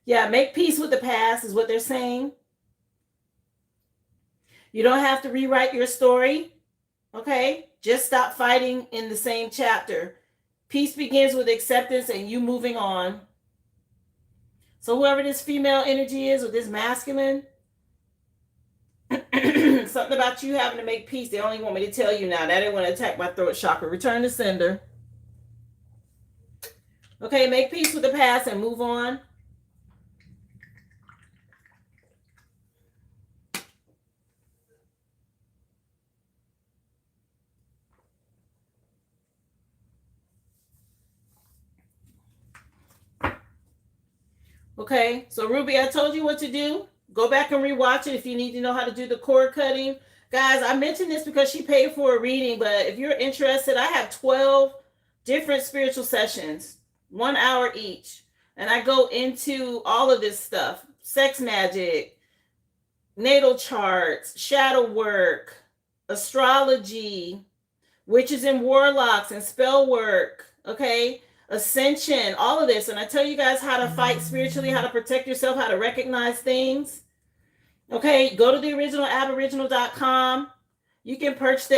[SPEAKER 1] Yeah, make peace with the past is what they're saying. You don't have to rewrite your story. Okay? Just stop fighting in the same chapter. Peace begins with acceptance and you moving on. So whoever this female energy is or this masculine, something about you having to make peace. They only want me to tell you now. That didn't want to attack my throat chakra. Return to sender. Okay, make peace with the past and move on. Okay, so Ruby, I told you what to do. Go back and rewatch it if you need to know how to do the cord cutting. Guys, I mentioned this because she paid for a reading, but if you're interested, I have 12 different spiritual sessions, 1 hour each. And I go into all of this stuff: sex magic, natal charts, shadow work, astrology, witches and warlocks, and spell work. Okay, ascension, all of this. And I tell you guys how to fight spiritually, how to protect yourself, how to recognize things. Okay, go to the original aboriginal.com. You can purchase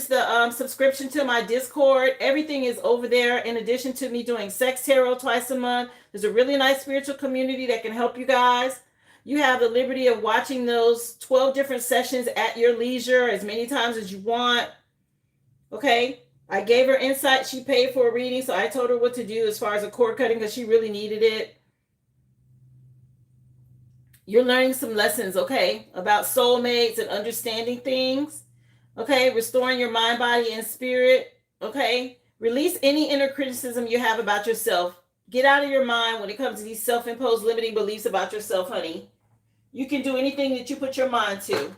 [SPEAKER 1] the subscription to my Discord. Everything is over there. In addition to me doing sex tarot twice a month, there's a really nice spiritual community that can help you guys. You have the liberty of watching those 12 different sessions at your leisure as many times as you want. Okay, I gave her insight. She paid for a reading, so I told her what to do as far as a cord cutting because she really needed it. You're learning some lessons, okay, about soulmates and understanding things. Okay, restoring your mind, body, and spirit. Okay, release any inner criticism you have about yourself. Get out of your mind when it comes to these self-imposed limiting beliefs about yourself, honey. You can do anything that you put your mind to.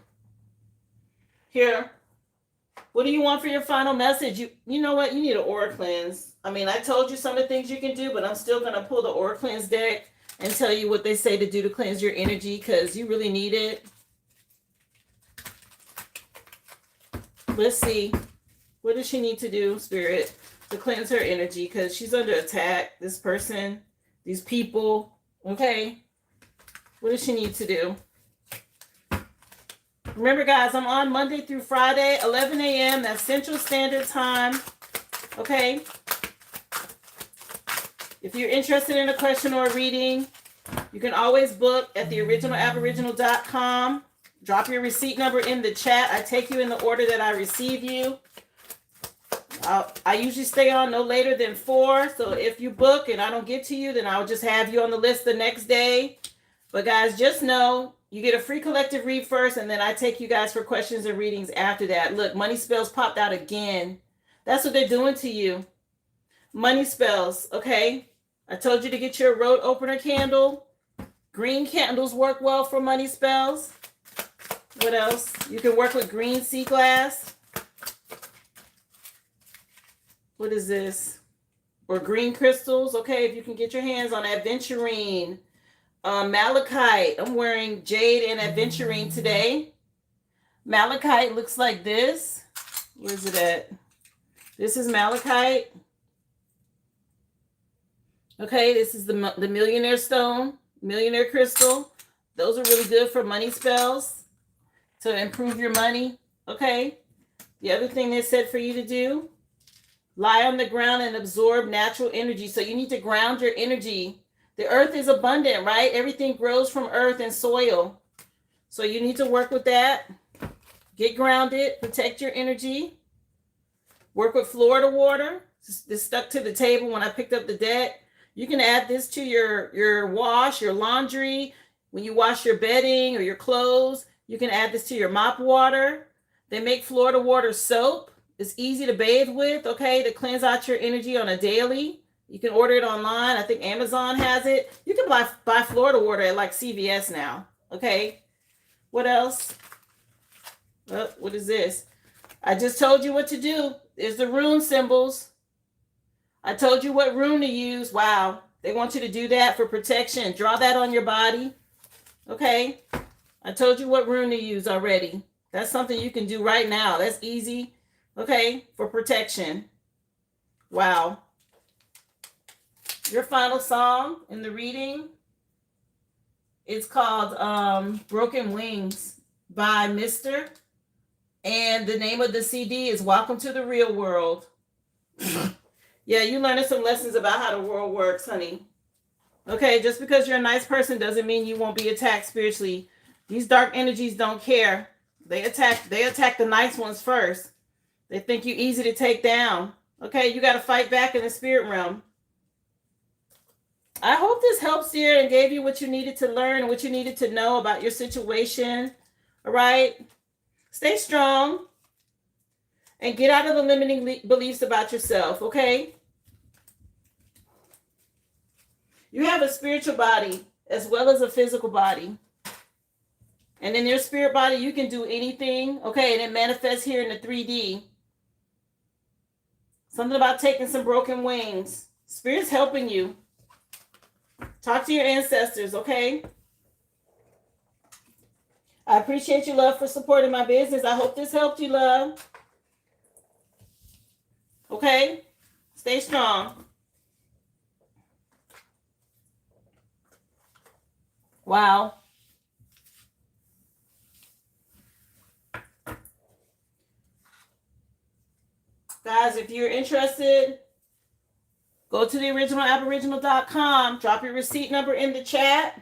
[SPEAKER 1] Here. What do you want for your final message? You know what? You need an aura cleanse. I mean, I told you some of the things you can do, but I'm still going to pull the aura cleanse deck and tell you what they say to do to cleanse your energy because you really need it. Let's see. What does she need to do, Spirit, to cleanse her energy? Because she's under attack. This person, these people. Okay. What does she need to do? Remember, guys, I'm on Monday through Friday, 11 a.m. That's Central Standard Time. Okay? If you're interested in a question or a reading, you can always book at theoriginalaboriginal.com. Drop your receipt number in the chat. I take you in the order that I receive you. I usually stay on no later than 4. So if you book and I don't get to you, then I'll just have you on the list the next day. But guys, just know you get a free collective read first, and then I take you guys for questions and readings after that. Look, money spells popped out again. That's what they're doing to you. Money spells, okay? I told you to get your road opener candle. Green candles work well for money spells. What else? You can work with green sea glass. What is this? Or green crystals, okay? If you can get your hands on aventurine. Malachite. I'm wearing jade and aventurine today. Malachite looks like this. Where's it at? This is malachite. Okay, this is the millionaire stone, millionaire crystal. Those are really good for money spells to improve your money. Okay. The other thing they said for you to do, lie on the ground and absorb natural energy. So you need to ground your energy. The earth is abundant, right? Everything grows from earth and soil. So you need to work with that. Get grounded, protect your energy. Work with Florida water. This stuck to the table when I picked up the deck. You can add this to your wash, your laundry. When you wash your bedding or your clothes, you can add this to your mop water. They make Florida water soap. It's easy to bathe with, okay, to cleanse out your energy on a daily. You can order it online. I think Amazon has it. You can buy Florida water at like CVS now, okay? What else? What is this? I just told you what to do. There's the rune symbols. I told you what rune to use. Wow. They want you to do that for protection. Draw that on your body. Okay. I told you what rune to use already. That's something you can do right now. That's easy. Okay. For protection. Wow. Your final song in the reading is called Broken Wings by Mr. And the name of the CD is Welcome to the Real World. Yeah, you learning some lessons about how the world works, honey. Okay, just because you're a nice person doesn't mean you won't be attacked spiritually. These dark energies don't care. They attack the nice ones first. They think you easy to take down. Okay, you got to fight back in the spirit realm. I hope this helps, dear, and gave you what you needed to learn and what you needed to know about your situation. All right? Stay strong and get out of the limiting beliefs about yourself, okay? You have a spiritual body as well as a physical body. And in your spirit body, you can do anything, okay? And it manifests here in the 3D. Something about taking some broken wings. Spirit's helping you. Talk to your ancestors, okay? I appreciate you, love, for supporting my business. I hope this helped you, love. Okay? Stay strong. Wow. Guys, if you're interested, go to the originalaboriginal.com. Drop your receipt number in the chat.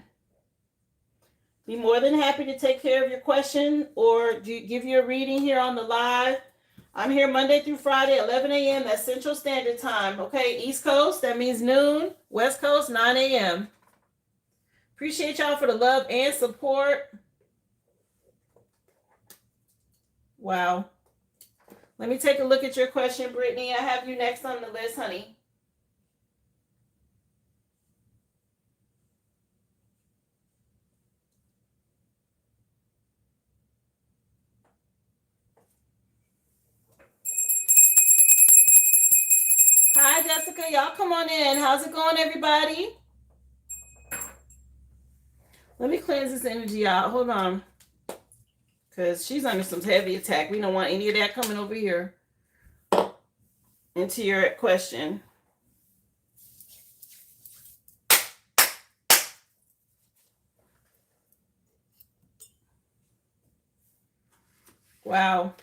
[SPEAKER 1] Be more than happy to take care of your question or give you a reading here on the live. I'm here Monday through Friday, 11 a.m. That's Central Standard Time. Okay, East Coast, that means noon. West Coast, 9 a.m. Appreciate y'all for the love and support. Wow. Let me take a look at your question, Brittany. I have you next on the list, honey. Hi, Jessica. Y'all come on in. How's it going, everybody? Let me cleanse this energy out. Hold on. Because she's under some heavy attack. We don't want any of that coming over here into your question. Wow.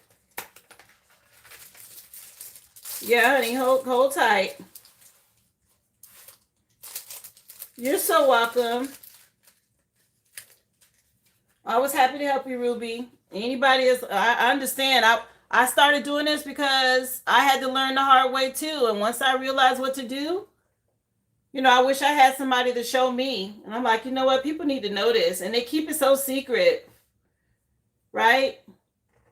[SPEAKER 1] Yeah, honey, hold tight. You're so welcome. I was happy to help you, Ruby. Anybody else? I understand. I started doing this because I had to learn the hard way too. And once I realized what to do, I wish I had somebody to show me. And I'm like, you know what? People need to know this. And they keep it so secret. Right?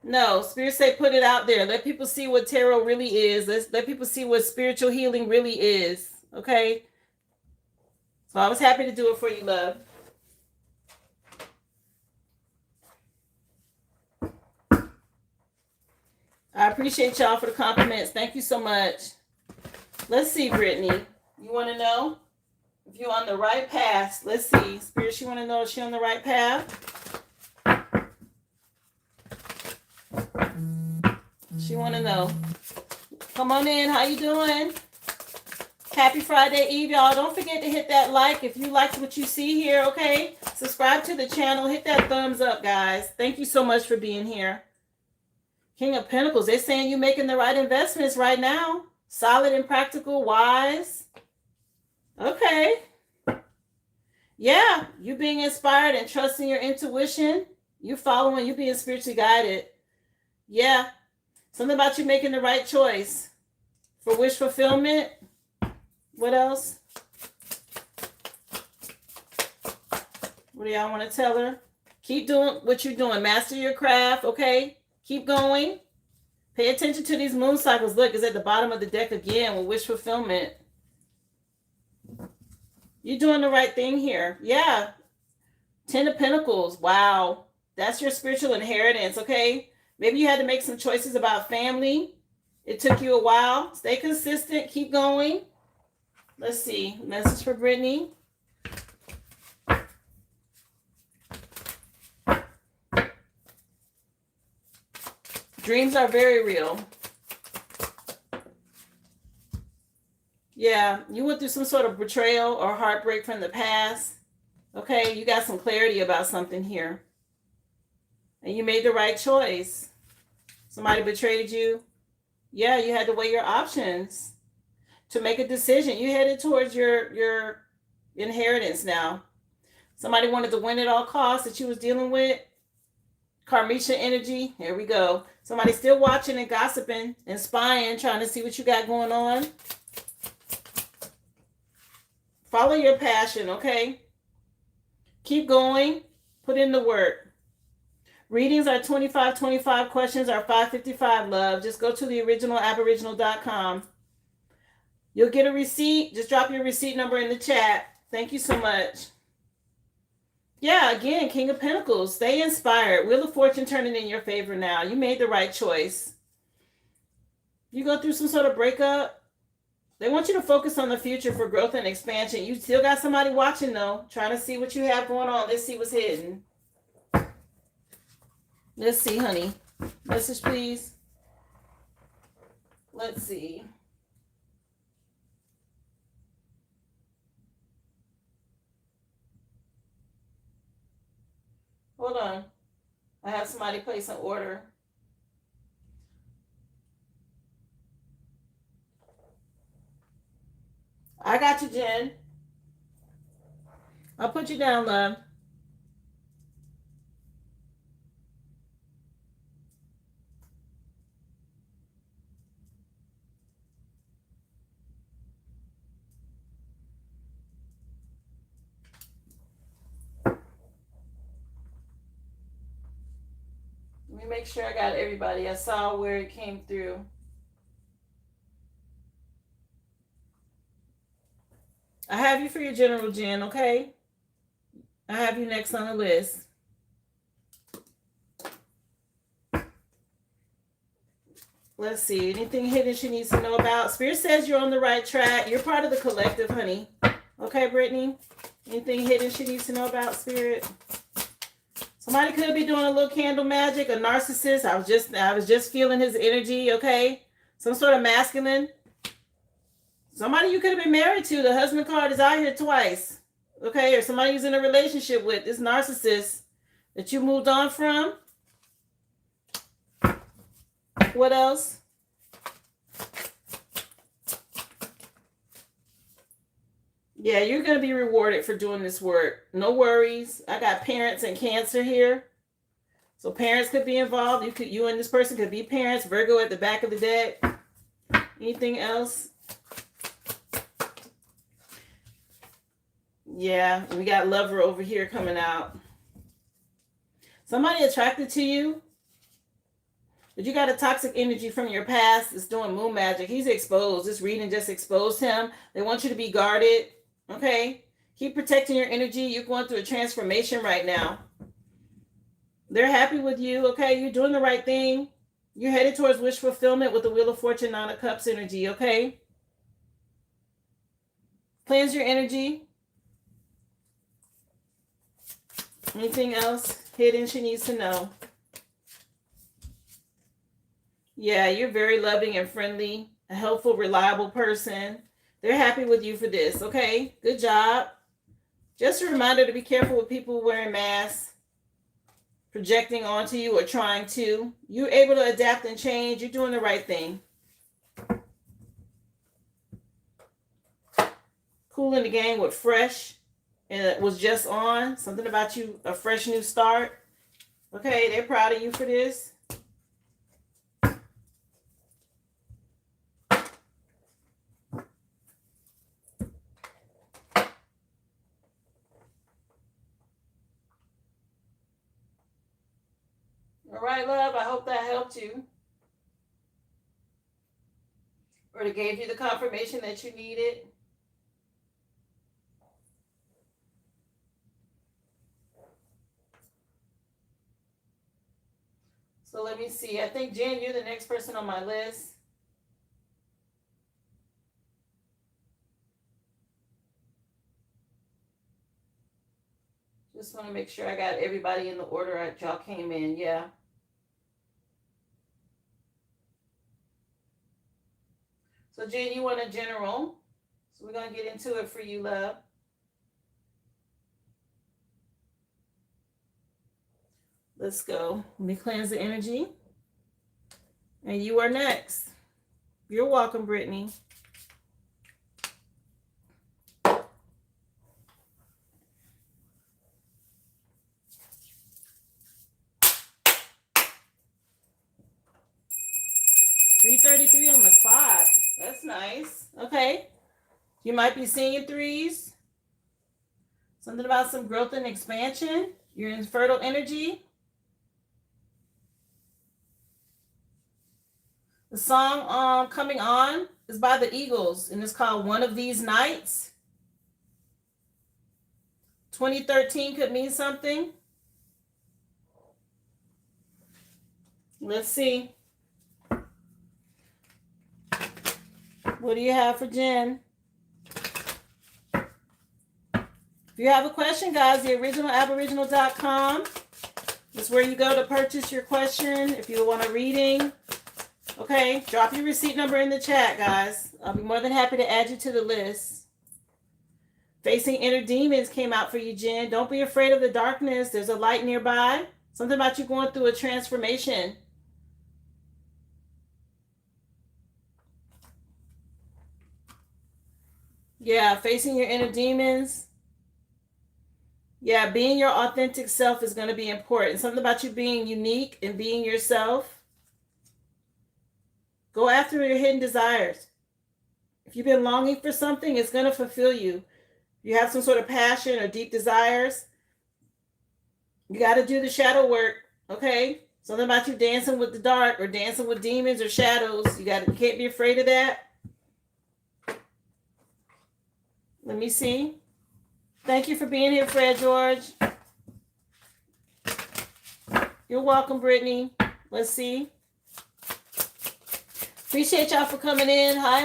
[SPEAKER 1] No, Spirit say put it out there. Let people see what tarot really is. Let people see what spiritual healing really is. Okay? So I was happy to do it for you, love. I appreciate y'all for the compliments. Thank you so much. Let's see, Brittany. You want to know if you're on the right path? Let's see. Spirit, she want to know if she's on the right path? She want to know. Come on in. How you doing? Happy Friday Eve, y'all. Don't forget to hit that like if you liked what you see here, okay? Subscribe to the channel. Hit that thumbs up, guys. Thank you so much for being here. King of Pentacles, they're saying you're making the right investments right now. Solid and practical, wise. Okay. Yeah, you being inspired and trusting your intuition. You following, you being spiritually guided. Yeah. Something about you making the right choice. For wish fulfillment. What else? What do y'all want to tell her? Keep doing what you're doing. Master your craft, okay? Keep going. Pay attention to these moon cycles. Look, it's at the bottom of the deck again with wish fulfillment. You're doing the right thing here. Yeah. 10 of Pentacles. Wow. That's your spiritual inheritance, okay? Maybe you had to make some choices about family. It took you a while. Stay consistent. Keep going. Let's see. Message for Brittany. Dreams are very real. Yeah, you went through some sort of betrayal or heartbreak from the past. Okay, you got some clarity about something here. And you made the right choice. Somebody betrayed you. Yeah, you had to weigh your options to make a decision. You headed towards your inheritance now. Somebody wanted to win at all costs that you was dealing with. Karmisha energy. Here we go. Somebody still watching and gossiping and spying, trying to see what you got going on. Follow your passion, okay? Keep going. Put in the work. Readings are 25 questions are $5.55, love. Just go to the original aboriginal.com. You'll get a receipt. Just drop your receipt number in the chat. Thank you so much. Yeah, again, King of Pentacles. Stay inspired. Wheel of Fortune turning in your favor now. You made the right choice. You go through some sort of breakup. They want you to focus on the future for growth and expansion. You still got somebody watching, though, trying to see what you have going on. Let's see what's hidden. Let's see, honey. Message, please. Let's see. Hold on. I have somebody place an order. I got you, Jen. I'll put you down, love. Let me make sure I got everybody. I saw where it came through. I have you for your general, Jen, okay? I have you next on the list. Let's see. Anything hidden she needs to know about? Spirit says you're on the right track. You're part of the collective, honey. Okay, Brittany? Anything hidden she needs to know about, Spirit? Somebody could be doing a little candle magic, a narcissist. I was just feeling his energy, okay? Some sort of masculine. Somebody you could have been married to. The husband card is out here twice. Okay, or somebody who's in a relationship with this narcissist that you moved on from. What else? Yeah, you're going to be rewarded for doing this work. No worries. I got parents and Cancer here. So parents could be involved. You and this person could be parents. Virgo at the back of the deck. Anything else? Yeah, we got lover over here coming out. Somebody attracted to you. But you got a toxic energy from your past. It's doing moon magic. He's exposed. This reading just exposed him. They want you to be guarded. Okay? Keep protecting your energy. You're going through a transformation right now. They're happy with you. Okay? You're doing the right thing. You're headed towards wish fulfillment with the Wheel of Fortune, Nine of Cups energy. Okay? Cleanse your energy. Anything else hidden she needs to know? Yeah, you're very loving and friendly, a helpful, reliable person. They're happy with you for this, okay? Good job. Just a reminder to be careful with people wearing masks, projecting onto you or trying to. You're able to adapt and change. You're doing the right thing. Cool in the Gang with Fresh. And it was just on. Something about you, a fresh new start. Okay, they're proud of you for this. All right, love, I hope that helped you. Or it gave you the confirmation that you needed. So let me see. I think, Jen, you're the next person on my list. Just want to make sure I got everybody in the order y'all came in. Yeah. So, Jen, you want a general. So we're going to get into it for you, love. Let's go. Let me cleanse the energy. And you are next. You're welcome, Brittany. $3:33 on the clock. That's nice. Okay. You might be seeing threes. Something about some growth and expansion. You're in fertile energy. The song coming on is by the Eagles, and it's called One of These Nights. 2013 could mean something. Let's see. What do you have for Jen? If you have a question, guys, theoriginalaboriginal.com is where you go to purchase your question. If you want a reading, okay, drop your receipt number in the chat, guys. I'll be more than happy to add you to the list. Facing Inner Demons came out for you, Jen. Don't be afraid of the darkness. There's a light nearby. Something about you going through a transformation. Yeah, facing your inner demons. Yeah, being your authentic self is going to be important. Something about you being unique and being yourself. Go after your hidden desires. If you've been longing for something, it's going to fulfill you. You have some sort of passion or deep desires. You got to do the shadow work, okay? Something about you dancing with the dark or dancing with demons or shadows. You can't be afraid of that. Let me see. Thank you for being here, Fred George. You're welcome, Brittany. Let's see. Appreciate y'all for coming in. Hi,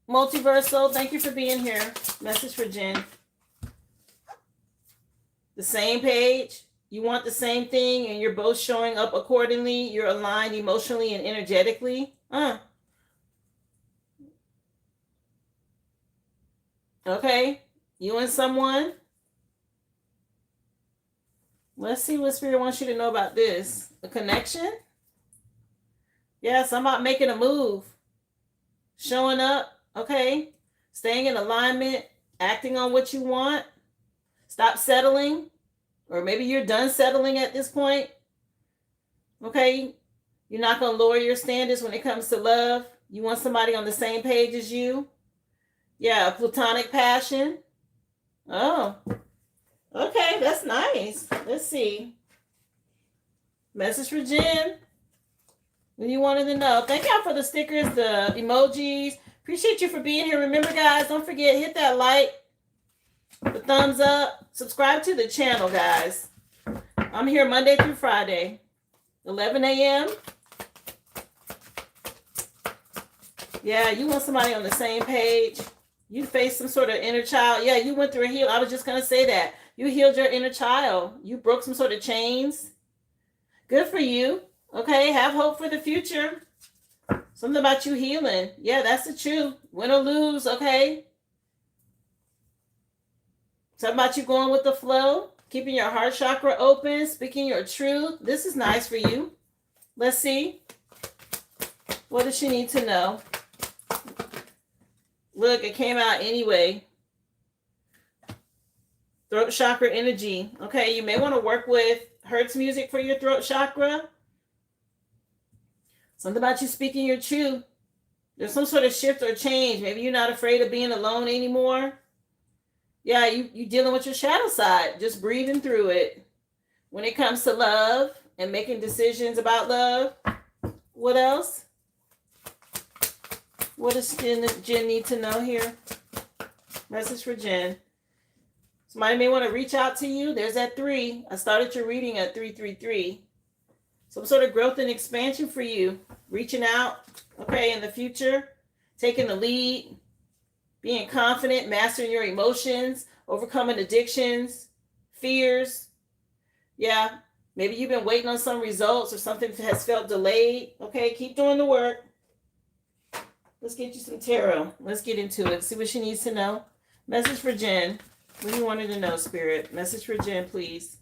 [SPEAKER 1] Multiversal. Thank you for being here. Message for Jen. The same page. You want the same thing and you're both showing up accordingly. You're aligned emotionally and energetically. Okay. You and someone. Let's see what Spirit wants you to know about this. A connection? Yes, I'm about making a move. Showing up. Okay. Staying in alignment. Acting on what you want. Stop settling. Or maybe you're done settling at this point. Okay. You're not going to lower your standards when it comes to love. You want somebody on the same page as you. Yeah, platonic passion. Oh, okay, that's nice. Let's see. Message for Jen. What you wanted to know. Thank y'all for the stickers, the emojis. Appreciate you for being here. Remember, guys, don't forget, hit that like, the thumbs up. Subscribe to the channel, guys. I'm here Monday through Friday, 11 a.m. Yeah, you want somebody on the same page. You face some sort of inner child. Yeah, you went through a heal. I was just going to say that. You healed your inner child. You broke some sort of chains. Good for you. Okay, have hope for the future. Something about you healing. Yeah, that's the truth. Win or lose, okay? Something about you going with the flow. Keeping your heart chakra open. Speaking your truth. This is nice for you. Let's see. What does she need to know? Look, it came out anyway. Throat chakra energy. Okay, you may want to work with Hertz music for your throat chakra. Something about you speaking your truth. There's some sort of shift or change. Maybe you're not afraid of being alone anymore. Yeah, you dealing with your shadow side. Just breathing through it. When it comes to love and making decisions about love. What else? What does Jen need to know here? Message for Jen. Somebody may want to reach out to you. There's that 3. I started your reading at 333. Some sort of growth and expansion for you. Reaching out, okay, in the future. Taking the lead. Being confident, mastering your emotions. Overcoming addictions. Fears. Yeah, maybe you've been waiting on some results or something has felt delayed. Okay, keep doing the work. Let's get you some tarot. Let's get into it. See what she needs to know. Message for Jen. What do you want her to know, Spirit? Message for Jen, please.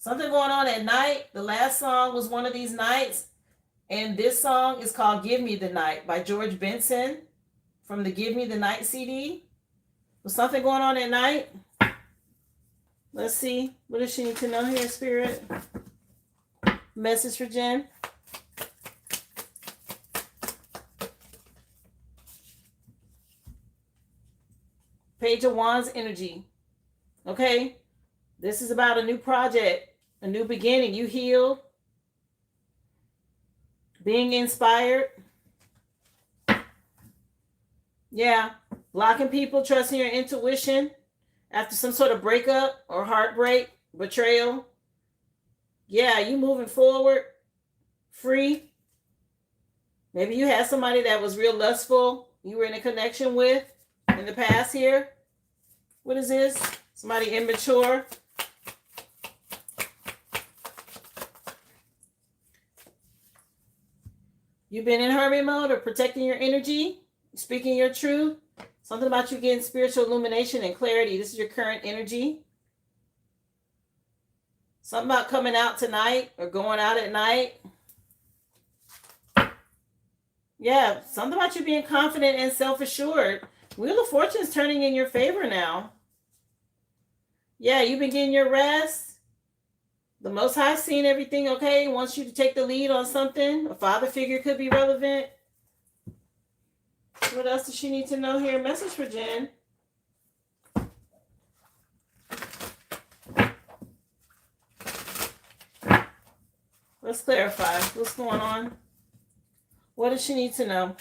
[SPEAKER 1] Something going on at night. The last song was one of these nights. And this song is called Give Me the Night by George Benson from the Give Me the Night CD. Was something going on at night? Let's see. What does she need to know here, Spirit? Message for Jen. Page of Wands energy. Okay? This is about a new project, a new beginning. You healed. Being inspired. Yeah. Blocking people, trusting your intuition after some sort of breakup or heartbreak, betrayal. Yeah, you moving forward. Free. Maybe you had somebody that was real lustful. You were in a connection with in the past here. What is this? Somebody immature. You've been in hermit mode or protecting your energy, speaking your truth. Something about you getting spiritual illumination and clarity. This is your current energy. Something about coming out tonight or going out at night. Yeah, something about you being confident and self-assured. Wheel of Fortune is turning in your favor now. Yeah, you've been getting your rest. The Most High seen everything, okay? Wants you to take the lead on something. A father figure could be relevant. What else does she need to know here? Message for Jen. Let's clarify. What's going on? What does she need to know?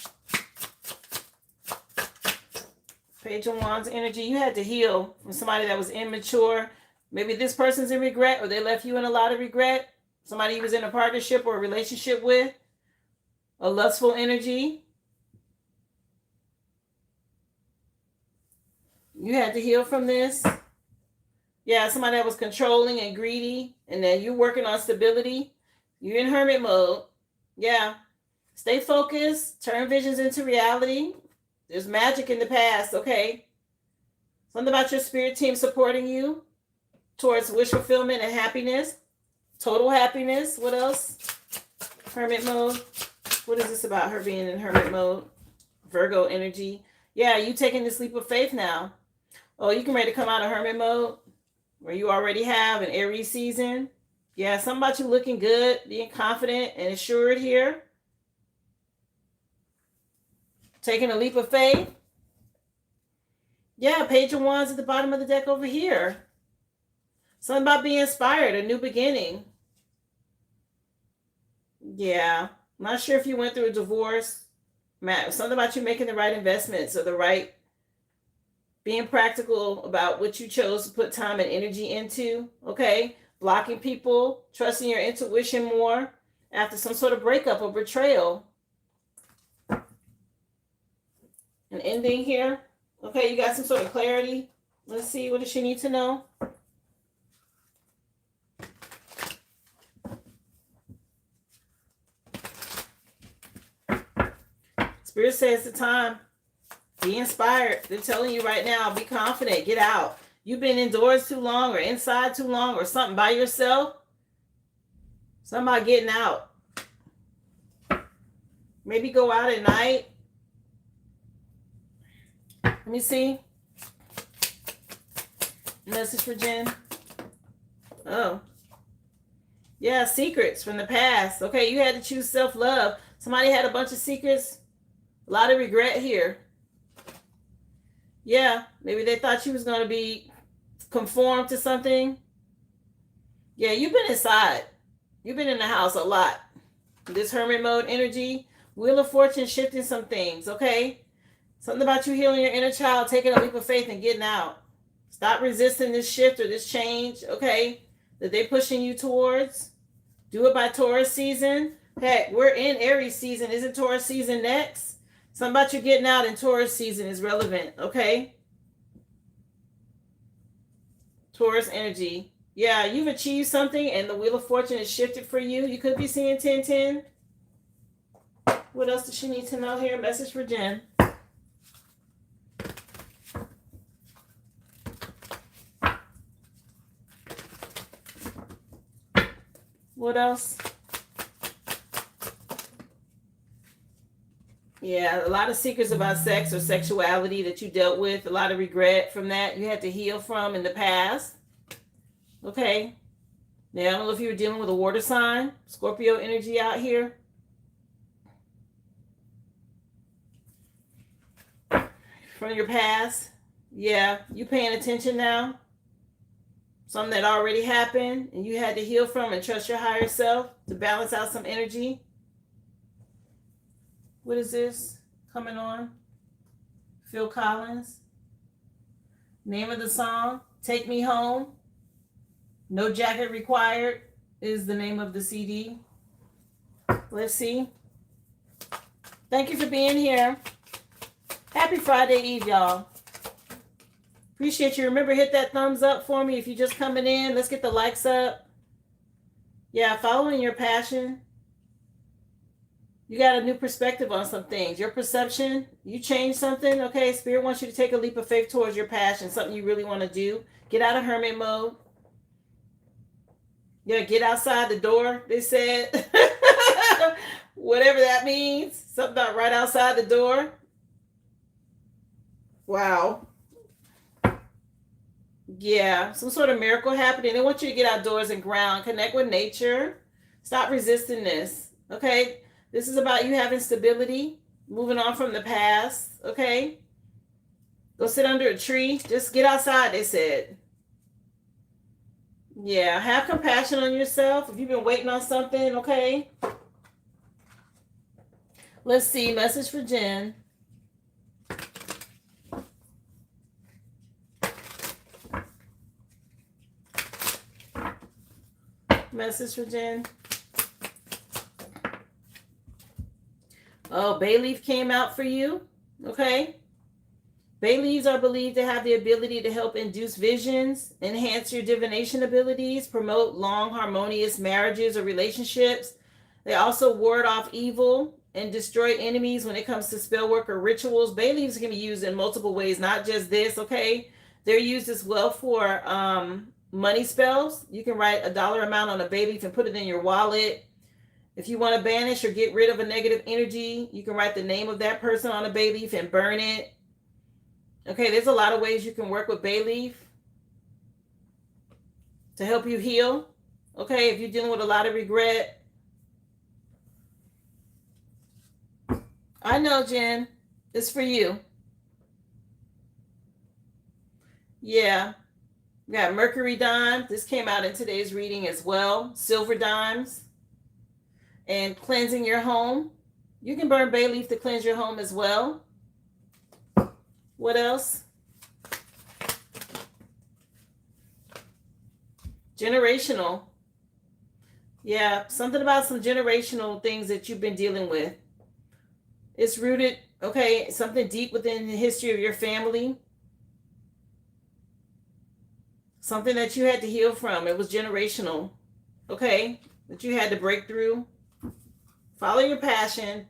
[SPEAKER 1] Page of Wands energy. You had to heal from somebody that was immature. Maybe this person's in regret or they left you in a lot of regret. Somebody you was in a partnership or a relationship with. A lustful energy. You had to heal from this. Yeah, somebody that was controlling and greedy. And then you're working on stability. You're in hermit mode. Yeah. Stay focused. Turn visions into reality. There's magic in the past, okay? Something about your spirit team supporting you towards wish fulfillment and happiness. Total happiness. What else? Hermit mode. What is this about her being in hermit mode? Virgo energy. Yeah, you taking this leap of faith now. Oh, you can ready to come out of hermit mode where you already have an Aries season. Yeah, something about you looking good, being confident and assured here. Taking a leap of faith. Yeah, Page of Wands at the bottom of the deck over here. Something about being inspired, a new beginning. Yeah, I'm not sure if you went through a divorce. Something about you making the right investments or the right, being practical about what you chose to put time and energy into. Okay, blocking people, trusting your intuition more after some sort of breakup or betrayal. An ending here. Okay, you got some sort of clarity. Let's see, what does she need to know? Spirit says the time. Be inspired. They're telling you right now, be confident. Get out. You've been indoors too long or inside too long or something by yourself. Something about getting out. Maybe go out at night. Let me see. Message for Jen. Oh. Yeah, secrets from the past. Okay, you had to choose self-love. Somebody had a bunch of secrets. A lot of regret here. Yeah, maybe they thought you was going to be conformed to something. Yeah, you've been inside. You've been in the house a lot. This hermit mode energy. Wheel of Fortune shifting some things, okay? Something about you healing your inner child, taking a leap of faith and getting out. Stop resisting this shift or this change, okay, that they're pushing you towards. Do it by Taurus season. Heck, we're in Aries season. Isn't Taurus season next? Something about you getting out in Taurus season is relevant, okay? Taurus energy. Yeah, you've achieved something and the Wheel of Fortune is shifted for you. You could be seeing 10-10. What else does she need to know here? Message for Jen. What else? Yeah, a lot of secrets about sex or sexuality that you dealt with, a lot of regret from that you had to heal from in the past. Okay. Now, I don't know if you were dealing with a water sign, Scorpio energy out here. From your past. Yeah, you paying attention now. Something that already happened and you had to heal from and trust your higher self to balance out some energy. What is this coming on? Phil Collins. Name of the song, Take Me Home. No Jacket Required is the name of the CD. Let's see. Thank you for being here. Happy Friday Eve, y'all. Appreciate you. Remember, hit that thumbs up for me if you're just coming in. Let's get the likes up. Yeah, following your passion. You got a new perspective on some things. Your perception, you changed something. Okay, Spirit wants you to take a leap of faith towards your passion, something you really want to do. Get out of hermit mode. Yeah, get outside the door, they said. Whatever that means. Something about right outside the door. Wow. Yeah, some sort of miracle happening. They want you to get outdoors and ground, connect with nature. Stop resisting this. Okay? This is about you having stability, moving on from the past. Okay? Go sit under a tree. Just get outside, they said. Yeah, have compassion on yourself. If you've been waiting on something, okay? Let's see. Message for Jen. Message for Jen. Oh, bay leaf came out for you. Okay. Bay leaves are believed to have the ability to help induce visions, enhance your divination abilities, promote long, harmonious marriages or relationships. They also ward off evil and destroy enemies when it comes to spell work or rituals. Bay leaves can be used in multiple ways, not just this, okay? They're used as well for money spells. You can write a dollar amount on a bay leaf and put it in your wallet. If you want to banish or get rid of a negative energy, you can write the name of that person on a bay leaf and burn it. Okay, there's a lot of ways you can work with bay leaf to help you heal. Okay, if you're dealing with a lot of regret. I know, Jen. It's for you. Yeah. We got Mercury dime. This came out in today's reading as well. Silver dimes. And cleansing your home. You can burn bay leaf to cleanse your home as well. What else? Generational. Yeah, something about some generational things that you've been dealing with. It's rooted, okay, something deep within the history of your family. Something that you had to heal from. It was generational, okay, that you had to break through. Follow your passion.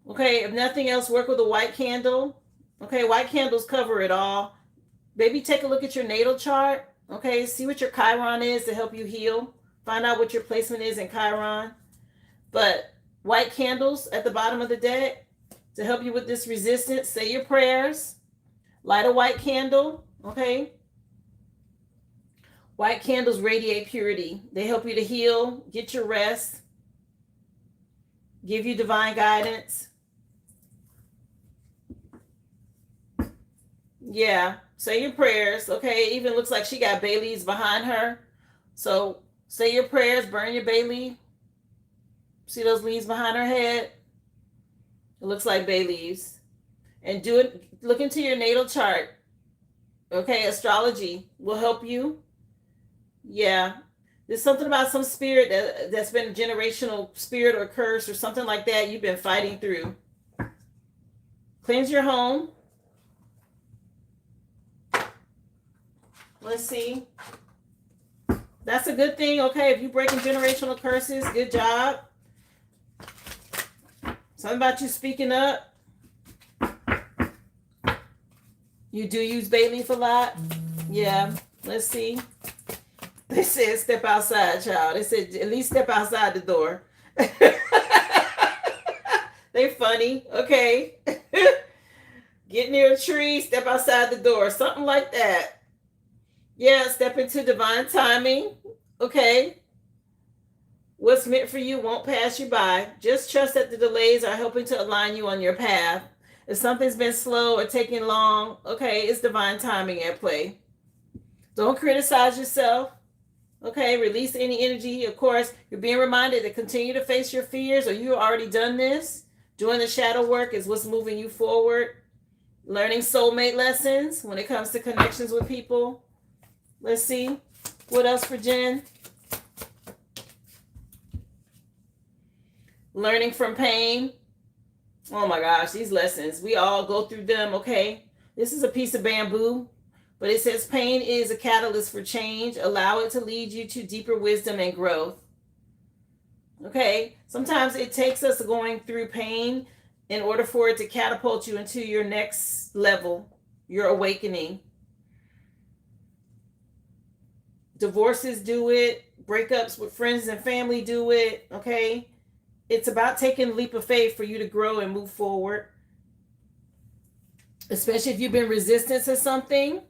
[SPEAKER 1] Okay, if nothing else, work with a white candle. Okay, white candles cover it all. Maybe take a look at your natal chart. Okay, see what your Chiron is to help you heal. Find out what your placement is in Chiron. But white candles at the bottom of the deck to help you with this resistance. Say your prayers. Light a white candle. Okay. White candles radiate purity. They help you to heal, get your rest, give you divine guidance. Yeah, say your prayers. Okay, it even looks like she got bay leaves behind her. So say your prayers, burn your bay leaf. See those leaves behind her head? It looks like bay leaves. And do it, look into your natal chart. Okay, astrology will help you. Yeah, there's something about some spirit that's been a generational spirit or curse or something like that you've been fighting through. Cleanse your home. Let's see. That's a good thing. Okay, if you're breaking generational curses, good job. Something about you speaking up. You do use bay leaf a lot. Yeah, let's see. They said step outside, child. They said at least step outside the door. They funny. Okay. Get near a tree, step outside the door. Something like that. Yeah, step into divine timing. Okay. What's meant for you won't pass you by. Just trust that the delays are helping to align you on your path. If something's been slow or taking long, okay, it's divine timing at play. Don't criticize yourself. Okay, release any energy. Of course, you're being reminded to continue to face your fears, or you've already done this. Doing the shadow work is what's moving you forward. Learning soulmate lessons when it comes to connections with people. Let's see. What else for Jen? Learning from pain. Oh my gosh, these lessons. We all go through them, okay? This is a piece of bamboo. But it says pain is a catalyst for change. Allow it to lead you to deeper wisdom and growth. Okay? Sometimes it takes us going through pain in order for it to catapult you into your next level, your awakening. Divorces do it. Breakups with friends and family do it. Okay? It's about taking a leap of faith for you to grow and move forward. Especially if you've been resistant to something.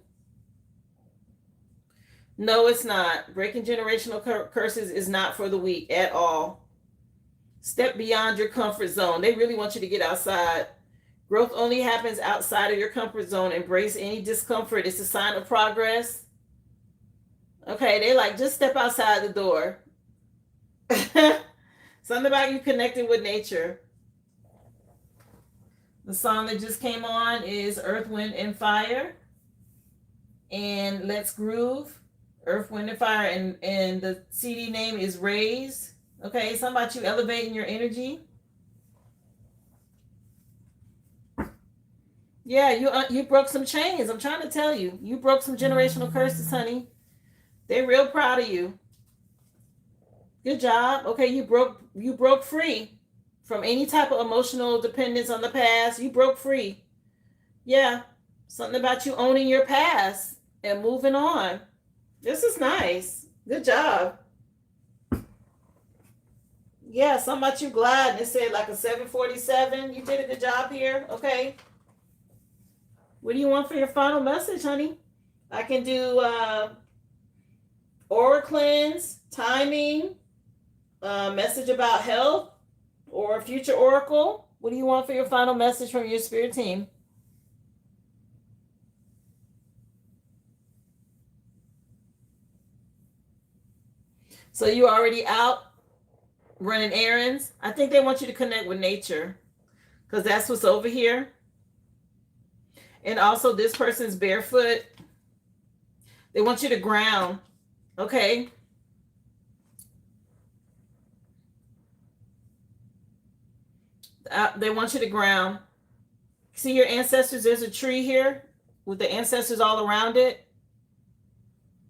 [SPEAKER 1] No, it's not. Breaking generational curses is not for the weak at all. Step beyond your comfort zone. They really want you to get outside. Growth only happens outside of your comfort zone. Embrace any discomfort. It's a sign of progress. Okay, they like, just step outside the door. Something about you connecting with nature. The song that just came on is Earth, Wind, and Fire. And Let's Groove. Earth, Wind, and Fire, and the CD name is Raise. Okay, something about you elevating your energy. Yeah, you broke some chains. I'm trying to tell you. You broke some generational curses, honey. They're real proud of you. Good job. Okay, you broke free from any type of emotional dependence on the past. You broke free. Yeah, something about you owning your past and moving on. This is nice. Good job. Yeah, something about you glide. It said like a 747. You did a good job here. Okay. What do you want for your final message, honey? I can do aura cleanse, timing, message about health, or future oracle. What do you want for your final message from your spirit team? So you already out running errands? I think they want you to connect with nature because that's what's over here. And also this person's barefoot. They want you to ground. Okay. They want you to ground. See your ancestors? There's a tree here with the ancestors all around it.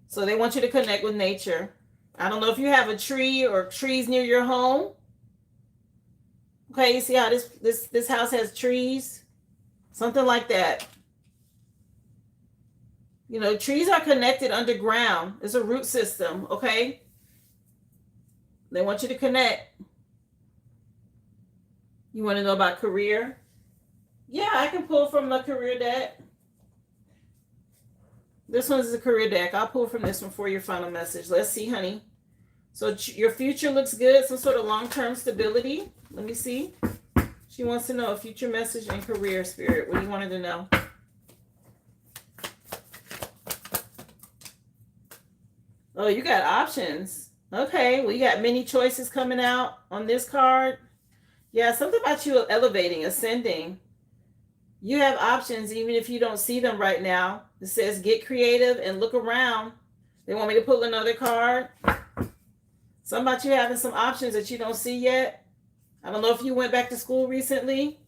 [SPEAKER 1] So they want you to connect with nature. I don't know if you have a tree or trees near your home. Okay, you see how this house has trees? Something like that. You know, trees are connected underground. It's a root system, okay? They want you to connect. You want to know about career? Yeah, I can pull from the career deck. This one's a career deck. I'll pull from this one for your final message. Let's see, honey. So your future looks good. Some sort of long-term stability. Let me see. She wants to know a future message and career, Spirit. What do you want her to know? Oh, you got options. Okay. Well, you got many choices coming out on this card. Yeah, something about you elevating, ascending. You have options even if you don't see them right now. It says get creative and look around. They want me to pull another card. Something about you having some options that you don't see yet. I don't know if you went back to school recently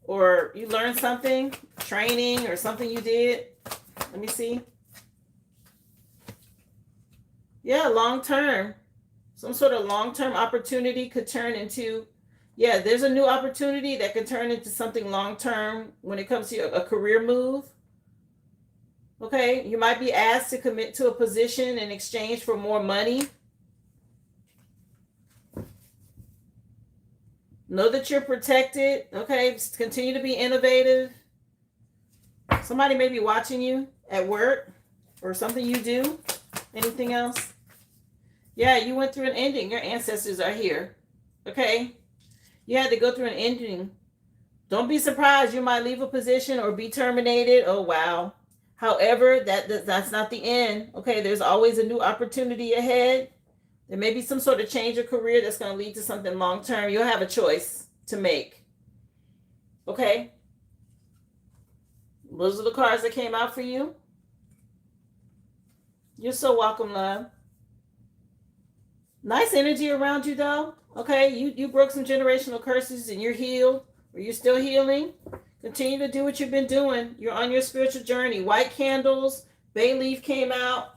[SPEAKER 1] or you learned something, training or something you did. Let me see. Yeah, long term. Some sort of long-term opportunity could turn into, yeah, there's a new opportunity that could turn into something long-term when it comes to a career move. Okay, you might be asked to commit to a position in exchange for more money. Know that you're protected. Okay, continue to be innovative. Somebody may be watching you at work or something you do. Anything else? Yeah, you went through an ending. Your ancestors are here. Okay, you had to go through an ending. Don't be surprised. You might leave a position or be terminated. Oh, wow. However, that's not the end. Okay, there's always a new opportunity ahead. There may be some sort of change of career that's going to lead to something long term. You'll have a choice to make. Okay? Those are the cards that came out for you. You're so welcome, love. Nice energy around you, though. Okay, you broke some generational curses and you're healed, or you're still healing. Continue to do what you've been doing. You're on your spiritual journey. White candles, bay leaf came out.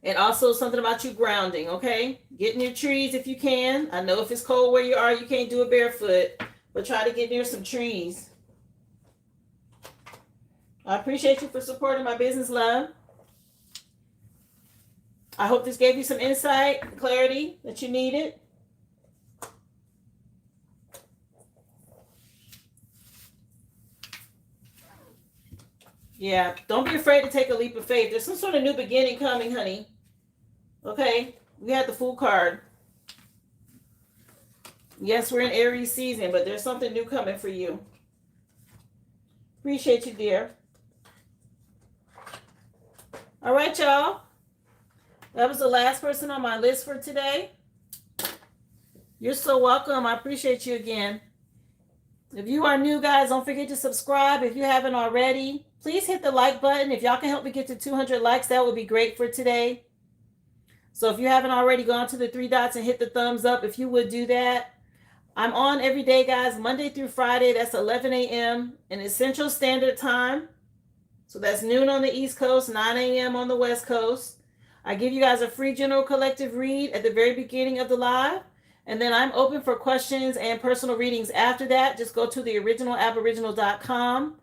[SPEAKER 1] And also something about you grounding, okay? Get near trees if you can. I know if it's cold where you are, you can't do it barefoot, but try to get near some trees. I appreciate you for supporting my business, love. I hope this gave you some insight, clarity that you needed. Yeah, don't be afraid to take a leap of faith. There's some sort of new beginning coming, honey. Okay, we had the Fool card. Yes, we're in Aries season, but there's something new coming for you. Appreciate you, dear. All right, y'all. That was the last person on my list for today. You're so welcome. I appreciate you again. If you are new, guys, don't forget to subscribe. If you haven't already, please hit the like button. If y'all can help me get to 200 likes, that would be great for today. So if you haven't already, gone to the 3 dots and hit the thumbs up. If you would do that. I'm on every day, guys, Monday through Friday. That's 11 a.m. in Central Standard Time. So that's noon on the East Coast, 9 a.m. on the West Coast. I give you guys a free general collective read at the very beginning of the live. And then I'm open for questions and personal readings after that. Just go to theoriginalaboriginal.com.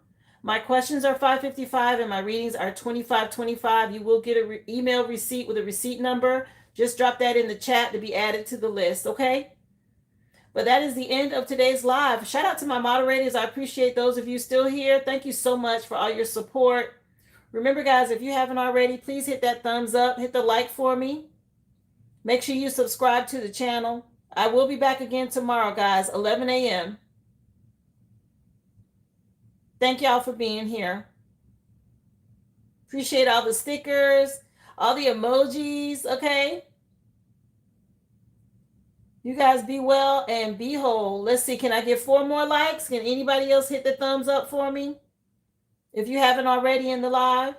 [SPEAKER 1] My questions are $5.55 and my readings are $25.25. You will get an email receipt with a receipt number. Just drop that in the chat to be added to the list, okay? But that is the end of today's live. Shout out to my moderators. I appreciate those of you still here. Thank you so much for all your support. Remember, guys, if you haven't already, please hit that thumbs up. Hit the like for me. Make sure you subscribe to the channel. I will be back again tomorrow, guys, 11 a.m. Thank y'all for being here. Appreciate all the stickers, all the emojis, okay? You guys be well and be whole. Let's see, can I get 4 more likes? Can anybody else hit the thumbs up for me? If you haven't already in the live.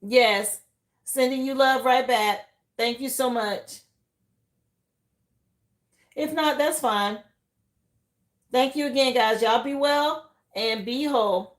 [SPEAKER 1] Yes, sending you love right back. Thank you so much. If not, that's fine. Thank you again, guys. Y'all be well and be whole.